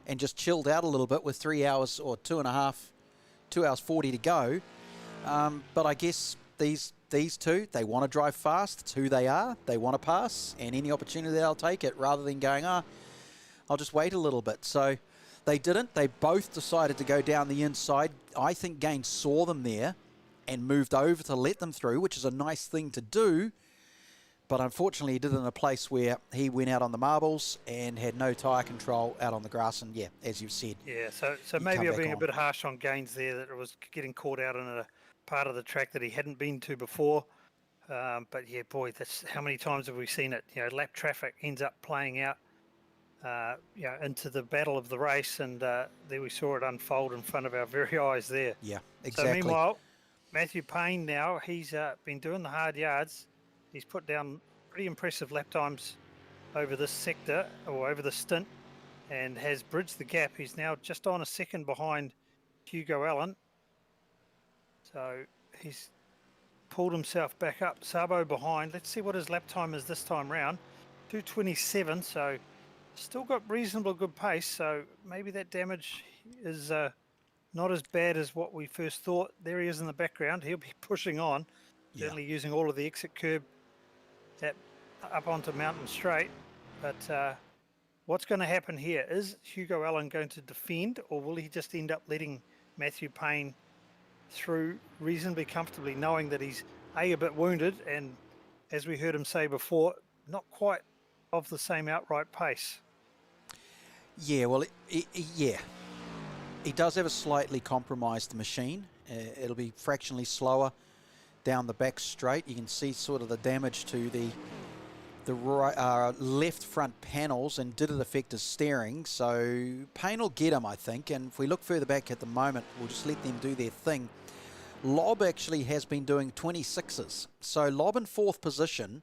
[SPEAKER 3] and just chilled out a little bit with 3 hours or 2.5, 2 hours 40 to go. But I guess these two, they want to drive fast. It's who they are. They want to pass, and any opportunity they'll take it rather than going, I'll just wait a little bit. So they didn't. They both decided to go down the inside. I think Gaines saw them there and moved over to let them through, which is a nice thing to do. But unfortunately, he did it in a place where he went out on the marbles and had no tyre control out on the grass. And yeah, as you've said.
[SPEAKER 1] Yeah, so maybe I'm being a bit harsh on Gaines there, that it was getting caught out in a part of the track that he hadn't been to before. But yeah, boy, that's how many times have we seen it? You know, lap traffic ends up playing out, you know, into the battle of the race, and there we saw it unfold in front of our very eyes there.
[SPEAKER 3] Yeah, exactly.
[SPEAKER 1] So meanwhile, Matthew Payne now, he's been doing the hard yards. He's put down pretty impressive lap times over this sector, or over the stint, and has bridged the gap. He's now just on a second behind Hugo Allen. So he's pulled himself back up. Sabo behind. Let's see what his lap time is this time round. 2:27, so still got reasonable good pace. So maybe that damage is not as bad as what we first thought. There he is in the background. He'll be pushing on, certainly using all of the exit curb up onto Mountain Straight. But what's going to happen here? Is Hugo Allen going to defend, or will he just end up letting Matthew Payne through reasonably comfortably, knowing that he's a bit wounded, and as we heard him say before, not quite of the same outright pace?
[SPEAKER 3] Yeah, well, yeah. He does have a slightly compromised machine. It'll be fractionally slower down the back straight. You can see sort of the damage to the left front panels, and did it affect his steering. So Payne will get him, I think. And if we look further back at the moment, we'll just let them do their thing. Lob actually has been doing 26s. So Lob in 4th position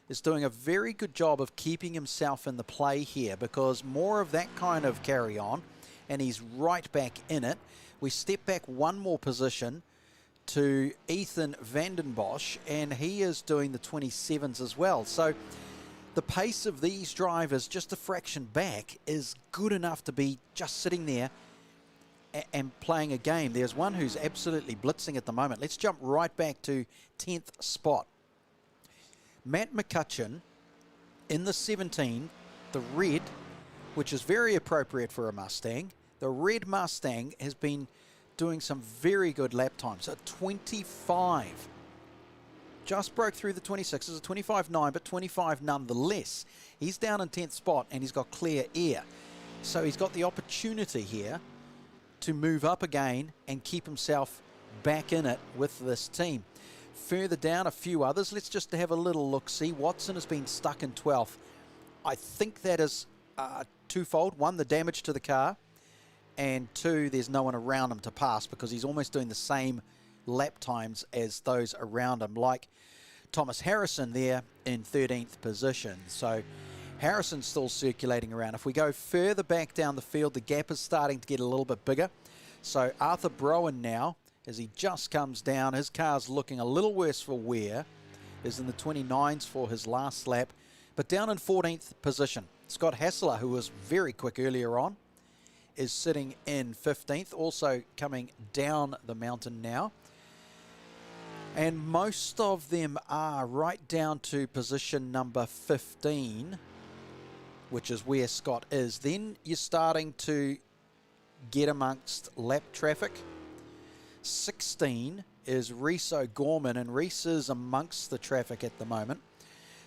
[SPEAKER 3] is doing a very good job of keeping himself in the play here, because more of that kind of carry on, and he's right back in it. We step back 1 more position to Ethan Vandenbosch, and he is doing the 27s as well. So the pace of these drivers, just a fraction back, is good enough to be just sitting there and playing a game. There's one who's absolutely blitzing at the moment. Let's jump right back to 10th spot. Matt McCutcheon in the 17, the red, which is very appropriate for a Mustang. The red Mustang has been doing some very good lap times. A 25. Just broke through the 26s, a 25.9, but 25 nonetheless. He's down in 10th spot, and he's got clear air. So he's got the opportunity here to move up again and keep himself back in it with this team. Further down, a few others. Let's just have a little look-see. Watson has been stuck in 12th. I think that is twofold. 1, the damage to the car, and 2, there's no one around him to pass, because he's almost doing the same lap times as those around him, like Thomas Harrison there in 13th position. So Harrison's still circulating around. If we go further back down the field, the gap is starting to get a little bit bigger. So Arthur Browen now, as he just comes down, his car's looking a little worse for wear, is in the 29s for his last lap, but down in 14th position. Scott Hassler, who was very quick earlier on, is sitting in 15th, also coming down the mountain now. And most of them are right down to position number 15, which is where Scott is. Then you're starting to get amongst lap traffic. 16 is Reese O'Gorman, and Reese is amongst the traffic at the moment.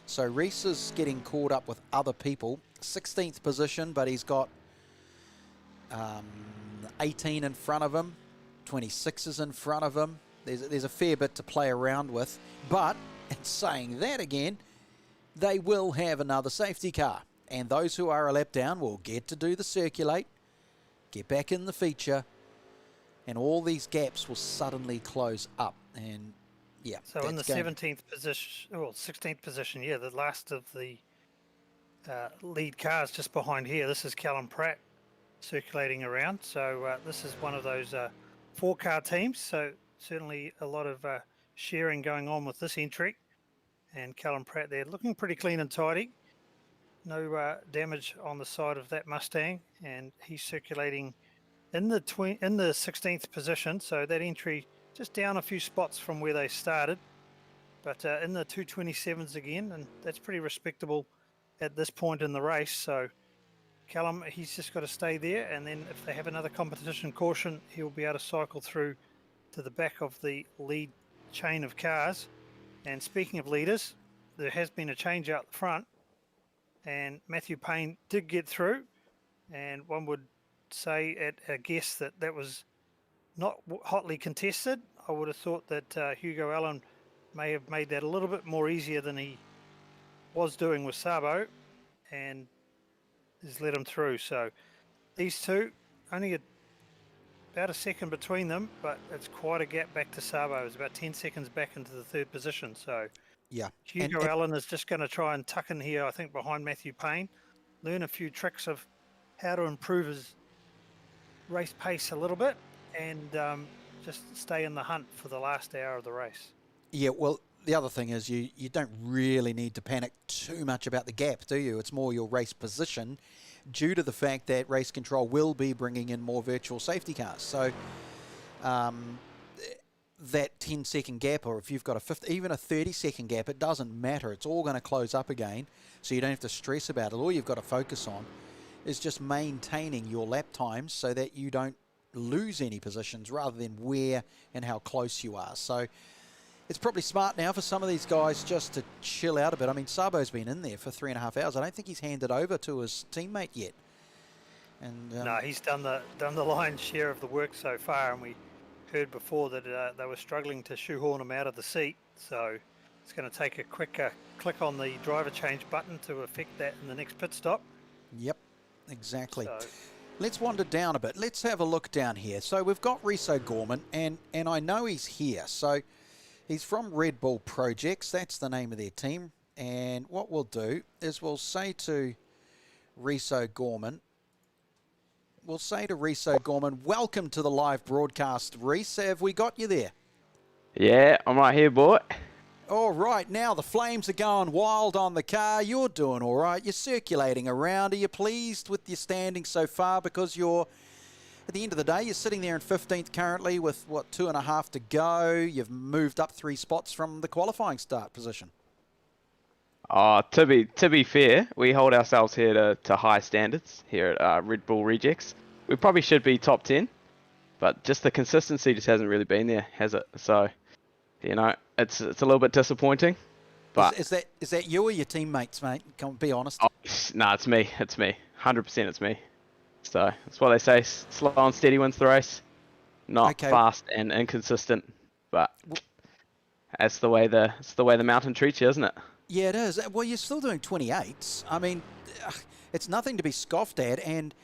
[SPEAKER 3] So Reese is getting caught up with other people. 16th position, but he's got 18 in front of him, 26 is in front of him. There's a fair bit to play around with. But, in saying that again, they will have another safety car. And those who are a lap down will get to do the circulate, get back in the feature, and all these gaps will suddenly close up. And, yeah.
[SPEAKER 1] So in the 17th position, well, 16th position, yeah, the last of the lead cars just behind here. This is Callum Pratt circulating around. So this is one of those 4-car teams. So certainly a lot of sharing going on with this entry. And Callum Pratt there looking pretty clean and tidy. No damage on the side of that Mustang, and he's circulating in the 16th position. So that entry just down a few spots from where they started, but in the 227s again, and that's pretty respectable at this point in the race. So Callum, he's just got to stay there, and then if they have another competition caution, he'll be able to cycle through to the back of the lead chain of cars. And speaking of leaders, there has been a change out the front, and Matthew Payne did get through, and one would say at a guess that that was not hotly contested. I would have thought that Hugo Allen may have made that a little bit more easier than he was doing with Sabo, and has let him through. So these two, only about a second between them, but it's quite a gap back to Sabo. It's about 10 seconds back into the third position. So
[SPEAKER 3] yeah,
[SPEAKER 1] Hugo Allen is just going to try and tuck in here, I think, behind Matthew Payne, learn a few tricks of how to improve his race pace a little bit, and just stay in the hunt for the last hour of the race.
[SPEAKER 3] Yeah, well, the other thing is you don't really need to panic too much about the gap, do you? It's more your race position, due to the fact that race control will be bringing in more virtual safety cars. So that 10-second gap, or if you've got even a 30-second gap, it doesn't matter. It's all going to close up again, so you don't have to stress about it. All you've got to focus on is just maintaining your lap times so that you don't lose any positions, rather than where and how close you are. So it's probably smart now for some of these guys just to chill out a bit. I mean, Sabo's been in there for 3.5 hours. I don't think he's handed over to his teammate yet. And
[SPEAKER 1] no, he's done the lion's share of the work so far, and we heard before that they were struggling to shoehorn him out of the seat. So it's going to take a quick click on the driver change button to affect that in the next pit stop.
[SPEAKER 3] Yep, exactly.
[SPEAKER 1] So
[SPEAKER 3] let's wander down a bit. Let's have a look down here. So we've got Riso Gorman, and I know he's here. So he's from Red Bull Projects. That's the name of their team. And what we'll do is we'll say to Riso Gorman, welcome to the live broadcast, Reese. Have we got you there?
[SPEAKER 15] Yeah, I'm right here, boy.
[SPEAKER 3] All right, now the flames are going wild on the car. You're doing all right. You're circulating around. Are you pleased with your standing so far? Because you're, at the end of the day, you're sitting there in 15th currently with, 2.5 to go. You've moved up 3 spots from the qualifying start position.
[SPEAKER 15] To be fair, we hold ourselves here to high standards here at Red Bull Rejects. We probably should be top 10, but just the consistency just hasn't really been there, has it? So, you know, it's a little bit disappointing. But
[SPEAKER 3] is that you or your teammates, mate? Come be honest.
[SPEAKER 15] Oh, no, it's me. 100% it's me. So that's why they say slow and steady wins the race, not fast and inconsistent. But that's the way the mountain treats you, isn't it?
[SPEAKER 3] Yeah, it is. Well, you're still doing 28s. I mean, it's nothing to be scoffed at. And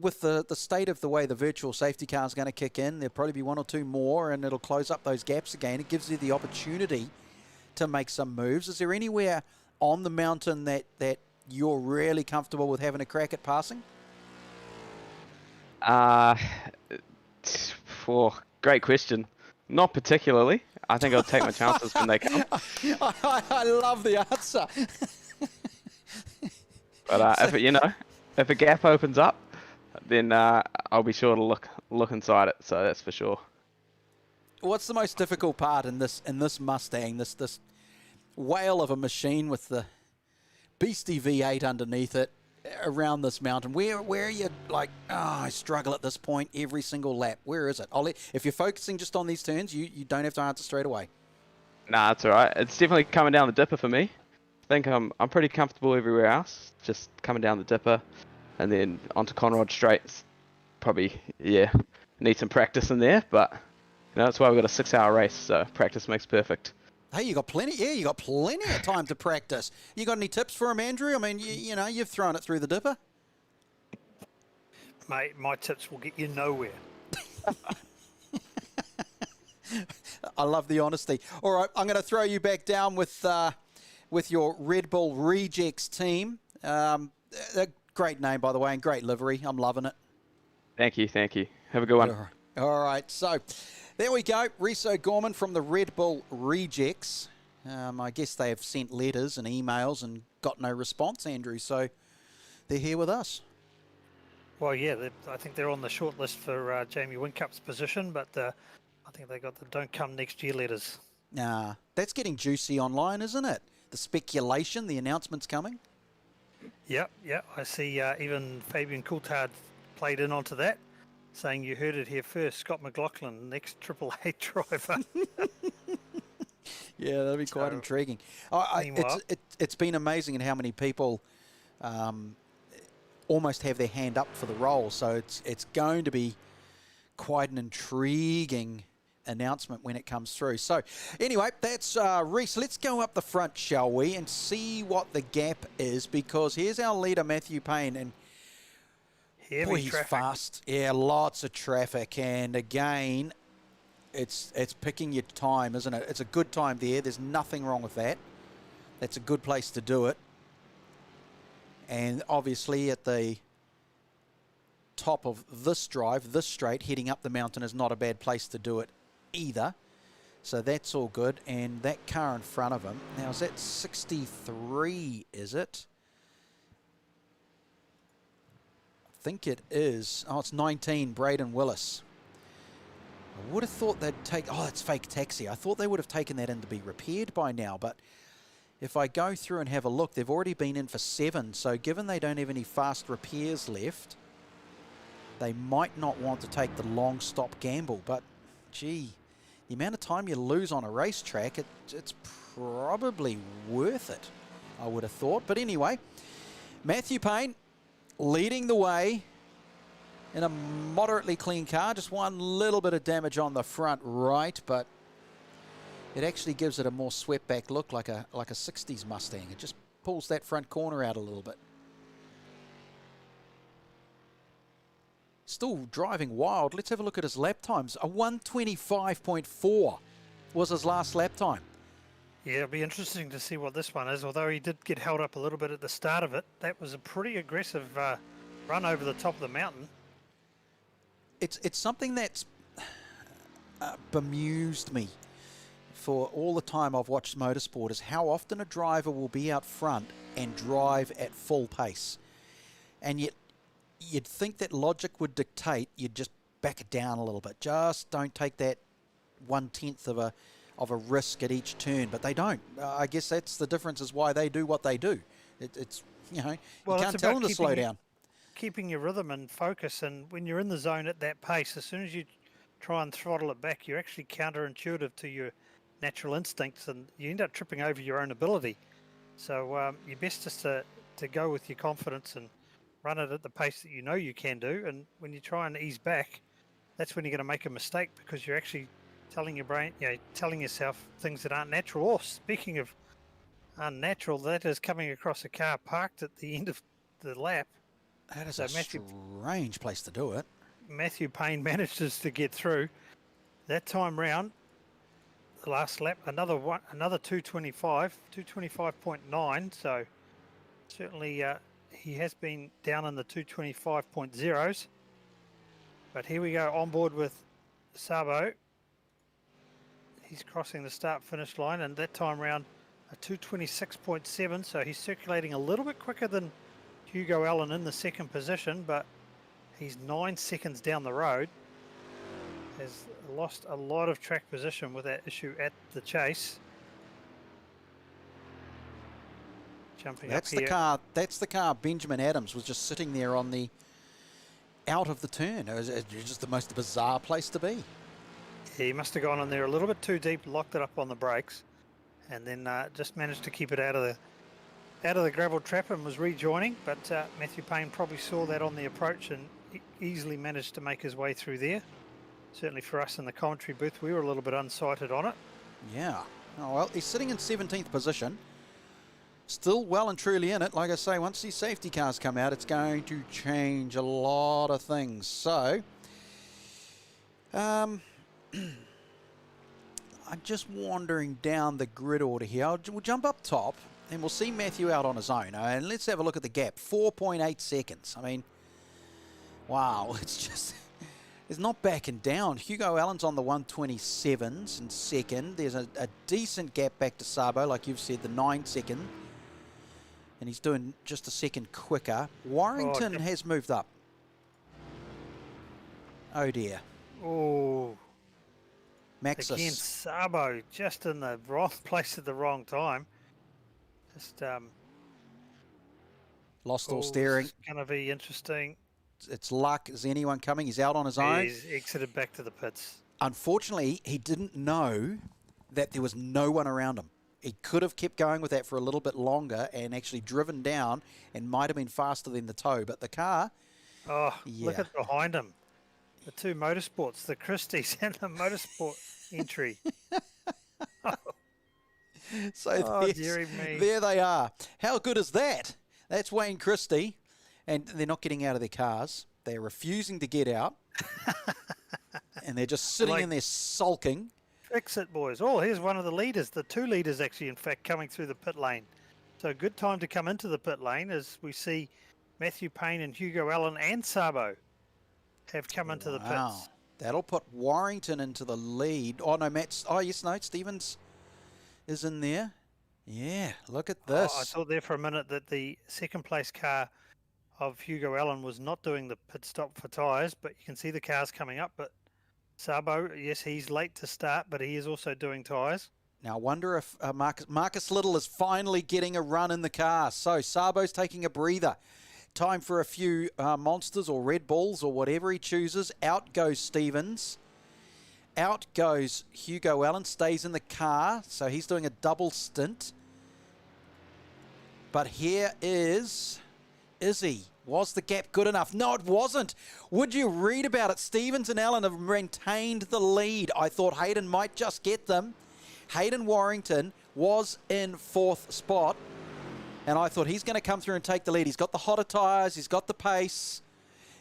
[SPEAKER 3] with the state of the way the virtual safety car is going to kick in, there'll probably be 1 or 2 more, and it'll close up those gaps again. It gives you the opportunity to make some moves. Is there anywhere on the mountain that you're really comfortable with having a crack at passing?
[SPEAKER 15] Great question. Not particularly. I think I'll take my chances when they come.
[SPEAKER 3] I love the answer.
[SPEAKER 15] But if a gap opens up, then I'll be sure to look inside it. So that's for sure.
[SPEAKER 3] What's the most difficult part in this Mustang? This whale of a machine with the beastie V8 underneath it, around this mountain? Where are you like, I struggle at this point every single lap? Where is it? If you're focusing just on these turns, you don't have to answer straight away.
[SPEAKER 15] Nah, that's all right. It's definitely coming down the dipper for me. I think I'm pretty comfortable everywhere else. Just coming down the dipper and then onto Conrod straights. Probably, need some practice in there, but that's why we've got a 6-hour race, so practice makes perfect.
[SPEAKER 3] Hey, you got plenty of time to practice. You got any tips for him, Andrew? I mean, you've thrown it through the dipper.
[SPEAKER 1] Mate, my tips will get you nowhere.
[SPEAKER 3] I love the honesty. All right, I'm going to throw you back down with your Red Bull Rejects team. A great name, by the way, and great livery. I'm loving it.
[SPEAKER 15] Thank you. Have a good one.
[SPEAKER 3] All right, so there we go. Riso Gorman from the Red Bull Rejects. I guess they have sent letters and emails and got no response, Andrew, so they're here with us.
[SPEAKER 1] Well, yeah, I think they're on the short list for Jamie Wincup's position, but I think they got the don't come next year letters.
[SPEAKER 3] Nah, that's getting juicy online, isn't it? The speculation, the announcements coming.
[SPEAKER 1] Yep. I see even Fabian Coulthard played in onto that, saying you heard it here first, Scott McLaughlin, next Triple Eight driver.
[SPEAKER 3] Yeah, that'd be quite intriguing. It's been amazing in how many people almost have their hand up for the role. So it's going to be quite an intriguing announcement when it comes through. So anyway, that's Reese. Let's go up the front, shall we, and see what the gap is, because here's our leader, Matthew Payne, and boy, he's fast. Yeah, lots of traffic, and again, it's picking your time, isn't it? It's a good time there. There's nothing wrong with that. That's a good place to do it. And obviously at the top of this drive, this straight, heading up the mountain is not a bad place to do it either. So that's all good. And that car in front of him, now is that 63, is it? I think it is. Oh, it's 19, Braden Willis. I would have thought they'd take, oh, it's fake taxi. I thought they would have taken that in to be repaired by now, but if I go through and have a look, they've already been in for 7, so given they don't have any fast repairs left, they might not want to take the long stop gamble, but gee, the amount of time you lose on a racetrack, it's probably worth it, I would have thought. But anyway, Matthew Payne leading the way in a moderately clean car, just one little bit of damage on the front right, but it actually gives it a more swept back look, like a 60s Mustang. It just pulls that front corner out a little bit. Still driving wild. Let's have a look at his lap times. A 125.4 was his last lap time.
[SPEAKER 1] Yeah, it'll be interesting to see what this one is, although he did get held up a little bit at the start of it. That was a pretty aggressive run over the top of the mountain.
[SPEAKER 3] It's something that's bemused me for all the time I've watched motorsport, is how often a driver will be out front and drive at full pace. And yet you'd think that logic would dictate you'd just back it down a little bit. Just don't take that 1/10 of a risk at each turn, but they don't. I guess that's the difference, is why they do what they do. It's, you know,
[SPEAKER 1] well,
[SPEAKER 3] you can't tell them to slow down.
[SPEAKER 1] Keeping your rhythm and focus, and when you're in the zone at that pace, as soon as you try and throttle it back, you're actually counterintuitive to your natural instincts, and you end up tripping over your own ability. So your best is to go with your confidence and run it at the pace that you know you can do. And when you try and ease back, that's when you're going to make a mistake, because you're actually telling your brain, telling yourself things that aren't natural. Or speaking of unnatural, that is coming across a car parked at the end of the lap.
[SPEAKER 3] That is a strange place to do it.
[SPEAKER 1] Matthew Payne manages to get through that time round. The last lap, another 225.9. So certainly he has been down in the 225.0s. But here we go on board with Sabo. He's crossing the start-finish line, and that time round a 226.7. So he's circulating a little bit quicker than Hugo Allen in the second position, but he's 9 seconds down the road. Has lost a lot of track position with that issue at the chase. Jumping
[SPEAKER 3] That's
[SPEAKER 1] up
[SPEAKER 3] the
[SPEAKER 1] here.
[SPEAKER 3] car. That's the car. Benjamin Adams was just sitting there on the out of the turn. It was just the most bizarre place to be.
[SPEAKER 1] He must have gone in there a little bit too deep, locked it up on the brakes, and then just managed to keep it out of the gravel trap and was rejoining. But Matthew Payne probably saw that on the approach and easily managed to make his way through there. Certainly for us in the commentary booth, we were a little bit unsighted on it.
[SPEAKER 3] Yeah. Oh, well, he's sitting in 17th position. Still well and truly in it. Like I say, once these safety cars come out, it's going to change a lot of things. So, I'm just wandering down the grid order here. We'll jump up top and we'll see Matthew out on his own. And let's have a look at the gap. 4.8 seconds. I mean, wow, it's just is not backing down. Hugo Allen's on the 127s in second. There's a decent gap back to Sabo, like you've said, the 9 second. And he's doing just a second quicker. Warrington has moved up. Oh dear.
[SPEAKER 1] Oh.
[SPEAKER 3] Maxis.
[SPEAKER 1] Again, Sabo just in the wrong place at the wrong time. Just
[SPEAKER 3] lost all steering.
[SPEAKER 1] It's going to be interesting.
[SPEAKER 3] It's luck. Is anyone coming? He's out on his own.
[SPEAKER 1] He's exited back to the pits.
[SPEAKER 3] Unfortunately, he didn't know that there was no one around him. He could have kept going with that for a little bit longer and actually driven down and might have been faster than the tow. But the car...
[SPEAKER 1] Oh, look at behind him. The two motorsports, the Christies and the motorsport entry.
[SPEAKER 3] So there they are. How good is that? That's Wayne Christie. And they're not getting out of their cars. They're refusing to get out. And they're just sitting in there sulking.
[SPEAKER 1] Fix it, boys. Oh, here's one of the leaders. The 2 leaders, actually, in fact, coming through the pit lane. So a good time to come into the pit lane as we see Matthew Payne and Hugo Allen and Sabo have come into the pits.
[SPEAKER 3] That'll put Warrington into the lead. Oh, no, Stevens is in there. Yeah, look at this.
[SPEAKER 1] I thought there for a minute that the second place car of Hugo Allen was not doing the pit stop for tyres, but you can see the cars coming up. But Sabo, yes, he's late to start, but he is also doing tyres.
[SPEAKER 3] Now, I wonder if Marcus Little is finally getting a run in the car. So Sabo's taking a breather. Time for a few Monsters or Red Bulls or whatever he chooses. Out goes Stevens. Out goes Hugo Allen, stays in the car, so he's doing a double stint. But here is Izzy. Was the gap good enough? No, it wasn't. Would you read about it? Stevens and Allen have maintained the lead. I thought Hayden might just get them. Hayden Warrington was in 4th spot, and I thought he's going to come through and take the lead. He's got the hotter tyres. He's got the pace.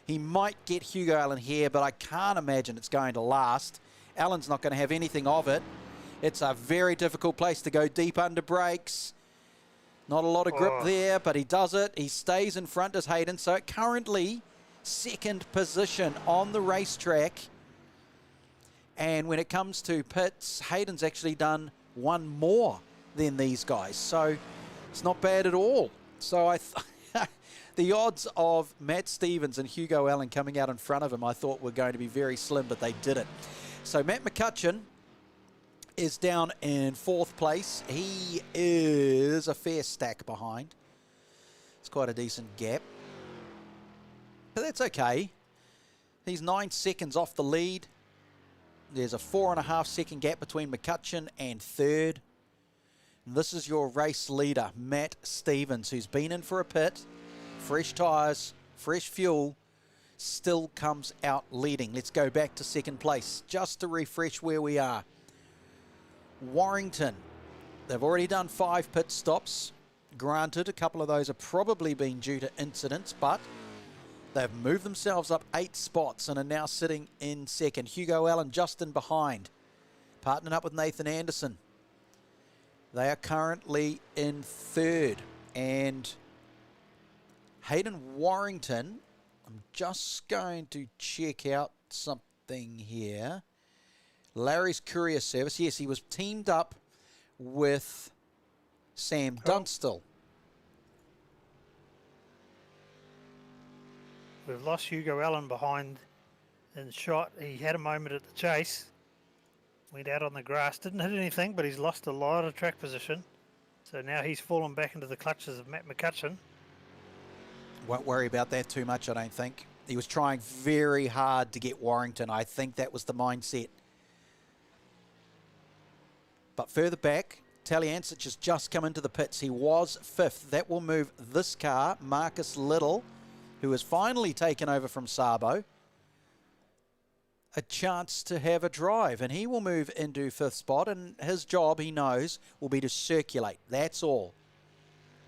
[SPEAKER 3] He might get Hugo Allen here, but I can't imagine it's going to last. Allen's not going to have anything of it. It's a very difficult place to go deep under brakes. Not a lot of grip there, but he does it. He stays in front as Hayden. So currently, 2nd position on the racetrack. And when it comes to pits, Hayden's actually done one more than these guys. So it's not bad at all. So the odds of Matt Stevens and Hugo Allen coming out in front of him, I thought were going to be very slim, but they didn't. So Matt McCutcheon is down in 4th place. He is a fair stack behind. It's quite a decent gap. But that's okay. He's 9 seconds off the lead. There's a 4.5 second gap between McCutcheon and 3rd. And this is your race leader, Matt Stevens, who's been in for a pit. Fresh tyres, fresh fuel. Still comes out leading. Let's go back to 2nd place just to refresh where we are. Warrington, they've already done 5 pit stops. Granted, a couple of those have probably been due to incidents, but they've moved themselves up 8 spots and are now sitting in 2nd. Hugo Allen just in behind, partnering up with Nathan Anderson. They are currently in 3rd. And Hayden Warrington, I'm just going to check out something here. Larry's Courier Service. Yes, he was teamed up with Sam Dunstall.
[SPEAKER 1] We've lost Hugo Allen behind in shot. He had a moment at the chase. Went out on the grass. Didn't hit anything, but he's lost a lot of track position. So now he's fallen back into the clutches of Matt McCutcheon.
[SPEAKER 3] Won't worry about that too much, I don't think. He was trying very hard to get Warrington. I think that was the mindset. But further back, Taliancic has just come into the pits. He was 5th. That will move this car, Marcus Little, who has finally taken over from Sabo, a chance to have a drive. And he will move into 5th spot. And his job, he knows, will be to circulate. That's all.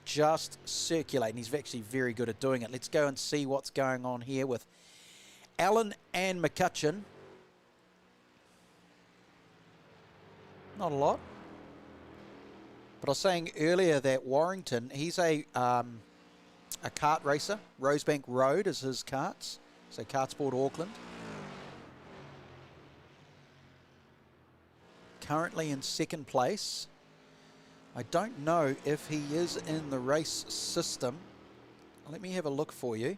[SPEAKER 3] Just circulate. And he's actually very good at doing it. Let's go and see what's going on here with Allen and McCutcheon. Not a lot. But I was saying earlier that Warrington, he's a kart racer. Rosebank Road is his karts. So Kartsport Auckland. currently in second place. I don't know if he is in the race system. Let me have a look for you.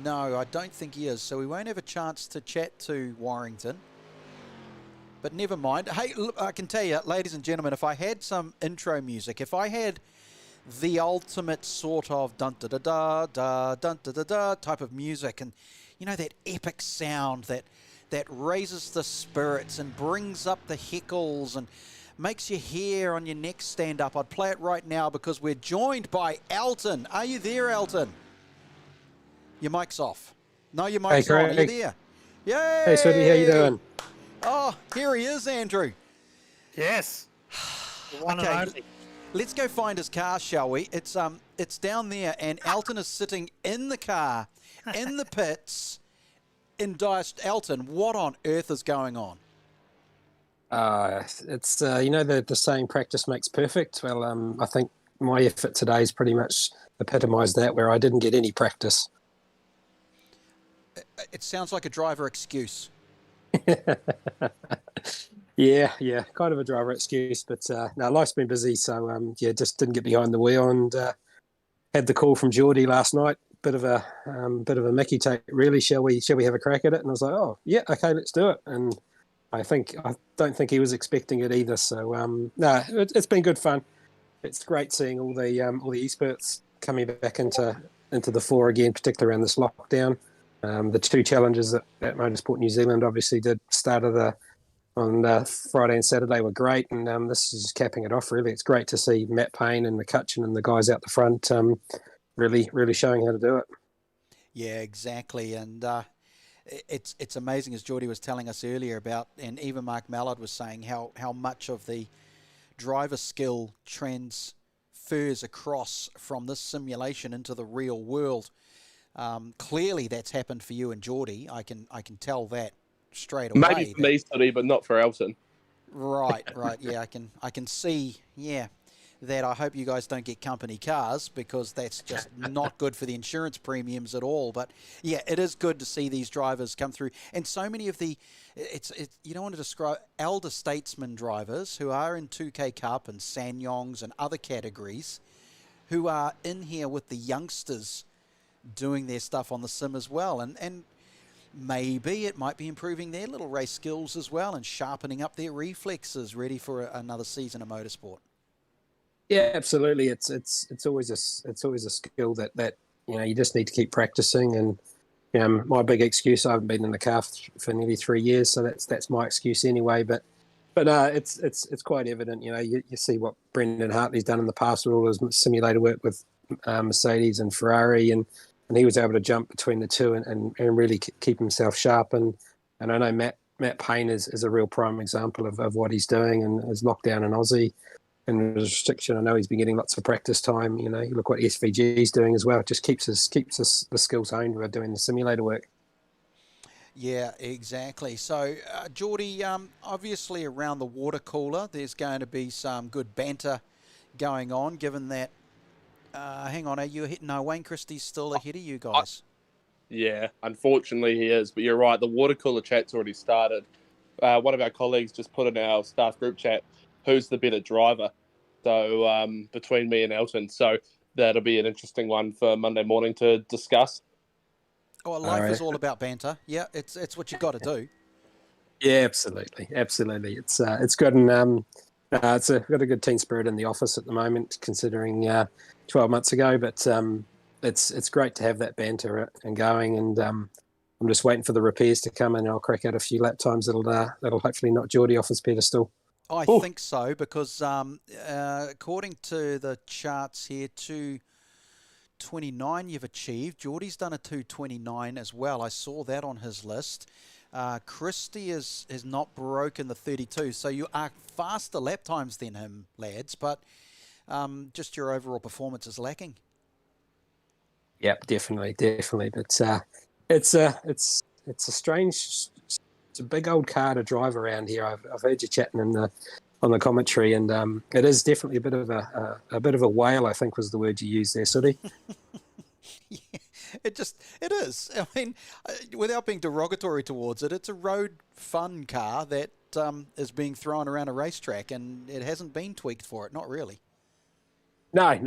[SPEAKER 3] No, I don't think he is, so we won't have a chance to chat to Warrington. But never mind. Hey, look, I can tell you, ladies and gentlemen, if I had some intro music, if I had the ultimate sort of dun-da-da-da, dun-da-da-da type of music, and, you know, that epic sound that raises the spirits and brings up the heckles and makes your hair on your neck stand up, I'd play it right now because we're joined by Elton. Are you there, Elton? Your mic's off. No, your mic's on. Are you there? Yay!
[SPEAKER 16] Hey, Sweetie, how you doing?
[SPEAKER 3] Oh, here he is, Andrew.
[SPEAKER 1] Yes. One
[SPEAKER 3] Okay,
[SPEAKER 1] and only.
[SPEAKER 3] let's go find his car, shall we? It's down there, and Elton is sitting in the car, in the pits, in dire. Elton, what on earth is going on?
[SPEAKER 16] It's you know the saying, practice makes perfect. Well, I think my effort today is pretty much epitomised that, where I didn't get any practice.
[SPEAKER 3] It sounds like a driver excuse.
[SPEAKER 16] Yeah, kind of a driver excuse, but no, life's been busy, so just didn't get behind the wheel, and had the call from Geordie last night. Bit of a Mickey take, really. Shall we have a crack at it? And I was like, oh yeah, okay, let's do it. And I don't think he was expecting it either. So no, it's been good fun. It's great seeing all the experts coming back into the fore again, particularly around this lockdown. The two challenges that Motorsport New Zealand obviously did on Friday and Saturday were great, and this is just capping it off. Really, it's great to see Matt Payne and McCutcheon and the guys out the front really showing how to do it. Yeah, exactly, and it's amazing, as Geordie was telling us earlier about, and even Mark Mallard was saying how much of the driver skill transfers across from this simulation into the real world. Clearly, that's happened for you and Geordie. I can tell that straight away.
[SPEAKER 4] Maybe for me, Sonny, but not for Elton.
[SPEAKER 3] Right. Yeah, I can see. Yeah, that. I hope you guys don't get company cars, because that's just not good for the insurance premiums at all. But yeah, it is good to see these drivers come through, and so many of the you don't want to describe elder statesman drivers who are in 2K Cup and Sanyongs and other categories, who are in here with the youngsters doing their stuff on the sim as well, and maybe it might be improving their little race skills as well and sharpening up their reflexes, ready for another season of motorsport. Yeah, absolutely. It's always a skill that you just need to keep practicing. And my big excuse, I haven't been in the car for nearly 3 years, so that's my excuse anyway. But it's quite evident. You see what Brendan Hartley's done in the past with all his simulator work with Mercedes and Ferrari, and he was able to jump between the two and really keep himself sharp. And I know Matt Payne is a real prime example of what he's doing, and his lockdown in Aussie and restriction. I know he's been getting lots of practice time. You look what SVG's doing as well. It just keeps the skills honed while doing the simulator work. Yeah, exactly. So, Geordie, obviously around the water cooler, there's going to be some good banter going on, given that. Hang on, are you hitting? No, Wayne Christie's still ahead of you guys.
[SPEAKER 4] Yeah, unfortunately he is, but you're right. The water cooler chat's already started. One of our colleagues just put in our staff group chat, who's the better driver? So between me and Elton. So that'll be an interesting one for Monday morning to discuss.
[SPEAKER 3] Oh, life is all about banter. Yeah, it's what you got to do.
[SPEAKER 16] Yeah, absolutely. It's good, and it's got a good team spirit in the office at the moment, considering 12 months ago. But it's great to have that banter and going, and I'm just waiting for the repairs to come, and I'll crack out a few lap times that'll hopefully knock Geordie off his pedestal.
[SPEAKER 3] I think so, because according to the charts here, 2:29 you've achieved. Geordie's done a 2:29 as well. I saw that on his list. Christie has not broken the 32, so you are faster lap times than him, lads, but just your overall performance is lacking.
[SPEAKER 16] Yep, definitely. But it's a strange. It's a big old car to drive around here. I've heard you chatting on the commentary, and it is definitely a bit of a whale, I think was the word you used there, Sooty.
[SPEAKER 3] It is. I mean, without being derogatory towards it, it's a road fun car that is being thrown around a racetrack, and it hasn't been tweaked for it. Not really.
[SPEAKER 16] No,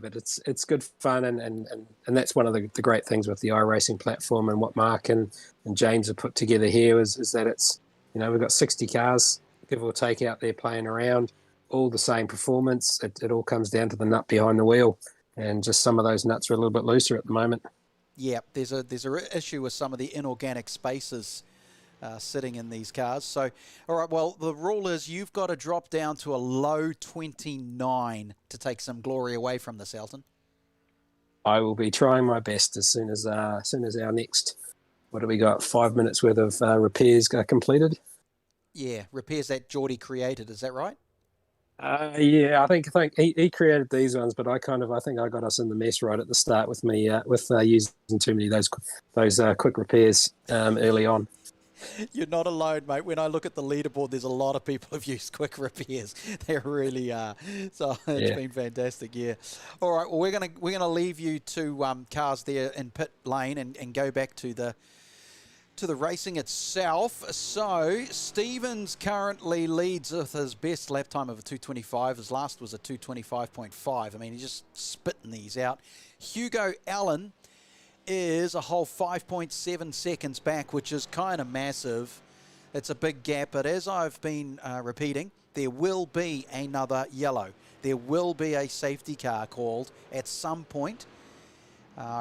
[SPEAKER 16] but it's good fun, and that's one of the great things with the iRacing platform and what Mark and James have put together here is that it's, we've got 60 cars, give or take, out there playing around, all the same performance. It all comes down to the nut behind the wheel, and just some of those nuts are a little bit looser at the moment.
[SPEAKER 3] Yeah, there's a issue with some of the inorganic spaces sitting in these cars. So, all right, well, the rule is you've got to drop down to a low 29 to take some glory away from this, Elton.
[SPEAKER 16] I will be trying my best as soon as our next, what do we got, 5 minutes worth of repairs are completed.
[SPEAKER 3] Yeah, repairs that Geordie created, is that right?
[SPEAKER 16] Yeah, I think he created these ones, but I think I got us in the mess right at the start with me using too many of those quick repairs early on.
[SPEAKER 3] You're not alone, mate. When I look at the leaderboard, there's a lot of people who've used quick repairs. There really are. So it's been fantastic. Yeah. All right. Well, we're gonna leave you to cars there in pit lane and go back to the racing itself. So Stevens currently leads with his best lap time of a 2:25. His last was a 2:25.5. I mean, he's just spitting these out. Hugo Allen is a whole 5.7 seconds back, which is kind of massive. It's a big gap, but as I've been repeating, there will be another yellow. There will be a safety car called at some point.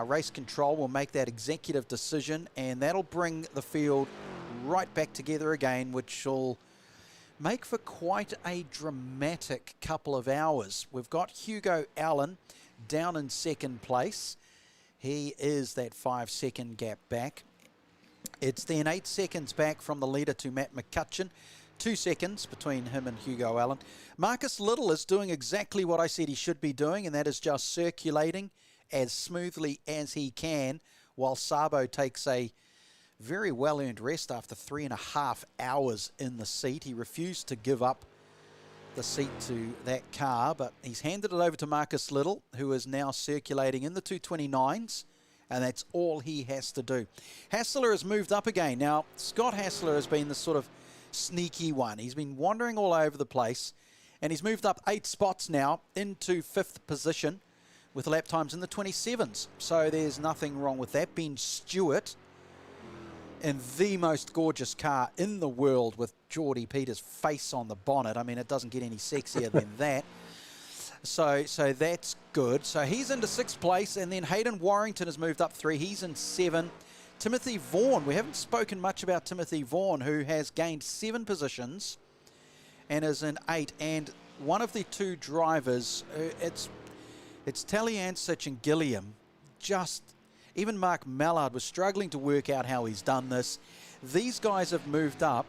[SPEAKER 3] Race control will make that executive decision, and that'll bring the field right back together again, which will make for quite a dramatic couple of hours. We've got Hugo Allen down in second place. He is that 5 second gap back. It's then 8 seconds back from the leader to Matt McCutcheon. 2 seconds between him and Hugo Allen. Marcus Little is doing exactly what I said he should be doing, and that is just circulating as smoothly as he can, while Sabo takes a very well-earned rest after 3.5 hours in the seat. He refused to give up the seat to that car, but he's handed it over to Marcus Little, who is now circulating in the 229s, and that's all he has to do. Hassler has moved up again. Now, Scott Hassler has been the sort of sneaky one. He's been wandering all over the place, and he's moved up 8 spots now into 5th position with lap times in the 27s. So there's nothing wrong with that. Ben Stewart in the most gorgeous car in the world with Geordie Peters' face on the bonnet. I mean, it doesn't get any sexier than that. So that's good. So he's into 6th place, and then Hayden Warrington has moved up 3. He's in 7. Timothy Vaughan, we haven't spoken much about Timothy Vaughan, who has gained 7 positions and is in 8. And one of the 2 drivers, it's Taliancic and Gilliam. Even Mark Mallard was struggling to work out how he's done this. These guys have moved up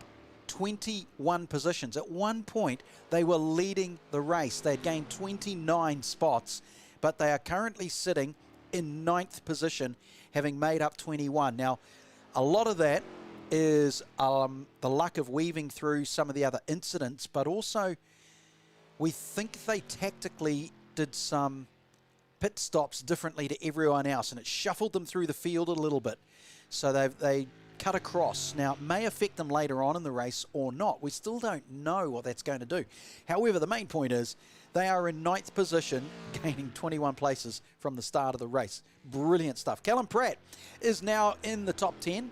[SPEAKER 3] 21 positions. At one point, they were leading the race. They had gained 29 spots, but they are currently sitting in 9th position, having made up 21. Now, a lot of that is the luck of weaving through some of the other incidents, but also we think they tactically did some pit stops differently to everyone else, and it shuffled them through the field a little bit. So they cut across. Now, it may affect them later on in the race or not. We still don't know what that's going to do. However, the main point is they are in 9th position, gaining 21 places from the start of the race. Brilliant stuff. Callum Pratt is now in the top 10.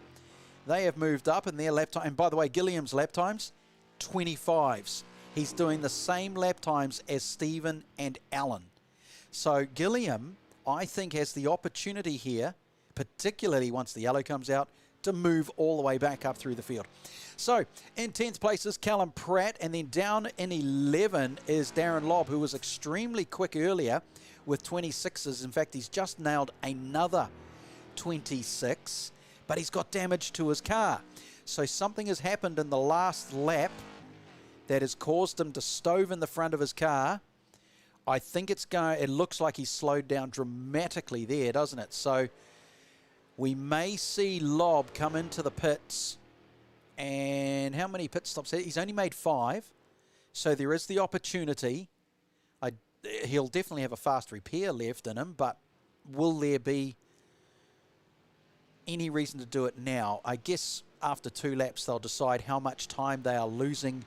[SPEAKER 3] They have moved up in their lap time. And by the way, Gilliam's lap times, 25s. He's doing the same lap times as Stephen and Alan. So Gilliam, I think, has the opportunity here, particularly once the yellow comes out, to move all the way back up through the field. So in 10th place is Callum Pratt, and then down in 11 is Darren Lobb, who was extremely quick earlier with 26s. In fact, he's just nailed another 26, but he's got damage to his car. So something has happened in the last lap that has caused him to stove in the front of his car. I think it looks like he's slowed down dramatically there, doesn't it? So we may see Lobb come into the pits. And how many pit stops? He's only made 5. So there is the opportunity. He'll definitely have a fast repair left in him, but will there be any reason to do it now. I guess after 2 laps they'll decide how much time they are losing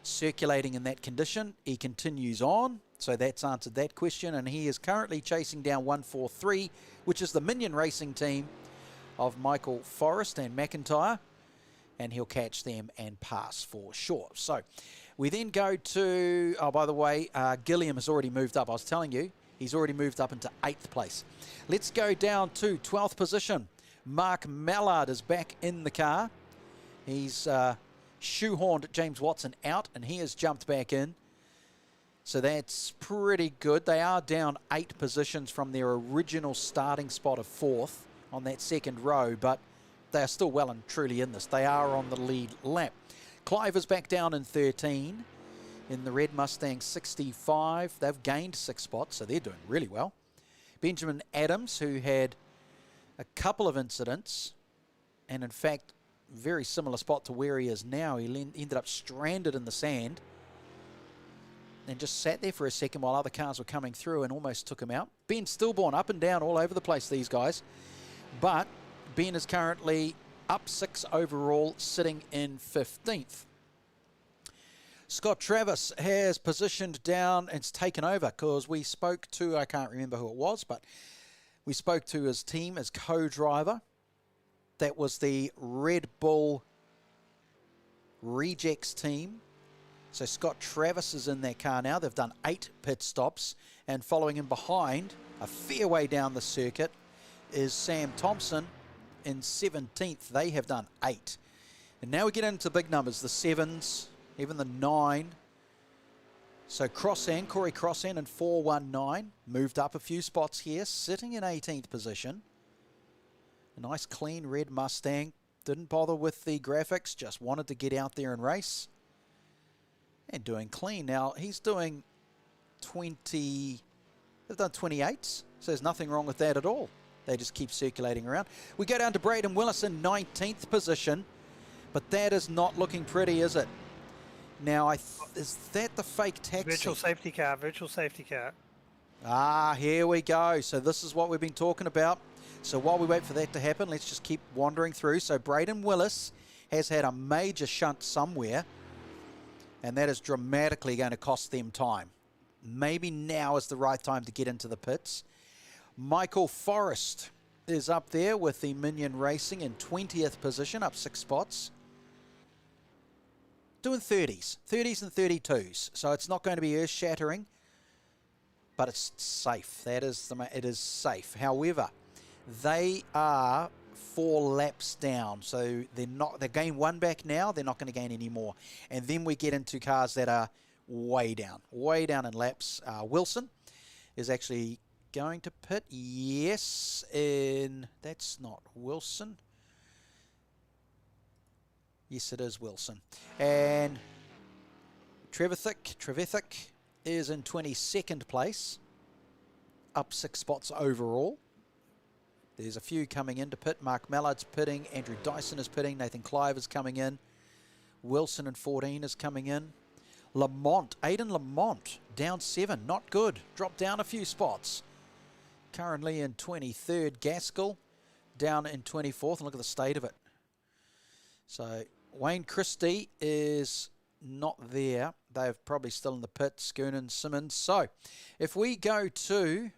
[SPEAKER 3] circulating in that condition. He continues on, so that's answered that question, and he is currently chasing down 143, which is the Minion Racing team of Michael Forrest and McIntyre, and he'll catch them and pass for sure. So we then go to, oh, by the way, Gilliam has already moved up. I was telling you, he's already moved up into 8th place. Let's go down to 12th position. Mark Mallard is back in the car. He's shoehorned James Watson out, and he has jumped back in. So that's pretty good. They are down 8 positions from their original starting spot of 4th on that second row, but they are still well and truly in this. They are on the lead lap. Clive is back down in 13 in the red Mustang 65. They've gained 6 spots, so they're doing really well. Benjamin Adams, who had a couple of incidents, and in fact, very similar spot to where he is now. He ended up stranded in the sand and just sat there for a second while other cars were coming through and almost took him out. Ben Stillborn up and down all over the place, these guys. But Ben is currently up 6 overall, sitting in 15th. Scott Travis has positioned down and it's taken over because we spoke to, I can't remember who it was, but we spoke to his team as co-driver. That was the Red Bull Rejects team. So Scott Travis is in their car now. They've done 8 pit stops, and following him behind, a fair way down the circuit, is Sam Thompson in 17th. They have done 8. And now we get into big numbers, the 7s, even the 9. So Corey Crossan in 419, moved up a few spots here, sitting in 18th position. A nice clean red Mustang. Didn't bother with the graphics, just wanted to get out there and race. And doing clean. Now, he's doing 20... They've done 28s, so there's nothing wrong with that at all. They just keep circulating around. We go down to Braden Willis in 19th position, but that is not looking pretty, is it? Now, is that the fake taxi?
[SPEAKER 1] Virtual safety car, virtual safety car.
[SPEAKER 3] Ah, here we go. So this is what we've been talking about. So while we wait for that to happen, let's just keep wandering through. So Braden Willis has had a major shunt somewhere, and that is dramatically going to cost them time. Maybe now is the right time to get into the pits. Michael Forrest is up there with the Minion Racing in 20th position, up 6 spots. Doing 30s and 32s. So it's not going to be earth-shattering, but it's safe. It is safe. However, they are 4 laps down, so they're gained 1 back now. They're not going to gain any more. And then we get into cars that are way down in laps. Wilson is actually going to pit. Yes, that's not Wilson. Yes, it is Wilson. And Trevithick is in 22nd place, up 6 spots overall. There's a few coming into pit. Mark Mallard's pitting. Andrew Dyson is pitting. Nathan Clive is coming in. Wilson in 14 is coming in. Aidan Lamont, down 7. Not good. Dropped down a few spots. Currently in 23rd. Gaskell down in 24th. And look at the state of it. So Wayne Christie is not there. They're probably still in the pit. Schoonen, Simmons. So if we go to...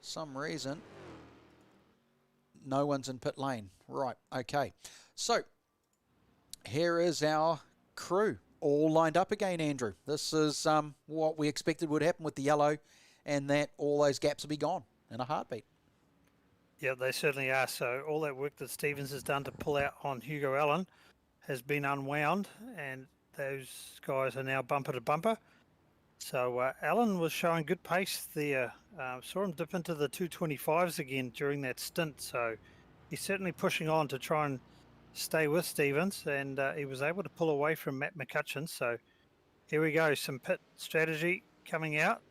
[SPEAKER 3] some reason no one's in pit lane. Right, okay. So here is our crew all lined up again, Andrew. This is what we expected would happen with the yellow, and that all those gaps will be gone in a heartbeat.
[SPEAKER 1] Yeah, they certainly are. So all that work that Stevens has done to pull out on Hugo Allen has been unwound, and those guys are now bumper to bumper. So Allen was showing good pace there. Saw him dip into the 225s again during that stint. So he's certainly pushing on to try and stay with Stevens, and he was able to pull away from Matt McCutcheon. So here we go, some pit strategy coming out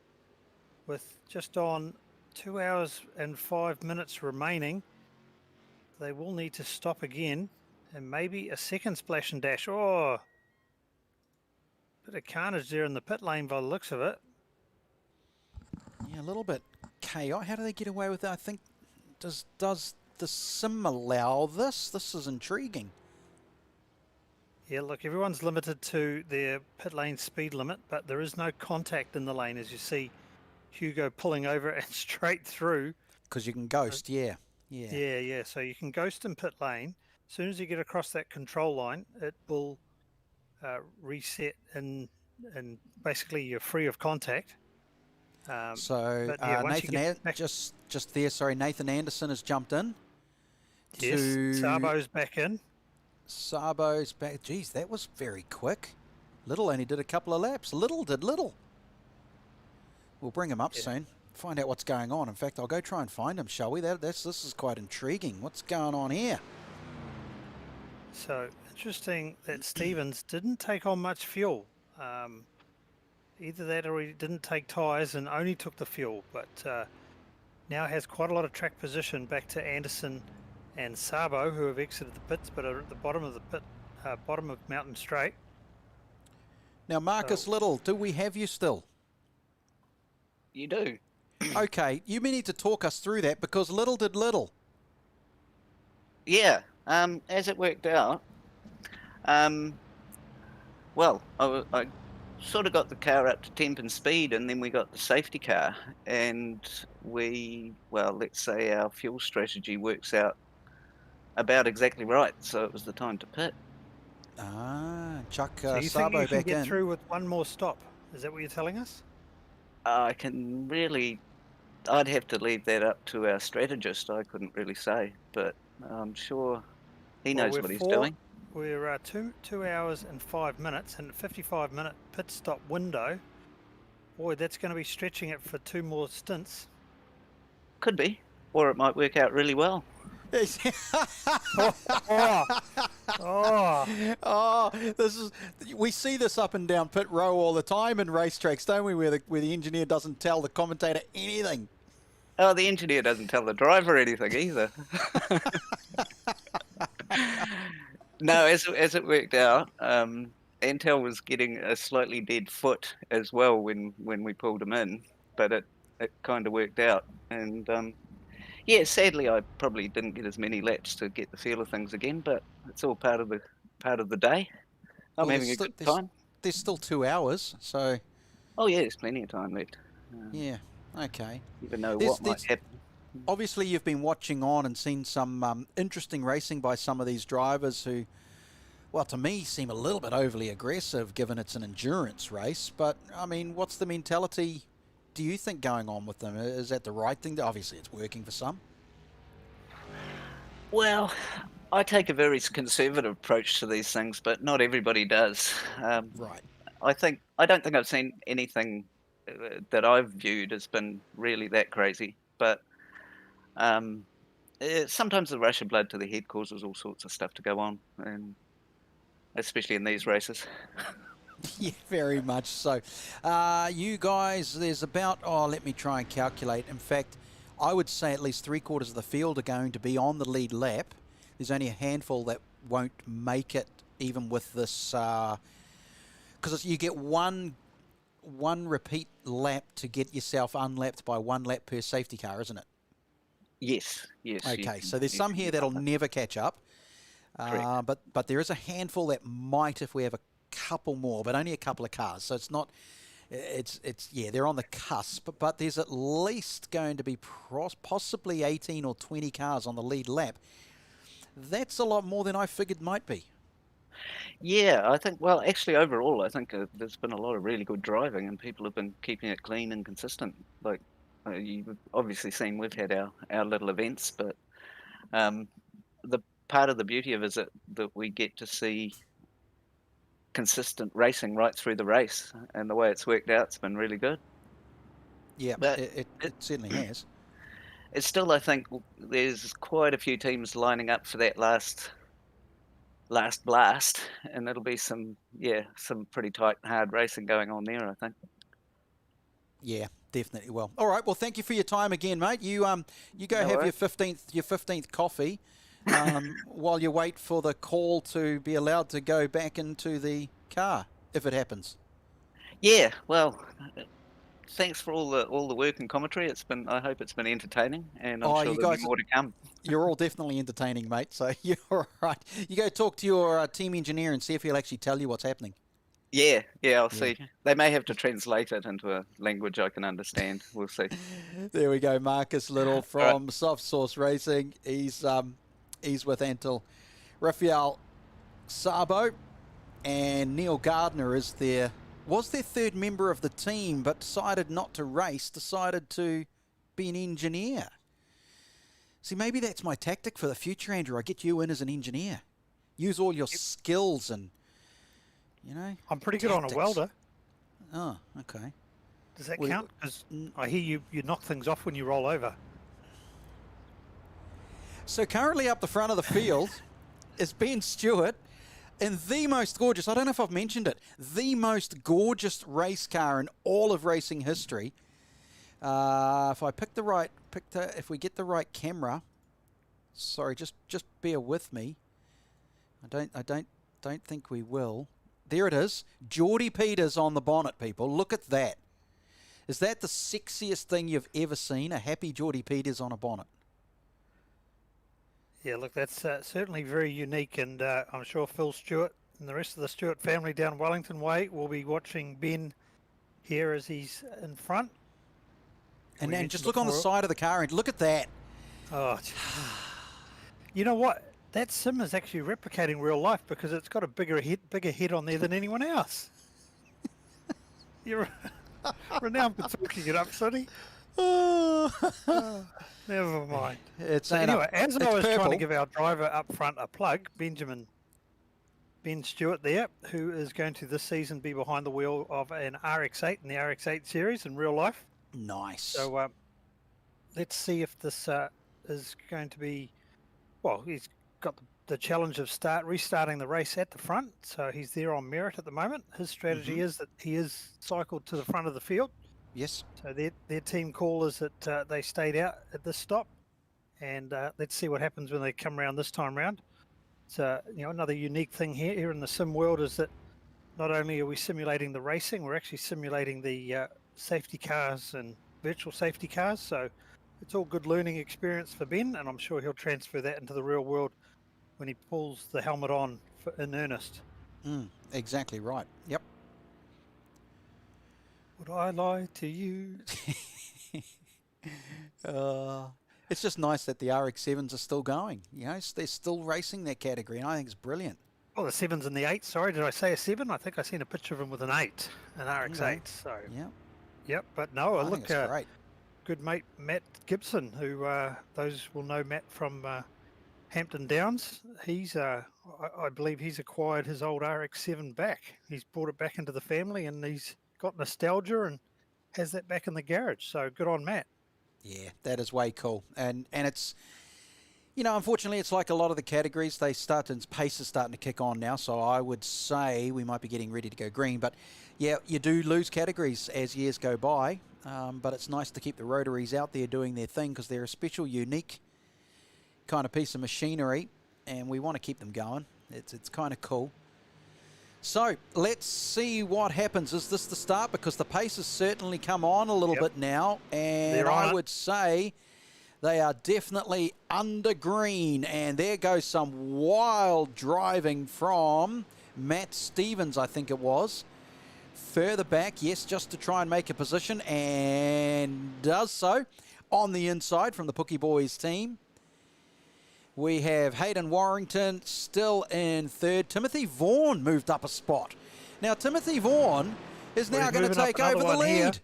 [SPEAKER 1] with just on 2 hours and 5 minutes remaining. They will need to stop again, and maybe a second splash and dash. Oh, bit of carnage there in the pit lane by the looks of it.
[SPEAKER 3] Yeah, a little bit chaotic. How do they get away with that? I think, does the sim allow this? This is intriguing.
[SPEAKER 1] Yeah, look, everyone's limited to their pit lane speed limit, but there is no contact in the lane, as you see Hugo pulling over and straight through.
[SPEAKER 3] Because you can ghost, yeah.
[SPEAKER 1] Yeah. So you can ghost in pit lane. As soon as you get across that control line, it will reset and basically you're free of contact.
[SPEAKER 3] So
[SPEAKER 1] yeah,
[SPEAKER 3] Nathan, just there, sorry, Nathan Anderson has jumped in.
[SPEAKER 1] Yes, Sabo's back in.
[SPEAKER 3] Sabo's back. Geez, that was very quick. Little only did a couple of laps. Little did little. We'll bring him up soon. Find out what's going on. In fact, I'll go try and find him, shall we? This is quite intriguing. What's going on here?
[SPEAKER 1] So interesting that Stevens didn't take on much fuel. Either that or he didn't take tyres and only took the fuel, but now has quite a lot of track position back to Anderson and Sabo, who have exited the pits but are at the bottom of the pit, bottom of Mountain Straight.
[SPEAKER 3] Now, Marcus Little, do we have you still?
[SPEAKER 9] You do.
[SPEAKER 3] Okay, you may need to talk us through that because little did little.
[SPEAKER 9] Yeah, as it worked out, well, I sort of got the car up to temp and speed, and then we got the safety car, and let's say our fuel strategy works out about exactly right, so it was the time to pit.
[SPEAKER 3] Chuck
[SPEAKER 1] So you
[SPEAKER 3] Sabo
[SPEAKER 1] think you
[SPEAKER 3] back
[SPEAKER 1] can get
[SPEAKER 3] in.
[SPEAKER 1] through with one more stop? Is that what you're telling us?
[SPEAKER 9] I'd have to leave that up to our strategist. I couldn't really say, but I'm sure he knows what he's doing.
[SPEAKER 1] We're 2 hours and 5 minutes, and 55-minute pit stop window. Boy, that's going to be stretching it for 2 more stints.
[SPEAKER 9] Could be, or it might work out really well.
[SPEAKER 3] We see this up and down pit row all the time in racetracks, don't we? Where the engineer doesn't tell the commentator anything.
[SPEAKER 9] Oh, the engineer doesn't tell the driver anything either. No, as it worked out, Antel was getting a slightly dead foot as well when we pulled him in, but it kind of worked out. And yeah, sadly, I probably didn't get as many laps to get the feel of things again, but it's all part of the day. I'm having a good time.
[SPEAKER 3] There's still 2 hours, so.
[SPEAKER 9] Oh yeah, there's plenty of time left.
[SPEAKER 3] Yeah. Okay.
[SPEAKER 9] Even know what might happen.
[SPEAKER 3] Obviously, you've been watching on and seen some interesting racing by some of these drivers who, well, to me, seem a little bit overly aggressive, given it's an endurance race. But I mean, what's the mentality? Do you think going on with them? Is that the right thing? Obviously, it's working for some.
[SPEAKER 9] Well, I take a very conservative approach to these things, but not everybody does.
[SPEAKER 3] Right.
[SPEAKER 9] I don't think I've seen anything that I've viewed has been really that crazy. But sometimes the rush of blood to the head causes all sorts of stuff to go on, and especially in these races.
[SPEAKER 3] Yeah, very much so. You guys, there's about, let me try and calculate. In fact, I would say at least 3/4 of the field are going to be on the lead lap. There's only a handful that won't make it, even with this, because you get one repeat lap to get yourself unlapped by 1 lap per safety car, isn't it?
[SPEAKER 9] Yes.
[SPEAKER 3] Okay, so there's some here that'll never catch up. But there is a handful that might if we have a couple more, but only a couple of cars. So it's not, they're on the cusp, but there's at least going to be possibly 18 or 20 cars on the lead lap. That's a lot more than I figured might be.
[SPEAKER 9] Yeah, I think, well, actually, overall, I think there's been a lot of really good driving, and people have been keeping it clean and consistent. Like, you've obviously seen we've had our little events, but the part of the beauty of it is that we get to see consistent racing right through the race, and the way it's worked out, it's been really good.
[SPEAKER 3] Yeah,
[SPEAKER 9] but
[SPEAKER 3] it certainly has.
[SPEAKER 9] It's still, I think, there's quite a few teams lining up for that last blast, and it'll be some pretty tight, hard racing going on there, I think.
[SPEAKER 3] Yeah, definitely. Well, all right. Well, thank you for your time again, mate. You go have your 15th coffee while you wait for the call to be allowed to go back into the car, if it happens.
[SPEAKER 9] Yeah, well, thanks for all the work and commentary. I hope it's been entertaining, and I'm
[SPEAKER 3] Oh,
[SPEAKER 9] sure
[SPEAKER 3] you
[SPEAKER 9] there'll
[SPEAKER 3] guys-
[SPEAKER 9] be more to come.
[SPEAKER 3] You're all definitely entertaining, mate, so you're all right. You go talk to your team engineer and see if he'll actually tell you what's happening.
[SPEAKER 9] Yeah, I'll see. They may have to translate it into a language I can understand. We'll see.
[SPEAKER 3] There we go, Marcus Little from Soft Source Racing. He's with Antal. Rafael Sabo and Neil Gardner was their third member of the team, but decided not to race, decided to be an engineer. See, maybe that's my tactic for the future, Andrew. I get you in as an engineer. Use all your skills and,
[SPEAKER 1] I'm pretty good on a welder.
[SPEAKER 3] Oh, okay.
[SPEAKER 1] Does that count? Because I hear you knock things off when you roll over.
[SPEAKER 3] So currently up the front of the field is Ben Stewart in the most gorgeous, I don't know if I've mentioned it, the most gorgeous race car in all of racing history. If we get the right camera, sorry, just bear with me. I don't think we will. There it is. Geordie Peters on the bonnet, people. Look at that. Is that the sexiest thing you've ever seen? A happy Geordie Peters on a bonnet.
[SPEAKER 1] Yeah, look, that's certainly very unique, and I'm sure Phil Stewart and the rest of the Stewart family down Wellington Way will be watching Ben here as he's in front.
[SPEAKER 3] And then just look on the side of the car and look at that.
[SPEAKER 1] Oh, you know what? That sim is actually replicating real life because it's got a bigger head on there than anyone else. You're renowned for talking it up, Sonny. Never mind. Anyway, as I was trying to give our driver up front a plug, Ben Stewart there, who is going to this season be behind the wheel of an RX-8 in the RX-8 series in real life.
[SPEAKER 3] Nice.
[SPEAKER 1] So let's see if this is going to be, well, he's got the challenge of restarting the race at the front, so he's there on merit at the moment. His strategy is that he is cycled to the front of the field.
[SPEAKER 3] Yes.
[SPEAKER 1] So their team call is that they stayed out at this stop, and let's see what happens when they come around this time round. So another unique thing here in the sim world is that not only are we simulating the racing, we're actually simulating the safety cars and virtual safety cars. So it's all good learning experience for Ben, and I'm sure he'll transfer that into the real world when he pulls the helmet on in earnest.
[SPEAKER 3] Exactly right. Yep.
[SPEAKER 1] Would I lie to you?
[SPEAKER 3] It's just nice that the RX-7s are still going. They're still racing that category, and I think it's brilliant.
[SPEAKER 1] Oh, the 7s and the 8s. Sorry, did I say a 7? I think I seen a picture of him with an 8, an RX-8. So yep. But no, look,
[SPEAKER 3] great.
[SPEAKER 1] Good mate Matt Gibson, who those will know Matt from Hampton Downs. He's, I believe, he's acquired his old RX-7 back. He's brought it back into the family, and he's got nostalgia and has that back in the garage. So good on Matt.
[SPEAKER 3] Yeah, that is way cool. And it's, unfortunately, it's like a lot of the categories, pace is starting to kick on now. So I would say we might be getting ready to go green. But yeah, you do lose categories as years go by. But it's nice to keep the rotaries out there doing their thing because they're a special, unique kind of piece of machinery, and we want to keep them going. It's kind of cool. So let's see what happens. Is this the start? Because the pace has certainly come on a little bit now, and I would say they are definitely under green. And there goes some wild driving from Matt Stevens, I think it was. Further back, yes, just to try and make a position, and does so on the inside from the Pookie Boys team. We have Hayden Warrington still in third. Timothy Vaughan moved up a spot. Now, Timothy Vaughan is now going to take over the lead.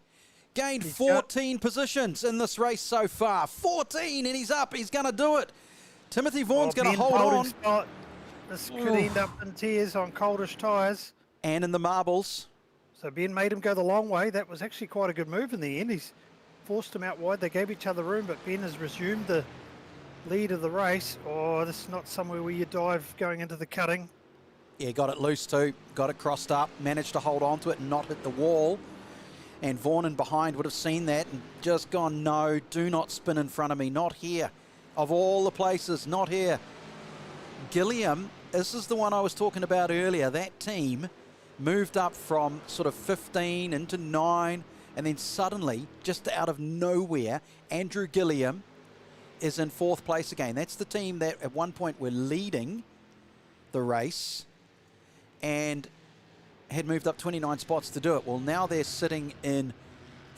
[SPEAKER 3] Gained 14 positions in this race so far. 14, and he's up. He's going to do it. Timothy Vaughan's going to hold on.
[SPEAKER 1] Spot. This could end up in tears on coldish tyres.
[SPEAKER 3] And in the marbles.
[SPEAKER 1] So Ben made him go the long way. That was actually quite a good move in the end. He's forced him out wide. They gave each other room, but Ben has resumed the lead of the race. Oh, this is not somewhere where you dive going into the cutting.
[SPEAKER 3] Yeah, got it loose too. Got it crossed up. Managed to hold on to it and not hit the wall. And Vaughan in behind would have seen that and just gone, no, do not spin in front of me. Not here. Of all the places, not here. Gilliam, this is the one I was talking about earlier. That team moved up from sort of 15 into 9 And then suddenly, just out of nowhere, Andrew Gilliam is in 4th place again. That's the team that at one point were leading the race and had moved up 29 spots to do it. Well, now they're sitting in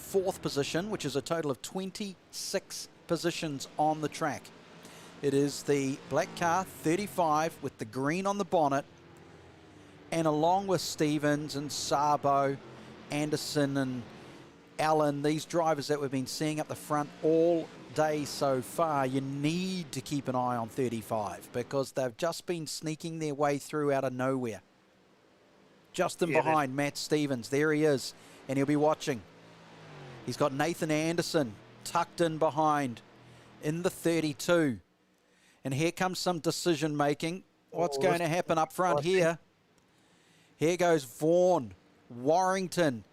[SPEAKER 3] 4th position, which is a total of 26 positions on the track. It is the black car, 35, with the green on the bonnet, and along with Stevens and Sabo, Anderson and Allen, these drivers that we've been seeing up the front all day so far, you need to keep an eye on 35 because they've just been sneaking their way through out of nowhere. Just in behind Matt Stevens, there he is, and he'll be watching. He's got Nathan Anderson tucked in behind in the 32. And here comes some decision making. What's going to happen up front here? Here goes Vaughan, Warrington,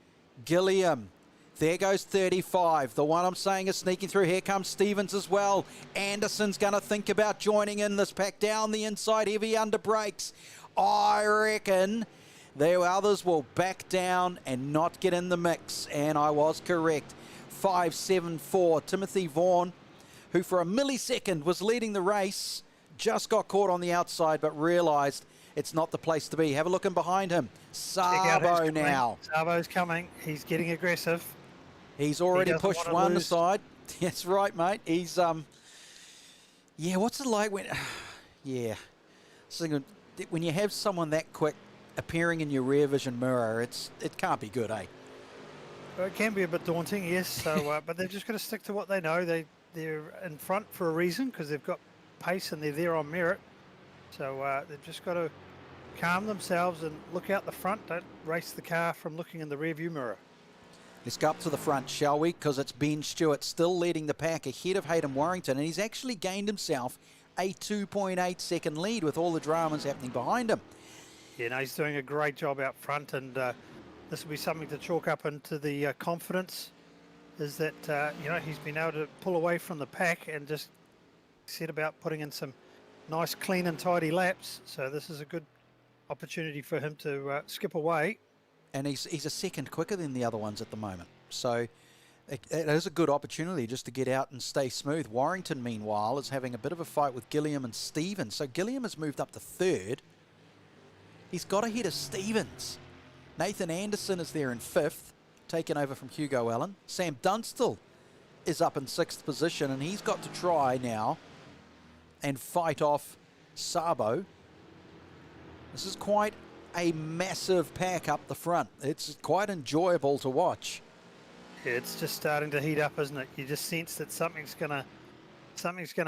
[SPEAKER 3] Gilliam. There goes 35. The one I'm saying is sneaking through. Here comes Stevens as well. Anderson's going to think about joining in this pack down the inside, heavy under brakes. I reckon the others will back down and not get in the mix. And I was correct. 5-7-4. Timothy Vaughan, who for a millisecond was leading the race, just got caught on the outside but realised it's not the place to be. Have a look in behind him. Sabo now.
[SPEAKER 1] Sabo's coming. He's getting aggressive.
[SPEAKER 3] He's already pushed one aside. That's right, mate. He's, yeah, what's it like when, yeah. So when you have someone that quick appearing in your rear vision mirror, it can't be good, eh?
[SPEAKER 1] Well, it can be a bit daunting, yes. So, but they're just going to stick to what they know. They're in front for a reason because they've got pace and they're there on merit. So they've just got to calm themselves and look out the front. Don't race the car from looking in the rearview mirror.
[SPEAKER 3] Let's go up to the front, shall we? Because it's Ben Stewart still leading the pack ahead of Hayden Warrington, and he's actually gained himself a 2.8 second lead with all the dramas happening behind him.
[SPEAKER 1] Yeah, no, he's doing a great job out front, and this will be something to chalk up into the confidence, is that, he's been able to pull away from the pack and just set about putting in some nice, clean and tidy laps. So this is a good opportunity for him to skip away.
[SPEAKER 3] And he's a second quicker than the other ones at the moment. So it is a good opportunity just to get out and stay smooth. Warrington, meanwhile, is having a bit of a fight with Gilliam and Stevens. So Gilliam has moved up to 3rd. He's got ahead of Stevens. Nathan Anderson is there in 5th, taken over from Hugo Allen. Sam Dunstall is up in 6th position, and he's got to try now and fight off Sabo. This is quite a massive pack up the front. It's quite enjoyable to watch.
[SPEAKER 1] Yeah, it's just starting to heat up, isn't it? You just sense that something's gonna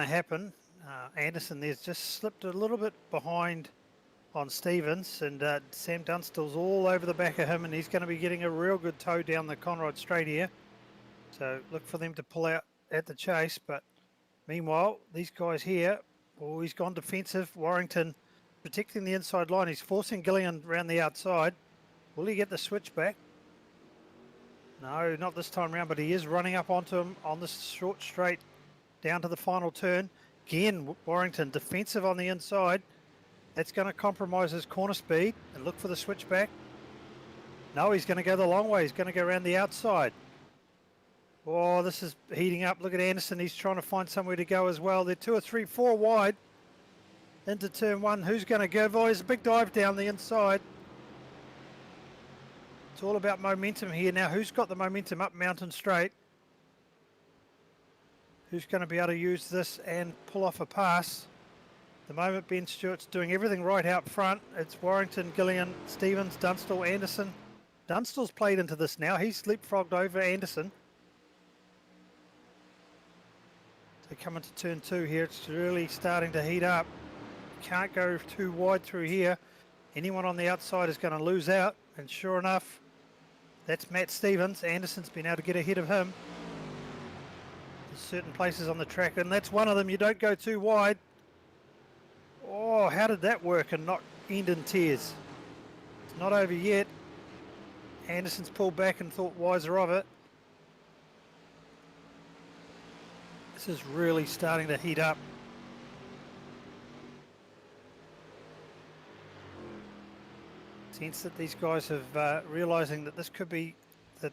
[SPEAKER 1] happen. Anderson there's just slipped a little bit behind on Stevens, and Sam Dunstall's all over the back of him, and he's going to be getting a real good tow down the Conrod straight here. So look for them to pull out at the chase. But meanwhile, these guys here, he's gone defensive. Warrington protecting the inside line. He's forcing Gillian around the outside. Will he get the switch back? No, not this time round, but he is running up onto him on the short straight down to the final turn. Again, Warrington defensive on the inside. That's going to compromise his corner speed, and look for the switchback. No, he's going to go the long way. He's going to go around the outside. Oh, this is heating up. Look at Anderson. He's trying to find somewhere to go as well. They're 2 or 3, 4 wide into turn 1. Who's going to go? Oh, there's a big dive down the inside. It's all about momentum here. Now, who's got the momentum up Mountain Straight? Who's going to be able to use this and pull off a pass? At the moment, Ben Stewart's doing everything right out front. It's Warrington, Gillian, Stevens, Dunstall, Anderson. Dunstall's played into this now. He's leapfrogged over Anderson. So coming to turn 2 here, it's really starting to heat up. Can't go too wide through here. Anyone on the outside is going to lose out. And sure enough, that's Matt Stevens. Anderson's been able to get ahead of him. There's certain places on the track, and that's one of them. You don't go too wide. Oh, how did that work and not end in tears? It's not over yet. Anderson's pulled back and thought wiser of it. This is really starting to heat up. Sense that these guys have realizing that this could be the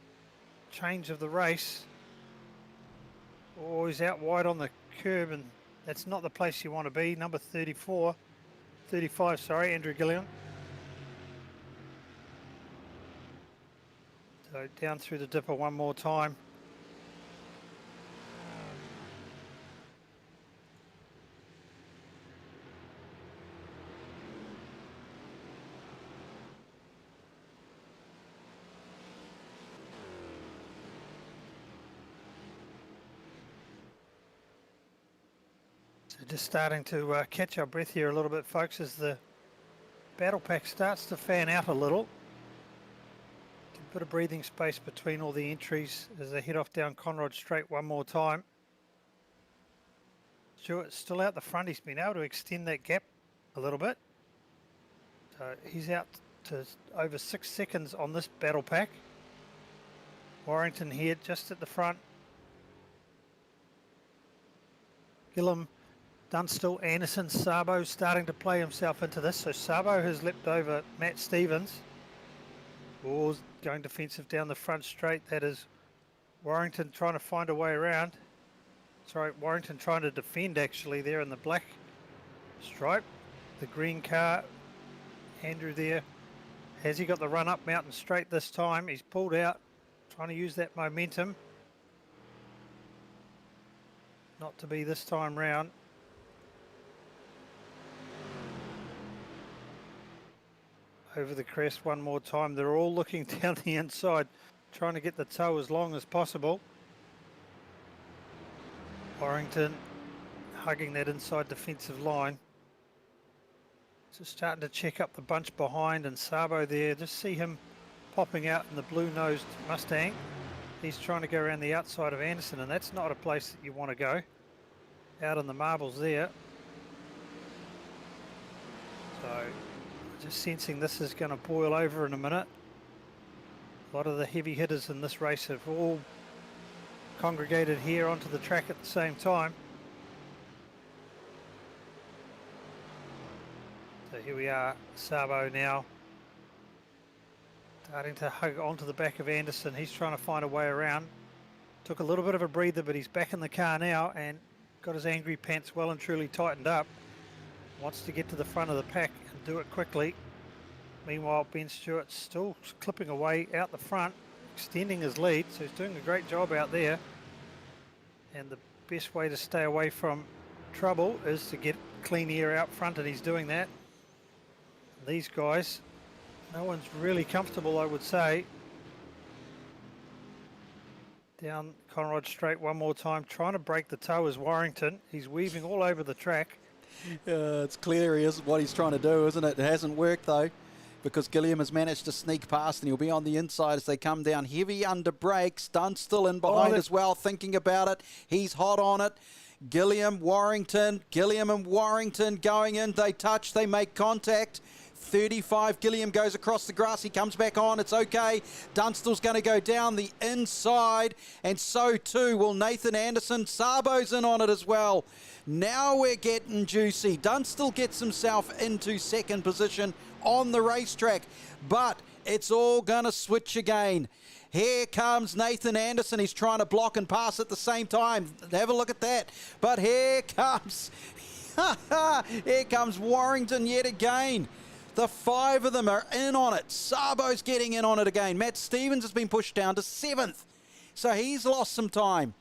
[SPEAKER 1] change of the race. Oh, he's out wide on the curb, and that's not the place you want to be. Number 35, sorry, Andrew Gilliam. So down through the dipper one more time. So just starting to catch our breath here a little bit, folks, as the battle pack starts to fan out a little. A bit of breathing space between all the entries as they head off down Conrod Straight one more time. Stewart's still out the front. He's been able to extend that gap a little bit. So he's out to over 6 seconds on this battle pack. Warrington here just at the front. Gillum, Dunstall, Anderson, Sabo starting to play himself into this. So Sabo has leapt over Matt Stevens. Wars going defensive down the front straight. That is Warrington trying to find a way around. Sorry, Warrington trying to defend actually there in the black stripe. The green car, Andrew there. Has he got the run up Mountain Straight this time? He's pulled out, trying to use that momentum. Not to be this time round. Over the crest one more time. They're all looking down the inside, trying to get the toe as long as possible. Warrington hugging that inside defensive line. Just starting to check up the bunch behind, and Sabo there, just see him popping out in the blue-nosed Mustang. He's trying to go around the outside of Anderson, and that's not a place that you want to go. Out on the marbles there. So just sensing this is going to boil over in a minute. A lot of the heavy hitters in this race have all congregated here onto the track at the same time. So here we are, Sabo now starting to hug onto the back of Anderson. He's trying to find a way around. Took a little bit of a breather, but he's back in the car now and got his angry pants well and truly tightened up. Wants to get to the front of the pack and do it quickly. Meanwhile, Ben Stewart's still clipping away out the front, extending his lead, so he's doing a great job out there. And the best way to stay away from trouble is to get clean air out front, and he's doing that. These guys, no one's really comfortable, I would say. Down Conrod Straight one more time, trying to break the toe is Warrington. He's weaving all over the track.
[SPEAKER 3] It's clear he is what he's trying to do, isn't it? It hasn't worked though, because Gilliam has managed to sneak past, and he'll be on the inside as they come down heavy under brakes. Dunstall in behind as well, thinking about it. He's hot on it. Gilliam, Warrington, Gilliam and Warrington going in. They touch, they make contact. 35, Gilliam goes across the grass, he comes back on, it's okay. Dunstall's going to go down the inside, and so too will Nathan Anderson. Sabo's in on it as well. Now we're getting juicy. Dunstall gets himself into second position on the racetrack, but it's all going to switch again. Here comes Nathan Anderson. He's trying to block and pass at the same time. Have a look at that. But here comes Warrington yet again. The 5 of them are in on it. Sabo's getting in on it again. Matt Stevens has been pushed down to 7th. So he's lost some time.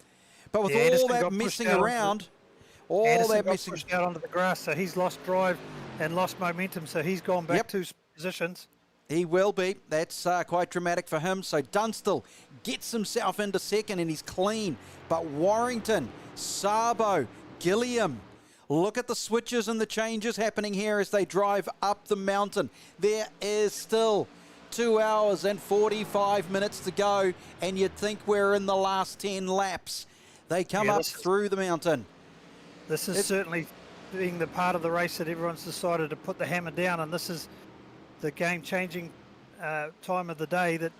[SPEAKER 3] But with all that messing around,
[SPEAKER 1] pushed out onto the grass, so he's lost drive and lost momentum, so he's gone back 2 positions.
[SPEAKER 3] He will be. That's quite dramatic for him. So Dunstall gets himself into second, and he's clean. But Warrington, Sabo, Gilliam, look at the switches and the changes happening here as they drive up the mountain. There is still 2 hours and 45 minutes to go, and you'd think we're in the last 10 laps. They come up through the mountain.
[SPEAKER 1] This is certainly being the part of the race that everyone's decided to put the hammer down, and this is the game-changing time of the day that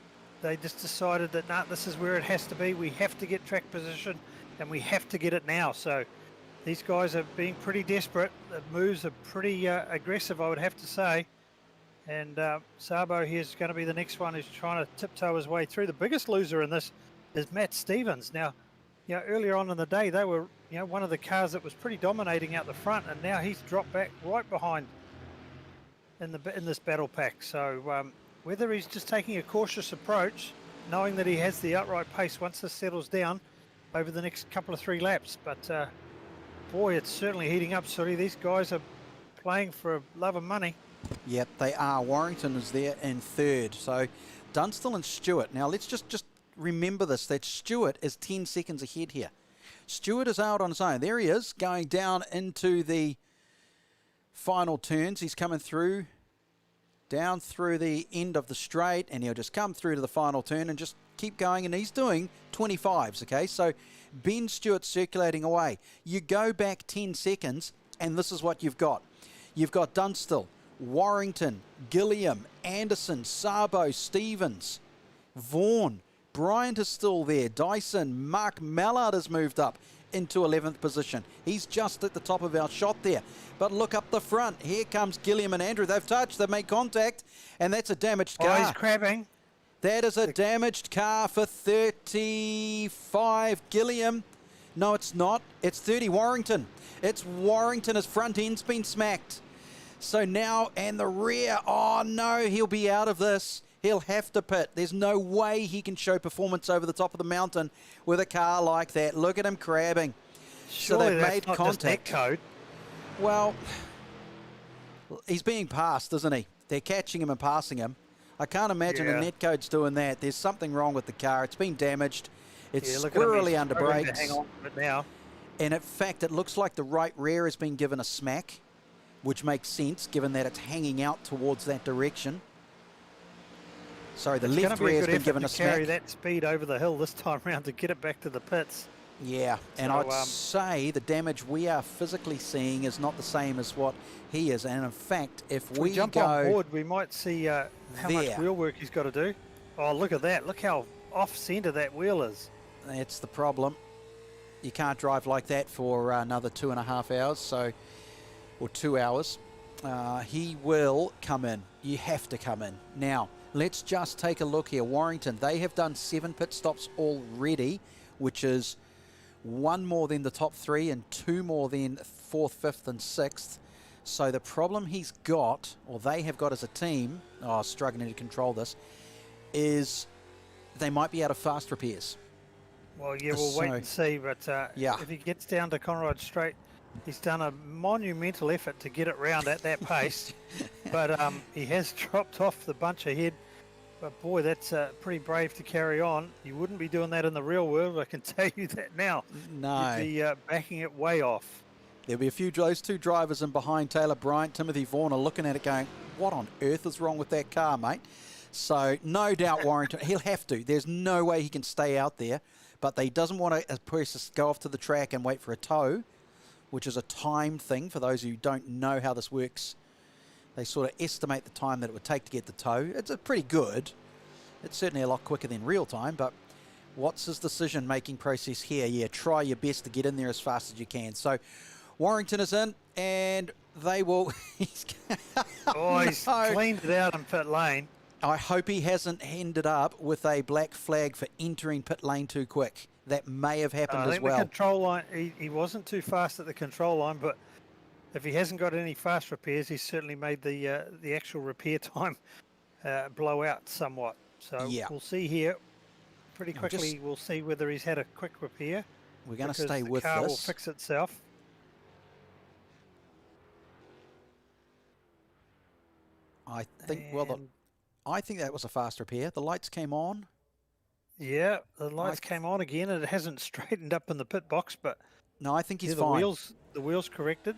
[SPEAKER 1] they just decided that, nah, this is where it has to be. We have to get track position, and we have to get it now. So these guys are being pretty desperate. The moves are pretty aggressive, I would have to say. And Sabo here is going to be the next one who's trying to tiptoe his way through. The biggest loser in this is Matt Stevens. Now, earlier on in the day, they were, one of the cars that was pretty dominating out the front, and now he's dropped back right behind in this battle pack. So whether he's just taking a cautious approach, knowing that he has the outright pace once this settles down over the next couple of 3 laps, but boy, it's certainly heating up, Sooty. These guys are playing for love of money.
[SPEAKER 3] Yep, they are. Warrington is there in 3rd. So Dunstall and Stewart. Now let's just remember this, that Stewart is 10 seconds ahead here. Stewart is out on his own. There he is, going down into the final turns. He's coming through, down through the end of the straight, and he'll just come through to the final turn and just keep going, and he's doing 25s, okay? So Ben Stewart circulating away. You go back 10 seconds, and this is what you've got. You've got Dunstall, Warrington, Gilliam, Anderson, Sabo, Stevens, Vaughan, Bryant is still there, Dyson, Mark Mallard has moved up into 11th position. He's just at the top of our shot there. But look up the front. Here comes Gilliam and Andrew. They've touched, they've made contact, and that's a damaged car.
[SPEAKER 1] Oh, he's crabbing.
[SPEAKER 3] That is a damaged car for 35 Gilliam. No, it's not. It's 30 Warrington. It's Warrington. His front end's been smacked. So now, and the rear, oh no, he'll be out of this. He'll have to pit. There's no way he can show performance over the top of the mountain with a car like that. Look at him crabbing.
[SPEAKER 1] Surely
[SPEAKER 3] so they've
[SPEAKER 1] that's
[SPEAKER 3] made
[SPEAKER 1] not
[SPEAKER 3] contact.
[SPEAKER 1] just netcode.
[SPEAKER 3] Well, he's being passed, isn't he? They're catching him and passing him. I can't imagine a netcode's doing that. There's something wrong with the car. It's been damaged. It's squirrely under brakes.
[SPEAKER 1] Hang on to it now.
[SPEAKER 3] And in fact, it looks like the right rear has been given a smack, which makes sense given that it's hanging out towards that direction. Sorry, the left rear has been given a smack.
[SPEAKER 1] Carry that speed over the hill this time round to get it back to the pits.
[SPEAKER 3] Yeah, and I'd say the damage we are physically seeing is not the same as what he is. And in fact, if we
[SPEAKER 1] jump
[SPEAKER 3] go
[SPEAKER 1] on board, we might see how much wheel work he's got to do. Oh, look at that. Look how off-centre that wheel is.
[SPEAKER 3] That's the problem. You can't drive like that for another 2.5 hours, or 2 hours. He will come in. You have to come in. Now, let's just take a look here. Warrington, they have done 7 pit stops already, which is 1 more than the top 3 and 2 more than 4th, 5th and 6th. So the problem he's got, or they have got as a team, struggling to control this, is they might be out of fast repairs.
[SPEAKER 1] Well, yeah, we'll wait and see, but if he gets down to Conrod Straight, he's done a monumental effort to get it round at that pace, but he has dropped off the bunch ahead. But boy, that's pretty brave to carry on. You wouldn't be doing that in the real world, I can tell you that now.
[SPEAKER 3] No.
[SPEAKER 1] You'd be backing it way off.
[SPEAKER 3] There'll be a few, those 2 drivers in behind Taylor Bryant, Timothy Vaughan are looking at it going, what on earth is wrong with that car, mate? So no doubt Warrington, he'll have to. There's no way he can stay out there, but they doesn't want to go off to the track and wait for a tow, which is a time thing for those who don't know how this works. They sort of estimate the time that it would take to get the tow. It's pretty good. It's certainly a lot quicker than real time, but what's his decision-making process here? Yeah, try your best to get in there as fast as you can. So Warrington is in, and they will... he's
[SPEAKER 1] cleaned it out in pit lane.
[SPEAKER 3] I hope he hasn't ended up with a black flag for entering pit lane too quick. That may have happened as well.
[SPEAKER 1] The control line, he wasn't too fast at the control line, but if he hasn't got any fast repairs, he's certainly made the actual repair time blow out somewhat. So we'll see here pretty quickly. We'll see whether he's had a quick repair.
[SPEAKER 3] We're going to stay with
[SPEAKER 1] this. The car will
[SPEAKER 3] this.
[SPEAKER 1] fix itself.
[SPEAKER 3] I think, I think that was a fast repair. The lights came on.
[SPEAKER 1] Yeah, the lights came on again, and it hasn't straightened up in the pit box, but
[SPEAKER 3] no, I think he's fine.
[SPEAKER 1] The wheels corrected,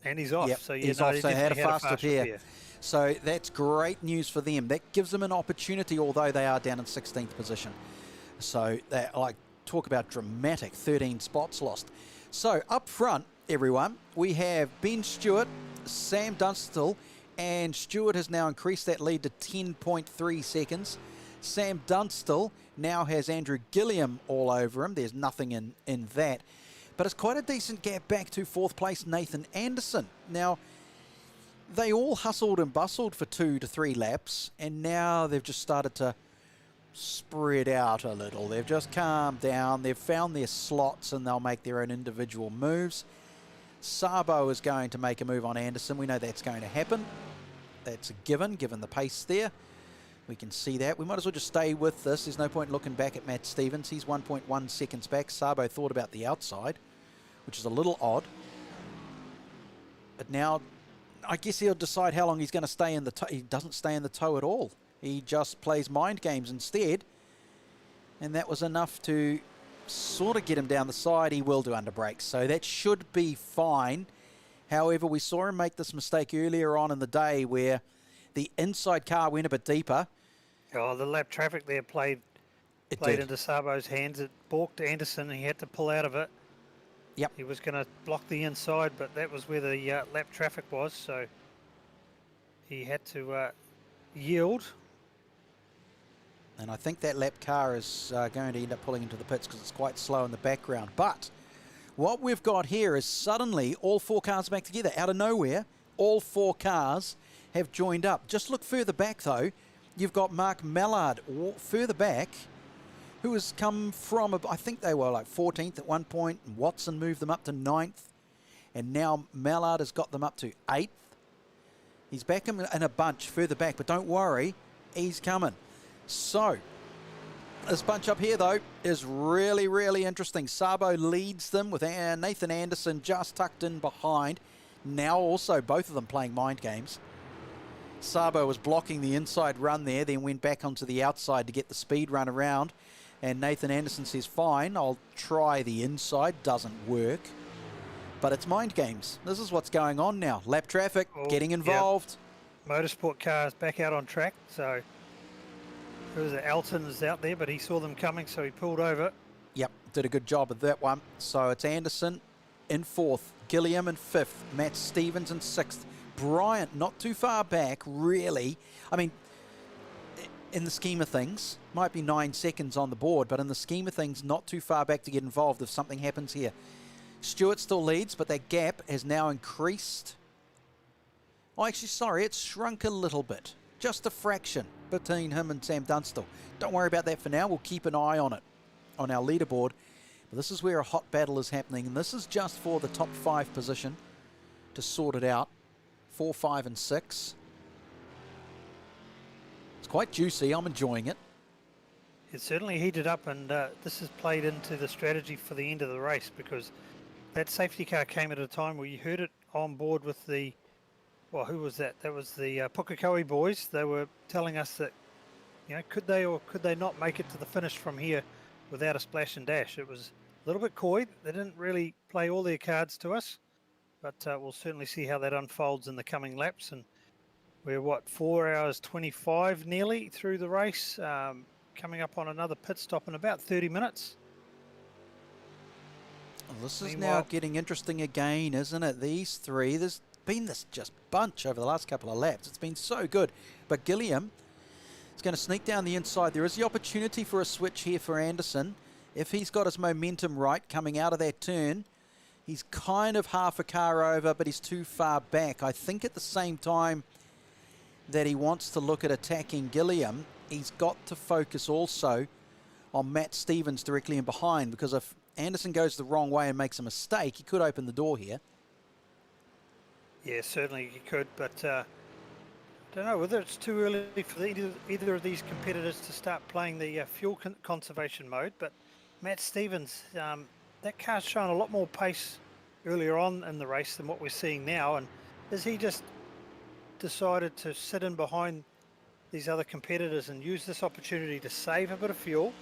[SPEAKER 1] and he's off.
[SPEAKER 3] Yep,
[SPEAKER 1] so
[SPEAKER 3] he's off. So had a fast repair. So that's great news for them. That gives them an opportunity, although they are down in 16th position. So that, talk about dramatic, 13 spots lost. So up front, everyone, we have Ben Stewart, Sam Dunstall, and Stewart has now increased that lead to 10.3 seconds. Sam Dunstall now has Andrew Gilliam all over him. There's nothing in that. But it's quite a decent gap back to 4th place Nathan Anderson. Now, they all hustled and bustled for 2 to 3 laps, and now they've just started to spread out a little. They've just calmed down. They've found their slots and they'll make their own individual moves. Sabo is going to make a move on Anderson. We know that's going to happen. That's a given the pace there. We can see that. We might as well just stay with this. There's no point looking back at Matt Stevens. He's 1.1 seconds back. Sabo thought about the outside, which is a little odd. But now, I guess he'll decide how long he's going to stay in the toe. He doesn't stay in the toe at all. He just plays mind games instead. And that was enough to sort of get him down the side. He will do under brakes, so that should be fine. However, we saw him make this mistake earlier on in the day where the inside car went a bit deeper.
[SPEAKER 1] Oh, the lap traffic there played into Sabo's hands. It balked Anderson and he had to pull out of it.
[SPEAKER 3] Yep.
[SPEAKER 1] He was going to block the inside, but that was where the lap traffic was, so he had to yield.
[SPEAKER 3] And I think that lap car is going to end up pulling into the pits because it's quite slow in the background. But what we've got here is suddenly all four cars back together. Out of nowhere, all four cars have joined up. Just look further back, though. You've got Mark Mallard further back, who has come from, I think they were like 14th at one point, and Watson moved them up to 9th, and now Mallard has got them up to 8th. He's back in a bunch further back, but don't worry, he's coming. So, this bunch up here, though, is really, really interesting. Sabo leads them with Nathan Anderson just tucked in behind. Now also both of them playing mind games. Sabo was blocking the inside run there, then went back onto the outside to get the speed run around. And Nathan Anderson says, fine, I'll try the inside. Doesn't work. But it's mind games. This is what's going on now. Lap traffic, getting involved.
[SPEAKER 1] Yep. Motorsport cars back out on track. So, who was it? Elton's out there, but he saw them coming, so he pulled over.
[SPEAKER 3] Yep, did a good job of that one. So it's Anderson in 4th, Gilliam in 5th, Matt Stevens in 6th. Bryant not too far back, really. I mean, in the scheme of things, might be 9 seconds on the board, but in the scheme of things, not too far back to get involved if something happens here. Stewart still leads, but that gap has now increased. Oh, actually, sorry, it's shrunk a little bit. Just a fraction between him and Sam Dunstall. Don't worry about that for now. We'll keep an eye on it on our leaderboard. But this is where a hot battle is happening, and this is just for the top 5 position to sort it out. 4, 5, and 6. It's quite juicy. I'm enjoying it.
[SPEAKER 1] It certainly heated up, and this has played into the strategy for the end of the race because that safety car came at a time where you heard it on board with the, well, who was that? That was the Pukekohe boys. They were telling us that, you know, could they or could they not make it to the finish from here without a splash and dash? It was a little bit coy. They didn't really play all their cards to us, but we'll certainly see how that unfolds in the coming laps. And we're, 4 hours 25 nearly through the race, coming up on another pit stop in about 30 minutes.
[SPEAKER 3] Well, this is now getting interesting again, isn't it? These three, there's been this just bunch over the last couple of laps. It's been so good. But Gilliam is going to sneak down the inside. There is the opportunity for a switch here for Anderson. If he's got his momentum right coming out of that turn, he's kind of half a car over, but he's too far back. I think at the same time that he wants to look at attacking Gilliam, he's got to focus also on Matt Stevens directly in behind, because if Anderson goes the wrong way and makes a mistake, he could open the door here.
[SPEAKER 1] Yeah, certainly he could, but I don't know whether it's too early for either of these competitors to start playing the fuel conservation mode, but Matt Stevens, that car's shown a lot more pace earlier on in the race than what we're seeing now, and has he just decided to sit in behind these other competitors and use this opportunity to save a bit of fuel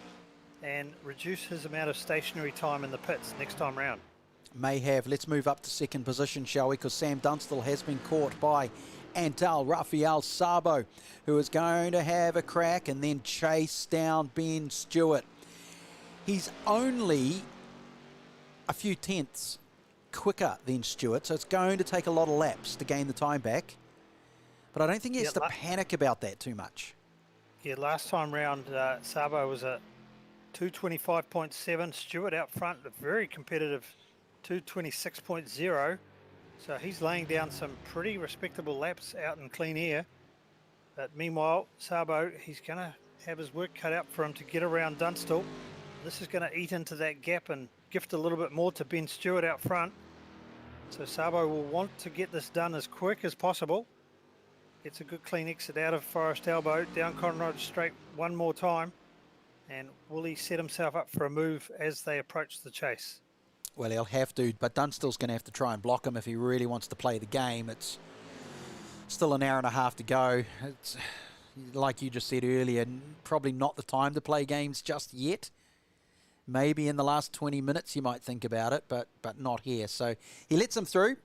[SPEAKER 1] and reduce his amount of stationary time in the pits next time round?
[SPEAKER 3] May have. Let's move up to second position, shall we? Because Sam Dunstall has been caught by Antal Rafael Sabo, who is going to have a crack and then chase down Ben Stewart. He's only a few tenths quicker than Stewart, so it's going to take a lot of laps to gain the time back. But I don't think he has to panic about that too much.
[SPEAKER 1] Yeah, last time round, Sabo was a 225.7. Stewart out front, a very competitive 226.0. So he's laying down some pretty respectable laps out in clean air. But meanwhile, Sabo, he's going to have his work cut out for him to get around Dunstall. This is going to eat into that gap and gift a little bit more to Ben Stewart out front. So Sabo will want to get this done as quick as possible. Gets a good clean exit out of Forest Elbow, down Conrod Straight one more time. And will he set himself up for a move as they approach the chase?
[SPEAKER 3] Well, he'll have to, but Dunstall's going to have to try and block him if he really wants to play the game. It's still an hour and a half to go. It's, like you just said earlier, probably not the time to play games just yet. Maybe in the last 20 minutes you might think about it, but not here. So he lets him through.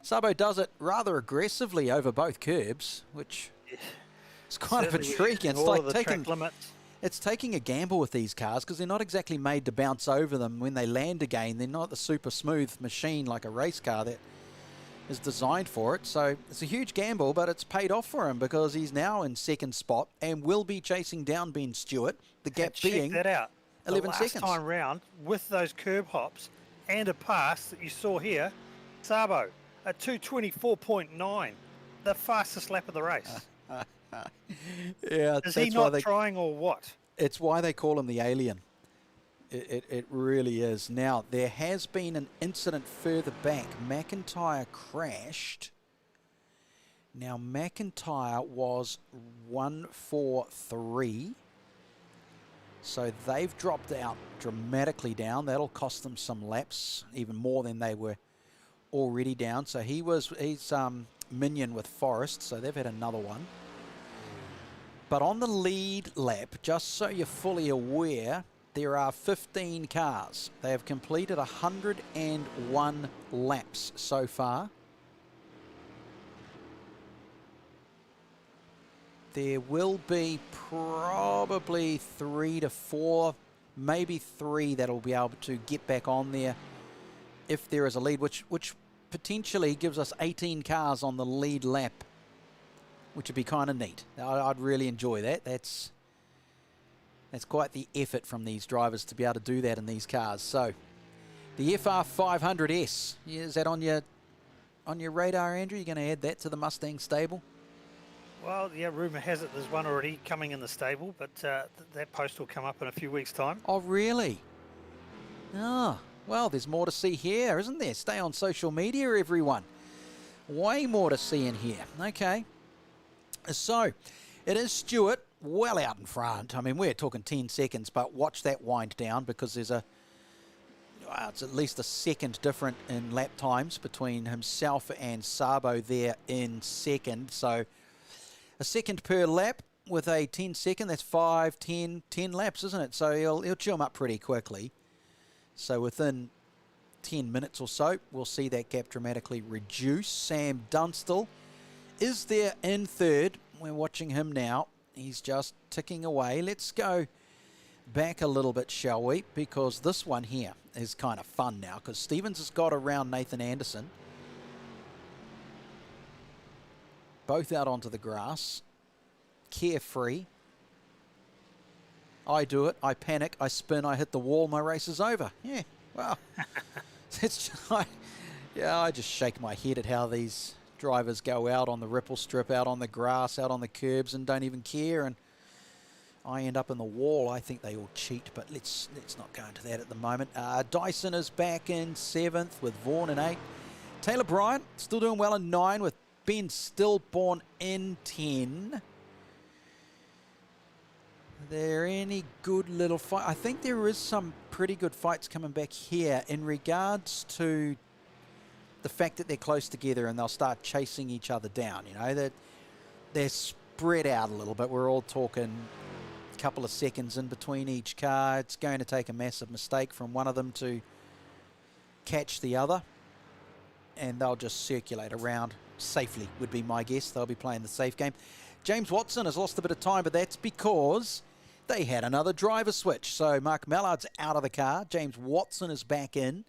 [SPEAKER 3] Sabo does it rather aggressively over both curbs, which is kind of intriguing. It's like taking a gamble with these cars because they're not exactly made to bounce over them when they land again. They're not the super smooth machine like a race car that is designed for it. So it's a huge gamble, but it's paid off for him because he's now in second spot and will be chasing down Ben Stewart. The gap being
[SPEAKER 1] check that out.
[SPEAKER 3] 11
[SPEAKER 1] last
[SPEAKER 3] seconds.
[SPEAKER 1] Time round with those curb hops and a pass that you saw here, Sabo at 2:24.9, the fastest lap of the race.
[SPEAKER 3] Yeah,
[SPEAKER 1] is he not trying or what?
[SPEAKER 3] It's why they call him the alien. It really is. Now, there has been an incident further back. McIntyre crashed. Now, McIntyre was 143. So they've dropped out dramatically down. That'll cost them some laps, even more than they were already down. So he's minion with Forrest, so they've had another one. But on the lead lap, just so you're fully aware, there are 15 cars. They have completed 101 laps so far. There will be probably 3 to 4, maybe 3 that'll be able to get back on there if there is a lead, which potentially gives us 18 cars on the lead lap, which would be kind of neat. I'd really enjoy that. That's quite the effort from these drivers to be able to do that in these cars. So the FR500S, is that on your radar, Andrew? You're going to add that to the Mustang stable?
[SPEAKER 1] Well, yeah, rumour has it there's one already coming in the stable, but that post will come up in a few weeks' time.
[SPEAKER 3] Oh, really? Oh, well, there's more to see here, isn't there? Stay on social media, everyone. Way more to see in here. Okay. So, it is Stewart well out in front. I mean, we're talking 10 seconds, but watch that wind down because there's it's at least a second different in lap times between himself and Sabo there in second. So, a second per lap with a 10 second, that's 5, 10 laps, isn't it? So he'll chew them up pretty quickly. So within 10 minutes or so, we'll see that gap dramatically reduce. Sam Dunstall is there in third. We're watching him now. He's just ticking away. Let's go back a little bit, shall we? Because this one here is kind of fun now because Stevens has got around Nathan Anderson. Both out onto the grass. Carefree. I do it. I panic. I spin. I hit the wall. My race is over. Yeah, well, I just shake my head at how these drivers go out on the ripple strip, out on the grass, out on the curbs, and don't even care. And I end up in the wall. I think they all cheat, but let's not go into that at the moment. Dyson is back in 7th with Vaughan in 8th. Taylor Bryant still doing well in 9 with Ben Stillborn in 10. Are there any good little fight? I think there is some pretty good fights coming back here in regards to the fact that they're close together and they'll start chasing each other down. You know, that they're spread out a little bit. We're all talking a couple of seconds in between each car. It's going to take a massive mistake from one of them to catch the other, and they'll just circulate around safely, would be my guess. They'll be playing the safe game. James Watson has lost a bit of time, but that's because they had another driver switch. So Mark Mallard's out of the car. James Watson is back in.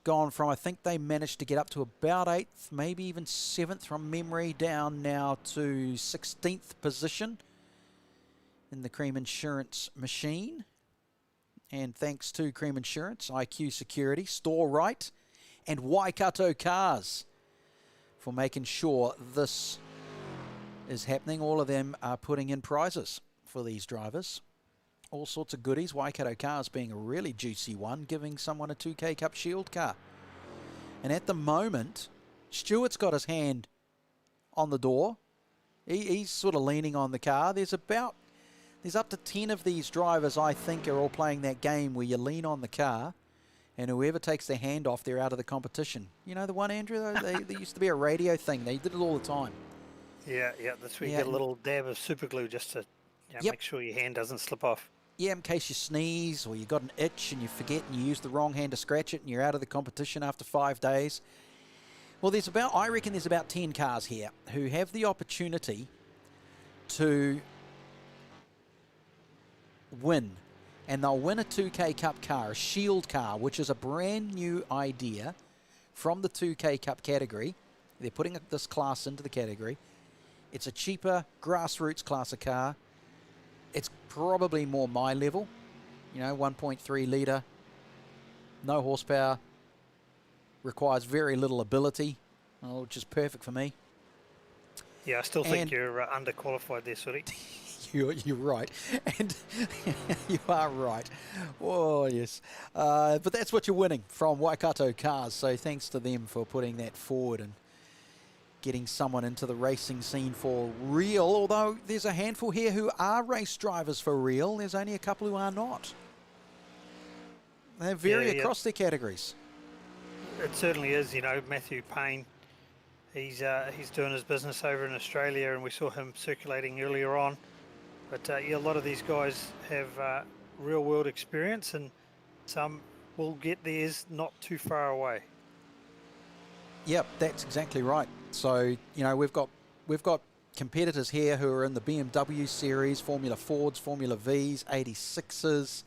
[SPEAKER 3] Gone from, I think they managed to get up to about 8th, maybe even 7th from memory, down now to 16th position in the Creme Insurance machine. And thanks to Creme Insurance, IQ Security, Storerite, and Waikato Cars for making sure this is happening. All of them are putting in prizes for these drivers. All sorts of goodies. Waikato Cars being a really juicy one, giving someone a 2K Cup Shield car. And at the moment, Stuart's got his hand on the door. He's sort of leaning on the car. There's up to 10 of these drivers, I think, are all playing that game where you lean on the car and whoever takes their hand off, they're out of the competition. You know the one, Andrew? There used to be a radio thing. They did it all the time.
[SPEAKER 1] Yeah. That's where you get a little dab of super glue just to make sure your hand doesn't slip off.
[SPEAKER 3] Yeah, in case you sneeze or you got an itch and you forget and you use the wrong hand to scratch it and you're out of the competition after 5 days. Well, I reckon there's about 10 cars here who have the opportunity to win. And they'll win a 2K Cup car, a Shield car, which is a brand new idea from the 2K Cup category. They're putting this class into the category. It's a cheaper grassroots class of car. It's probably more my level, 1.3 litre, no horsepower, requires very little ability, which is perfect for me.
[SPEAKER 1] Yeah, I still think you're underqualified there, Suri.
[SPEAKER 3] You're right, and you are right. Oh, yes. But that's what you're winning from Waikato Cars, so thanks to them for putting that forward and getting someone into the racing scene for real, although there's a handful here who are race drivers for real. There's only a couple who are not. They vary across their categories.
[SPEAKER 1] It certainly is, Matthew Payne. He's doing his business over in Australia, and we saw him circulating earlier on. But a lot of these guys have real-world experience, and some will get theirs not too far away.
[SPEAKER 3] Yep, that's exactly right. So, we've got competitors here who are in the BMW series, Formula Fords, Formula Vs, 86s.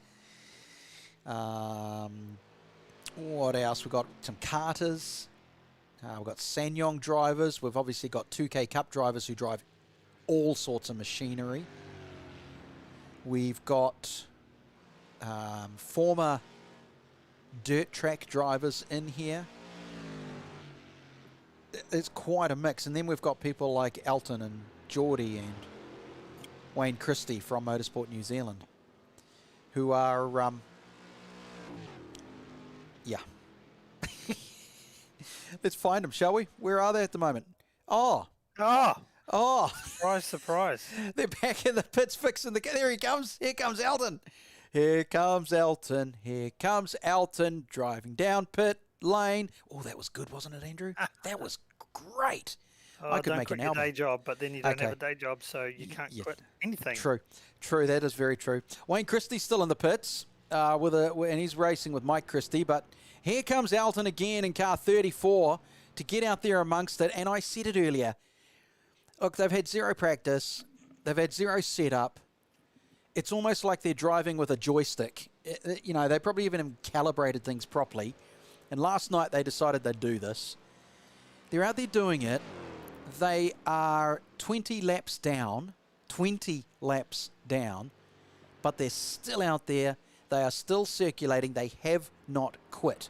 [SPEAKER 3] What else? We've got some karters. We've got Sanyong drivers. We've obviously got 2K Cup drivers who drive all sorts of machinery. We've got former dirt track drivers in here. It's quite a mix. And then we've got people like Elton and Geordie and Wayne Christie from Motorsport New Zealand who are, Let's find them, shall we? Where are they at the moment? Oh! Surprise. They're back in the pits fixing the... There he comes. Here comes Elton. Here comes Elton driving down pit lane. Oh, that was good, wasn't it, Andrew? That was great. I could make an album.
[SPEAKER 1] Your day job, but then you don't have a day job, so you can't quit anything.
[SPEAKER 3] True. That is very true. Wayne Christie's still in the pits, and he's racing with Mike Christie, but here comes Elton again in car 34 to get out there amongst it. And I said it earlier. Look, they've had zero practice. They've had zero setup. It's almost like they're driving with a joystick. They probably haven't calibrated things properly. And last night they decided they'd do this. They're out there doing it. They are 20 laps down, but they're still out there. They are still circulating. They have not quit.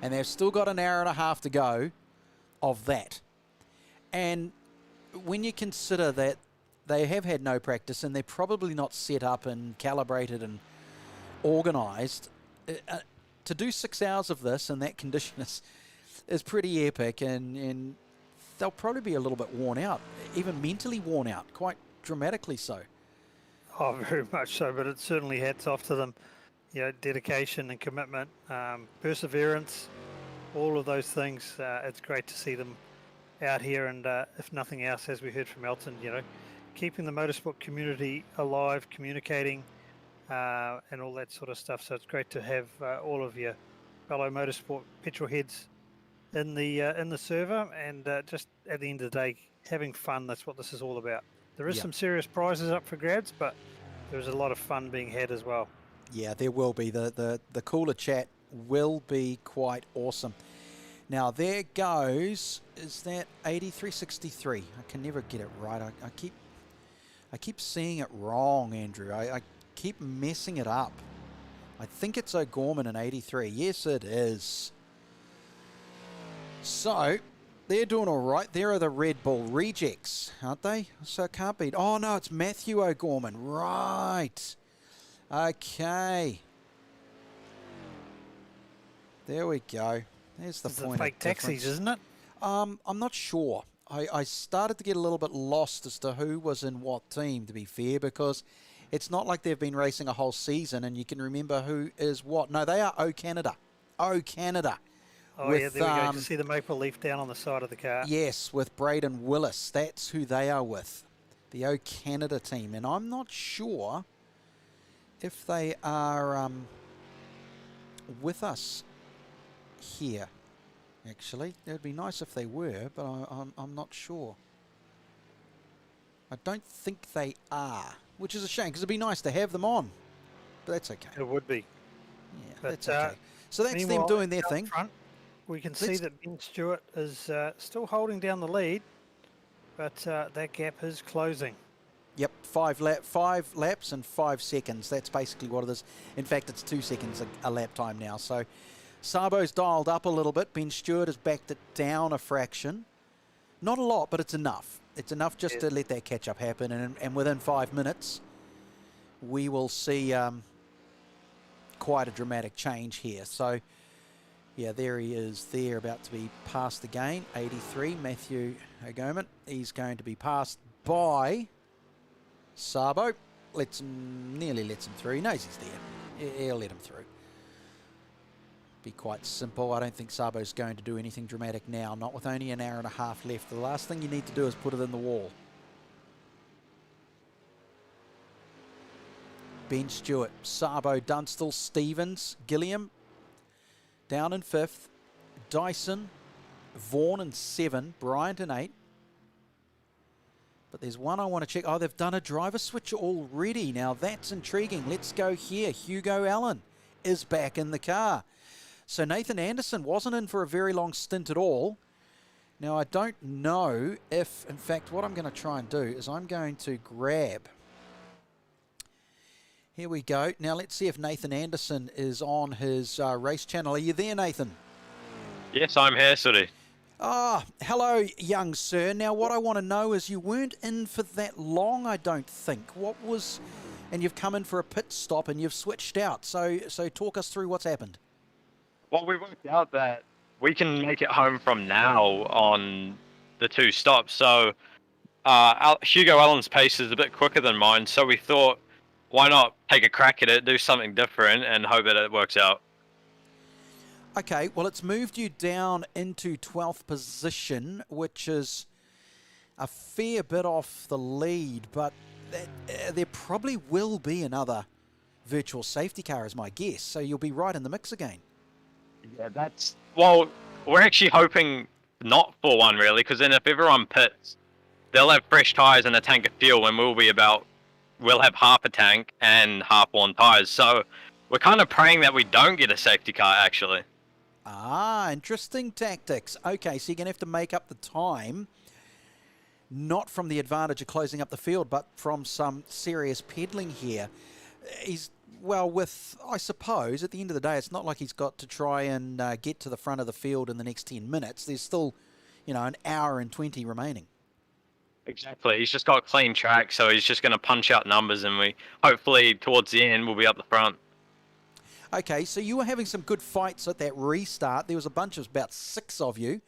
[SPEAKER 3] And they've still got an hour and a half to go of that. And when you consider that they have had no practice and they're probably not set up and calibrated and organised, to do 6 hours of this in that condition is pretty epic, and they'll probably be a little bit worn out, even mentally worn out, quite dramatically so.
[SPEAKER 1] Oh, very much so, but it's certainly hats off to them. Dedication and commitment, perseverance, all of those things. It's great to see them out here, and if nothing else, as we heard from Elton, keeping the motorsport community alive, communicating, and all that sort of stuff. So it's great to have all of your fellow motorsport petrol heads in the server, and just at the end of the day, having fun. That's what this is all about. There is some serious prizes up for grabs, but there's a lot of fun being had as well.
[SPEAKER 3] Yeah, there will be. The cooler chat will be quite awesome. Now there goes. Is that 8363? I can never get it right. I keep seeing it wrong, Andrew. I keep messing it up. I think it's O'Gorman in 83. Yes, it is. So they're doing all right. There are the Red Bull rejects, aren't they? So it can't be. Oh, no, it's Matthew O'Gorman. Right. Okay. There we go. There's the
[SPEAKER 1] It's
[SPEAKER 3] point
[SPEAKER 1] the fake
[SPEAKER 3] of
[SPEAKER 1] taxis,
[SPEAKER 3] difference.
[SPEAKER 1] isn't it?
[SPEAKER 3] I'm not sure. I started to get a little bit lost as to who was in what team, to be fair, because it's not like they've been racing a whole season and you can remember who is what. No, they are O Canada. O Canada.
[SPEAKER 1] Oh, yeah, there we go. You can see the maple leaf down on the side of the car.
[SPEAKER 3] Yes, with Braden Willis. That's who they are with. The O Canada team. And I'm not sure if they are with us here. Actually, it would be nice if they were, but I'm not sure. I don't think they are, which is a shame because it'd be nice to have them on, but that's okay.
[SPEAKER 1] It would be.
[SPEAKER 3] Yeah,
[SPEAKER 1] But,
[SPEAKER 3] that's okay. So that's them
[SPEAKER 1] meanwhile,
[SPEAKER 3] doing their
[SPEAKER 1] out
[SPEAKER 3] thing.
[SPEAKER 1] Front, we can see
[SPEAKER 3] Let's-
[SPEAKER 1] that Ben Stewart is still holding down the lead, but that gap is closing.
[SPEAKER 3] Yep, 5 laps and 5 seconds. That's basically what it is. In fact, it's 2 seconds a lap time now. So Sabo's dialed up a little bit. Ben Stewart has backed it down a fraction. Not a lot, but it's enough. It's enough just to let that catch-up happen. And within 5 minutes, we will see quite a dramatic change here. So, yeah, there he is there, about to be passed again. 83, Matthew O'Gorman. He's going to be passed by Sabo. Nearly lets him through. He knows he's there. He'll let him through. Be quite simple. I don't think Sabo's going to do anything dramatic now, not with only an hour and a half left. The last thing you need to do is put it in the wall. Ben Stewart, Sabo, Dunstall, Stevens, Gilliam down in 5th, Dyson, Vaughan in 7, Bryant in 8. But there's one I want to check. Oh, they've done a driver switch already. Now that's intriguing. Let's go here. Hugo Allen is back in the car. So Nathan Anderson wasn't in for a very long stint at all. Now I don't know if, in fact, what I'm going to try and do is I'm going to grab. Here we go. Now let's see if Nathan Anderson is on his race channel. Are you there, Nathan?
[SPEAKER 17] Yes, I'm here, Sooty.
[SPEAKER 3] Ah, hello, young sir. Now what I want to know is you weren't in for that long, I don't think. What was, and you've come in for a pit stop and you've switched out. So talk us through what's happened.
[SPEAKER 17] Well, we worked out that we can make it home from now on the 2 stops. So Hugo Allen's pace is a bit quicker than mine, so we thought, why not take a crack at it, do something different, and hope that it works out.
[SPEAKER 3] Okay, well, it's moved you down into 12th position, which is a fair bit off the lead, but there probably will be another virtual safety car, is my guess, so you'll be right in the mix again.
[SPEAKER 17] Yeah, that's... Well, we're actually hoping not for one, really, because then if everyone pits, they'll have fresh tyres and a tank of fuel, and we'll have half a tank and half-worn tyres. So we're kind of praying that we don't get a safety car, actually.
[SPEAKER 3] Ah, interesting tactics. Okay, so you're going to have to make up the time, not from the advantage of closing up the field, but from some serious peddling here. Well, I suppose, at the end of the day, it's not like he's got to try and get to the front of the field in the next 10 minutes. There's still, an hour and 20 remaining.
[SPEAKER 17] Exactly. He's just got a clean track, so he's just going to punch out numbers, and we hopefully towards the end we'll be up the front.
[SPEAKER 3] Okay, so you were having some good fights at that restart. There was a bunch of about 6 of you,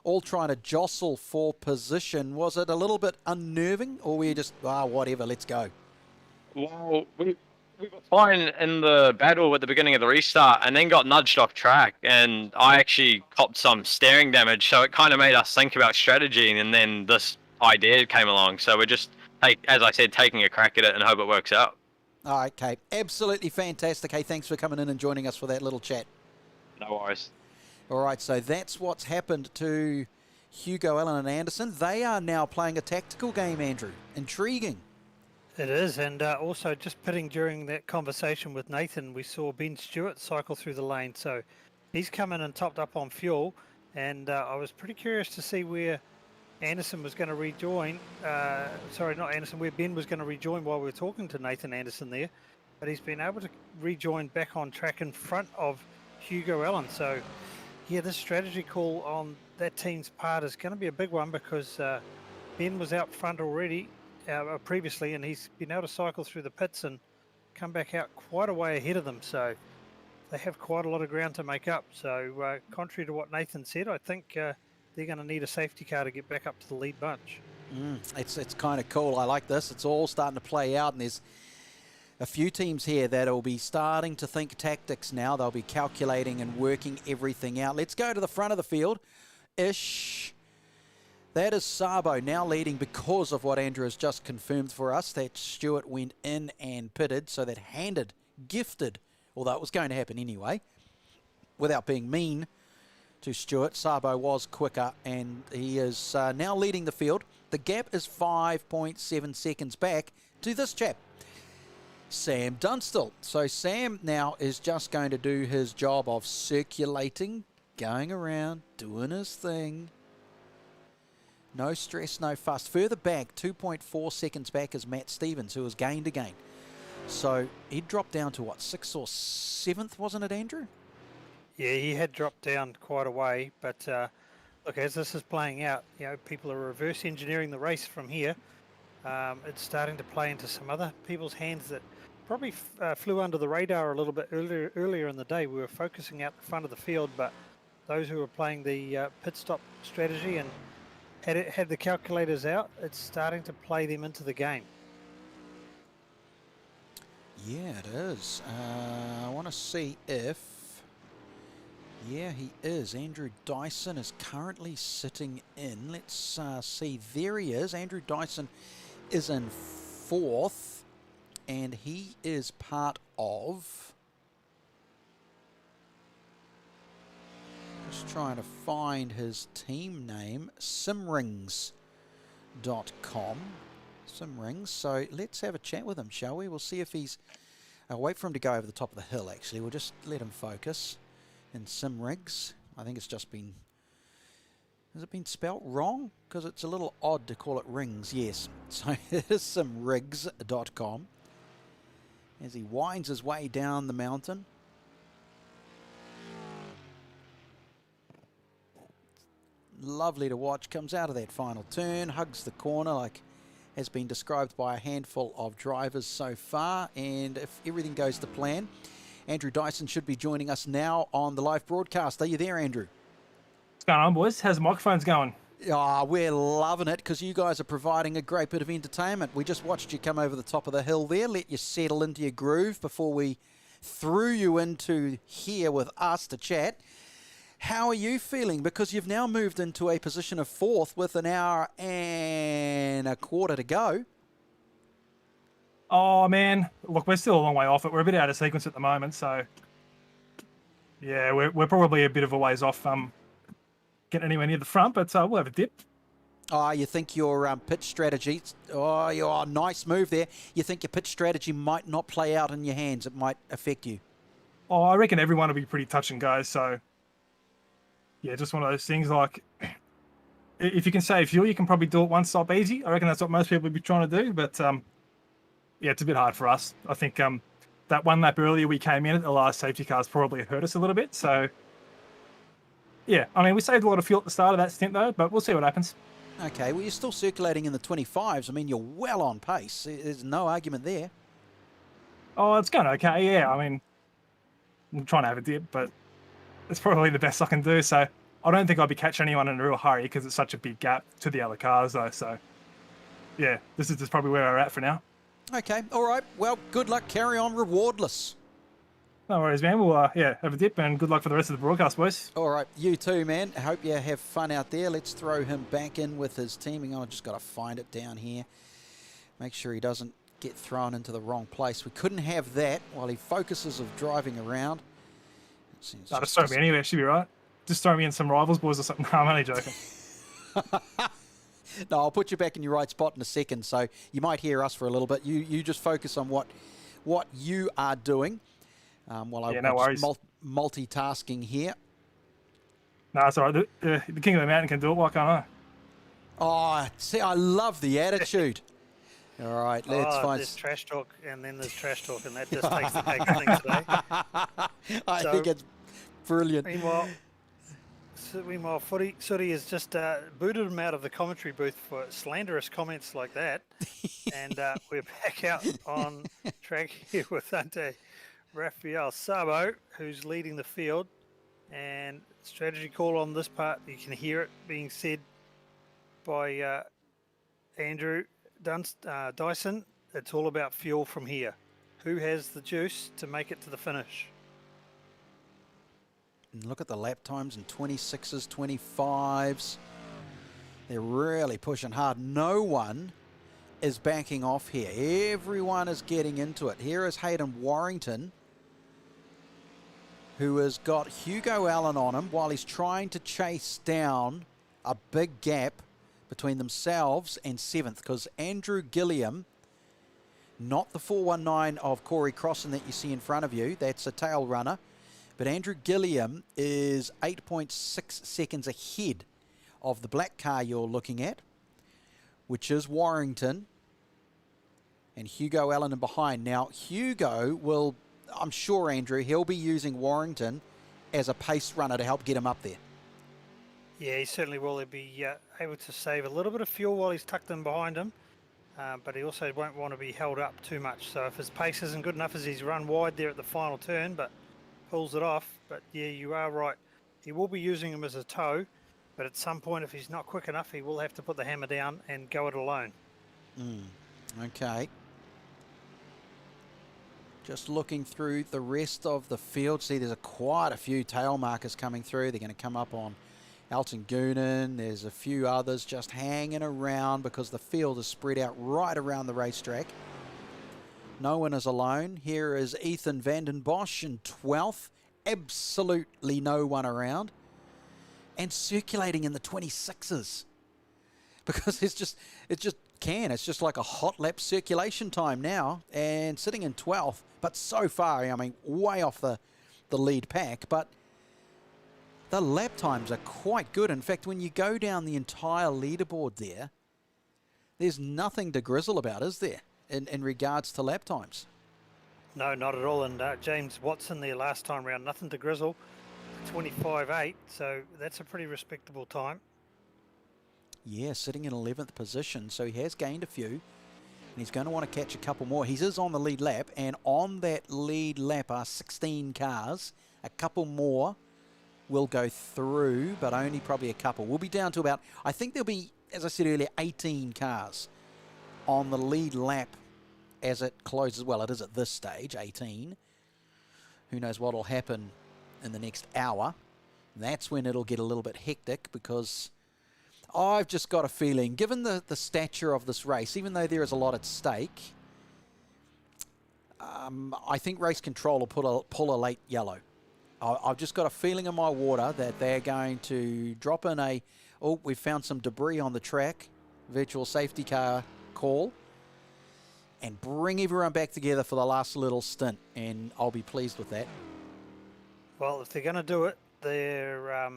[SPEAKER 3] all trying to jostle for position. Was it a little bit unnerving, or were you just, whatever, let's go?
[SPEAKER 17] Well, we were fine in the battle at the beginning of the restart, and then got nudged off track, and I actually copped some steering damage, so it kind of made us think about strategy, and then this idea came along. So we're just, as I said, taking a crack at it and hope it works out.
[SPEAKER 3] Okay, absolutely fantastic. Hey, thanks for coming in and joining us for that little chat.
[SPEAKER 17] No worries.
[SPEAKER 3] All right, so that's what's happened to Hugo Allen and Anderson. They are now playing a tactical game, Andrew. Intriguing.
[SPEAKER 1] It is, and also just pitting during that conversation with Nathan, we saw Ben Stewart cycle through the lane. So he's come in and topped up on fuel, and I was pretty curious to see where Anderson was going to rejoin. Sorry, not Anderson, where Ben was going to rejoin while we were talking to Nathan Anderson there. But he's been able to rejoin back on track in front of Hugo Allen. So Yeah, this strategy call on that team's part is going to be a big one because Ben was out front already previously, and he's been able to cycle through the pits and come back out quite a way ahead of them. So they have quite a lot of ground to make up. So contrary to what Nathan said, I think they're going to need a safety car to get back up to the lead bunch.
[SPEAKER 3] It's kind of cool. I like this. It's all starting to play out, and there's a few teams here that will be starting to think tactics now. They'll be calculating and working everything out. Let's go to the front of the field. That is Sabo now leading because of what Andrew has just confirmed for us, that Stewart went in and pitted, so that gifted, although it was going to happen anyway, without being mean to Stewart. Sabo was quicker, and he is now leading the field. The gap is 5.7 seconds back to this chap, Sam Dunstall. So Sam now is just going to do his job of circulating, going around, doing his thing. No stress, no fuss. Further back, 2.4 seconds back, is Matt Stevens, who has gained again. So he dropped down to what, 6th or 7th, wasn't it, Andrew?
[SPEAKER 1] Yeah, he had dropped down quite a way, but look, as this is playing out, people are reverse engineering the race from here. It's starting to play into some other people's hands that probably flew under the radar a little bit earlier in the day. We were focusing out the front of the field, but those who were playing the pit stop strategy and had the calculators out, it's starting to play them into the game.
[SPEAKER 3] Yeah, it is. I want to see if... Yeah, he is. Andrew Dyson is currently sitting in. Let's see. There he is. Andrew Dyson is in 4th, and he is part of... Just trying to find his team name, simrings.com. Simrings. So let's have a chat with him, shall we? We'll see if he's... I'll wait for him to go over the top of the hill, actually. We'll just let him focus. In Simrigs. I think it's just been... Has it been spelt wrong? Because it's a little odd to call it rings. Yes. So it is simrigs.com. As he winds his way down the mountain. Lovely to watch. Comes out of that final turn, hugs the corner like has been described by a handful of drivers so far, and if everything goes to plan, Andrew Dyson should be joining us now on the live broadcast. Are you there, Andrew?
[SPEAKER 18] What's going on, boys? How's the microphones going?
[SPEAKER 3] We're loving it because you guys are providing a great bit of entertainment. We just watched you come over the top of the hill there, let you settle into your groove before we threw you into here with us to chat. How are you feeling? Because you've now moved into a position of 4th with an hour and a quarter to go.
[SPEAKER 18] Oh, man. Look, we're still a long way off it. We're a bit out of sequence at the moment, so... Yeah, we're probably a bit of a ways off getting anywhere near the front, but we'll have a dip.
[SPEAKER 3] Oh, you think your pitch strategy... Oh, nice move there. You think your pitch strategy might not play out in your hands. It might affect you.
[SPEAKER 18] Oh, I reckon everyone will be pretty touch and go, so... Yeah, just one of those things like... If you can save fuel, you can probably do it one stop easy. I reckon that's what most people would be trying to do, but... Yeah, it's a bit hard for us. I think that one lap earlier we came in at the last safety cars probably hurt us a little bit. So, yeah, I mean, we saved a lot of fuel at the start of that stint, though, but we'll see what happens.
[SPEAKER 3] Okay, well, you're still circulating in the 25s. I mean, you're well on pace. There's no argument there.
[SPEAKER 18] Oh, it's going okay, yeah. I mean, I'm trying to have a dip, but it's probably the best I can do. So, I don't think I'll be catching anyone in a real hurry because it's such a big gap to the other cars, though. So, yeah, this is just probably where we're at for now.
[SPEAKER 3] Okay, all right. Well, good luck. Carry on rewardless.
[SPEAKER 18] No worries, man. We'll have a dip, and good luck for the rest of the broadcast, boys.
[SPEAKER 3] All right, you too, man. I hope you have fun out there. Let's throw him back in with his teaming. I've just got to find it down here. Make sure he doesn't get thrown into the wrong place. We couldn't have that while he focuses of driving around.
[SPEAKER 18] Just throw me anywhere. Should be right. Just throw me in some rivals, boys, or something. No, I'm only joking.
[SPEAKER 3] No, I'll put you back in your right spot in a second, so you might hear us for a little bit. You just focus on what you are doing while I'm multitasking here.
[SPEAKER 18] No, it's all right. The King of the Mountain can do it. Why can't I?
[SPEAKER 3] Oh, see, I love the attitude. All right, let's find...
[SPEAKER 1] There's trash talk, and then there's trash talk, and that just takes the cake of things today.
[SPEAKER 3] I think it's brilliant.
[SPEAKER 1] Meanwhile, Meanwhile, Sooty has just booted him out of the commentary booth for slanderous comments like that. And we're back out on track here with Ante Rafael Sabo, who's leading the field. And strategy call on this part, you can hear it being said by Andrew Dyson. It's all about fuel from here. Who has the juice to make it to the finish?
[SPEAKER 3] And look at the lap times in 26s, 25s. They're really pushing hard. No one is backing off here. Everyone is getting into it. Here is Hayden Warrington, who has got Hugo Allen on him while he's trying to chase down a big gap between themselves and 7th, because Andrew Gilliam, not the 419 of Corey Crossan that you see in front of you, that's a tail runner, but Andrew Gilliam is 8.6 seconds ahead of the black car you're looking at, which is Warrington, and Hugo Allen in behind. Now, Hugo will, I'm sure, Andrew, he'll be using Warrington as a pace runner to help get him up there.
[SPEAKER 1] Yeah, he certainly will. He'll be able to save a little bit of fuel while he's tucked in behind him, but he also won't want to be held up too much. So if his pace isn't good enough as he's run wide there at the final turn, but pulls it off. But yeah, you are right. He will be using him as a tow, but at some point, if he's not quick enough, he will have to put the hammer down and go it alone.
[SPEAKER 3] Okay. Just looking through the rest of the field. See, there's quite a few tail markers coming through. They're going to come up on Elton Goonan. There's a few others just hanging around because the field is spread out right around the racetrack. No one is alone. Here is Ethan Vanden Bosch in 12th. Absolutely no one around. And circulating in the 26s. Because it's just like a hot lap circulation time now. And sitting in 12th. But so far, I mean, way off the lead pack. But the lap times are quite good. In fact, when you go down the entire leaderboard there's nothing to grizzle about, is there? In regards to lap times.
[SPEAKER 1] No, not at all. And James Watson there last time round, nothing to grizzle, 25.8. So that's a pretty respectable time.
[SPEAKER 3] Yeah, sitting in 11th position. So he has gained a few. And he's going to want to catch a couple more. He is on the lead lap. And on that lead lap are 16 cars. A couple more will go through, but only probably a couple. We'll be down to about, I think there'll be, as I said earlier, 18 cars on the lead lap as it closes. Well, it is at this stage, 18. Who knows what will happen in the next hour. That's when it'll get a little bit hectic, because I've just got a feeling, given the stature of this race, even though there is a lot at stake, I think race control will pull a late yellow. I've just got a feeling in my water that they're going to drop in we've found some debris on the track, virtual safety car call, and bring everyone back together for the last little stint, and I'll be pleased with that.
[SPEAKER 1] Well, if they're going to do it, they're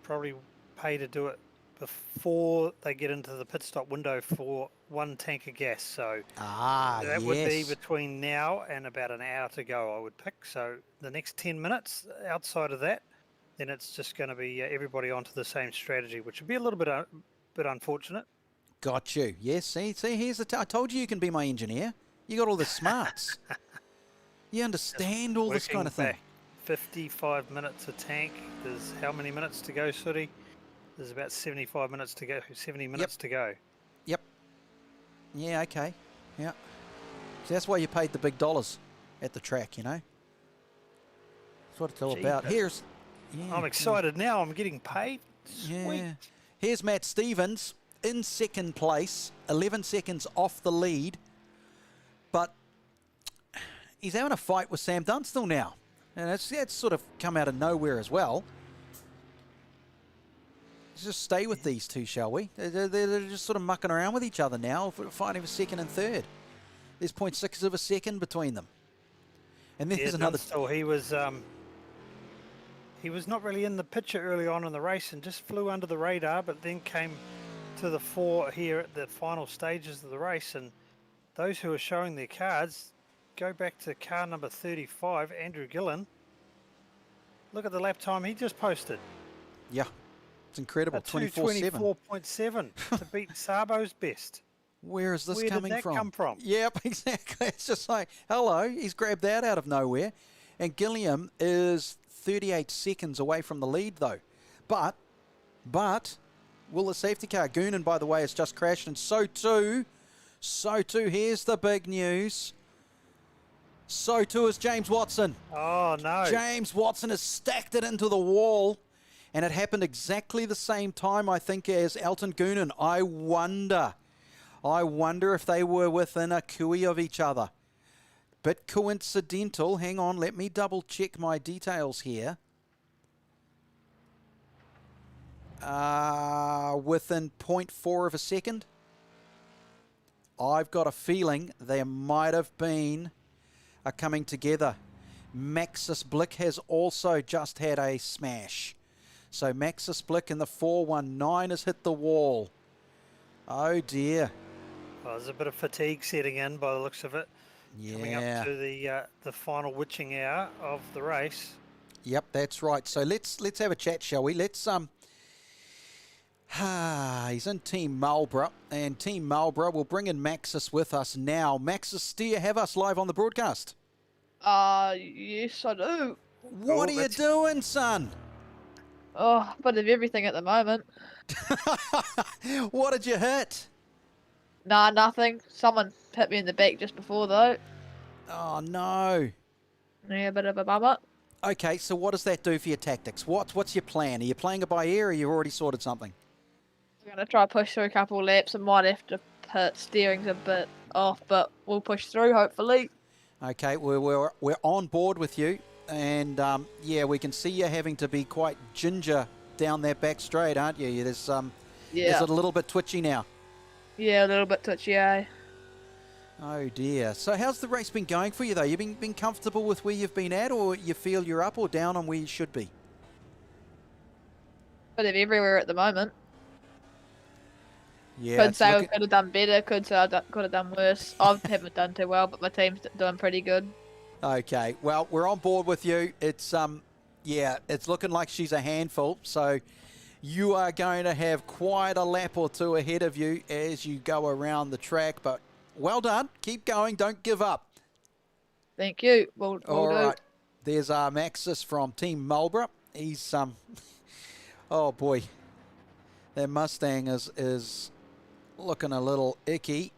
[SPEAKER 1] probably pay to do it before they get into the pit stop window for one tank of gas. So that would be between now and about an hour to go, I would pick. So the next 10 minutes outside of that, then it's just going to be everybody onto the same strategy, which would be a little bit unfortunate.
[SPEAKER 3] Got you. Yes, see, here's I told you can be my engineer. You got all the smarts. You understand all this kind of thing.
[SPEAKER 1] 55 minutes a tank. There's how many minutes to go, Sooty? There's about 75 minutes to go. 70 minutes to go.
[SPEAKER 3] Yep. Yeah, okay. Yeah. So that's why you paid the big dollars at the track, you know? That's what it's all about. Here's... Yeah,
[SPEAKER 1] I'm excited now. I'm getting paid. Sweet.
[SPEAKER 3] Yeah. Here's Matt Stevens in second place, 11 seconds off the lead. But he's having a fight with Sam Dunstall now. And that's sort of come out of nowhere as well. Let's just stay with these two, shall we? They're just sort of mucking around with each other now, fighting for second and third. There's 0.6 of a second between them. And there's another...
[SPEAKER 1] Dunstall, he was not really in the picture early on in the race and just flew under the radar, but then came to the fore here at the final stages of the race. And those who are showing their cards, go back to car number 35, Andrew Gillen. Look at the lap time he just posted.
[SPEAKER 3] Yeah, it's incredible.
[SPEAKER 1] A
[SPEAKER 3] 24/7.
[SPEAKER 1] 2:24.7 to beat Sabo's best.
[SPEAKER 3] Where is this
[SPEAKER 1] Where
[SPEAKER 3] coming
[SPEAKER 1] did that
[SPEAKER 3] from?
[SPEAKER 1] come from?
[SPEAKER 3] Yep, exactly. It's just like, hello, he's grabbed that out of nowhere. And Gilliam is 38 seconds away from the lead, though. But, will the safety car? Goonan, by the way, has just crashed, and so too, here's the big news. So too is James Watson.
[SPEAKER 1] Oh, no.
[SPEAKER 3] James Watson has stacked it into the wall, and it happened exactly the same time, I think, as Elton Goonan. I wonder if they were within a cooey of each other. Bit coincidental. Hang on, let me double check my details here. Within 0.4 of a second. I've got a feeling there might have been a coming together. Maxis Blick has also just had a smash. So Maxis Blick in the 419 has hit the wall. Oh dear.
[SPEAKER 1] Well, there's a bit of fatigue setting in by the looks of it.
[SPEAKER 3] Yeah.
[SPEAKER 1] Coming up to the final witching hour of the race.
[SPEAKER 3] Yep, that's right. So let's have a chat, shall we? Let's he's in Team Marlborough, and Team Marlborough will bring in Maxis with us now. Maxis, do you have us live on the broadcast?
[SPEAKER 19] Yes, I do.
[SPEAKER 3] What are you doing, son?
[SPEAKER 19] Oh, a bit of everything at the moment.
[SPEAKER 3] What did you hit?
[SPEAKER 19] Nah, nothing. Someone hit me in the back just before, though.
[SPEAKER 3] Oh, no.
[SPEAKER 19] Yeah, a bit of a bummer.
[SPEAKER 3] Okay, so what does that do for your tactics? What's your plan? Are you playing it by ear, or you already sorted something?
[SPEAKER 19] I'm going to try push through a couple of laps. I might have to pit. Steering's a bit off, but we'll push through, hopefully.
[SPEAKER 3] Okay, we're on board with you. And, yeah, we can see you having to be quite ginger down that back straight, aren't you? There's,
[SPEAKER 19] Yeah.
[SPEAKER 3] Is it a little bit twitchy now?
[SPEAKER 19] Yeah, a little bit touchy, eh?
[SPEAKER 3] Oh, dear. So how's the race been going for you, though? You been comfortable with where you've been at, or you feel you're up or down on where you should be?
[SPEAKER 19] Bit of everywhere at the moment.
[SPEAKER 3] Yeah.
[SPEAKER 19] Could say I could have done better, could say I could have done worse. I haven't done too well, but my team's doing pretty good.
[SPEAKER 3] Okay, well, we're on board with you. It's yeah, it's looking like she's a handful, so you are going to have quite a lap or two ahead of you as you go around the track, but well done. Keep going, don't give up.
[SPEAKER 19] Thank you. We'll
[SPEAKER 3] All
[SPEAKER 19] do.
[SPEAKER 3] right, there's Maxis from Team Marlborough. He's oh boy, that Mustang is looking a little icky.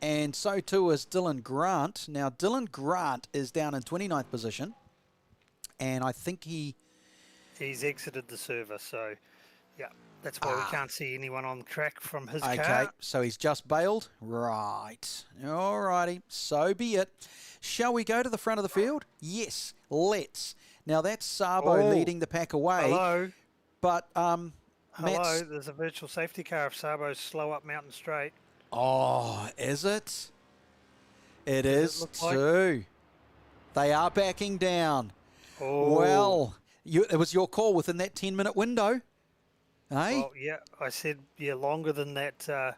[SPEAKER 3] And so too is Dylan Grant. Now, Dylan Grant is down in 29th position. And I think he's
[SPEAKER 1] exited the server, so yeah, that's why we can't see anyone on the track from his car.
[SPEAKER 3] Okay, so he's just bailed? Right. All righty, so be it. Shall we go to the front of the field? Yes, let's. Now, that's Sabo leading the pack away.
[SPEAKER 1] Hello.
[SPEAKER 3] But,
[SPEAKER 1] hello, there's a virtual safety car if Sabo's slow up Mountain Straight.
[SPEAKER 3] Oh, is it? It is too. They are backing down.
[SPEAKER 1] Oh.
[SPEAKER 3] Well, it was your call within that 10-minute window. Hey?
[SPEAKER 1] Well, yeah, I said, yeah, longer than that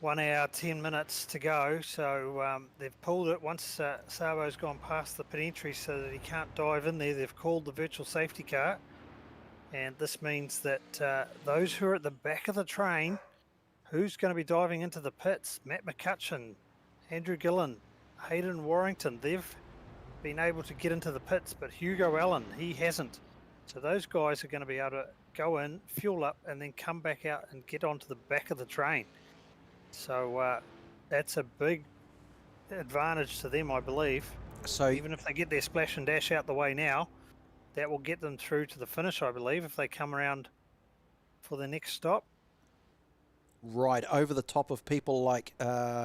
[SPEAKER 1] 1 hour, 10 minutes to go. So they've pulled it once Sabo's gone past the pit entry so that he can't dive in there. They've called the virtual safety car. And this means that those who are at the back of the train, who's going to be diving into the pits? Matt McCutcheon, Andrew Gillen, Hayden Warrington. They've been able to get into the pits, but Hugo Allen, he hasn't. So those guys are going to be able to go in, fuel up, and then come back out and get onto the back of the train. So that's a big advantage to them, I believe.
[SPEAKER 3] So
[SPEAKER 1] even if they get their splash and dash out the way now, that will get them through to the finish, I believe, if they come around for the next stop.
[SPEAKER 3] Right, over the top of people like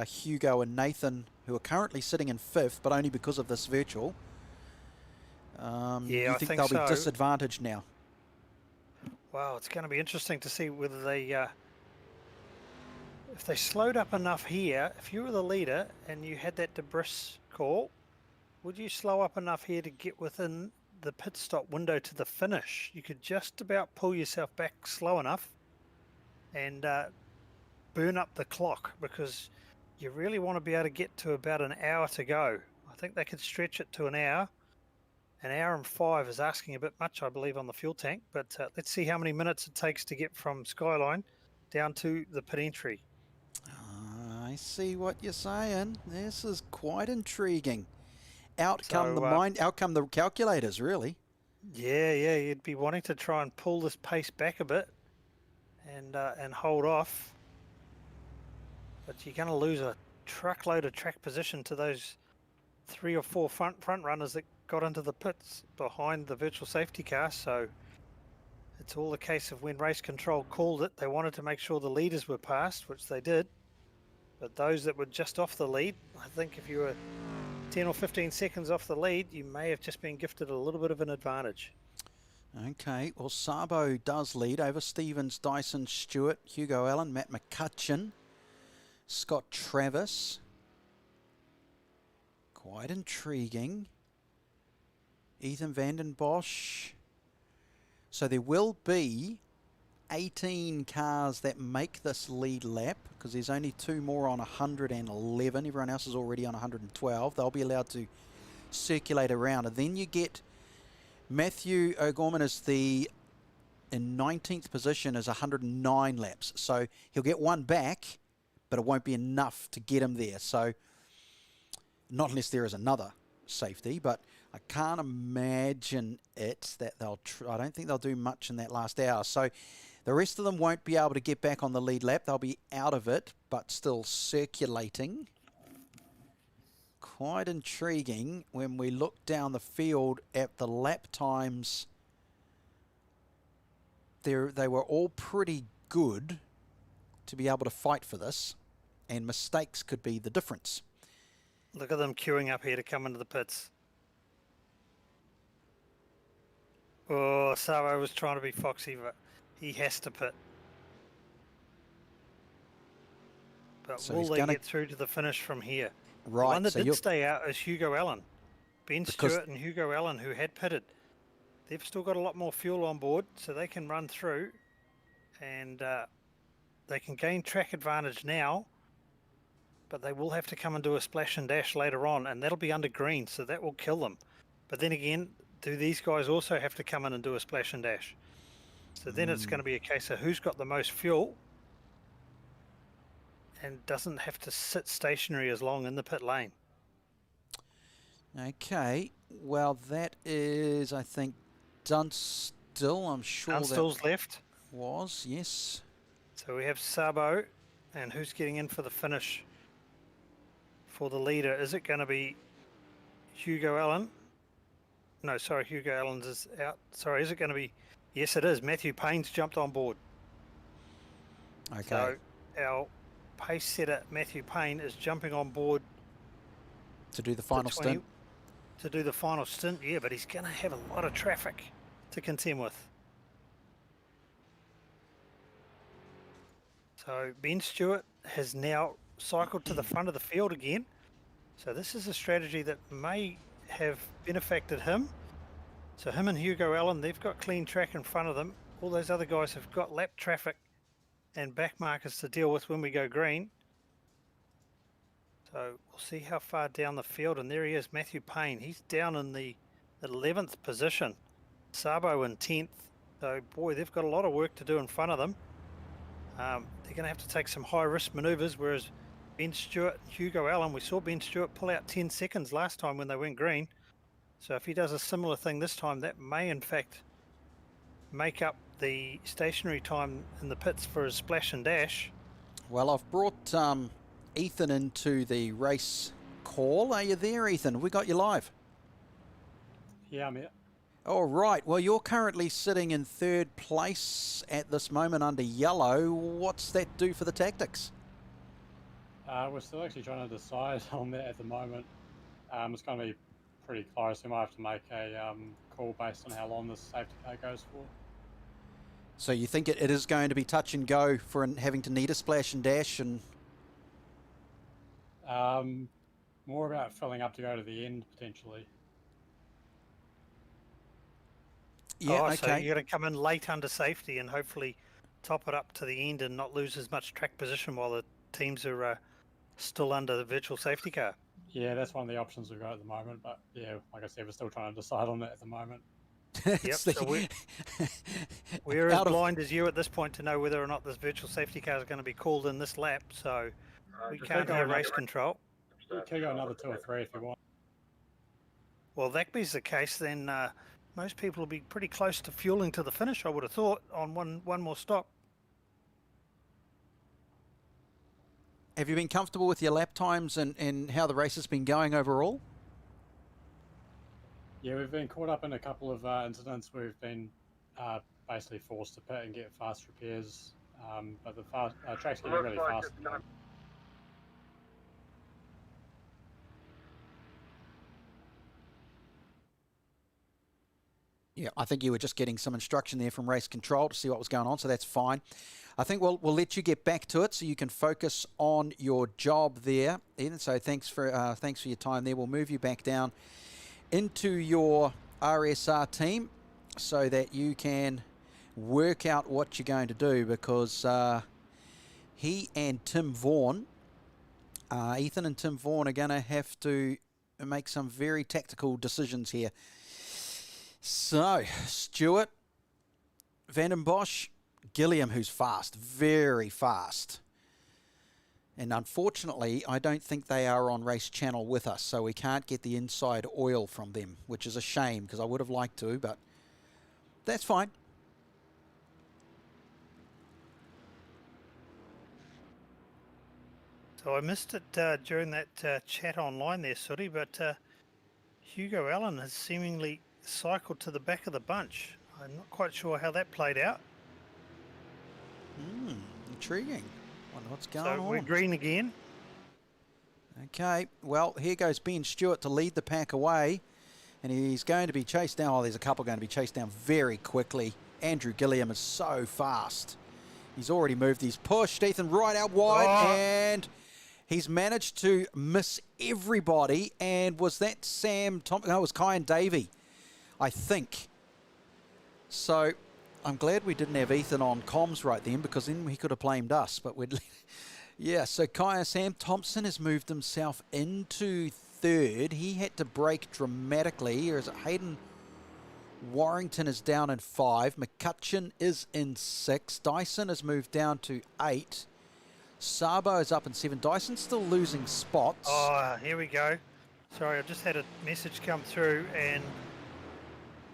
[SPEAKER 3] Hugo and Nathan, who are currently sitting in 5th, but only because of this virtual.
[SPEAKER 1] Yeah,
[SPEAKER 3] you
[SPEAKER 1] I
[SPEAKER 3] think
[SPEAKER 1] think
[SPEAKER 3] they'll be
[SPEAKER 1] so.
[SPEAKER 3] disadvantaged now?
[SPEAKER 1] Wow, it's going to be interesting to see whether they, if they slowed up enough here. If you were the leader and you had that debris call, would you slow up enough here to get within the pit stop window to the finish? You could just about pull yourself back slow enough and burn up the clock, because you really want to be able to get to about an hour to go. I think they could stretch it to an hour An hour and 5 is asking a bit much, I believe, on the fuel tank. But let's see how many minutes it takes to get from Skyline down to the pit entry.
[SPEAKER 3] I see what you're saying. This is quite intriguing. Out come the calculators, really.
[SPEAKER 1] Yeah, you'd be wanting to try and pull this pace back a bit and hold off. But you're going to lose a truckload of track position to those 3 or 4 front runners that got into the pits behind the virtual safety car. So it's all a case of when race control called it, they wanted to make sure the leaders were passed, which they did. But those that were just off the lead, I think if you were 10 or 15 seconds off the lead, you may have just been gifted a little bit of an advantage.
[SPEAKER 3] Okay, well, Sabo does lead over Stevens, Dyson, Stewart, Hugo Allen, Matt McCutcheon, Scott Travis. Quite intriguing. Ethan Vanden Bosch. So there will be 18 cars that make this lead lap, because there's only 2 more on 111. Everyone else is already on 112. They'll be allowed to circulate around. And then you get Matthew O'Gorman in 19th position is 109 laps. So he'll get one back, but it won't be enough to get him there. So not unless there is another safety, but I can't imagine that I don't think they'll do much in that last hour. So the rest of them won't be able to get back on the lead lap. They'll be out of it, but still circulating. Quite intriguing when we look down the field at the lap times. They were all pretty good to be able to fight for this, and mistakes could be the difference.
[SPEAKER 1] Look at them queuing up here to come into the pits. Oh, Sabo was trying to be foxy, but he has to pit. But
[SPEAKER 3] So
[SPEAKER 1] will
[SPEAKER 3] he's
[SPEAKER 1] they
[SPEAKER 3] gonna-
[SPEAKER 1] get through to the finish from here?
[SPEAKER 3] Right,
[SPEAKER 1] The one that
[SPEAKER 3] so
[SPEAKER 1] did
[SPEAKER 3] you're-
[SPEAKER 1] stay out is Hugo Allen. Ben Stewart and Hugo Allen, who had pitted. They've still got a lot more fuel on board, so they can run through, and they can gain track advantage now, but they will have to come and do a splash and dash later on, and that'll be under green, so that will kill them. But then again, do these guys also have to come in and do a splash and dash? So then it's going to be a case of who's got the most fuel and doesn't have to sit stationary as long in the pit lane.
[SPEAKER 3] Okay, well that is, I think, Dunstall. I'm sure
[SPEAKER 1] Dunstall's left.
[SPEAKER 3] Was, yes.
[SPEAKER 1] So we have Sabo, and who's getting in for the finish for the leader? Is it going to be Hugo Allen? No, sorry, Hugo Allen's is out. Sorry, is it going to be? Yes, it is. Matthew Payne's jumped on board.
[SPEAKER 3] Okay.
[SPEAKER 1] So our pace setter, Matthew Payne, is jumping on board
[SPEAKER 3] To do the final stint.
[SPEAKER 1] To do the final stint, yeah, but he's going to have a lot of traffic to contend with. So Ben Stewart has now cycled to the front of the field again. So this is a strategy that may have benefited him. So him and Hugo Allen, they've got clean track in front of them. All those other guys have got lap traffic and back markers to deal with when we go green. So we'll see how far down the field, and there he is, Matthew Payne. He's down in the 11th position. Sabo in 10th. So boy, they've got a lot of work to do in front of them. They're going to have to take some high-risk manoeuvres, whereas Ben Stewart and Hugo Allen, we saw Ben Stewart pull out 10 seconds last time when they went green. So if he does a similar thing this time, that may in fact make up the stationary time in the pits for his splash and dash.
[SPEAKER 3] Well, I've brought Ethan into the race call. Are you there, Ethan? We got you live.
[SPEAKER 20] Yeah, I'm here.
[SPEAKER 3] All right. Well, you're currently sitting in 3rd place at this moment under yellow. What's that do for the tactics?
[SPEAKER 20] We're still actually trying to decide on that at the moment. It's going to be pretty close. We might have to make a call based on how long this safety car goes for.
[SPEAKER 3] So you think it is going to be touch and go for having to need a splash and dash, and
[SPEAKER 20] More about filling up to go to the end potentially.
[SPEAKER 3] Yeah,
[SPEAKER 1] oh,
[SPEAKER 3] okay.
[SPEAKER 1] So you're going to come in late under safety and hopefully top it up to the end and not lose as much track position while the teams are still under the virtual safety car.
[SPEAKER 20] Yeah, that's one of the options we've got at the moment. But yeah, like I said, we're still trying to decide on that at the moment.
[SPEAKER 1] Yep, so we're as blind as you at this point to know whether or not this virtual safety car is going to be called in this lap, so we can't hear race control.
[SPEAKER 20] You can go another 2 or 3 if you want.
[SPEAKER 1] Well, if that be the case, then most people will be pretty close to fueling to the finish, I would have thought, on one more stop.
[SPEAKER 3] Have you been comfortable with your lap times and how the race has been going overall?
[SPEAKER 20] Yeah, we've been caught up in a couple of incidents where we've been basically forced to pit and get fast repairs, but the track's getting really fast at the moment.
[SPEAKER 3] Yeah, I think you were just getting some instruction there from race control to see what was going on, so that's fine. I think we'll let you get back to it so you can focus on your job there, Eden. So thanks for your time there. We'll move you back down into your RSR team so that you can work out what you're going to do, because he and Tim Vaughan, Ethan and Tim Vaughan, are going to have to make some very tactical decisions here. So, Stewart, Van den Bosch, Gilliam, who's fast, very fast. And unfortunately, I don't think they are on Race Channel with us, so we can't get the inside oil from them, which is a shame because I would have liked to, but that's fine.
[SPEAKER 1] So I missed it during that chat online there, Sooty, but Hugo Allen has seemingly cycled to the back of the bunch. I'm not quite sure how that played out.
[SPEAKER 3] Intriguing. Wonder what's going on.
[SPEAKER 1] So we're green again.
[SPEAKER 3] Okay, well, here goes Ben Stewart to lead the pack away, and he's going to be chased down. Oh, there's a couple going to be chased down very quickly. Andrew Gilliam is so fast. He's already moved. He's pushed Ethan right out wide, and he's managed to miss everybody. And was that Sam Thompson? No, it was Kyan Davey, I think. So I'm glad we didn't have Ethan on comms right then, because then he could have blamed us. But we'd, yeah. So Sam Thompson has moved himself into third. He had to brake dramatically. Here's Hayden Warrington is down in 5. McCutcheon is in 6. Dyson has moved down to 8. Sabo is up in 7. Dyson's still losing spots.
[SPEAKER 1] Oh, here we go. Sorry, I've just had a message come through, and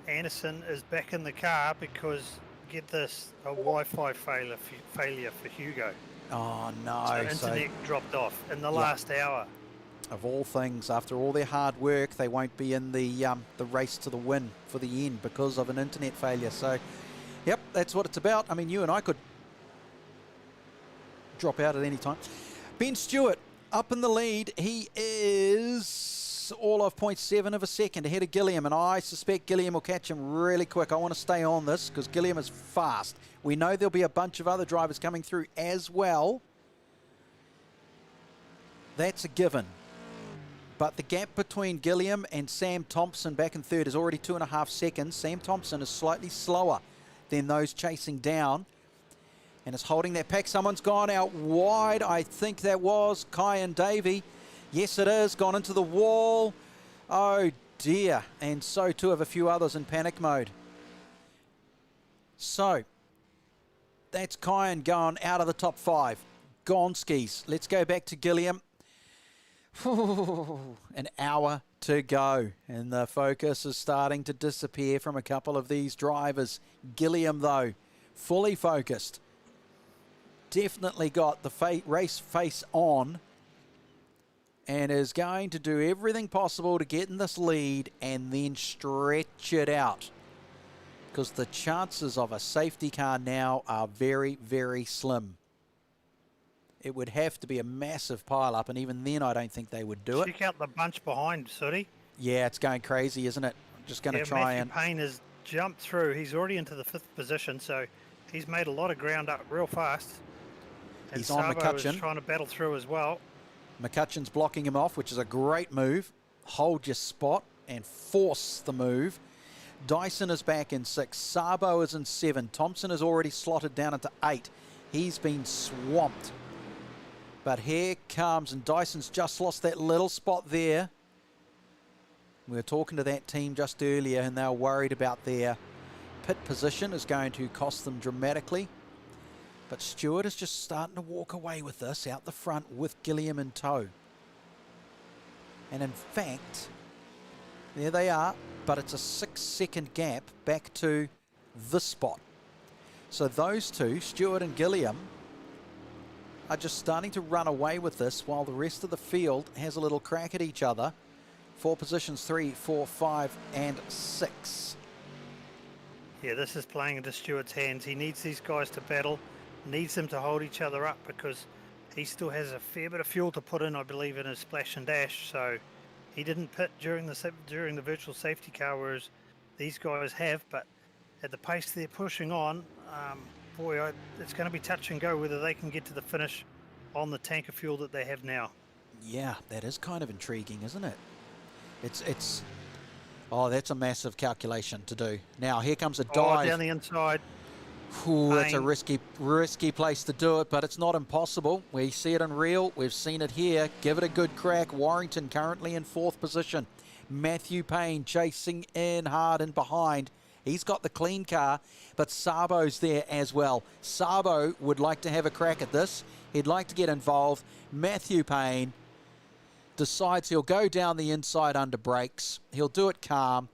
[SPEAKER 1] Anderson is back in the car because, get this, a Wi-Fi failure for Hugo.
[SPEAKER 3] Oh no!
[SPEAKER 1] So internet dropped off in the last hour.
[SPEAKER 3] Of all things, after all their hard work, they won't be in the race to the win for the end because of an internet failure. So, yep, that's what it's about. I mean, you and I could drop out at any time. Ben Stewart up in the lead. He is all of 0.7 of a second ahead of Gilliam, and I suspect Gilliam will catch him really quick. I want to stay on this because Gilliam is fast. We know there'll be a bunch of other drivers coming through as well. That's a given. But the gap between Gilliam and Sam Thompson back in third is already 2.5 seconds. Sam Thompson is slightly slower than those chasing down and is holding that pack. Someone's gone out wide. I think that was Kyan Davey. Yes, it is. Gone into the wall. Oh, dear. And so too have a few others in panic mode. So, that's Kyan going out of the top 5. Gonskis. Let's go back to Gilliam. An hour to go, and the focus is starting to disappear from a couple of these drivers. Gilliam, though, fully focused. Definitely got the race face on and is going to do everything possible to get in this lead and then stretch it out, because the chances of a safety car now are very, very slim. It would have to be a massive pile-up, and even then I don't think they would do it.
[SPEAKER 1] Check out the bunch behind, Sooty.
[SPEAKER 3] Yeah, it's going crazy, isn't it? I'm just going to try
[SPEAKER 1] Matthew Payne has jumped through. He's already into the 5th position, so he's made a lot of ground up real fast. And
[SPEAKER 3] he's on
[SPEAKER 1] Sabo
[SPEAKER 3] McCutcheon.
[SPEAKER 1] is trying to battle through as well.
[SPEAKER 3] McCutcheon's blocking him off, which is a great move. Hold your spot and force the move. Dyson is back in 6. Sabo is in 7. Thompson is already slotted down into 8. He's been swamped. But here comes, and Dyson's just lost that little spot there. We were talking to that team just earlier, and they were worried about their pit position is going to cost them dramatically. But Stewart is just starting to walk away with this out the front with Gilliam in tow. And in fact, there they are, but it's a 6-second gap back to this spot. So those two, Stewart and Gilliam, are just starting to run away with this while the rest of the field has a little crack at each other for positions 3, 4, 5 and 6.
[SPEAKER 1] Yeah, this is playing into Stewart's hands. He needs these guys to battle, needs them to hold each other up because he still has a fair bit of fuel to put in, I believe, in his splash and dash. So he didn't pit during the virtual safety car, whereas these guys have. But at the pace they're pushing on, boy, it's going to be touch and go whether they can get to the finish on the tank of fuel that they have now.
[SPEAKER 3] Yeah, that is kind of intriguing, isn't it? It's oh, that's a massive calculation to do. Now here comes a dive.
[SPEAKER 1] Down the inside.
[SPEAKER 3] Ooh, that's a risky place to do it, but it's not impossible. We see it in real. We've seen it here. Give it a good crack. Warrington currently in 4th position. Matthew Payne chasing in hard and behind. He's got the clean car, but Sabo's there as well. Sabo would like to have a crack at this. He'd like to get involved. Matthew Payne decides he'll go down the inside under brakes. He'll do it calm.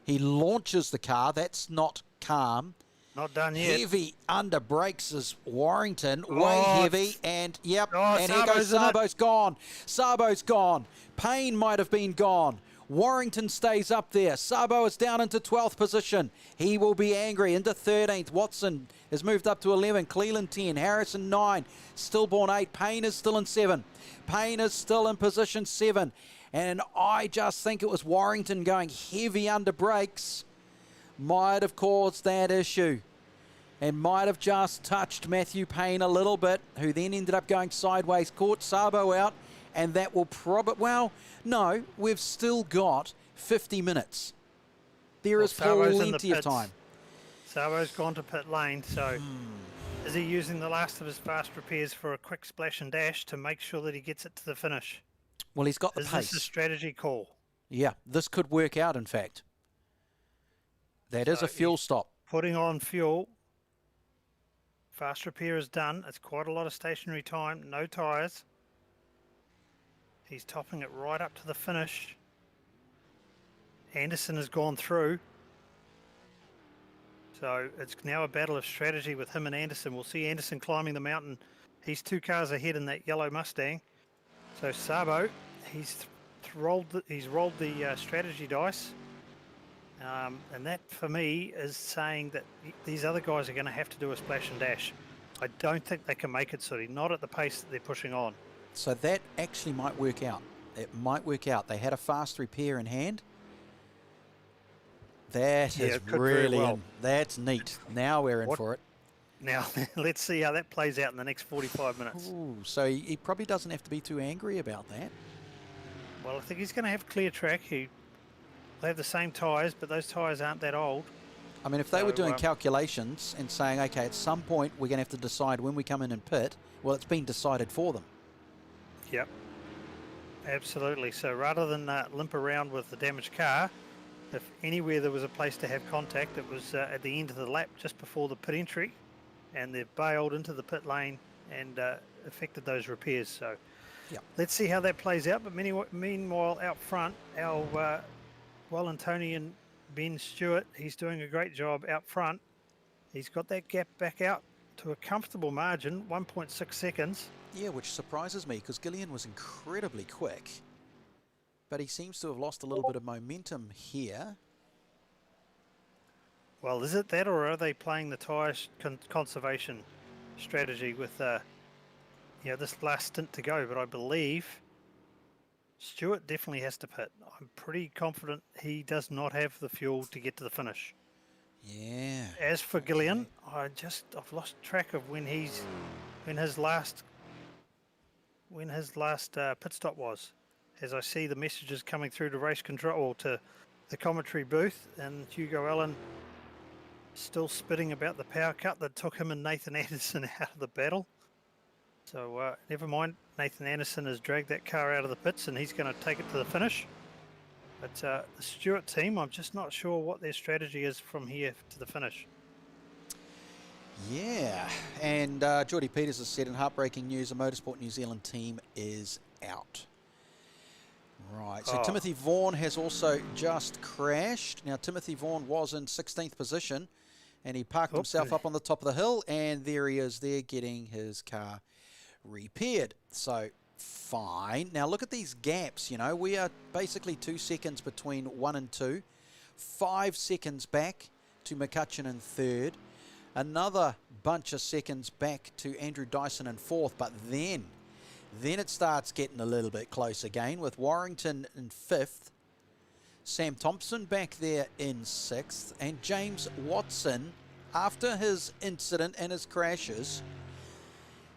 [SPEAKER 3] He launches the car. That's not calm.
[SPEAKER 1] Not done yet.
[SPEAKER 3] Heavy under brakes is Warrington. Way heavy. And, yep. And here goes Sabo's gone. Sabo's gone. Payne might have been gone. Warrington stays up there. Sabo is down into 12th position. He will be angry. Into 13th. Watson has moved up to 11. Cleland 10. Harrison 9. Stillborn 8. Payne is still in 7. Payne is still in position 7. And I just think it was Warrington going heavy under brakes might have caused that issue and might have just touched Matthew Payne a little bit, who then ended up going sideways, caught Sabo out, and that will probably, well, no, we've still got 50 minutes. There is plenty of time.
[SPEAKER 1] Sabo's gone to pit lane, so is he using the last of his fast repairs for a quick splash and dash to make sure that he gets it to the finish?
[SPEAKER 3] Well, he's got the pace.
[SPEAKER 1] Is this a strategy call?
[SPEAKER 3] Yeah, this could work out, in fact. That is a fuel stop.
[SPEAKER 1] Putting on fuel. Fast repair is done. It's quite a lot of stationary time. No tyres. He's topping it right up to the finish. Anderson has gone through. So it's now a battle of strategy with him and Anderson. We'll see Anderson climbing the mountain. He's 2 cars ahead in that yellow Mustang. So Sabo, he's rolled the strategy dice. And that, for me, is saying that these other guys are going to have to do a splash and dash. I don't think they can make it, Sooty, not at the pace that they're pushing on.
[SPEAKER 3] So that actually might work out. It might work out. They had a fast repair in hand. That is really, that's neat. Now we're in for it.
[SPEAKER 1] Now, let's see how that plays out in the next 45 minutes.
[SPEAKER 3] Ooh, so he probably doesn't have to be too angry about that.
[SPEAKER 1] Well, I think he's going to have clear track. They have the same tyres, but those tyres aren't that old.
[SPEAKER 3] I mean, if they were doing calculations and saying, okay, at some point we're going to have to decide when we come in and pit, well, it's been decided for them.
[SPEAKER 1] Yep, absolutely. So rather than limp around with the damaged car, if anywhere there was a place to have contact, it was at the end of the lap just before the pit entry, and they've bailed into the pit lane and affected those repairs. So let's see how that plays out. But meanwhile, out front, our Wellingtonian Ben Stewart, he's doing a great job out front. He's got that gap back out to a comfortable margin, 1.6 seconds.
[SPEAKER 3] Yeah, which surprises me because Gillian was incredibly quick. But he seems to have lost a little bit of momentum here.
[SPEAKER 1] Well, is it that, or are they playing the tyre conservation strategy with this last stint to go? But I believe Stewart definitely has to pit. I'm pretty confident he does not have the fuel to get to the finish.
[SPEAKER 3] Yeah.
[SPEAKER 1] As for Gillian, I've lost track of when his last pit stop was. As I see the messages coming through to race control, or to the commentary booth, and Hugo Allen still spitting about the power cut that took him and Nathan Anderson out of the battle. So never mind. Nathan Anderson has dragged that car out of the pits and he's going to take it to the finish. But the Stewart team, I'm just not sure what their strategy is from here to the finish.
[SPEAKER 3] Yeah, and Geordie Peters has said in heartbreaking news, a Motorsport New Zealand team is out. Right, so Timothy Vaughan has also just crashed. Now, Timothy Vaughan was in 16th position, and he parked himself up on the top of the hill, and there he is there getting his car repaired. So, fine. Now, look at these gaps, you know. We are basically 2 seconds between 1 and 2. 5 seconds back to McCutcheon in 3rd. Another bunch of seconds back to Andrew Dyson in 4th, but then it starts getting a little bit close again with Warrington in 5th, Sam Thompson back there in 6th, and James Watson, after his incident and his crashes,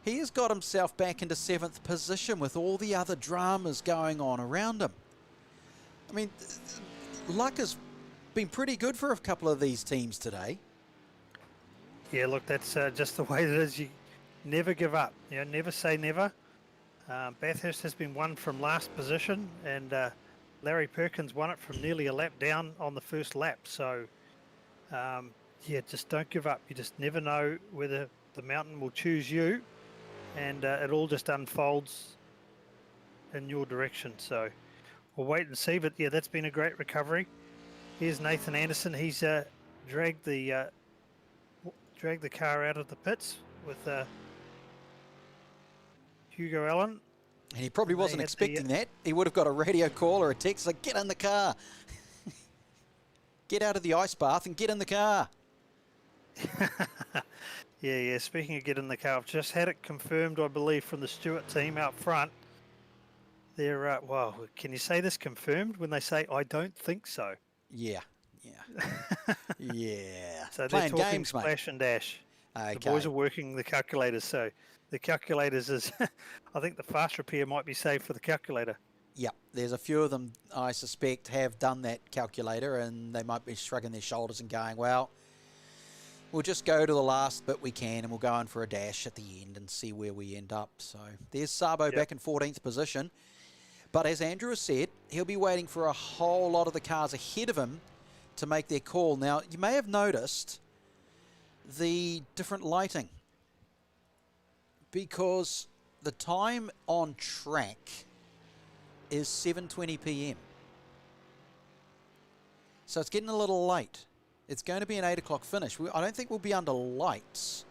[SPEAKER 3] he has got himself back into 7th position with all the other dramas going on around him. I mean, luck has been pretty good for a couple of these teams today.
[SPEAKER 1] Yeah, look, that's just the way it is. You never give up. You know, never say never. Bathurst has been won from last position, and Larry Perkins won it from nearly a lap down on the first lap. So, yeah, just don't give up. You just never know whether the mountain will choose you, and it all just unfolds in your direction. So, we'll wait and see. But yeah, that's been a great recovery. Here's Nathan Anderson. He's dragged the car out of the pits with Hugo Allen.
[SPEAKER 3] And he probably wasn't expecting that. He would have got a radio call or a text like, get in the car. Get out of the ice bath and get in the car.
[SPEAKER 1] Yeah. Speaking of get in the car, I've just had it confirmed, I believe, from the Stewart team out front. They're, well, can you say this confirmed when they say, I don't think so?
[SPEAKER 3] Yeah. Yeah.
[SPEAKER 1] So
[SPEAKER 3] Playing
[SPEAKER 1] they're talking
[SPEAKER 3] games, mate.
[SPEAKER 1] splash and dash.
[SPEAKER 3] Okay.
[SPEAKER 1] The boys are working the calculators, so the calculators is, I think the fast repair might be saved for the calculator.
[SPEAKER 3] Yeah, there's a few of them I suspect have done that calculator, and they might be shrugging their shoulders and going, well, we'll just go to the last bit we can and we'll go in for a dash at the end and see where we end up. So there's Sabo back in 14th position. But as Andrew has said, he'll be waiting for a whole lot of the cars ahead of him to make their call. Now, you may have noticed the different lighting, because the time on track is 7:20 p.m. So it's getting a little late. It's going to be an 8 o'clock finish. I don't think we'll be under lights.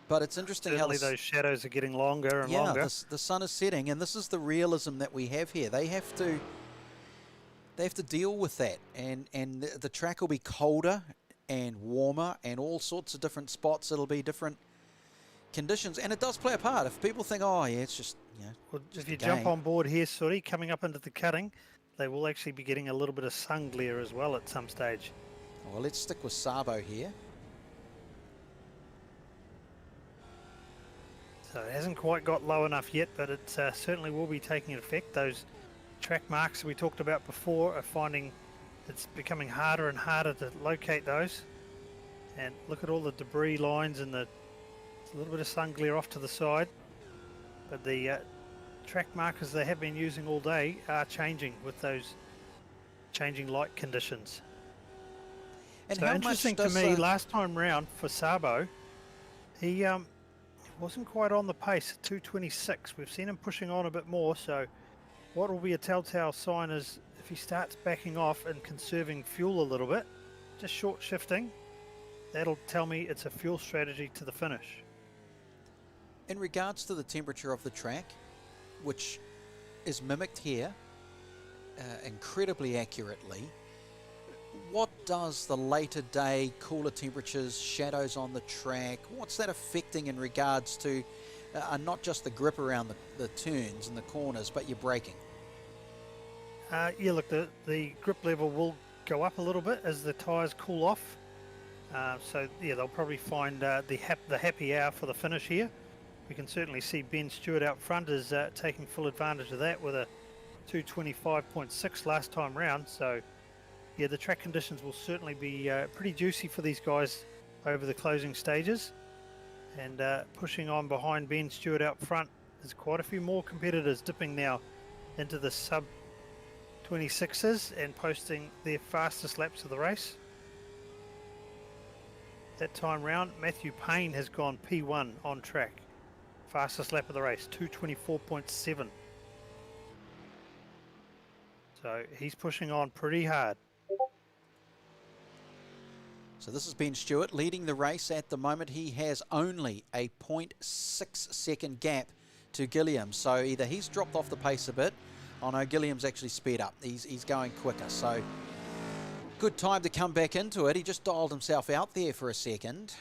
[SPEAKER 3] But it's interesting
[SPEAKER 1] Certainly
[SPEAKER 3] how
[SPEAKER 1] those shadows are getting longer and longer.
[SPEAKER 3] Yeah, the sun is setting, and this is the realism that we have here. They have to deal with that, and the track will be colder and warmer, and all sorts of different spots. It'll be different conditions, and it does play a part. If people think, oh yeah, it's just, you know,
[SPEAKER 1] Well,
[SPEAKER 3] just
[SPEAKER 1] if you
[SPEAKER 3] a
[SPEAKER 1] jump
[SPEAKER 3] game.
[SPEAKER 1] on board here, Sooty, coming up into the cutting, they will actually be getting a little bit of sun glare as well at some stage.
[SPEAKER 3] Well, let's stick with Sabo here.
[SPEAKER 1] So it hasn't quite got low enough yet, but it certainly will be taking effect. Those track marks we talked about before are finding it's becoming harder and harder to locate those. And look at all the debris lines and a little bit of sun glare off to the side. But the track markers they have been using all day are changing with those changing light conditions.
[SPEAKER 3] And
[SPEAKER 1] so
[SPEAKER 3] how
[SPEAKER 1] interesting
[SPEAKER 3] much
[SPEAKER 1] to
[SPEAKER 3] does,
[SPEAKER 1] me, last time round for Sabo, he wasn't quite on the pace at 2:26. We've seen him pushing on a bit more, so what will be a telltale sign is if he starts backing off and conserving fuel a little bit, just short shifting, that'll tell me it's a fuel strategy to the finish.
[SPEAKER 3] in regards to the temperature of the track, which is mimicked here incredibly accurately, what does the later day, cooler temperatures, shadows on the track, what's that affecting in regards to not just the grip around the turns and the corners, but your braking?
[SPEAKER 1] Yeah, look, the grip level will go up a little bit as the tyres cool off. So yeah, they'll probably find the happy hour for the finish here. We can certainly see Ben Stewart out front is taking full advantage of that with a 2:25.6 last time round. So yeah, the track conditions will certainly be pretty juicy for these guys over the closing stages. And pushing on behind Ben Stewart out front. There's quite a few more competitors dipping now into the sub 26s and posting their fastest laps of the race. That time round, Matthew Payne has gone P1 on track. Fastest lap of the race, 2:24.7. So he's pushing on pretty hard.
[SPEAKER 3] So this has been Stewart leading the race at the moment. He has only a 0.6 second gap to Gilliam. So either he's dropped off the pace a bit. Oh no, Gilliam's actually sped up. He's going quicker. So good time to come back into it. He just dialed himself out there for a second.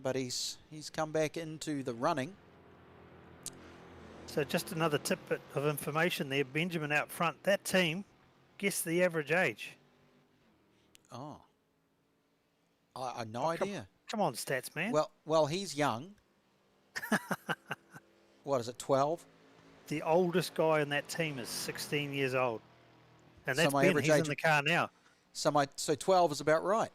[SPEAKER 3] But he's come back into the running.
[SPEAKER 1] So just another tidbit of information there. Benjamin out front. That team, guess the average age.
[SPEAKER 3] Oh. I no idea.
[SPEAKER 1] Come on, stats, man.
[SPEAKER 3] Well, he's young. What is it, 12?
[SPEAKER 1] The oldest guy in that team is 16 years old. And that's
[SPEAKER 3] So my
[SPEAKER 1] Ben,
[SPEAKER 3] average
[SPEAKER 1] he's in
[SPEAKER 3] age-
[SPEAKER 1] the car now.
[SPEAKER 3] So 12 is about right.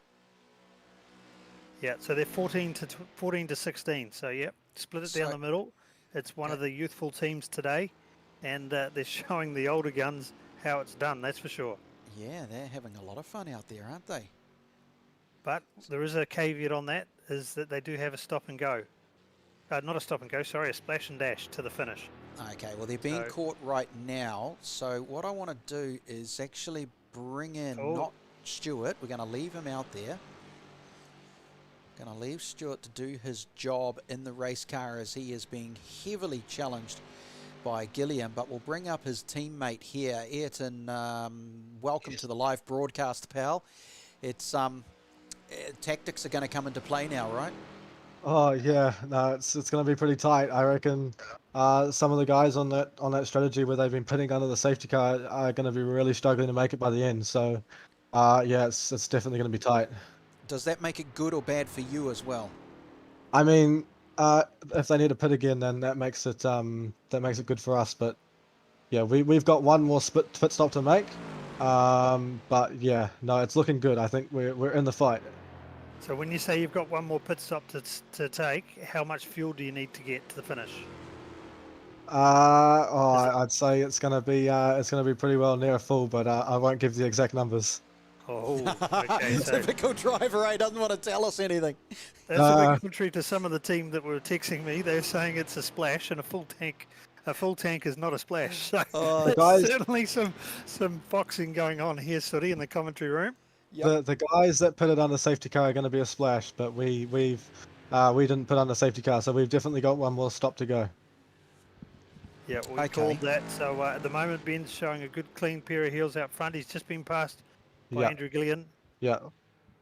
[SPEAKER 1] Yeah, so they're 14 to 16. So, yep, split it down
[SPEAKER 3] So-
[SPEAKER 1] the middle. It's one of the youthful teams today. And they're showing the older guns how it's done, that's for sure.
[SPEAKER 3] Yeah, they're having a lot of fun out there, aren't they?
[SPEAKER 1] But there is a caveat on that, is that they do have a stop and go. Not a stop and go, sorry, a splash and dash to the finish.
[SPEAKER 3] Okay, well, they're being caught right now. So what I want to do is actually bring in not Stewart. We're going to leave him out there. Going to leave Stewart to do his job in the race car as he is being heavily challenged by Gilliam. But we'll bring up his teammate here. Ayrton, welcome to the live broadcast, pal. It's tactics are going to come into play now, right?
[SPEAKER 7] Oh yeah, no, it's going to be pretty tight. I reckon some of the guys on that strategy where they've been pitting under the safety car are going to be really struggling to make it by the end. So yeah, it's definitely going to be tight.
[SPEAKER 3] Does that make it good or bad for you as well?
[SPEAKER 7] I mean, if they need to pit again, then that makes it good for us. But yeah, we've got one more pit stop to make. But yeah, no, it's looking good. I think we're in the fight.
[SPEAKER 1] So when you say you've got one more pit stop to take, how much fuel do you need to get to the finish?
[SPEAKER 7] I'd say it's gonna be pretty well near full, but I won't give the exact numbers.
[SPEAKER 1] Oh, okay. So
[SPEAKER 3] Typical driver, doesn't want to tell us anything.
[SPEAKER 1] that's a bit contrary to some of the team that were texting me. They're saying it's a splash and a full tank. A full tank is not a splash. So
[SPEAKER 7] guys-
[SPEAKER 1] certainly some boxing going on here, Sooty, in the commentary room.
[SPEAKER 7] The guys that put it on the safety car are going to be a splash, but we didn't put on the safety car, so we've definitely got one more stop to go.
[SPEAKER 1] Yeah, we called that. So at the moment, Ben's showing a good clean pair of heels out front. He's just been passed by Andrew Gillian.
[SPEAKER 7] Yeah.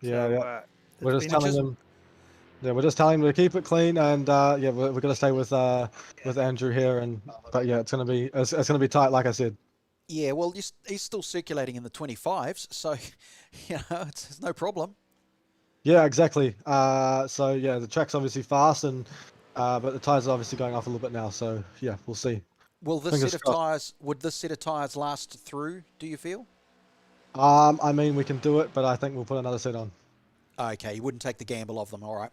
[SPEAKER 1] So,
[SPEAKER 7] We're
[SPEAKER 1] it's
[SPEAKER 7] just
[SPEAKER 1] been
[SPEAKER 7] telling them. Yeah, we're just telling them to keep it clean, and yeah, we're going to stay with Andrew here, but yeah, it's going to be tight, like I said.
[SPEAKER 3] Yeah, well, he's still circulating in the 25s, so it's no problem.
[SPEAKER 7] Yeah, exactly. So yeah, the track's obviously fast, but the tires are obviously going off a little bit now. So yeah, we'll see.
[SPEAKER 3] Will this
[SPEAKER 7] Fingers
[SPEAKER 3] set of
[SPEAKER 7] crossed.
[SPEAKER 3] tyres? Would this set of tyres last through? Do you feel?
[SPEAKER 7] I mean, we can do it, but I think we'll put another set on.
[SPEAKER 3] Okay, you wouldn't take the gamble of them. All right.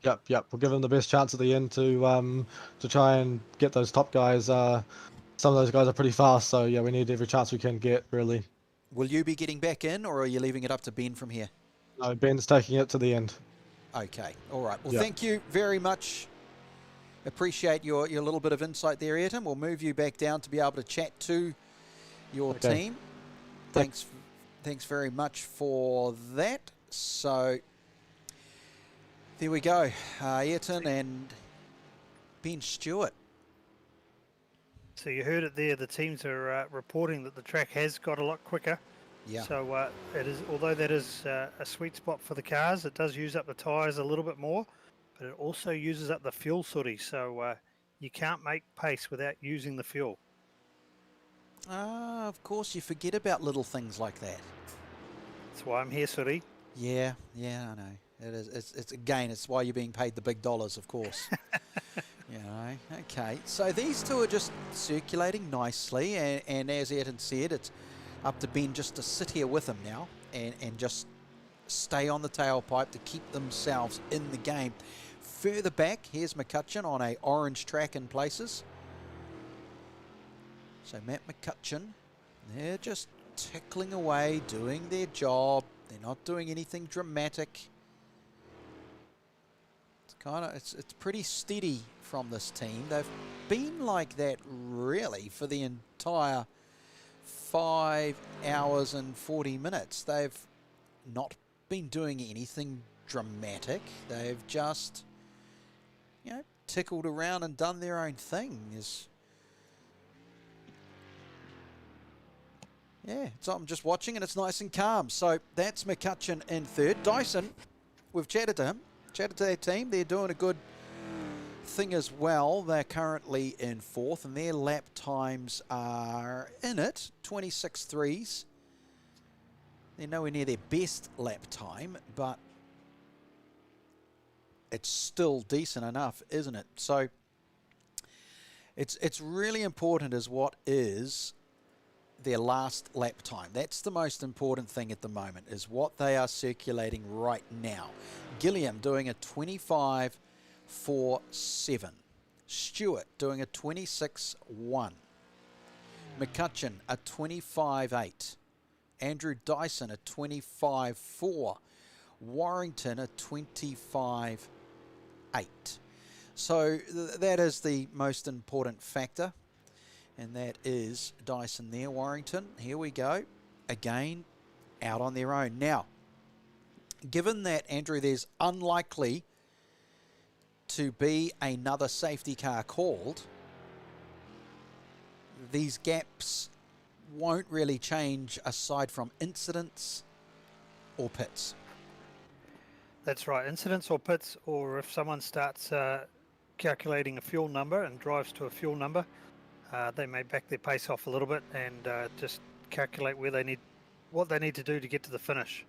[SPEAKER 7] Yep. We'll give them the best chance at the end to try and get those top guys. Some of those guys are pretty fast, so yeah, we need every chance we can get, really.
[SPEAKER 3] Will you be getting back in, or are you leaving it up to Ben from here?
[SPEAKER 7] No, Ben's taking it to the end.
[SPEAKER 3] Okay, all right. Well,
[SPEAKER 7] Yeah.
[SPEAKER 3] thank you very much. Appreciate your little bit of insight there, Ayrton. We'll move you back down to be able to chat to your team. Thanks very much for that. So there we go, Ayrton and Ben Stewart.
[SPEAKER 1] So you heard it there. The teams are reporting that the track has got a lot quicker.
[SPEAKER 3] Yeah.
[SPEAKER 1] So it is, although that is a sweet spot for the cars, it does use up the tyres a little bit more, but it also uses up the fuel, Sooty. So you can't make pace without using the fuel.
[SPEAKER 3] Of course, you forget about little things like that.
[SPEAKER 1] That's why I'm here, Sooty.
[SPEAKER 3] Yeah, I know. It is. It's again. It's why you're being paid the big dollars, of course. Okay. So these two are just circulating nicely, and as Ayrton said, it's up to Ben just to sit here with him now and just stay on the tailpipe to keep themselves in the game. further back, here's McCutcheon on a orange track in places. So Matt McCutcheon, they're just tickling away, doing their job. They're not doing anything dramatic. It's pretty steady from this team. They've been like that really for the entire 5 hours and 40 minutes. They've not been doing anything dramatic. They've just, tickled around and done their own thing. So I'm just watching and it's nice and calm. So that's McCutcheon in third. Dyson, we've chatted to him. Chatted to their team. They're doing a good thing as well. They're currently in fourth and their lap times are in it, 26.3s. They're nowhere near their best lap time, but it's still decent enough, isn't it? So it's really important as what is their last lap time. That's the most important thing at the moment, is what they are circulating right now. Gilliam doing a 25.47. Stewart doing a 26.1. McCutcheon a 25.8. Andrew Dyson a 25.4. Warrington a 25.8. So that is the most important factor. And that is Dyson there. Warrington, here we go. Again, out on their own. Now, given that, Andrew, there's unlikely to be another safety car called, these gaps won't really change aside from incidents or pits.
[SPEAKER 1] That's right, incidents or pits, or if someone starts calculating a fuel number and drives to a fuel number, they may back their pace off a little bit and just calculate what they need to do to get to the finish.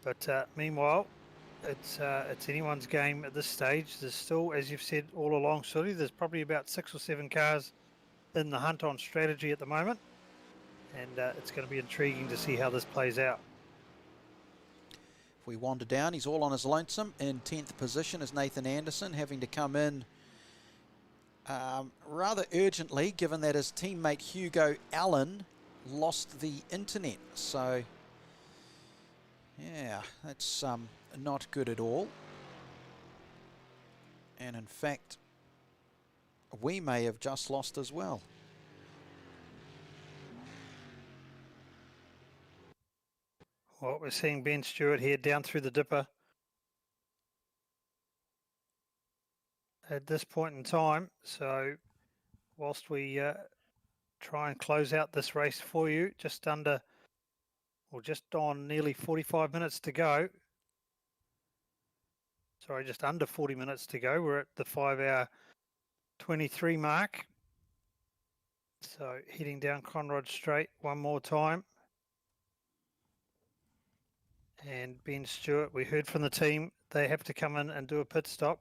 [SPEAKER 1] But meanwhile, it's anyone's game at this stage. There's still, as you've said all along, Suri, there's probably about 6 or 7 cars in the hunt on strategy at the moment, and it's going to be intriguing to see how this plays out.
[SPEAKER 3] If we wander down, he's all on his lonesome. In 10th position is Nathan Anderson, having to come in rather urgently, given that his teammate Hugo Allen lost the internet. So, yeah, that's not good at all. And in fact, we may have just lost as well.
[SPEAKER 1] Well, we're seeing Ben Stewart here down through the dipper at this point in time. So whilst we try and close out this race for you, just on nearly 45 minutes to go. Sorry, just under 40 minutes to go. We're at the 5-hour 23 mark. So heading down Conrod Straight one more time. And Ben Stewart, we heard from the team, they have to come in and do a pit stop.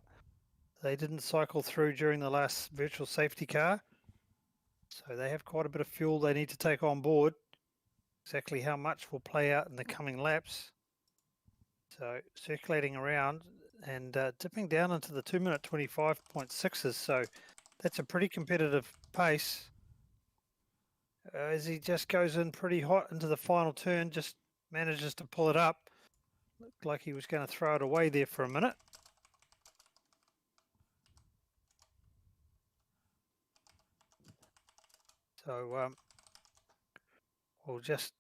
[SPEAKER 1] They didn't cycle through during the last virtual safety car. So they have quite a bit of fuel they need to take on board. Exactly how much will play out in the coming laps. So circulating around and dipping down into the 2-minute 25.6s. So that's a pretty competitive pace. As he just goes in pretty hot into the final turn, just manages to pull it up. Looked like he was going to throw it away there for a minute. So we'll just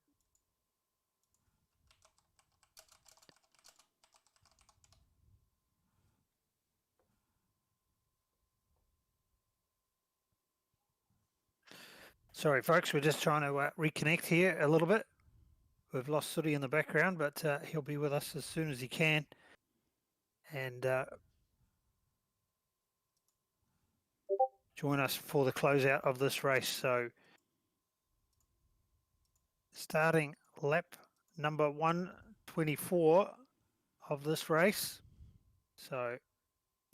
[SPEAKER 1] sorry folks, we're just trying to reconnect here a little bit. We've lost Suri in the background, but he'll be with us as soon as he can. And join us for the closeout of this race. So starting lap number 124 of this race. So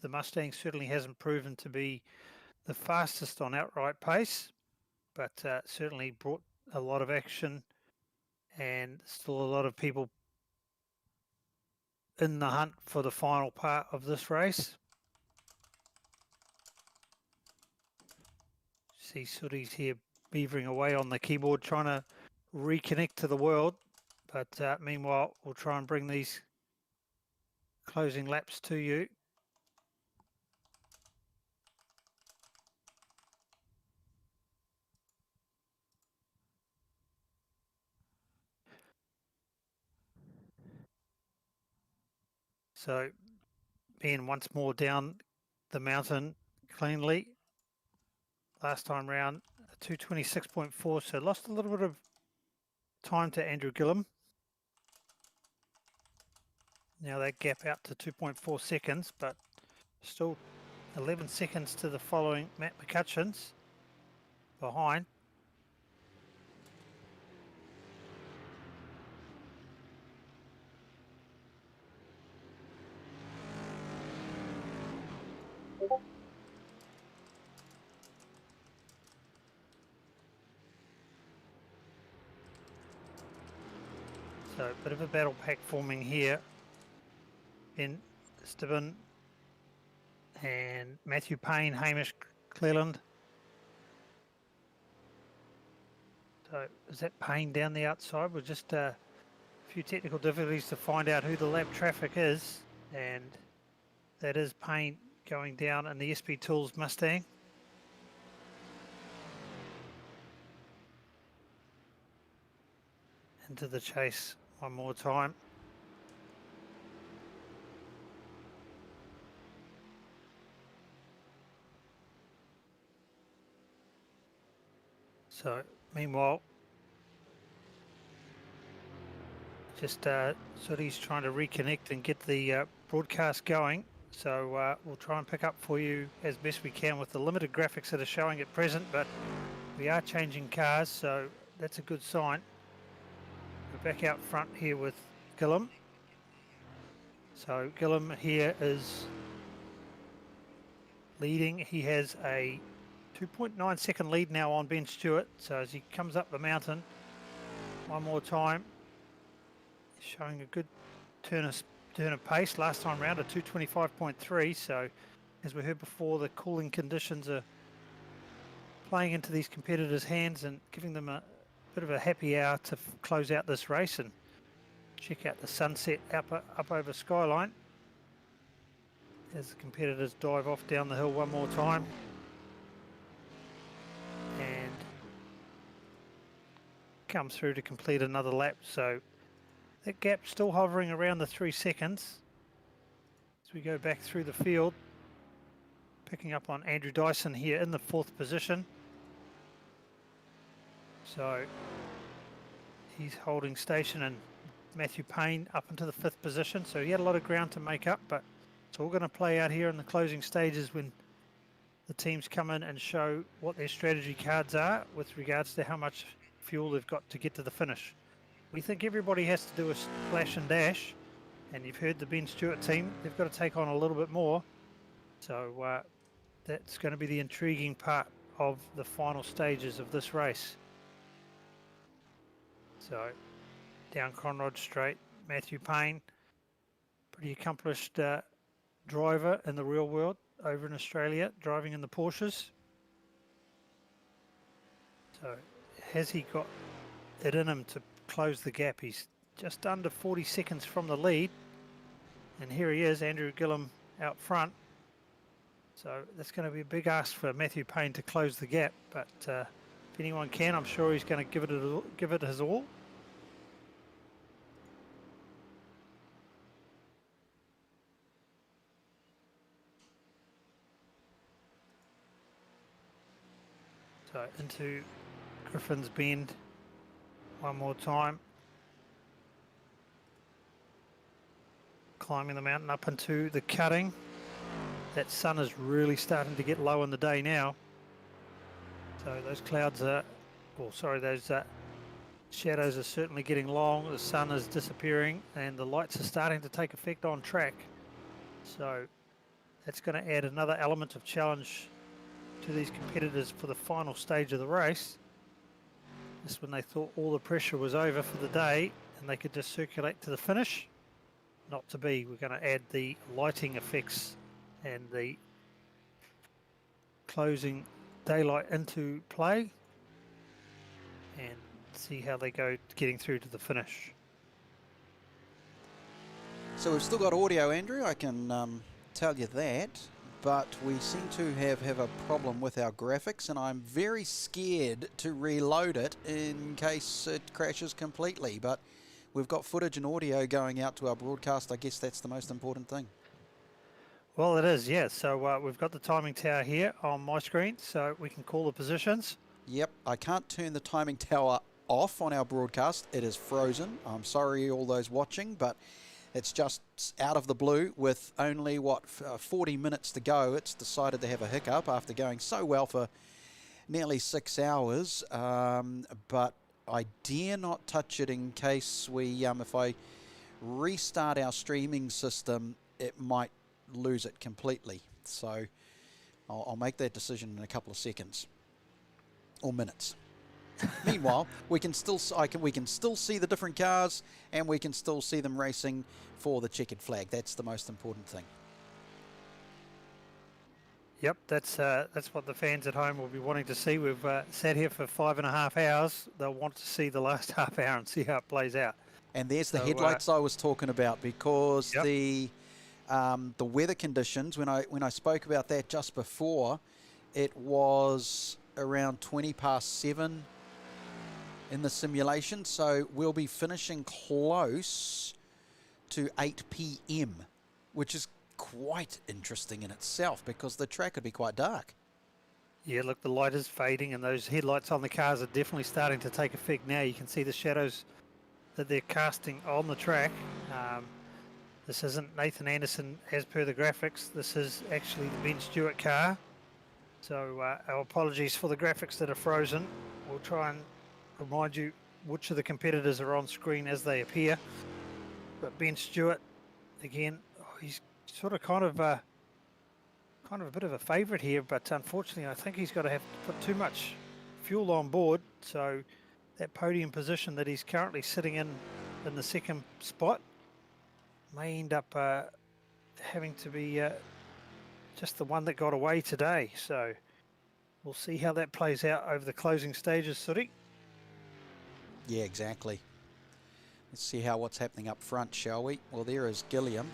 [SPEAKER 1] the Mustang certainly hasn't proven to be the fastest on outright pace, but certainly brought a lot of action and still a lot of people in the hunt for the final part of this race. see Sooty's here beavering away on the keyboard, trying to reconnect to the world. But meanwhile, we'll try and bring these closing laps to you. So Ben once more down the mountain cleanly. Last time round, 2:26.4, so lost a little bit of time to Andrew Gillum. Now that gap out to 2.4 seconds, but still 11 seconds to the following Matt McCutcheon's behind. So a bit of a battle pack forming here. Ben Stibbin and Matthew Payne, Hamish Cleland. So is that Payne down the outside? We're just a few technical difficulties to find out who the lap traffic is, and that is Payne going down in the SP Tools Mustang. Into the chase one more time. So meanwhile, just Sooty's trying to reconnect and get the broadcast going. So we'll try and pick up for you as best we can with the limited graphics that are showing at present, but we are changing cars, so that's a good sign. We're back out front here with Gillum. So Gillum here is leading. He has a 2.9 second lead now on Ben Stewart. So as he comes up the mountain one more time, showing a good turn of pace. Last time round a 2:25.3. So as we heard before, the cooling conditions are playing into these competitors' hands and giving them a bit of a happy hour to close out this race and check out the sunset up over Skyline as the competitors dive off down the hill one more time. And come through to complete another lap. So that gap still hovering around the 3 seconds as we go back through the field, picking up on Andrew Dyson here in the 4th position. So he's holding station, and Matthew Payne up into the 5th position. So he had a lot of ground to make up, but it's all going to play out here in the closing stages when the teams come in and show what their strategy cards are with regards to how much fuel they've got to get to the finish. We think everybody has to do a splash and dash, and you've heard the Ben Stewart team, they've got to take on a little bit more. So that's going to be the intriguing part of the final stages of this race. So down Conrod Straight, Matthew Payne, pretty accomplished driver in the real world over in Australia, driving in the Porsches. So has he got it in him to close the gap? He's just under 40 seconds from the lead, and here he is, Andrew Gillum out front. So that's going to be a big ask for Matthew Payne to close the gap, but if anyone can, I'm sure he's going to give it his all. So into Griffin's Bend one more time. Climbing the mountain up into the cutting. That sun is really starting to get low in the day now. So those clouds are, those shadows are certainly getting long. The sun is disappearing and the lights are starting to take effect on track. So that's going to add another element of challenge to these competitors for the final stage of the race. Just when they thought all the pressure was over for the day and they could just circulate to the finish. Not to be. We're going to add the lighting effects and the closing daylight into play and see how they go getting through to the finish.
[SPEAKER 3] So we've still got audio, Andrew, I can tell you that, but we seem to have a problem with our graphics, and I'm very scared to reload it in case it crashes completely, but we've got footage and audio going out to our broadcast. I guess that's the most important thing.
[SPEAKER 1] Well, it is, yeah. So we've got the timing tower here on my screen, so we can call the positions.
[SPEAKER 3] Yep, I can't turn the timing tower off on our broadcast. It is frozen. I'm sorry, all those watching, but it's just out of the blue with only, 40 minutes to go. It's decided to have a hiccup after going so well for nearly 6 hours. But I dare not touch it in case if I restart our streaming system, it might lose it completely. So I'll make that decision in a couple of seconds or minutes. Meanwhile, we can still see the different cars, and we can still see them racing for the checkered flag. That's the most important thing.
[SPEAKER 1] Yep, that's what the fans at home will be wanting to see. We've sat here for 5.5 hours. They'll want to see the last half hour and see how it plays out.
[SPEAKER 3] And there's the headlights I was talking about, because the weather conditions, when I spoke about that just before, it was around 7:20 in the simulation, so we'll be finishing close to 8 p.m, which is quite interesting in itself, because the track could be quite dark.
[SPEAKER 1] Yeah, look, the light is fading, and those headlights on the cars are definitely starting to take effect now. You can see the shadows that they're casting on the track. This isn't Nathan Anderson as per the graphics. This is actually the Ben Stewart car. So our apologies for the graphics that are frozen. We'll try and remind you which of the competitors are on screen as they appear. But Ben Stewart, again, he's sort of kind of a bit of a favourite here, but unfortunately I think he's got to have to put too much fuel on board. So that podium position that he's currently sitting in the second spot may end up having to be just the one that got away today. So we'll see how that plays out over the closing stages, Suri.
[SPEAKER 3] Yeah, exactly. Let's see what's happening up front, shall we? Well, there is Gilliam,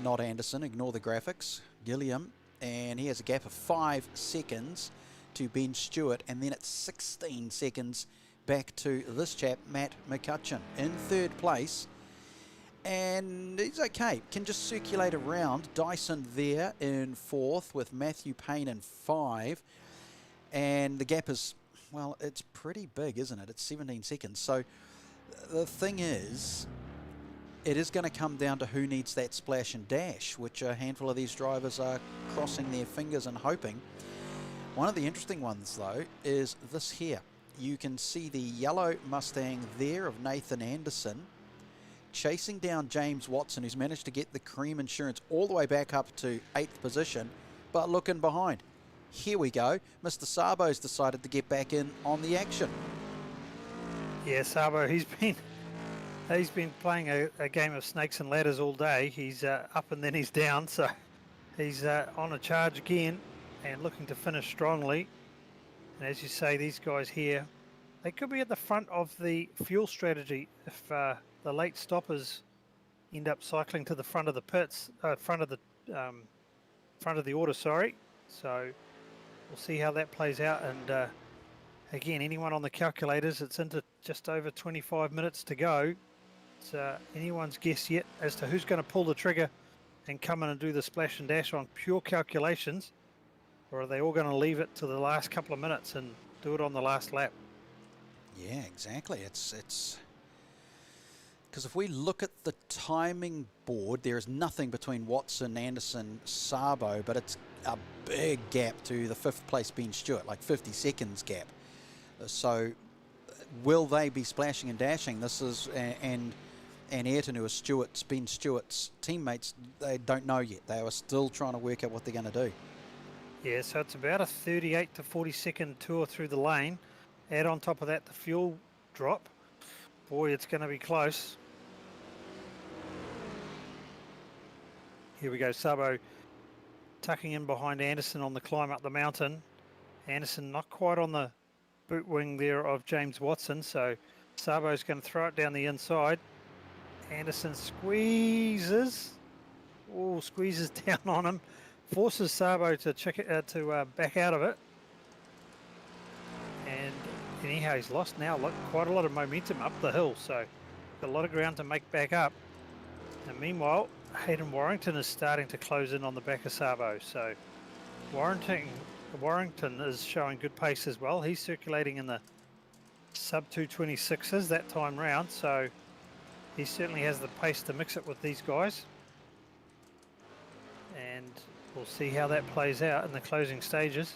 [SPEAKER 3] not Anderson. Ignore the graphics. Gilliam, and he has a gap of 5 seconds to Ben Stewart, and then it's 16 seconds back to this chap, Matt McCutcheon, in third place. And he's okay, can just circulate around. Dyson there in fourth with Matthew Payne in 5. And the gap is, well, it's pretty big, isn't it? It's 17 seconds. So the thing is, it is going to come down to who needs that splash and dash, which a handful of these drivers are crossing their fingers and hoping. One of the interesting ones, though, is this here. You can see the yellow Mustang there of Nathan Anderson chasing down James Watson, who's managed to get the Creme Insurance all the way back up to 8th position, but looking behind. Here we go. Mr. Sabo's decided to get back in on the action.
[SPEAKER 1] Yeah, Sabo, he's been playing a game of snakes and ladders all day. He's up and then he's down, so he's on a charge again and looking to finish strongly. And as you say, these guys here, they could be at the front of the fuel strategy if the late stoppers end up cycling to the front of the pits, front of the order, sorry. So we'll see how that plays out. And again, anyone on the calculators, it's into just over 25 minutes to go. It's anyone's guess yet as to who's going to pull the trigger and come in and do the splash and dash on pure calculations, or are they all going to leave it to the last couple of minutes and do it on the last lap?
[SPEAKER 3] Yeah, exactly. It's because if we look at the timing board, there is nothing between Watson, Anderson, Sabo, but it's a big gap to the 5th place Ben Stewart, like 50 seconds gap. So will they be splashing and dashing? This is and Ayrton, who are Ben Stewart's teammates, they don't know yet. They are still trying to work out what they're going to do.
[SPEAKER 1] Yeah, so it's about a 38 to 40 second tour through the lane. Add on top of that the fuel drop. Boy, it's going to be close. Here we go, Sabo tucking in behind Anderson on the climb up the mountain. Anderson not quite on the boot wing there of James Watson, so Sabo's going to throw it down the inside. Anderson squeezes. Oh, squeezes down on him. Forces Sabo to back out of it. And anyhow, he's lost now quite a lot of momentum up the hill, so got a lot of ground to make back up. And meanwhile, Hayden Warrington is starting to close in on the back of Sabo. So Warrington is showing good pace as well. He's circulating in the sub 226s that time round, so he certainly has the pace to mix it with these guys. And we'll see how that plays out in the closing stages.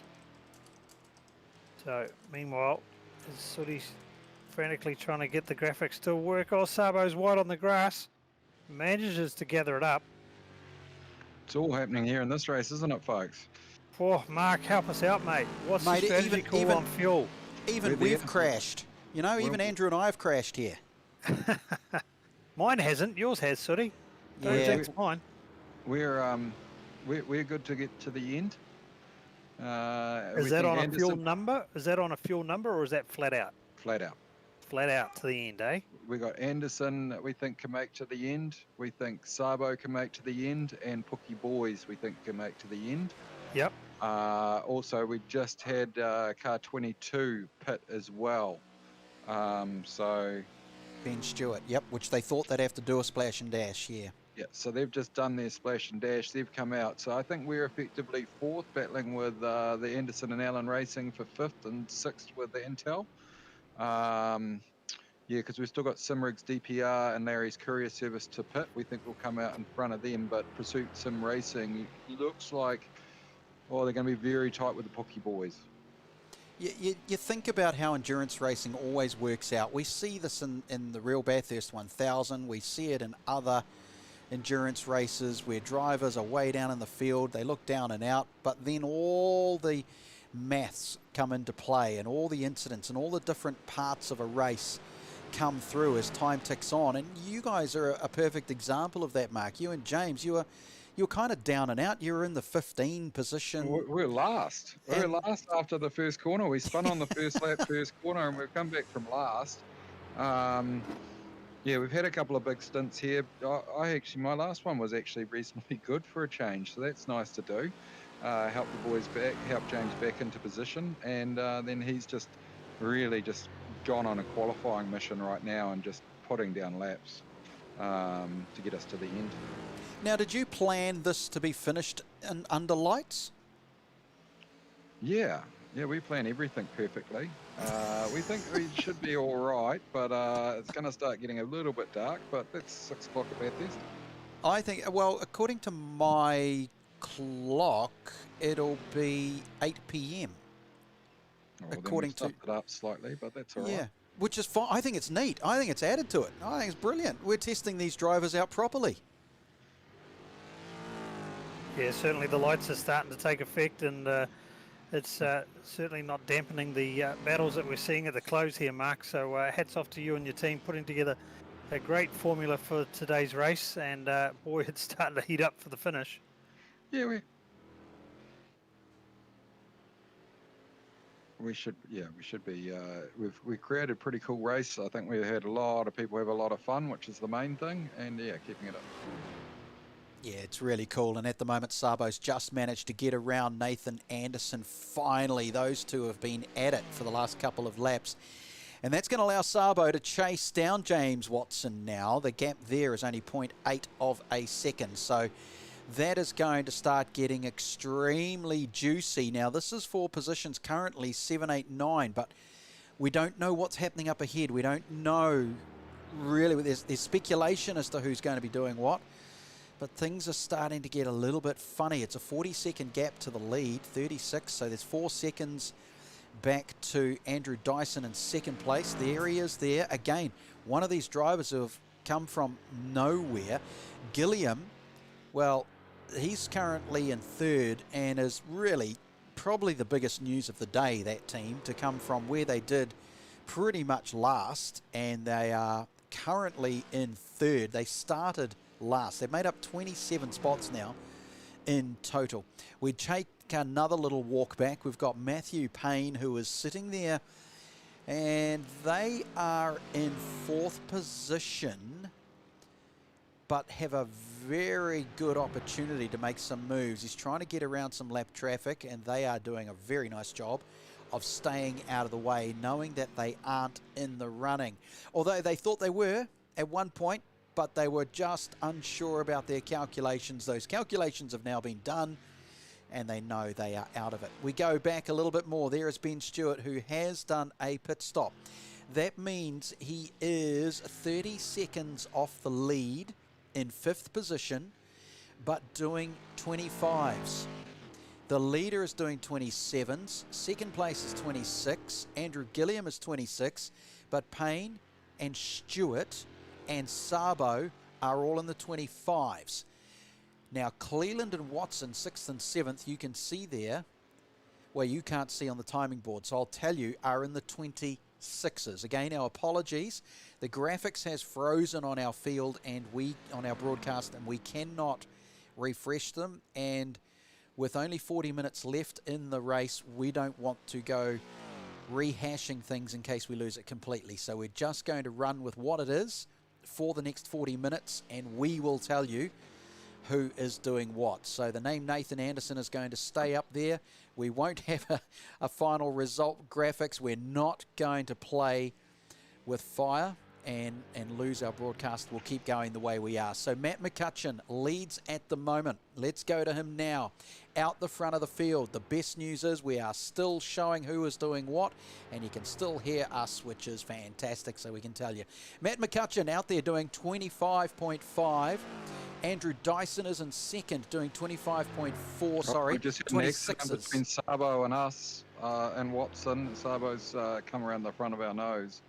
[SPEAKER 1] So meanwhile, Sooty's frantically trying to get the graphics to work. Oh, Sabo's wide on the grass. Manages to gather it up.
[SPEAKER 2] It's all happening here in this race, isn't it, folks?
[SPEAKER 1] Oh, Mark, help us out, mate. What's the strategy call on fuel?
[SPEAKER 3] Even we've crashed. You know, even Andrew and I have crashed here.
[SPEAKER 1] Mine hasn't. Yours has, Sooty. Don't jinx mine.
[SPEAKER 2] We're good to get to the end.
[SPEAKER 1] Is that on a fuel number? Is that on a fuel number, or is that flat out?
[SPEAKER 2] Flat out.
[SPEAKER 1] Flat out to the end, eh?
[SPEAKER 2] We got Anderson that we think can make to the end. We think Sabo can make to the end, and Pookie Boys we think can make to the end.
[SPEAKER 1] Yep.
[SPEAKER 2] Also, we just had car 22 pit as well. So
[SPEAKER 3] Ben Stewart, yep, which they thought they'd have to do a splash and dash, yeah.
[SPEAKER 2] Yeah, so they've just done their splash and dash. They've come out. So I think we're effectively fourth, battling with the Anderson and Allen Racing for fifth and sixth with the Intel. Yeah, because we've still got Simrig's DPR and Larry's Courier Service to pit. We think we'll come out in front of them, but Pursuit Sim Racing looks like, they're going to be very tight with the Pookie Boys.
[SPEAKER 3] You think about how endurance racing always works out. We see this in the real Bathurst 1000. We see it in other endurance races where drivers are way down in the field. They look down and out, but then all the maths come into play and all the incidents and all the different parts of a race come through as time ticks on. And you guys are a perfect example of that, Mark. You and James, you were kind of down and out. You were in the 15 position.
[SPEAKER 2] We're last. We're last after the first corner. We spun on the first lap, first corner, and we've come back from last. Yeah, we've had a couple of big stints here. My last one was actually reasonably good for a change, so that's nice to do. Help the boys back, help James back into position, and then he's just really just gone on a qualifying mission right now and just putting down laps to get us to the end.
[SPEAKER 3] Now, did you plan this to be finished under lights?
[SPEAKER 2] Yeah, we plan everything perfectly. We think we should be all right, but it's going to start getting a little bit dark, but that's 6 o'clock at Bathurst.
[SPEAKER 3] I think, well, according to my clock, it'll be 8 p.m.
[SPEAKER 2] According to it up slightly, but that's all right.
[SPEAKER 3] Yeah, which is fine. I think it's neat. I think it's added to it. I think it's brilliant. We're testing these drivers out properly.
[SPEAKER 1] Yeah, certainly the lights are starting to take effect, and it's certainly not dampening the battles that we're seeing at the close here, Mark. So hats off to you and your team putting together a great formula for today's race, and boy, it's starting to heat up for the finish.
[SPEAKER 2] Yeah, we should be. We've created a pretty cool race. I think we had a lot of people have a lot of fun, which is the main thing, and yeah, keeping it up.
[SPEAKER 3] Yeah, it's really cool, and at the moment Sabo's just managed to get around Nathan Anderson. Finally, those two have been at it for the last couple of laps, and that's going to allow Sabo to chase down James Watson now. The gap there is only 0.8 of a second, so that is going to start getting extremely juicy. Now, this is for positions currently 7, 8, 9, but we don't know what's happening up ahead. We don't know really. There's speculation as to who's going to be doing what, but things are starting to get a little bit funny. It's a 40-second gap to the lead, 36, so there's 4 seconds back to Andrew Dyson in second place. There he is there. Again, one of these drivers who have come from nowhere. Gilliam, well, he's currently in third and is really probably the biggest news of the day, that team, to come from where they did pretty much last, and they are currently in third. They started last. They've made up 27 spots now in total. We take another little walk back. We've got Matthew Payne, who is sitting there, and they are in 4th position, but have a very good opportunity to make some moves. He's trying to get around some lap traffic, and they are doing a very nice job of staying out of the way, knowing that they aren't in the running. Although they thought they were at one point, but they were just unsure about their calculations. Those calculations have now been done, and they know they are out of it. We go back a little bit more. There is Ben Stewart, who has done a pit stop. That means he is 30 seconds off the lead in 5th position, but doing 25s. The leader is doing 27s. Second place is 26. Andrew Gilliam is 26, but Payne and Stewart and Sabo are all in the 25s. Now, Cleland and Watson, 6th and 7th, you can see there, well, you can't see on the timing board, so I'll tell you, are in the 26s. Again, our apologies. The graphics has frozen on our field and on our broadcast, and we cannot refresh them. And with only 40 minutes left in the race, we don't want to go rehashing things in case we lose it completely. So we're just going to run with what it is for the next 40 minutes, and we will tell you who is doing what. So the name Nathan Anderson is going to stay up there. We won't have a final result graphics. We're not going to play with fire and lose our broadcast. We'll keep going the way we are. So Matt McCutcheon leads at the moment. Let's go to him now. Out the front of the field. The best news is we are still showing who is doing what, and you can still hear us, which is fantastic, so we can tell you. Matt McCutcheon out there doing 25.5. Andrew Dyson is in second, doing 25.4, sorry,
[SPEAKER 2] Just hit an accident
[SPEAKER 3] 26s.
[SPEAKER 2] between Sabo and us and Watson. Sabo's come around the front of our nose,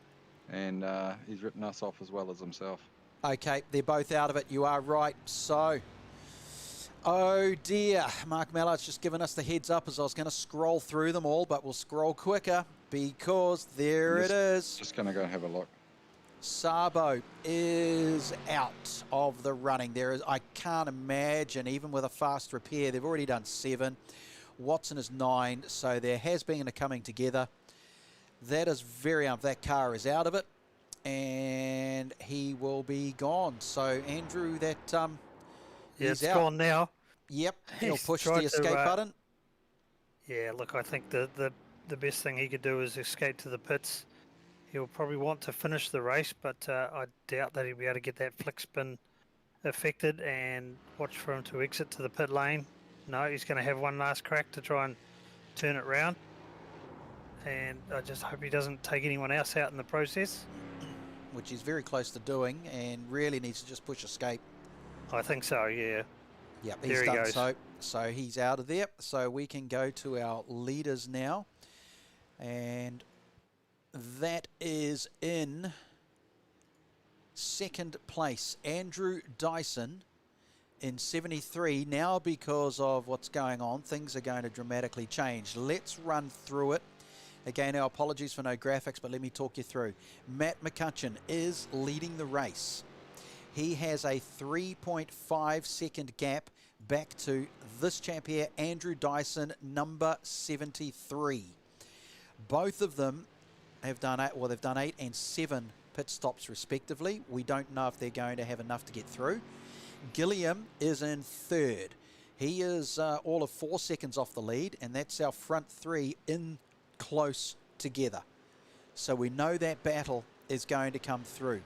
[SPEAKER 2] and he's written us off as well as himself.
[SPEAKER 3] Okay, they're both out of it. You are right. So, oh dear. Mark Mallard's just given us the heads up as I was going to scroll through them all, but we'll scroll quicker because there it is.
[SPEAKER 2] Just going to go have a look.
[SPEAKER 3] Sabo is out of the running. I can't imagine, even with a fast repair, they've already done 7. Watson is 9, so there has been a coming together. That is that car is out of it, and he will be gone. So Andrew, he's
[SPEAKER 1] it's
[SPEAKER 3] out.
[SPEAKER 1] gone now.
[SPEAKER 3] Yep, he'll
[SPEAKER 1] He's
[SPEAKER 3] push the
[SPEAKER 1] tried to,
[SPEAKER 3] escape button.
[SPEAKER 1] Yeah, look, I think the best thing he could do is escape to the pits. He'll probably want to finish the race, but I doubt that he'll be able to get that flick spin affected, and watch for him to exit to the pit lane. No, he's going to have one last crack to try and turn it round. And I just hope he doesn't take anyone else out in the process.
[SPEAKER 3] Which he's very close to doing, and really needs to just push escape.
[SPEAKER 1] I think so, yeah.
[SPEAKER 3] Yep,
[SPEAKER 1] There
[SPEAKER 3] he's
[SPEAKER 1] he
[SPEAKER 3] done
[SPEAKER 1] goes.
[SPEAKER 3] so he's out of there. So we can go to our leaders now. And that is in second place, Andrew Dyson in 73. Now, because of what's going on, things are going to dramatically change. Let's run through it. Again, our apologies for no graphics, but let me talk you through. Matt McCutcheon is leading the race. He has a 3.5 second gap back to this chap here, Andrew Dyson, number 73. Both of them have done 8, well, they've done 8 and 7 pit stops respectively. We don't know if they're going to have enough to get through. Gilliam is in third. He is all of 4 seconds off the lead, and that's our front 3 in close together. So we know that battle is going to come through.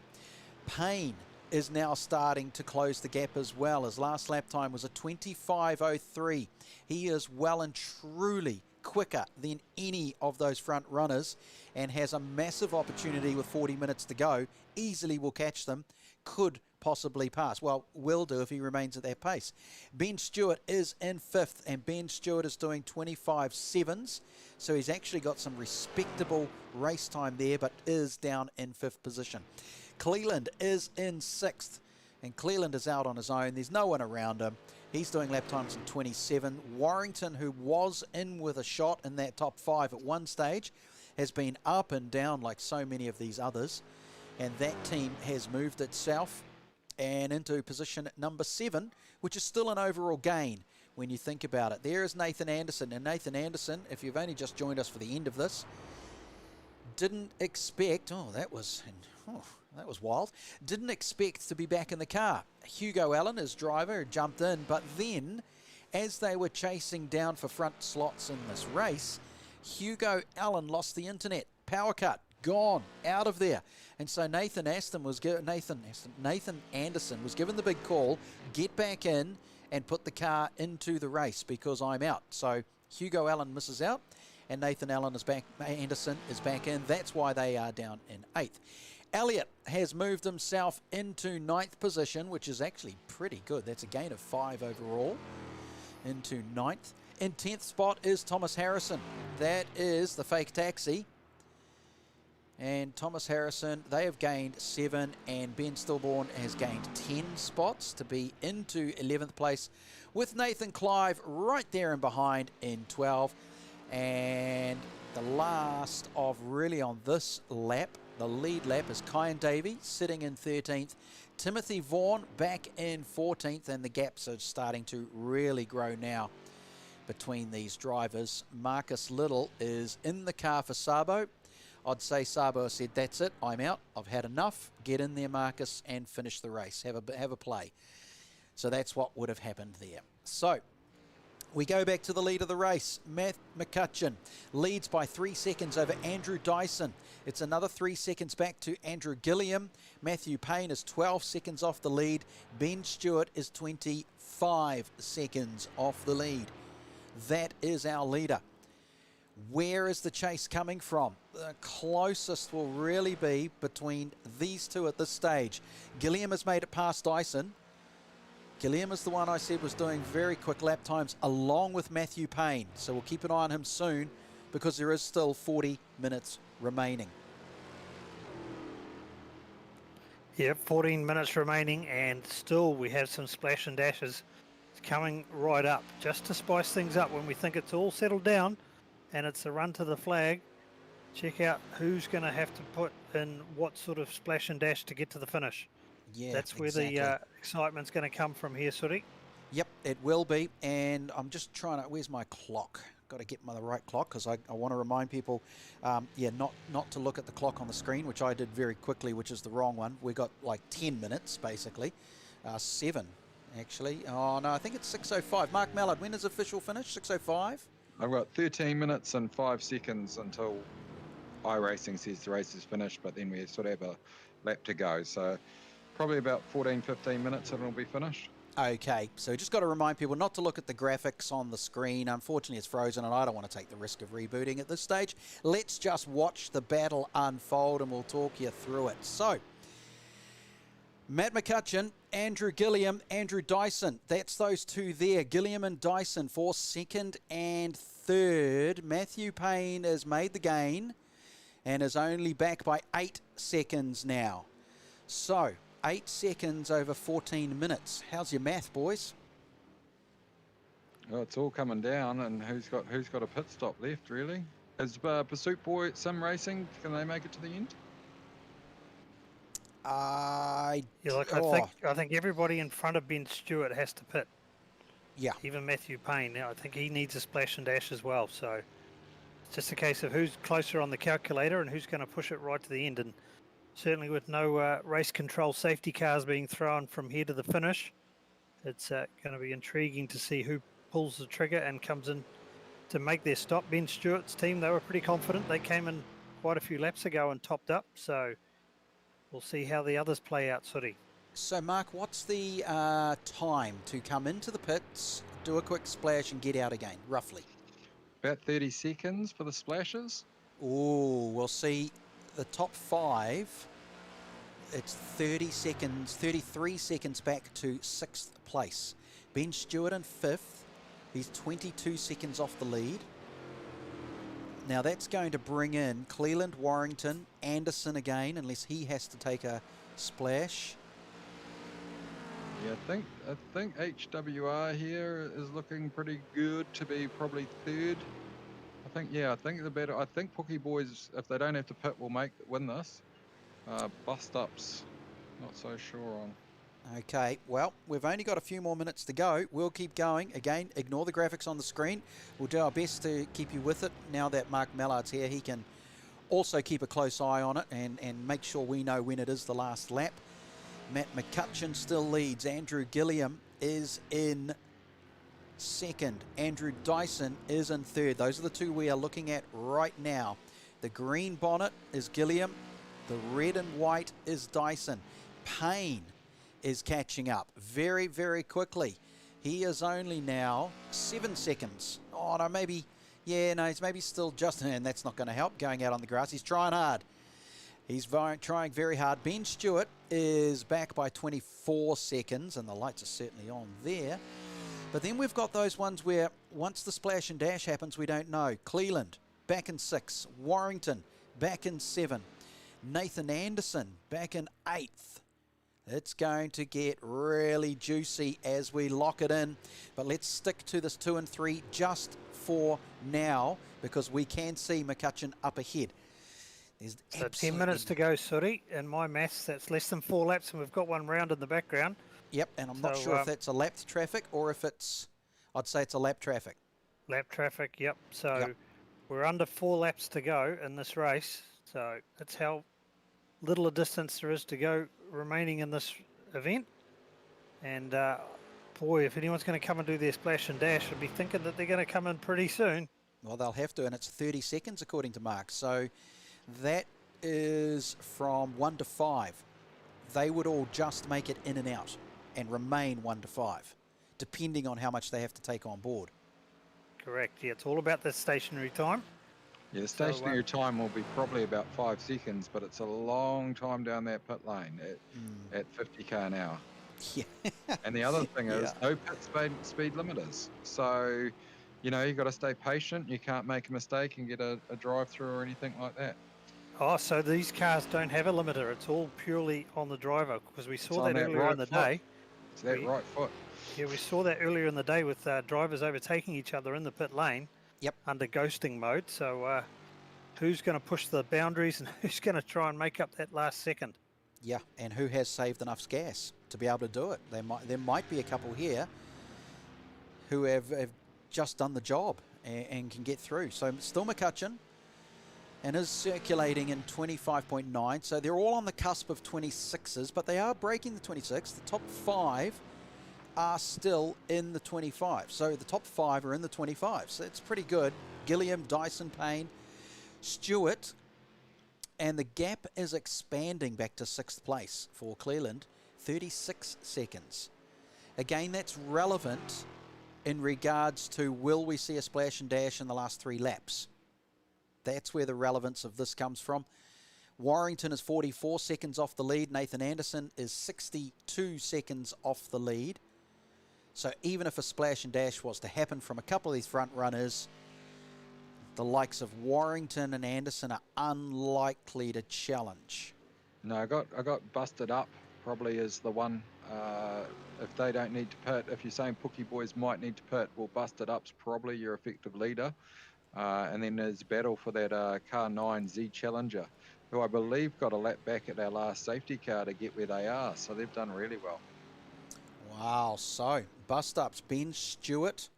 [SPEAKER 3] Payne is now starting to close the gap as well. His last lap time was a 25.03. He is well and truly quicker than any of those front runners and has a massive opportunity with 40 minutes to go. Easily will catch them, could possibly pass. Well, will do if he remains at that pace. Ben Stewart is in 5th, and Ben Stewart is doing 25.7s, so he's actually got some respectable race time there, but is down in 5th position. Cleland is in 6th, and Cleland is out on his own. There's no one around him. He's doing lap times in 27. Warrington, who was in with a shot in that top 5 at one stage, has been up and down like so many of these others, and that team has moved itself and into position number 7, which is still an overall gain. when you think about it. There is Nathan Anderson. And Nathan Anderson, if you've only just joined us for the end of this, didn't expect, that was wild, didn't expect to be back in the car. Hugo Allen, his driver, jumped in, but then as they were chasing down for front slots in this race, Hugo Allen lost the internet. Power cut, gone, out of there. And so Nathan Anderson was given the big call, get back in and put the car into the race because I'm out. So Hugo Allen misses out and Nathan Anderson is back in. That's why they are down in 8th. Elliott has moved himself into 9th position, which is actually pretty good. That's a gain of 5 overall into 9th. In 10th spot is Thomas Harrison. That is the fake taxi. And Thomas Harrison, they have gained 7, and Ben Stillborn has gained 10 spots to be into 11th place, with Nathan Clive right there in behind in 12. And the last of really on this lap, the lead lap, is Kyan Davey sitting in 13th. Timothy Vaughan back in 14th, and the gaps are starting to really grow now between these drivers. Marcus Little is in the car for Sabo. I'd say Sabo said, that's it, I'm out, I've had enough. Get in there, Marcus, and finish the race. Have a play. So that's what would have happened there. So we go back to the lead of the race. Matt McCutcheon leads by 3 seconds over Andrew Dyson. It's another 3 seconds back to Andrew Gilliam. Matthew Payne is 12 seconds off the lead. Ben Stewart is 25 seconds off the lead. That is our leader. Where is the chase coming from? The closest will really be between these two at this stage. Gilliam has made it past Dyson. Gilliam is the one I said was doing very quick lap times along with Matthew Payne. So we'll keep an eye on him soon because there is still 40 minutes remaining.
[SPEAKER 1] Yeah, 14 minutes remaining, and still we have some splash and dashes coming right up just to spice things up when we think it's all settled down and it's a run to the flag. Check out who's going to have to put in what sort of splash and dash to get to the finish.
[SPEAKER 3] Yeah,
[SPEAKER 1] that's where
[SPEAKER 3] exactly.
[SPEAKER 1] the excitement's going to come from here, Sooty.
[SPEAKER 3] Yep, it will be. And I'm just trying to, where's my clock? Got to get the right clock because I want to remind people, not to look at the clock on the screen, which I did very quickly, which is the wrong one. We got like 10 minutes basically, 7 actually. Oh no, I think it's 6:05. Mark Mallard, when is official finish? 6:05.
[SPEAKER 2] I've got 13 minutes and 5 seconds until iRacing says the race is finished, but then we sort of have a lap to go. So probably about 14-15 minutes and it'll be finished.
[SPEAKER 3] Okay, so just got to remind people not to look at the graphics on the screen. Unfortunately, it's frozen and I don't want to take the risk of rebooting at this stage. Let's just watch the battle unfold and we'll talk you through it. So, Matt McCutcheon, Andrew Gilliam, Andrew Dyson. That's those two there. Gilliam and Dyson for 2nd and 3rd. Matthew Payne has made the gain and is only back by 8 seconds now. So, 8 seconds over 14 minutes. How's your math, boys?
[SPEAKER 2] Well, it's all coming down, and who's got a pit stop left, really? Is Pursuit Boy Sim Racing, can they make it to the end?
[SPEAKER 1] I think everybody in front of Ben Stewart has to pit.
[SPEAKER 3] Yeah.
[SPEAKER 1] Even Matthew Payne. Now, I think he needs a splash and dash as well. So it's just a case of who's closer on the calculator and who's going to push it right to the end. And certainly with no race control safety cars being thrown from here to the finish, it's going to be intriguing to see who pulls the trigger and comes in to make their stop. Ben Stewart's team, they were pretty confident. They came in quite a few laps ago and topped up. So we'll see how the others play out, Sooty.
[SPEAKER 3] So, Mark, what's the time to come into the pits, do a quick splash and get out again, roughly?
[SPEAKER 2] About 30 seconds for the splashes.
[SPEAKER 3] Oh, we'll see the top 5. It's 30 seconds, 33 seconds back to 6th place. Ben Stewart in 5th. He's 22 seconds off the lead. Now that's going to bring in Cleland, Warrington, Anderson again, unless he has to take a splash.
[SPEAKER 2] Yeah, I think HWR here is looking pretty good to be probably 3rd. I think Pookie Boys, if they don't have to pit, will win this. Bust ups, not so sure on.
[SPEAKER 3] Okay, well, we've only got a few more minutes to go. We'll keep going. Again, ignore the graphics on the screen. We'll do our best to keep you with it. Now that Mark Mallard's here, he can also keep a close eye on it and make sure we know when it is the last lap. Matt McCutcheon still leads. Andrew Gilliam is in second. Andrew Dyson is in third. Those are the two we are looking at right now. The green bonnet is Gilliam. The red and white is Dyson. Payne is catching up very, very quickly. He is only now 7 seconds. Oh, no, maybe, yeah, no, he's maybe still just, and that's not going to help going out on the grass. He's trying hard. He's trying very hard. Ben Stewart is back by 24 seconds, and the lights are certainly on there. But then we've got those ones where once the splash and dash happens, we don't know. Cleland, back in 6. Warrington, back in 7. Nathan Anderson, back in 8th. It's going to get really juicy as we lock it in. But let's stick to this 2 and 3 just for now, because we can see McCutcheon up ahead.
[SPEAKER 1] So 10 minutes to go, Suri. In my maths, that's less than 4 laps, and we've got one round in the background.
[SPEAKER 3] Yep, and I'm not sure if that's a lap traffic or if it's, I'd say it's a lap traffic.
[SPEAKER 1] Lap traffic, yep. So we're under 4 laps to go in this race. So that's how little a distance there is to go remaining in this event. And boy, if anyone's going to come and do their splash and dash, I'd be thinking that they're going to come in pretty soon.
[SPEAKER 3] Well, they'll have to, and it's 30 seconds according to Mark. So that is from 1 to 5. They would all just make it in and out and remain 1 to 5, depending on how much they have to take on board.
[SPEAKER 1] Correct. Yeah, it's all about the stationary time.
[SPEAKER 2] Yeah, the stationary time will be probably about 5 seconds, but it's a long time down that pit lane at 50k an hour.
[SPEAKER 3] Yeah.
[SPEAKER 2] And the other thing is no pit speed limiters. So, you know, you've got to stay patient. You can't make a mistake and get a drive-through or anything like that.
[SPEAKER 1] Oh, so these cars don't have a limiter. It's all purely on the driver, because we saw that earlier in the day.
[SPEAKER 2] It's that right foot.
[SPEAKER 1] Yeah, we saw that earlier in the day with drivers overtaking each other in the pit lane.
[SPEAKER 3] Yep.
[SPEAKER 1] Under ghosting mode. So who's going to push the boundaries and who's going to try and make up that last second?
[SPEAKER 3] Yeah, and who has saved enough gas to be able to do it? There might be a couple here who have just done the job and can get through. So still McCutcheon, and is circulating in 25.9. So they're all on the cusp of 26s, but they are breaking the 26. The top 5 are still in the 25. So the top 5 are in the 25. So it's pretty good. Gilliam, Dyson, Payne, Stewart, and the gap is expanding back to 6th place for Cleland, 36 seconds. Again, that's relevant in regards to will we see a splash and dash in the last 3 laps. That's where the relevance of this comes from. Warrington is 44 seconds off the lead. Nathan Anderson is 62 seconds off the lead. So even if a splash and dash was to happen from a couple of these front runners, the likes of Warrington and Anderson are unlikely to challenge.
[SPEAKER 2] No, I got busted up probably is the one. If they don't need to pit, if you're saying Pookie boys might need to pit, well, busted up's probably your effective leader. And then there's battle for that car 9 Z Challenger, who I believe got a lap back at our last safety car to get where they are. So they've done really well.
[SPEAKER 3] Wow, so bust-ups, Ben Stewart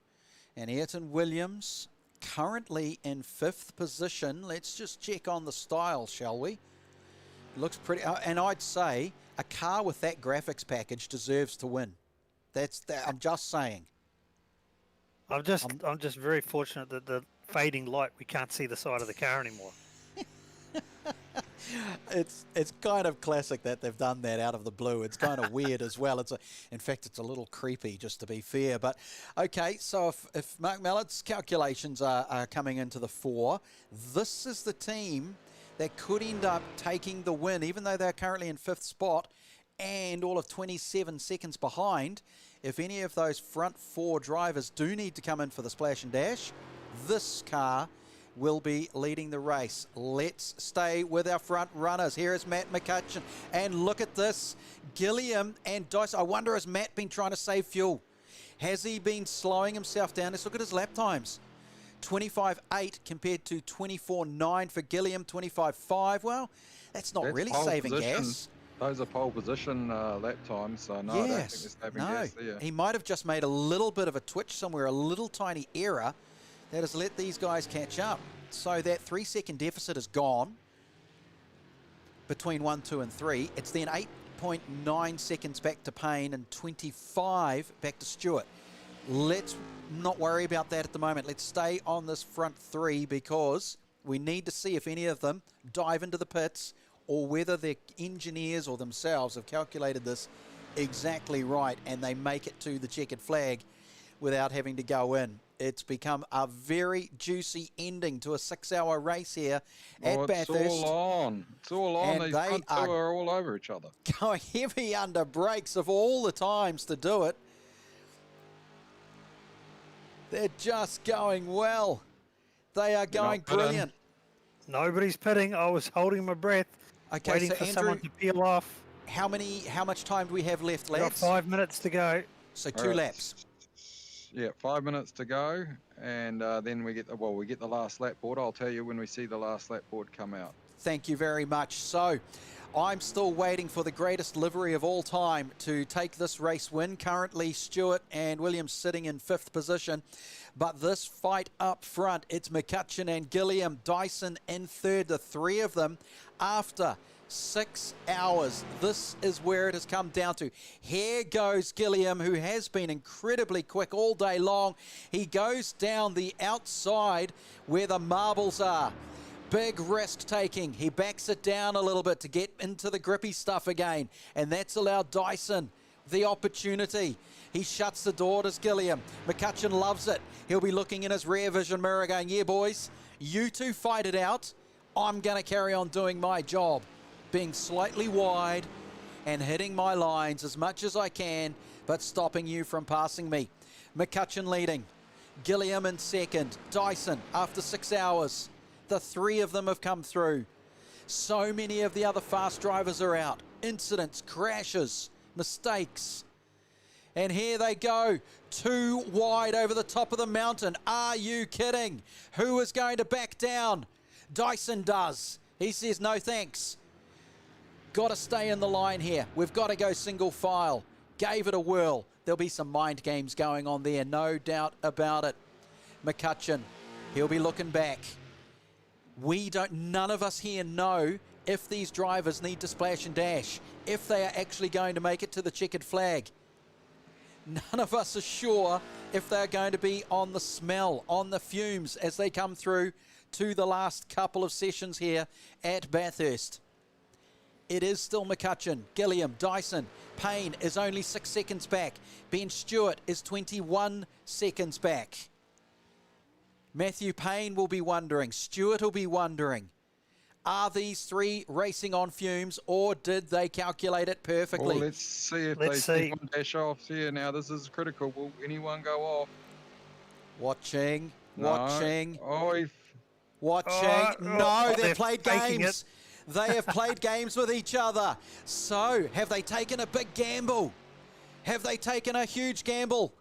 [SPEAKER 3] and Ayrton Williams currently in 5th position. Let's just check on the style, shall we? Looks pretty, and I'd say a car with that graphics package deserves to win. I'm just saying.
[SPEAKER 1] I'm just very fortunate that the fading light, we can't see the side of the car anymore.
[SPEAKER 3] It's kind of classic that they've done that out of the blue. It's kind of weird as well. In fact, it's a little creepy, just to be fair. But okay, so if Mark Mallard's calculations are coming into the fore, this is the team that could end up taking the win, even though they're currently in 5th spot and all of 27 seconds behind. If any of those front 4 drivers do need to come in for the splash and dash, this car will be leading the race. Let's stay with our front runners. Here is Matt McCutcheon. And look at this. Gilliam and Dyson. I wonder, has Matt been trying to save fuel? Has he been slowing himself down? Let's look at his lap times. 25.8 compared to 24.9 for Gilliam, 25.5. Well, that's not really saving gas.
[SPEAKER 2] Those are pole position lap times, so no, I don't think there's saving gas there.
[SPEAKER 3] He might have just made a little bit of a twitch somewhere, a little tiny error that has let these guys catch up. So that 3 second deficit is gone between 1, 2 and 3. It's then 8.9 seconds back to Payne and 25 back to Stewart. Let's not worry about that at the moment. Let's stay on this front 3 because we need to see if any of them dive into the pits or whether their engineers or themselves have calculated this exactly right and they make it to the checkered flag without having to go in. It's become a very juicy ending to a 6-hour race here at Bathurst.
[SPEAKER 2] It's all on. It's all on.
[SPEAKER 3] And
[SPEAKER 2] These
[SPEAKER 3] they
[SPEAKER 2] front two are all over each other.
[SPEAKER 3] Going heavy under brakes of all the times to do it. They're just going well. They are going brilliant.
[SPEAKER 1] Nobody's pitting. I was holding my breath, waiting
[SPEAKER 3] so
[SPEAKER 1] for
[SPEAKER 3] Andrew,
[SPEAKER 1] someone to peel off.
[SPEAKER 3] How much time do we have left,
[SPEAKER 1] We've got
[SPEAKER 3] lads?
[SPEAKER 1] 5 minutes to go.
[SPEAKER 3] So 2 laps.
[SPEAKER 2] Yeah, 5 minutes to go, and then we get the last lap board. I'll tell you when we see the last lap board come out.
[SPEAKER 3] Thank you very much. So I'm still waiting for the greatest livery of all time to take this race win. Currently, Stewart and Williams sitting in 5th position. But this fight up front, it's McCutcheon and Gilliam, Dyson in 3rd, the 3 of them after 6 hours. This is where it has come down to. Here goes Gilliam, who has been incredibly quick all day long. He goes down the outside where the marbles are. Big risk taking. He backs it down a little bit to get into the grippy stuff again, and that's allowed Dyson the opportunity. He shuts the door to Gilliam. McCutcheon loves it. He'll be looking in his rear vision mirror going, yeah, boys, you two fight it out. I'm going to carry on doing my job, being slightly wide and hitting my lines as much as I can, but stopping you from passing me. McCutcheon leading. Gilliam in 2nd. Dyson after 6 hours. The 3 of them have come through. So many of the other fast drivers are out. Incidents, crashes, mistakes. And here they go. 2 wide over the top of the mountain. Are you kidding? Who is going to back down? Dyson does. He says no thanks. Got to stay in the line here. We've got to go single file. Gave it a whirl. There'll be some mind games going on there, no doubt about it. McCutcheon, he'll be looking back. None of us here know if these drivers need to splash and dash, if they are actually going to make it to the checkered flag. None of us are sure if they're going to be on the smell, on the fumes as they come through to the last couple of sessions here at Bathurst. It is still McCutcheon, Gilliam, Dyson. Payne is only 6 seconds back. Ben Stewart is 21 seconds back. Matthew Payne will be wondering, Stewart will be wondering, are these 3 racing on fumes or did they calculate it perfectly?
[SPEAKER 2] Well, let's see if they see one dash off here. Now this is critical. Will anyone go off?
[SPEAKER 3] Watching.
[SPEAKER 2] No.
[SPEAKER 3] No, they've played games. They have played games with each other. So, have they taken a big gamble? Have they taken a huge gamble?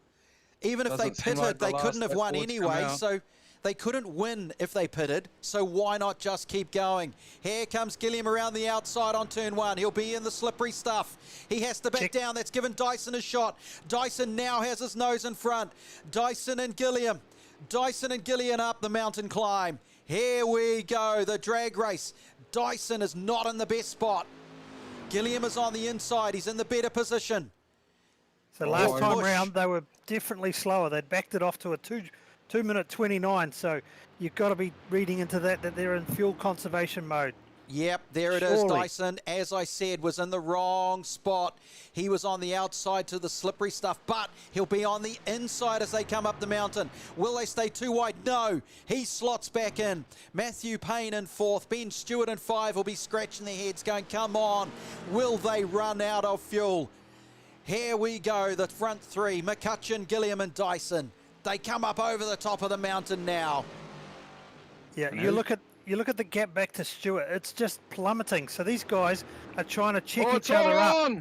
[SPEAKER 3] Even if they pitted, they couldn't have won anyway, so they couldn't win if they pitted, so why not just keep going? Here comes Gilliam around the outside on turn 1. He'll be in the slippery stuff. He has to back down. That's given Dyson a shot. Dyson now has his nose in front. Dyson and Gilliam up the mountain climb. Here we go, the drag race. Dyson is not in the best spot. Gilliam is on the inside. He's in the better position.
[SPEAKER 1] So last time round, they were definitely slower. They'd backed it off to a 2-minute 29. So you've got to be reading into that they're in fuel conservation mode.
[SPEAKER 3] Yep, there it is. Dyson, as I said, was in the wrong spot. He was on the outside to the slippery stuff, but he'll be on the inside as they come up the mountain. Will they stay too wide? No. He slots back in. Matthew Payne in 4th. Ben Stewart in 5 will be scratching their heads going, come on. Will they run out of fuel? Here we go, the front 3. McCutcheon, Gilliam and Dyson. They come up over the top of the mountain now.
[SPEAKER 1] Yeah, you look at the gap back to Stewart. It's just plummeting. So these guys are trying to check each other up.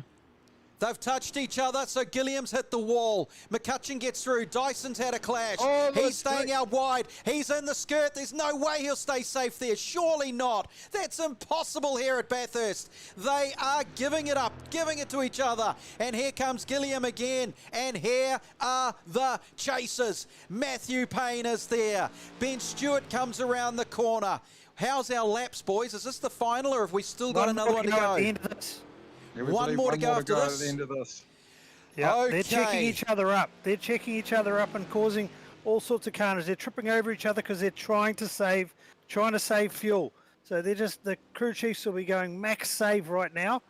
[SPEAKER 3] They've touched each other, so Gilliam's hit the wall. McCutcheon gets through. Dyson's had a clash. He's staying out wide. He's in the skirt. There's no way he'll stay safe there. Surely not. That's impossible here at Bathurst. They are giving it up, giving it to each other. And here comes Gilliam again. And here are the chasers. Matthew Payne is there. Ben Stewart comes around the corner. How's our laps, boys? Is this the final, or have we still got another one to go?
[SPEAKER 1] At the end of this.
[SPEAKER 3] One more to go after this.
[SPEAKER 2] At the end of this.
[SPEAKER 1] Yeah,
[SPEAKER 3] okay.
[SPEAKER 1] They're checking each other up. They're checking each other up and causing all sorts of carnage. They're tripping over each other because they're trying to save fuel. So they're just, the crew chiefs will be going max save right now,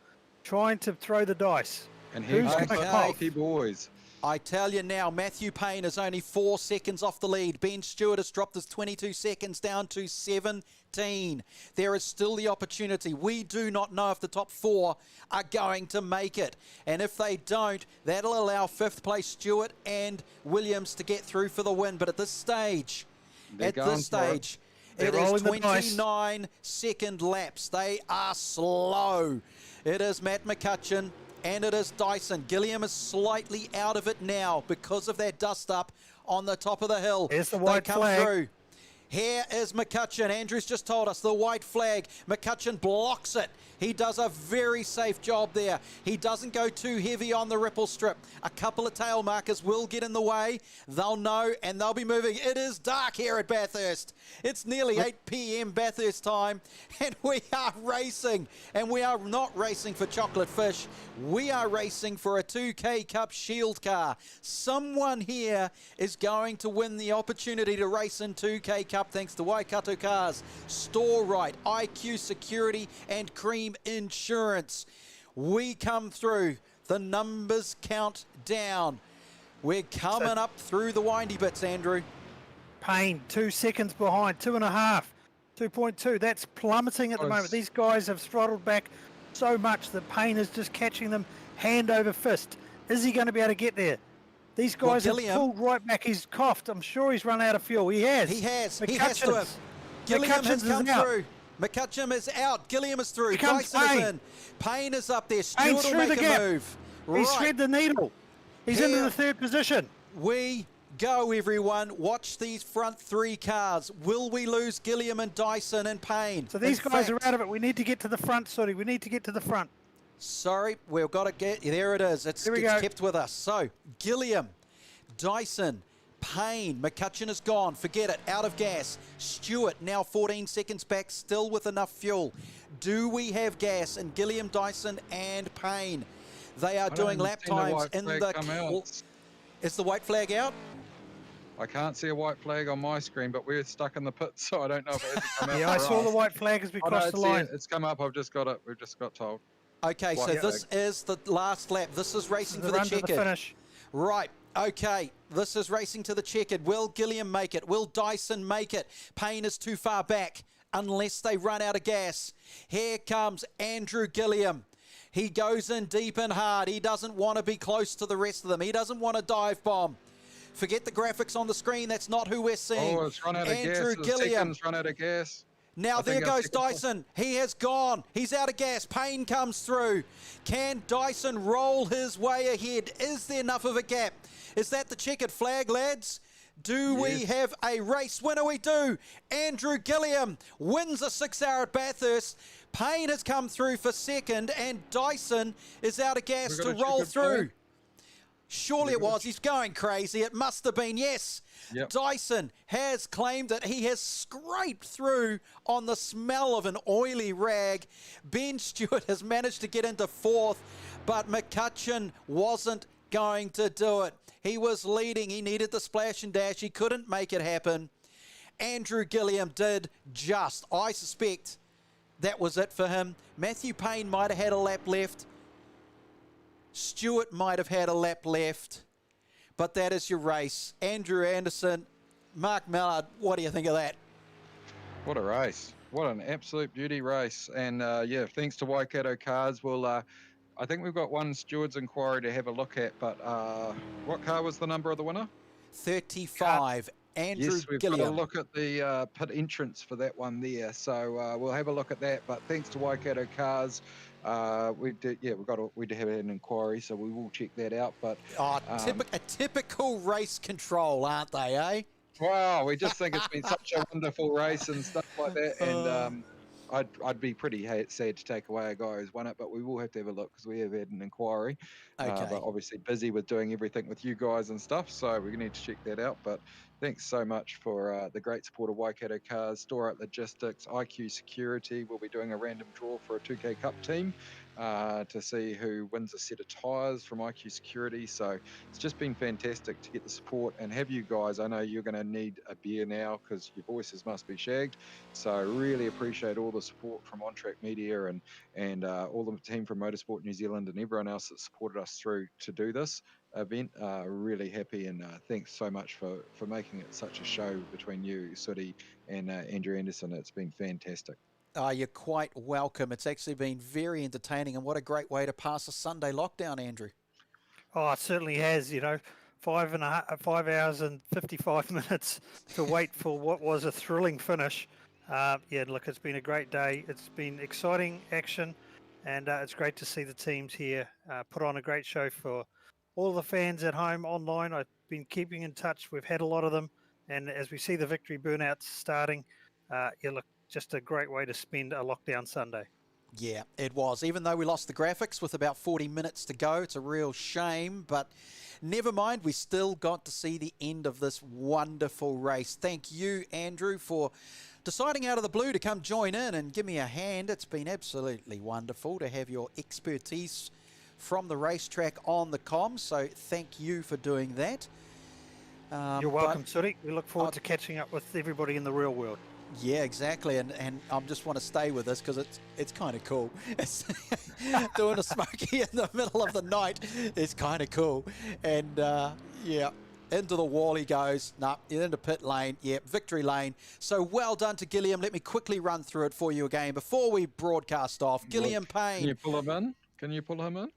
[SPEAKER 1] trying to throw the dice.
[SPEAKER 2] And who's
[SPEAKER 1] going to
[SPEAKER 2] lucky boys?
[SPEAKER 3] I tell you now, Matthew Payne is only 4 seconds off the lead. Ben Stewart has dropped his 22 seconds down to 17. There is still the opportunity. We do not know if the top 4 are going to make it. And if they don't, that'll allow 5th place Stewart and Williams to get through for the win. But at this stage, it is 29-second laps. They are slow. It is Matt McCutcheon. And it is Dyson. Gilliam is slightly out of it now because of that dust up on the top of the hill.
[SPEAKER 1] Here's the white flag.
[SPEAKER 3] Through. Here is McCutcheon. Andrew's just told us the white flag. McCutcheon blocks it. He does a very safe job there. He doesn't go too heavy on the ripple strip. A couple of tail markers will get in the way. They'll know and they'll be moving. It is dark here at Bathurst. It's nearly 8 p.m. Bathurst time and we are racing. And we are not racing for chocolate fish. We are racing for a 2K Cup Shield car. Someone here is going to win the opportunity to race in 2K Cup thanks to Waikato Cars, Storerite, IQ Security and Creme Insurance. We come through. The numbers count down. We're coming up through the windy bits, Andrew.
[SPEAKER 1] Payne, 2 seconds behind, 2.5, 2.2. That's plummeting at the moment. These guys have throttled back so much that Payne is just catching them hand over fist. Is he going to be able to get there? These guys have pulled right back. He's coughed. I'm sure he's run out of fuel. He has.
[SPEAKER 3] He has. He has to have. Gilliam has come through. McCutcheon is out. Gilliam is through. Dyson is in. Payne is up there. Stewart will make a move.
[SPEAKER 1] He's thread the needle. He's into the 3rd position.
[SPEAKER 3] We go, everyone. Watch these front 3 cars. Will we lose Gilliam and Dyson and Payne?
[SPEAKER 1] So these guys are out of it. We need to get to the front, sorry. We need to get to the front.
[SPEAKER 3] Sorry, we've got to get... There it is. It's kept with us. So, Gilliam, Dyson, Payne, McCutcheon is gone. Forget it. Out of gas. Stewart now 14 seconds back, still with enough fuel. Do we have gas in Gilliam, Dyson and Payne? They are doing lap times in the... Is the white flag out?
[SPEAKER 2] I can't see a white flag on my screen, but we're stuck in the pit, so I don't know if it hasn't come out.
[SPEAKER 1] Yeah, I saw the white flag as we crossed the line.
[SPEAKER 2] It's come up. I've just got it. We've just got told.
[SPEAKER 3] Okay, so this is the last lap. This is racing for the checkered.
[SPEAKER 1] The finish.
[SPEAKER 3] Right. Okay, this is racing to the checkered. Will Gilliam make it? Will Dyson make it? Payne is too far back unless they run out of gas. Here comes Andrew Gilliam. He goes in deep and hard. He doesn't want to be close to the rest of them. He doesn't want to dive bomb. Forget the graphics on the screen. That's not who we're seeing.
[SPEAKER 2] Oh, it's run out of
[SPEAKER 3] Andrew
[SPEAKER 2] gas.
[SPEAKER 3] Gilliam.
[SPEAKER 2] Run out of gas.
[SPEAKER 3] Now there goes Dyson. He has gone. He's out of gas. Payne comes through. Can Dyson roll his way ahead? Is there enough of a gap? Is that the checkered flag, lads? Do we have a race winner? We do. Andrew Gilliam wins a 6-hour at Bathurst. Payne has come through for 2nd, and Dyson is out of gas to roll through. Surely it was. He's going crazy. It must have been, yes. Yep. Dyson has claimed that he has scraped through on the smell of an oily rag. Ben Stewart has managed to get into 4th, but McCutcheon wasn't going to do it. He was leading. He needed the splash and dash. He couldn't make it happen. Andrew Gilliam did just. I suspect that was it for him. Matthew Payne might have had a lap left. Stewart might have had a lap left, but that is your race. Andrew Anderson, Mark Mallard, what do you think of that?
[SPEAKER 2] What a race. What an absolute beauty race. And yeah, thanks to Waikato Cars. We'll, I think we've got one steward's inquiry to have a look at, but what car was the number of the winner?
[SPEAKER 3] 35. Andrew
[SPEAKER 2] yes, we've
[SPEAKER 3] Gilliam.
[SPEAKER 2] got to look at the pit entrance for that one there. So we'll have a look at that. But thanks to Waikato Cars, we did have an inquiry, so we will check that out. But
[SPEAKER 3] a typical race control, aren't they, eh?
[SPEAKER 2] wow, we just think it's been such a wonderful race and stuff like that, and I'd be pretty sad to take away a guy who's won it, but we will have to have a look because we have had an inquiry.
[SPEAKER 3] Okay.
[SPEAKER 2] But obviously busy with doing everything with you guys and stuff, so we need to check that out. But thanks so much for the great support of Waikato Cars, Storerite Logistics, IQ Security. We'll be doing a random draw for a 2K Cup team to see who wins a set of tyres from IQ Security. So it's just been fantastic to get the support and have you guys. I know you're going to need a beer now because your voices must be shagged. So I really appreciate all the support from On Track Media and all the team from Motorsport New Zealand and everyone else that supported us through to do this event. Really happy, and thanks so much for making it such a show between you, Sooty, and Andrew Anderson. It's been fantastic.
[SPEAKER 3] You're quite welcome. It's actually been very entertaining, and what a great way to pass a Sunday lockdown, Andrew.
[SPEAKER 1] Oh, it certainly has. 5 hours and 55 minutes to wait for what was a thrilling finish. Look, it's been a great day. It's been exciting action, and it's great to see the teams here put on a great show for all the fans at home, online. I've been keeping in touch. We've had a lot of them, and as we see the victory burnouts starting, look, just a great way to spend a lockdown Sunday.
[SPEAKER 3] Yeah, it was. Even though we lost the graphics with about 40 minutes to go, it's a real shame, but never mind, we still got to see the end of this wonderful race. Thank you, Andrew, for deciding out of the blue to come join in and give me a hand. It's been absolutely wonderful to have your expertise from the racetrack on the comms, so thank you for doing that.
[SPEAKER 1] You're welcome, Sooty. We look forward to catching up with everybody in the real world.
[SPEAKER 3] Yeah, exactly, and I just want to stay with this because it's kind of cool. It's doing a smoky in the middle of the night is kind of cool, and into the wall he goes. Into pit lane. Victory lane. So well done to Gilliam. Let me quickly run through it for you again before we broadcast off. Gilliam Payne.
[SPEAKER 2] Can you pull him in?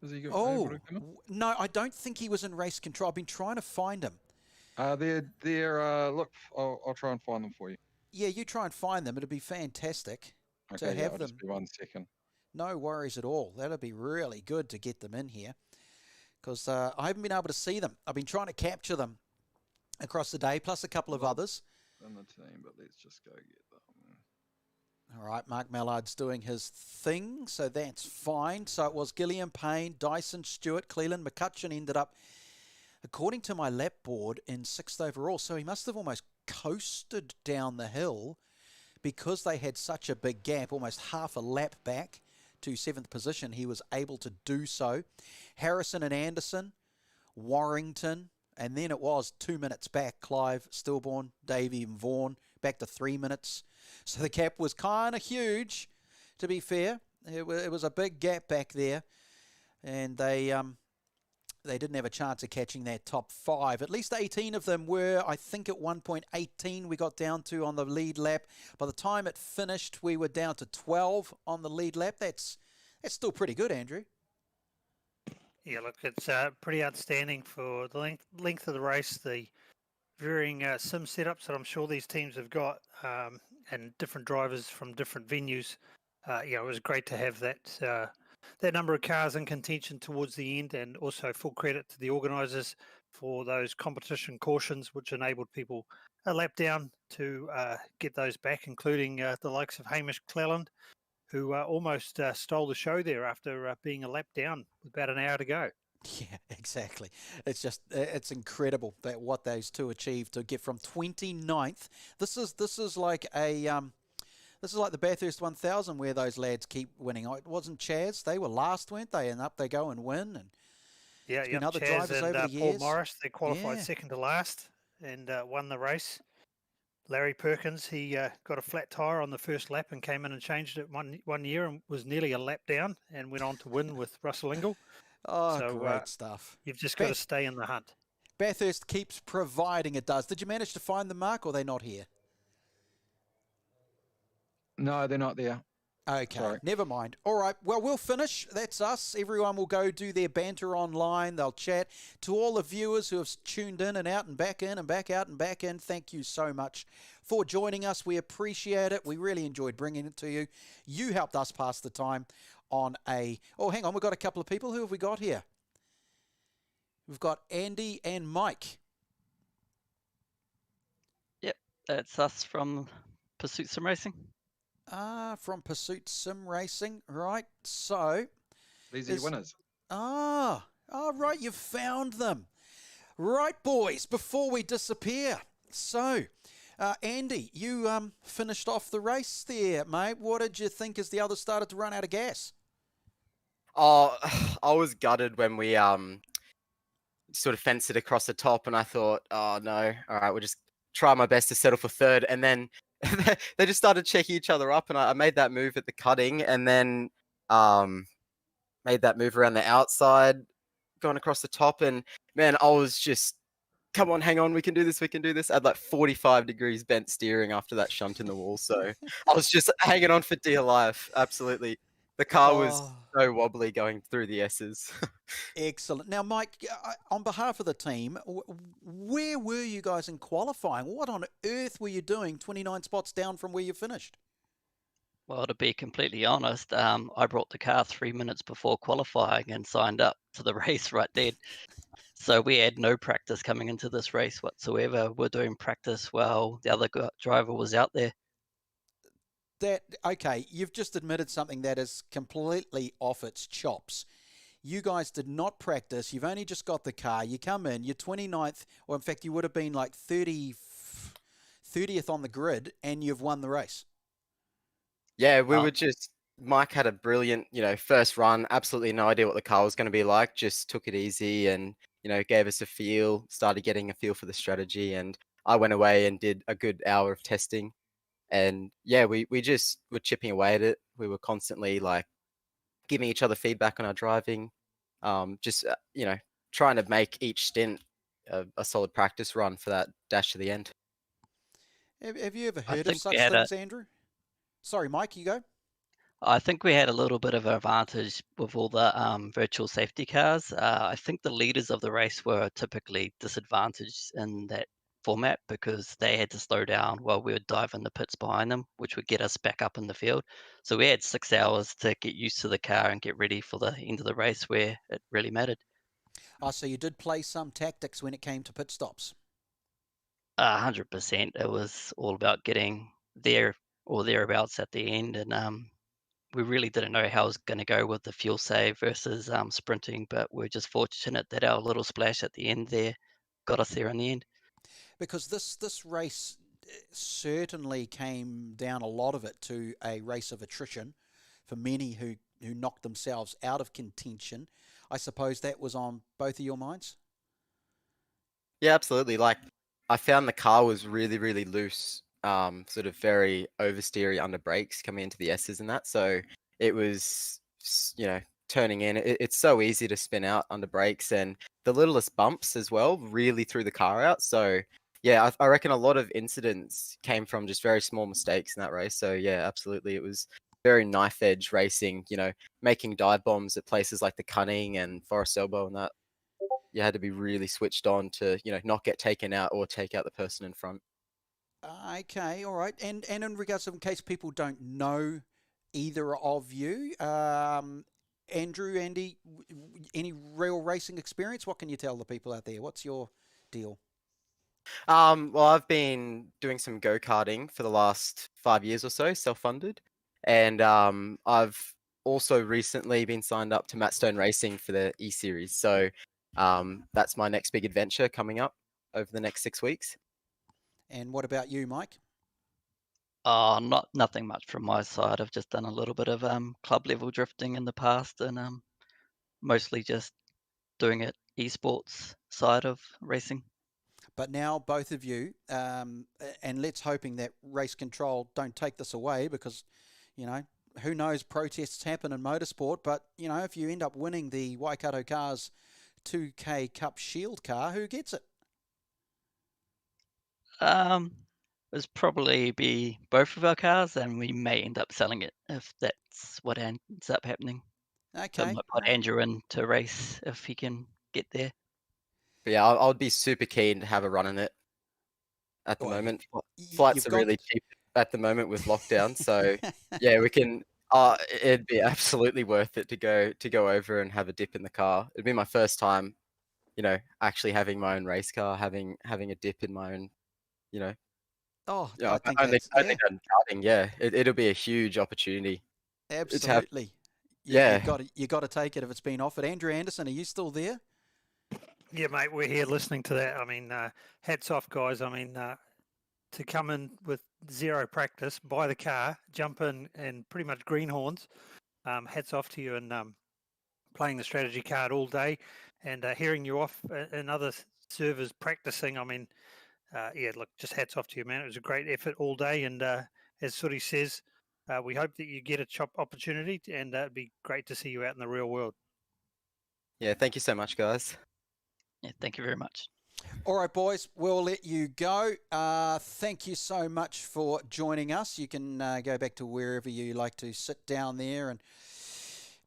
[SPEAKER 2] Is he able to come in?
[SPEAKER 3] No, I don't think he was in race control. I've been trying to find him.
[SPEAKER 2] Look, I'll try and find them for you.
[SPEAKER 3] Yeah, you try and find them. It'd be fantastic to have them.
[SPEAKER 2] Just be 1 second.
[SPEAKER 3] No worries at all. That'd be really good to get them in here because I haven't been able to see them. I've been trying to capture them across the day, plus a couple of others.
[SPEAKER 2] In the team, but let's just go get them.
[SPEAKER 3] All right, Mark Mallard's doing his thing, so that's fine. So it was Gilliam Payne, Dyson Stewart, Cleland McCutcheon ended up, according to my lap board, in 6th overall. So he must have almost coasted down the hill because they had such a big gap, almost half a lap back to 7th position. He was able to do so. Harrison and Anderson, Warrington, and then it was 2 minutes back. Clive, Stillborn, Davey and Vaughan back to 3 minutes. So the gap was kind of huge, to be fair. It was a big gap back there, and they didn't have a chance of catching that top 5. At least 18 of them were, I think at 1.18 we got down to on the lead lap. By the time it finished, we were down to 12 on the lead lap. That's still pretty good, Andrew.
[SPEAKER 1] Yeah, look, it's pretty outstanding for the length of the race, the varying sim setups that I'm sure these teams have got, and different drivers from different venues. It was great to have that number of cars in contention towards the end, and also full credit to the organisers for those competition cautions, which enabled people a lap down to get those back, including the likes of Hamish Cleland, who almost stole the show there after being a lap down with about an hour to go.
[SPEAKER 3] Yeah, exactly. It's incredible that what those two achieved to get from 29th. This is like the Bathurst 1000 where those lads keep winning. It wasn't Chaz; they were last, weren't they? And up they go and win. And other
[SPEAKER 1] Chaz
[SPEAKER 3] drivers
[SPEAKER 1] and
[SPEAKER 3] over the
[SPEAKER 1] Paul
[SPEAKER 3] years.
[SPEAKER 1] Morris, they qualified second to last and won the race. Larry Perkins, he got a flat tyre on the first lap and came in and changed it one year and was nearly a lap down and went on to win with Russell Ingall.
[SPEAKER 3] Oh,
[SPEAKER 1] so,
[SPEAKER 3] great stuff.
[SPEAKER 1] You've just got to stay in the hunt.
[SPEAKER 3] Bathurst keeps providing it does. Did you manage to find them, Mark, or are they not here?
[SPEAKER 2] No, they're not there.
[SPEAKER 3] Okay,
[SPEAKER 2] Sorry.
[SPEAKER 3] Never mind. All right, well, we'll finish. That's us. Everyone will go do their banter online. They'll chat. To all the viewers who have tuned in and out and back in and back out and back in, thank you so much for joining us. We appreciate it. We really enjoyed bringing it to you. You helped us pass the time. on a... Oh, hang on, we've got a couple of people. Who have we got here? We've got Andy and Mike.
[SPEAKER 21] Yep, that's us from Pursuit Sim Racing.
[SPEAKER 3] From Pursuit Sim Racing, right. So...
[SPEAKER 2] These are your winners.
[SPEAKER 3] Right, you've found them. Right, boys, before we disappear. So, Andy, you finished off the race there, mate. What did you think as the others started to run out of gas?
[SPEAKER 22] Oh, I was gutted when we sort of fenced it across the top, and I thought, oh no, all right, we'll just try my best to settle for third. And then they just started checking each other up, and I made that move at the cutting, and then made that move around the outside, going across the top, and man, I was just, come on, hang on, we can do this, we can do this. I had like 45 degrees bent steering after that shunt in the wall, so I was just hanging on for dear life, absolutely. The car was so wobbly going through the S's.
[SPEAKER 3] Excellent. Now, Mike, on behalf of the team, where were you guys in qualifying? What on earth were you doing 29 spots down from where you finished?
[SPEAKER 21] Well, to be completely honest, I brought the car 3 minutes before qualifying and signed up to the race right then. So we had no practice coming into this race whatsoever. We're doing practice while the other driver was out there.
[SPEAKER 3] Okay, you've just admitted something that is completely off its chops. You guys did not practice. You've only just got the car. You come in, you're 29th, or in fact, you would have been like 30th on the grid, and you've won the race.
[SPEAKER 22] Yeah, we were just, Mike had a brilliant, first run, absolutely no idea what the car was going to be like, just took it easy and, gave us a feel, started getting a feel for the strategy, and I went away and did a good hour of testing. And yeah, we just were chipping away at it. We were constantly like giving each other feedback on our driving, just, trying to make each stint a solid practice run for that dash to the end.
[SPEAKER 3] Have you ever heard of such things, Andrew? Sorry, Mike, you go.
[SPEAKER 21] I think we had a little bit of an advantage with all the virtual safety cars. I think the leaders of the race were typically disadvantaged in that format because they had to slow down while we would dive in the pits behind them, which would get us back up in the field. So we had 6 hours to get used to the car and get ready for the end of the race where it really mattered.
[SPEAKER 3] So you did play some tactics when it came to pit stops?
[SPEAKER 21] 100%. It was all about getting there or thereabouts at the end, and we really didn't know how it was going to go with the fuel save versus sprinting, but we're just fortunate that our little splash at the end there got us there in the end.
[SPEAKER 3] Because this race certainly came down, a lot of it, to a race of attrition for many who knocked themselves out of contention. I suppose that was on both of your minds?
[SPEAKER 22] Yeah, absolutely. Like, I found the car was really, really loose, sort of very oversteery under brakes coming into the S's and that. So it was, turning in. It's so easy to spin out under brakes, and the littlest bumps as well really threw the car out. So yeah, I reckon a lot of incidents came from just very small mistakes in that race. So yeah, absolutely. It was very knife edge racing, making dive bombs at places like the Cunning and Forest Elbow and that. You had to be really switched on to, not get taken out or take out the person in front.
[SPEAKER 3] Okay, all right. And in regards to, in case people don't know either of you, Andrew, Andy, any real racing experience? What can you tell the people out there? What's your deal?
[SPEAKER 22] Well, I've been doing some go-karting for the last 5 years or so, self-funded. And I've also recently been signed up to Matt Stone Racing for the E-Series. So that's my next big adventure coming up over the next 6 weeks.
[SPEAKER 3] And what about you, Mike?
[SPEAKER 21] Nothing much from my side. I've just done a little bit of club level drifting in the past, and mostly just doing it esports side of racing.
[SPEAKER 3] But now both of you, and let's hoping that race control don't take this away, because, who knows, protests happen in motorsport. But, if you end up winning the Waikato Cars 2K Cup Shield car, who gets it?
[SPEAKER 21] It's probably be both of our cars, and we may end up selling it if that's what ends up happening.
[SPEAKER 3] Okay.
[SPEAKER 21] So I might put Andrew in to race if he can get there.
[SPEAKER 22] But yeah, I would be super keen to have a run in it at the moment. Flights are really cheap at the moment with lockdown. So yeah, we can It'd be absolutely worth it to go over and have a dip in the car. It'd be my first time, actually having my own race car, having a dip in my own, you know.
[SPEAKER 3] Oh,
[SPEAKER 22] Yeah,
[SPEAKER 3] I think
[SPEAKER 22] only
[SPEAKER 3] that's, yeah,
[SPEAKER 22] done karting. Yeah, it'll be a huge opportunity. To have,
[SPEAKER 3] absolutely.
[SPEAKER 22] yeah.
[SPEAKER 3] You got to take it if it's been offered. Andrew Anderson, are you still there?
[SPEAKER 1] Yeah, mate, we're here listening to that. I mean, hats off, guys. I mean, to come in with zero practice, buy the car, jump in, and pretty much greenhorns. Hats off to you, and playing the strategy card all day, and hearing you off in other servers practicing. I mean, yeah, look, just hats off to you, man. It was a great effort all day, and as Suri says, we hope that you get a chop opportunity, and it'd be great to see you out in the real world.
[SPEAKER 22] Yeah, thank you so much, guys.
[SPEAKER 21] Yeah, thank you very much.
[SPEAKER 3] All right, boys, we'll let you go. Thank you so much for joining us. You can go back to wherever you like to sit down there and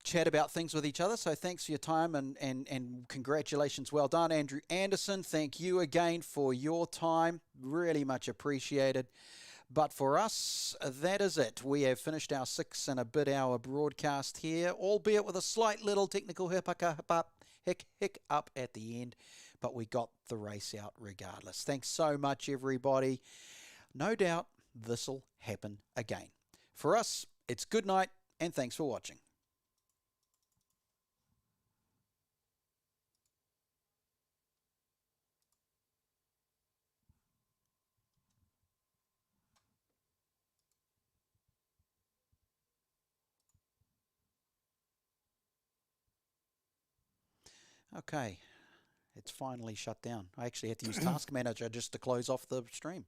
[SPEAKER 3] chat about things with each other. So thanks for your time and congratulations. Well done, Andrew Anderson. Thank you again for your time. Really much appreciated. But for us, that is it. We have finished our 6 and a bit hour broadcast here, albeit with a slight little technical hiccup at the end. But we got the race out regardless. Thanks so much, everybody. No doubt this'll happen again. For us, it's good night and thanks for watching. Okay, it's finally shut down. I actually had to use Task Manager just to close off the stream.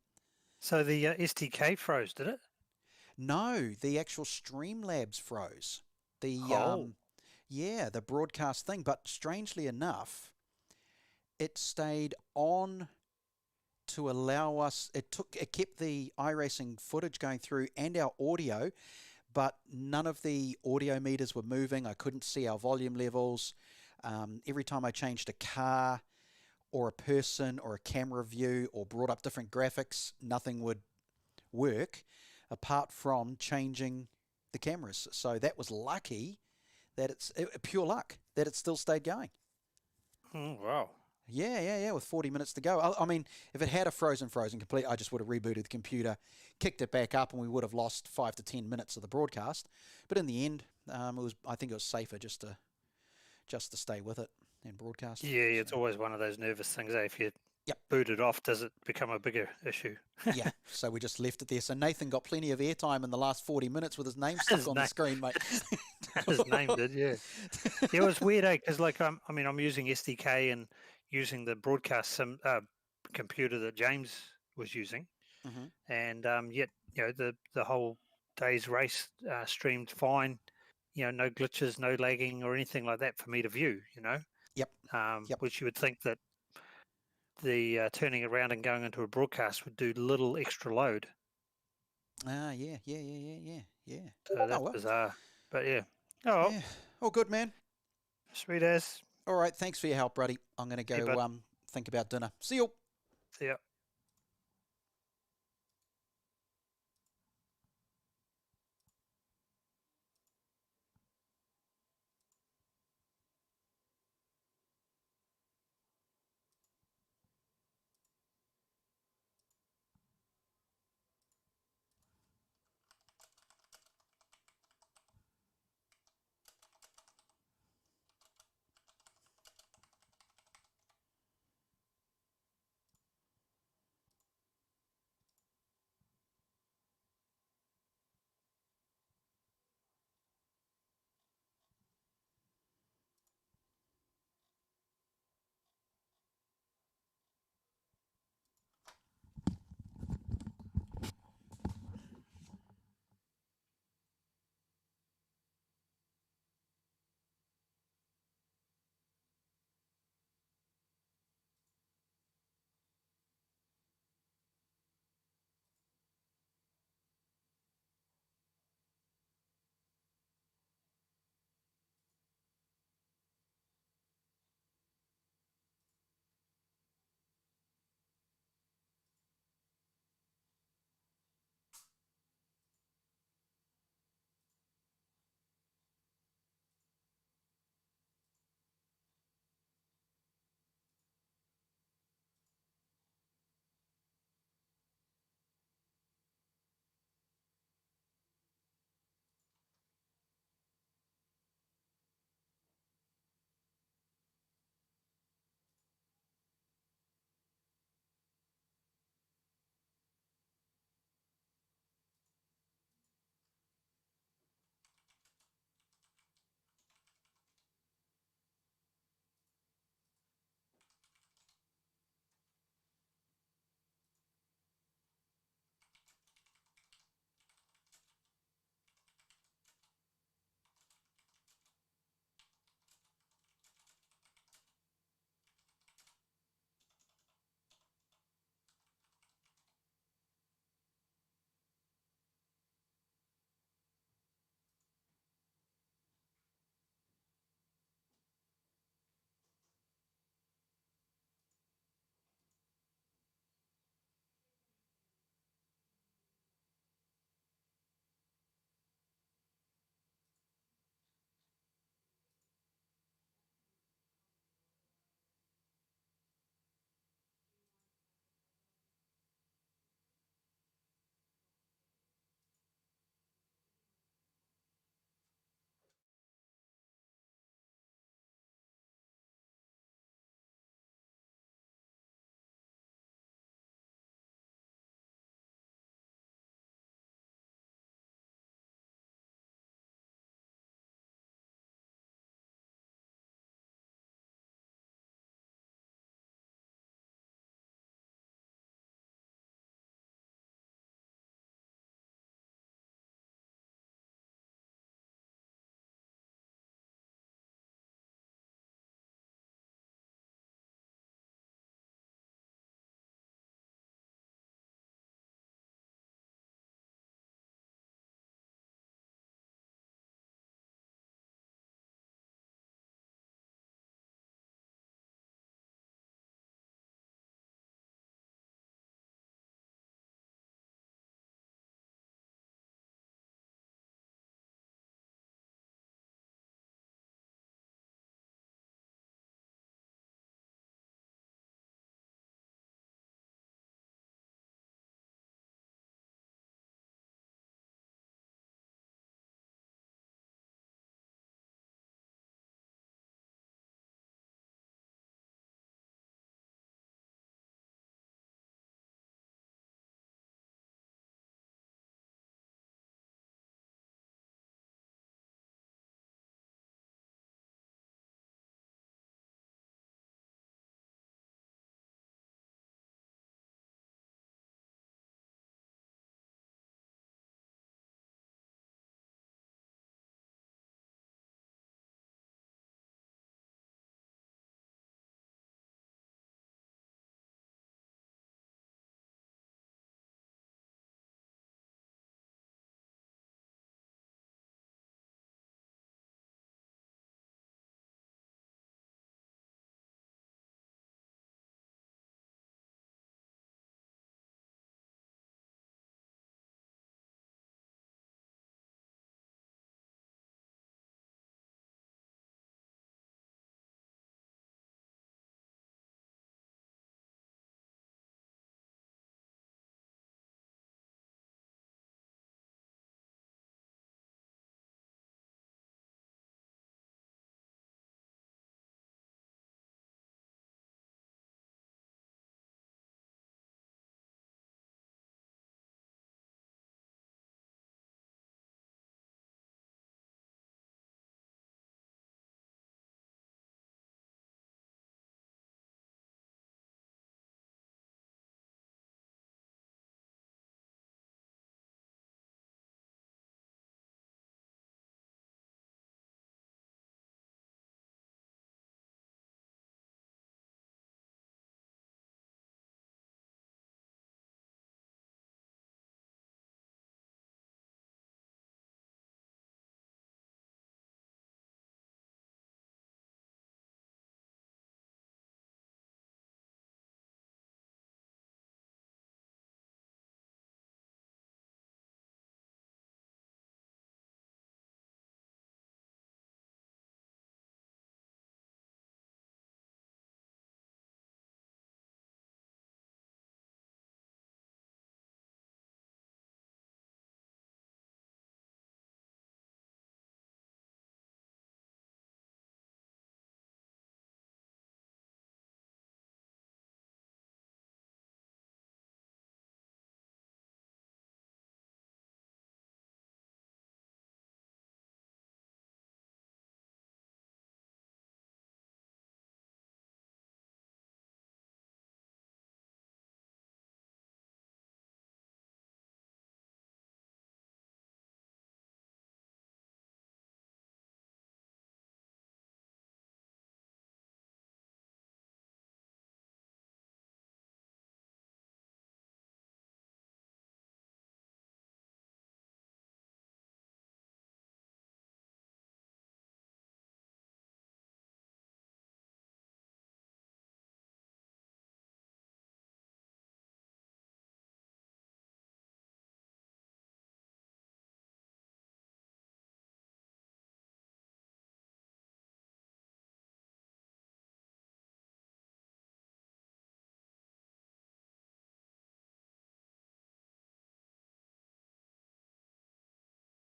[SPEAKER 1] So the SDK froze, did it?
[SPEAKER 3] No, the actual Streamlabs froze. The yeah, the broadcast thing. But strangely enough, it stayed on to allow us. It kept the iRacing footage going through and our audio, but none of the audio meters were moving. I couldn't see our volume levels. Every time I changed a car or a person or a camera view or brought up different graphics, nothing would work apart from changing the cameras. So that was lucky that it's pure luck that it still stayed going.
[SPEAKER 1] Oh, wow.
[SPEAKER 3] Yeah, with 40 minutes to go. I mean, if it had a frozen complete, I just would have rebooted the computer, kicked it back up, and we would have lost 5 to 10 minutes of the broadcast. But in the end, I think it was safer just to stay with it and broadcast.
[SPEAKER 1] Yeah, it's always one of those nervous things. If you boot it off, does it become a bigger issue?
[SPEAKER 3] Yeah, so we just left it there. So Nathan got plenty of airtime in the last 40 minutes with his name stuck on the screen, mate.
[SPEAKER 1] His name did, yeah. Yeah, it was weird, because I'm using SDK and using the broadcast computer that James was using, and yet the whole day's race streamed fine. No glitches, no lagging or anything like that for me to view.
[SPEAKER 3] Yep.
[SPEAKER 1] Which you would think that the turning around and going into a broadcast would do little extra load.
[SPEAKER 3] Yeah.
[SPEAKER 1] So that's bizarre, but yeah. Oh,
[SPEAKER 3] yeah. All good, man.
[SPEAKER 1] Sweet as.
[SPEAKER 3] All right, thanks for your help, buddy. I'm going to go think about dinner. See you.
[SPEAKER 1] See ya.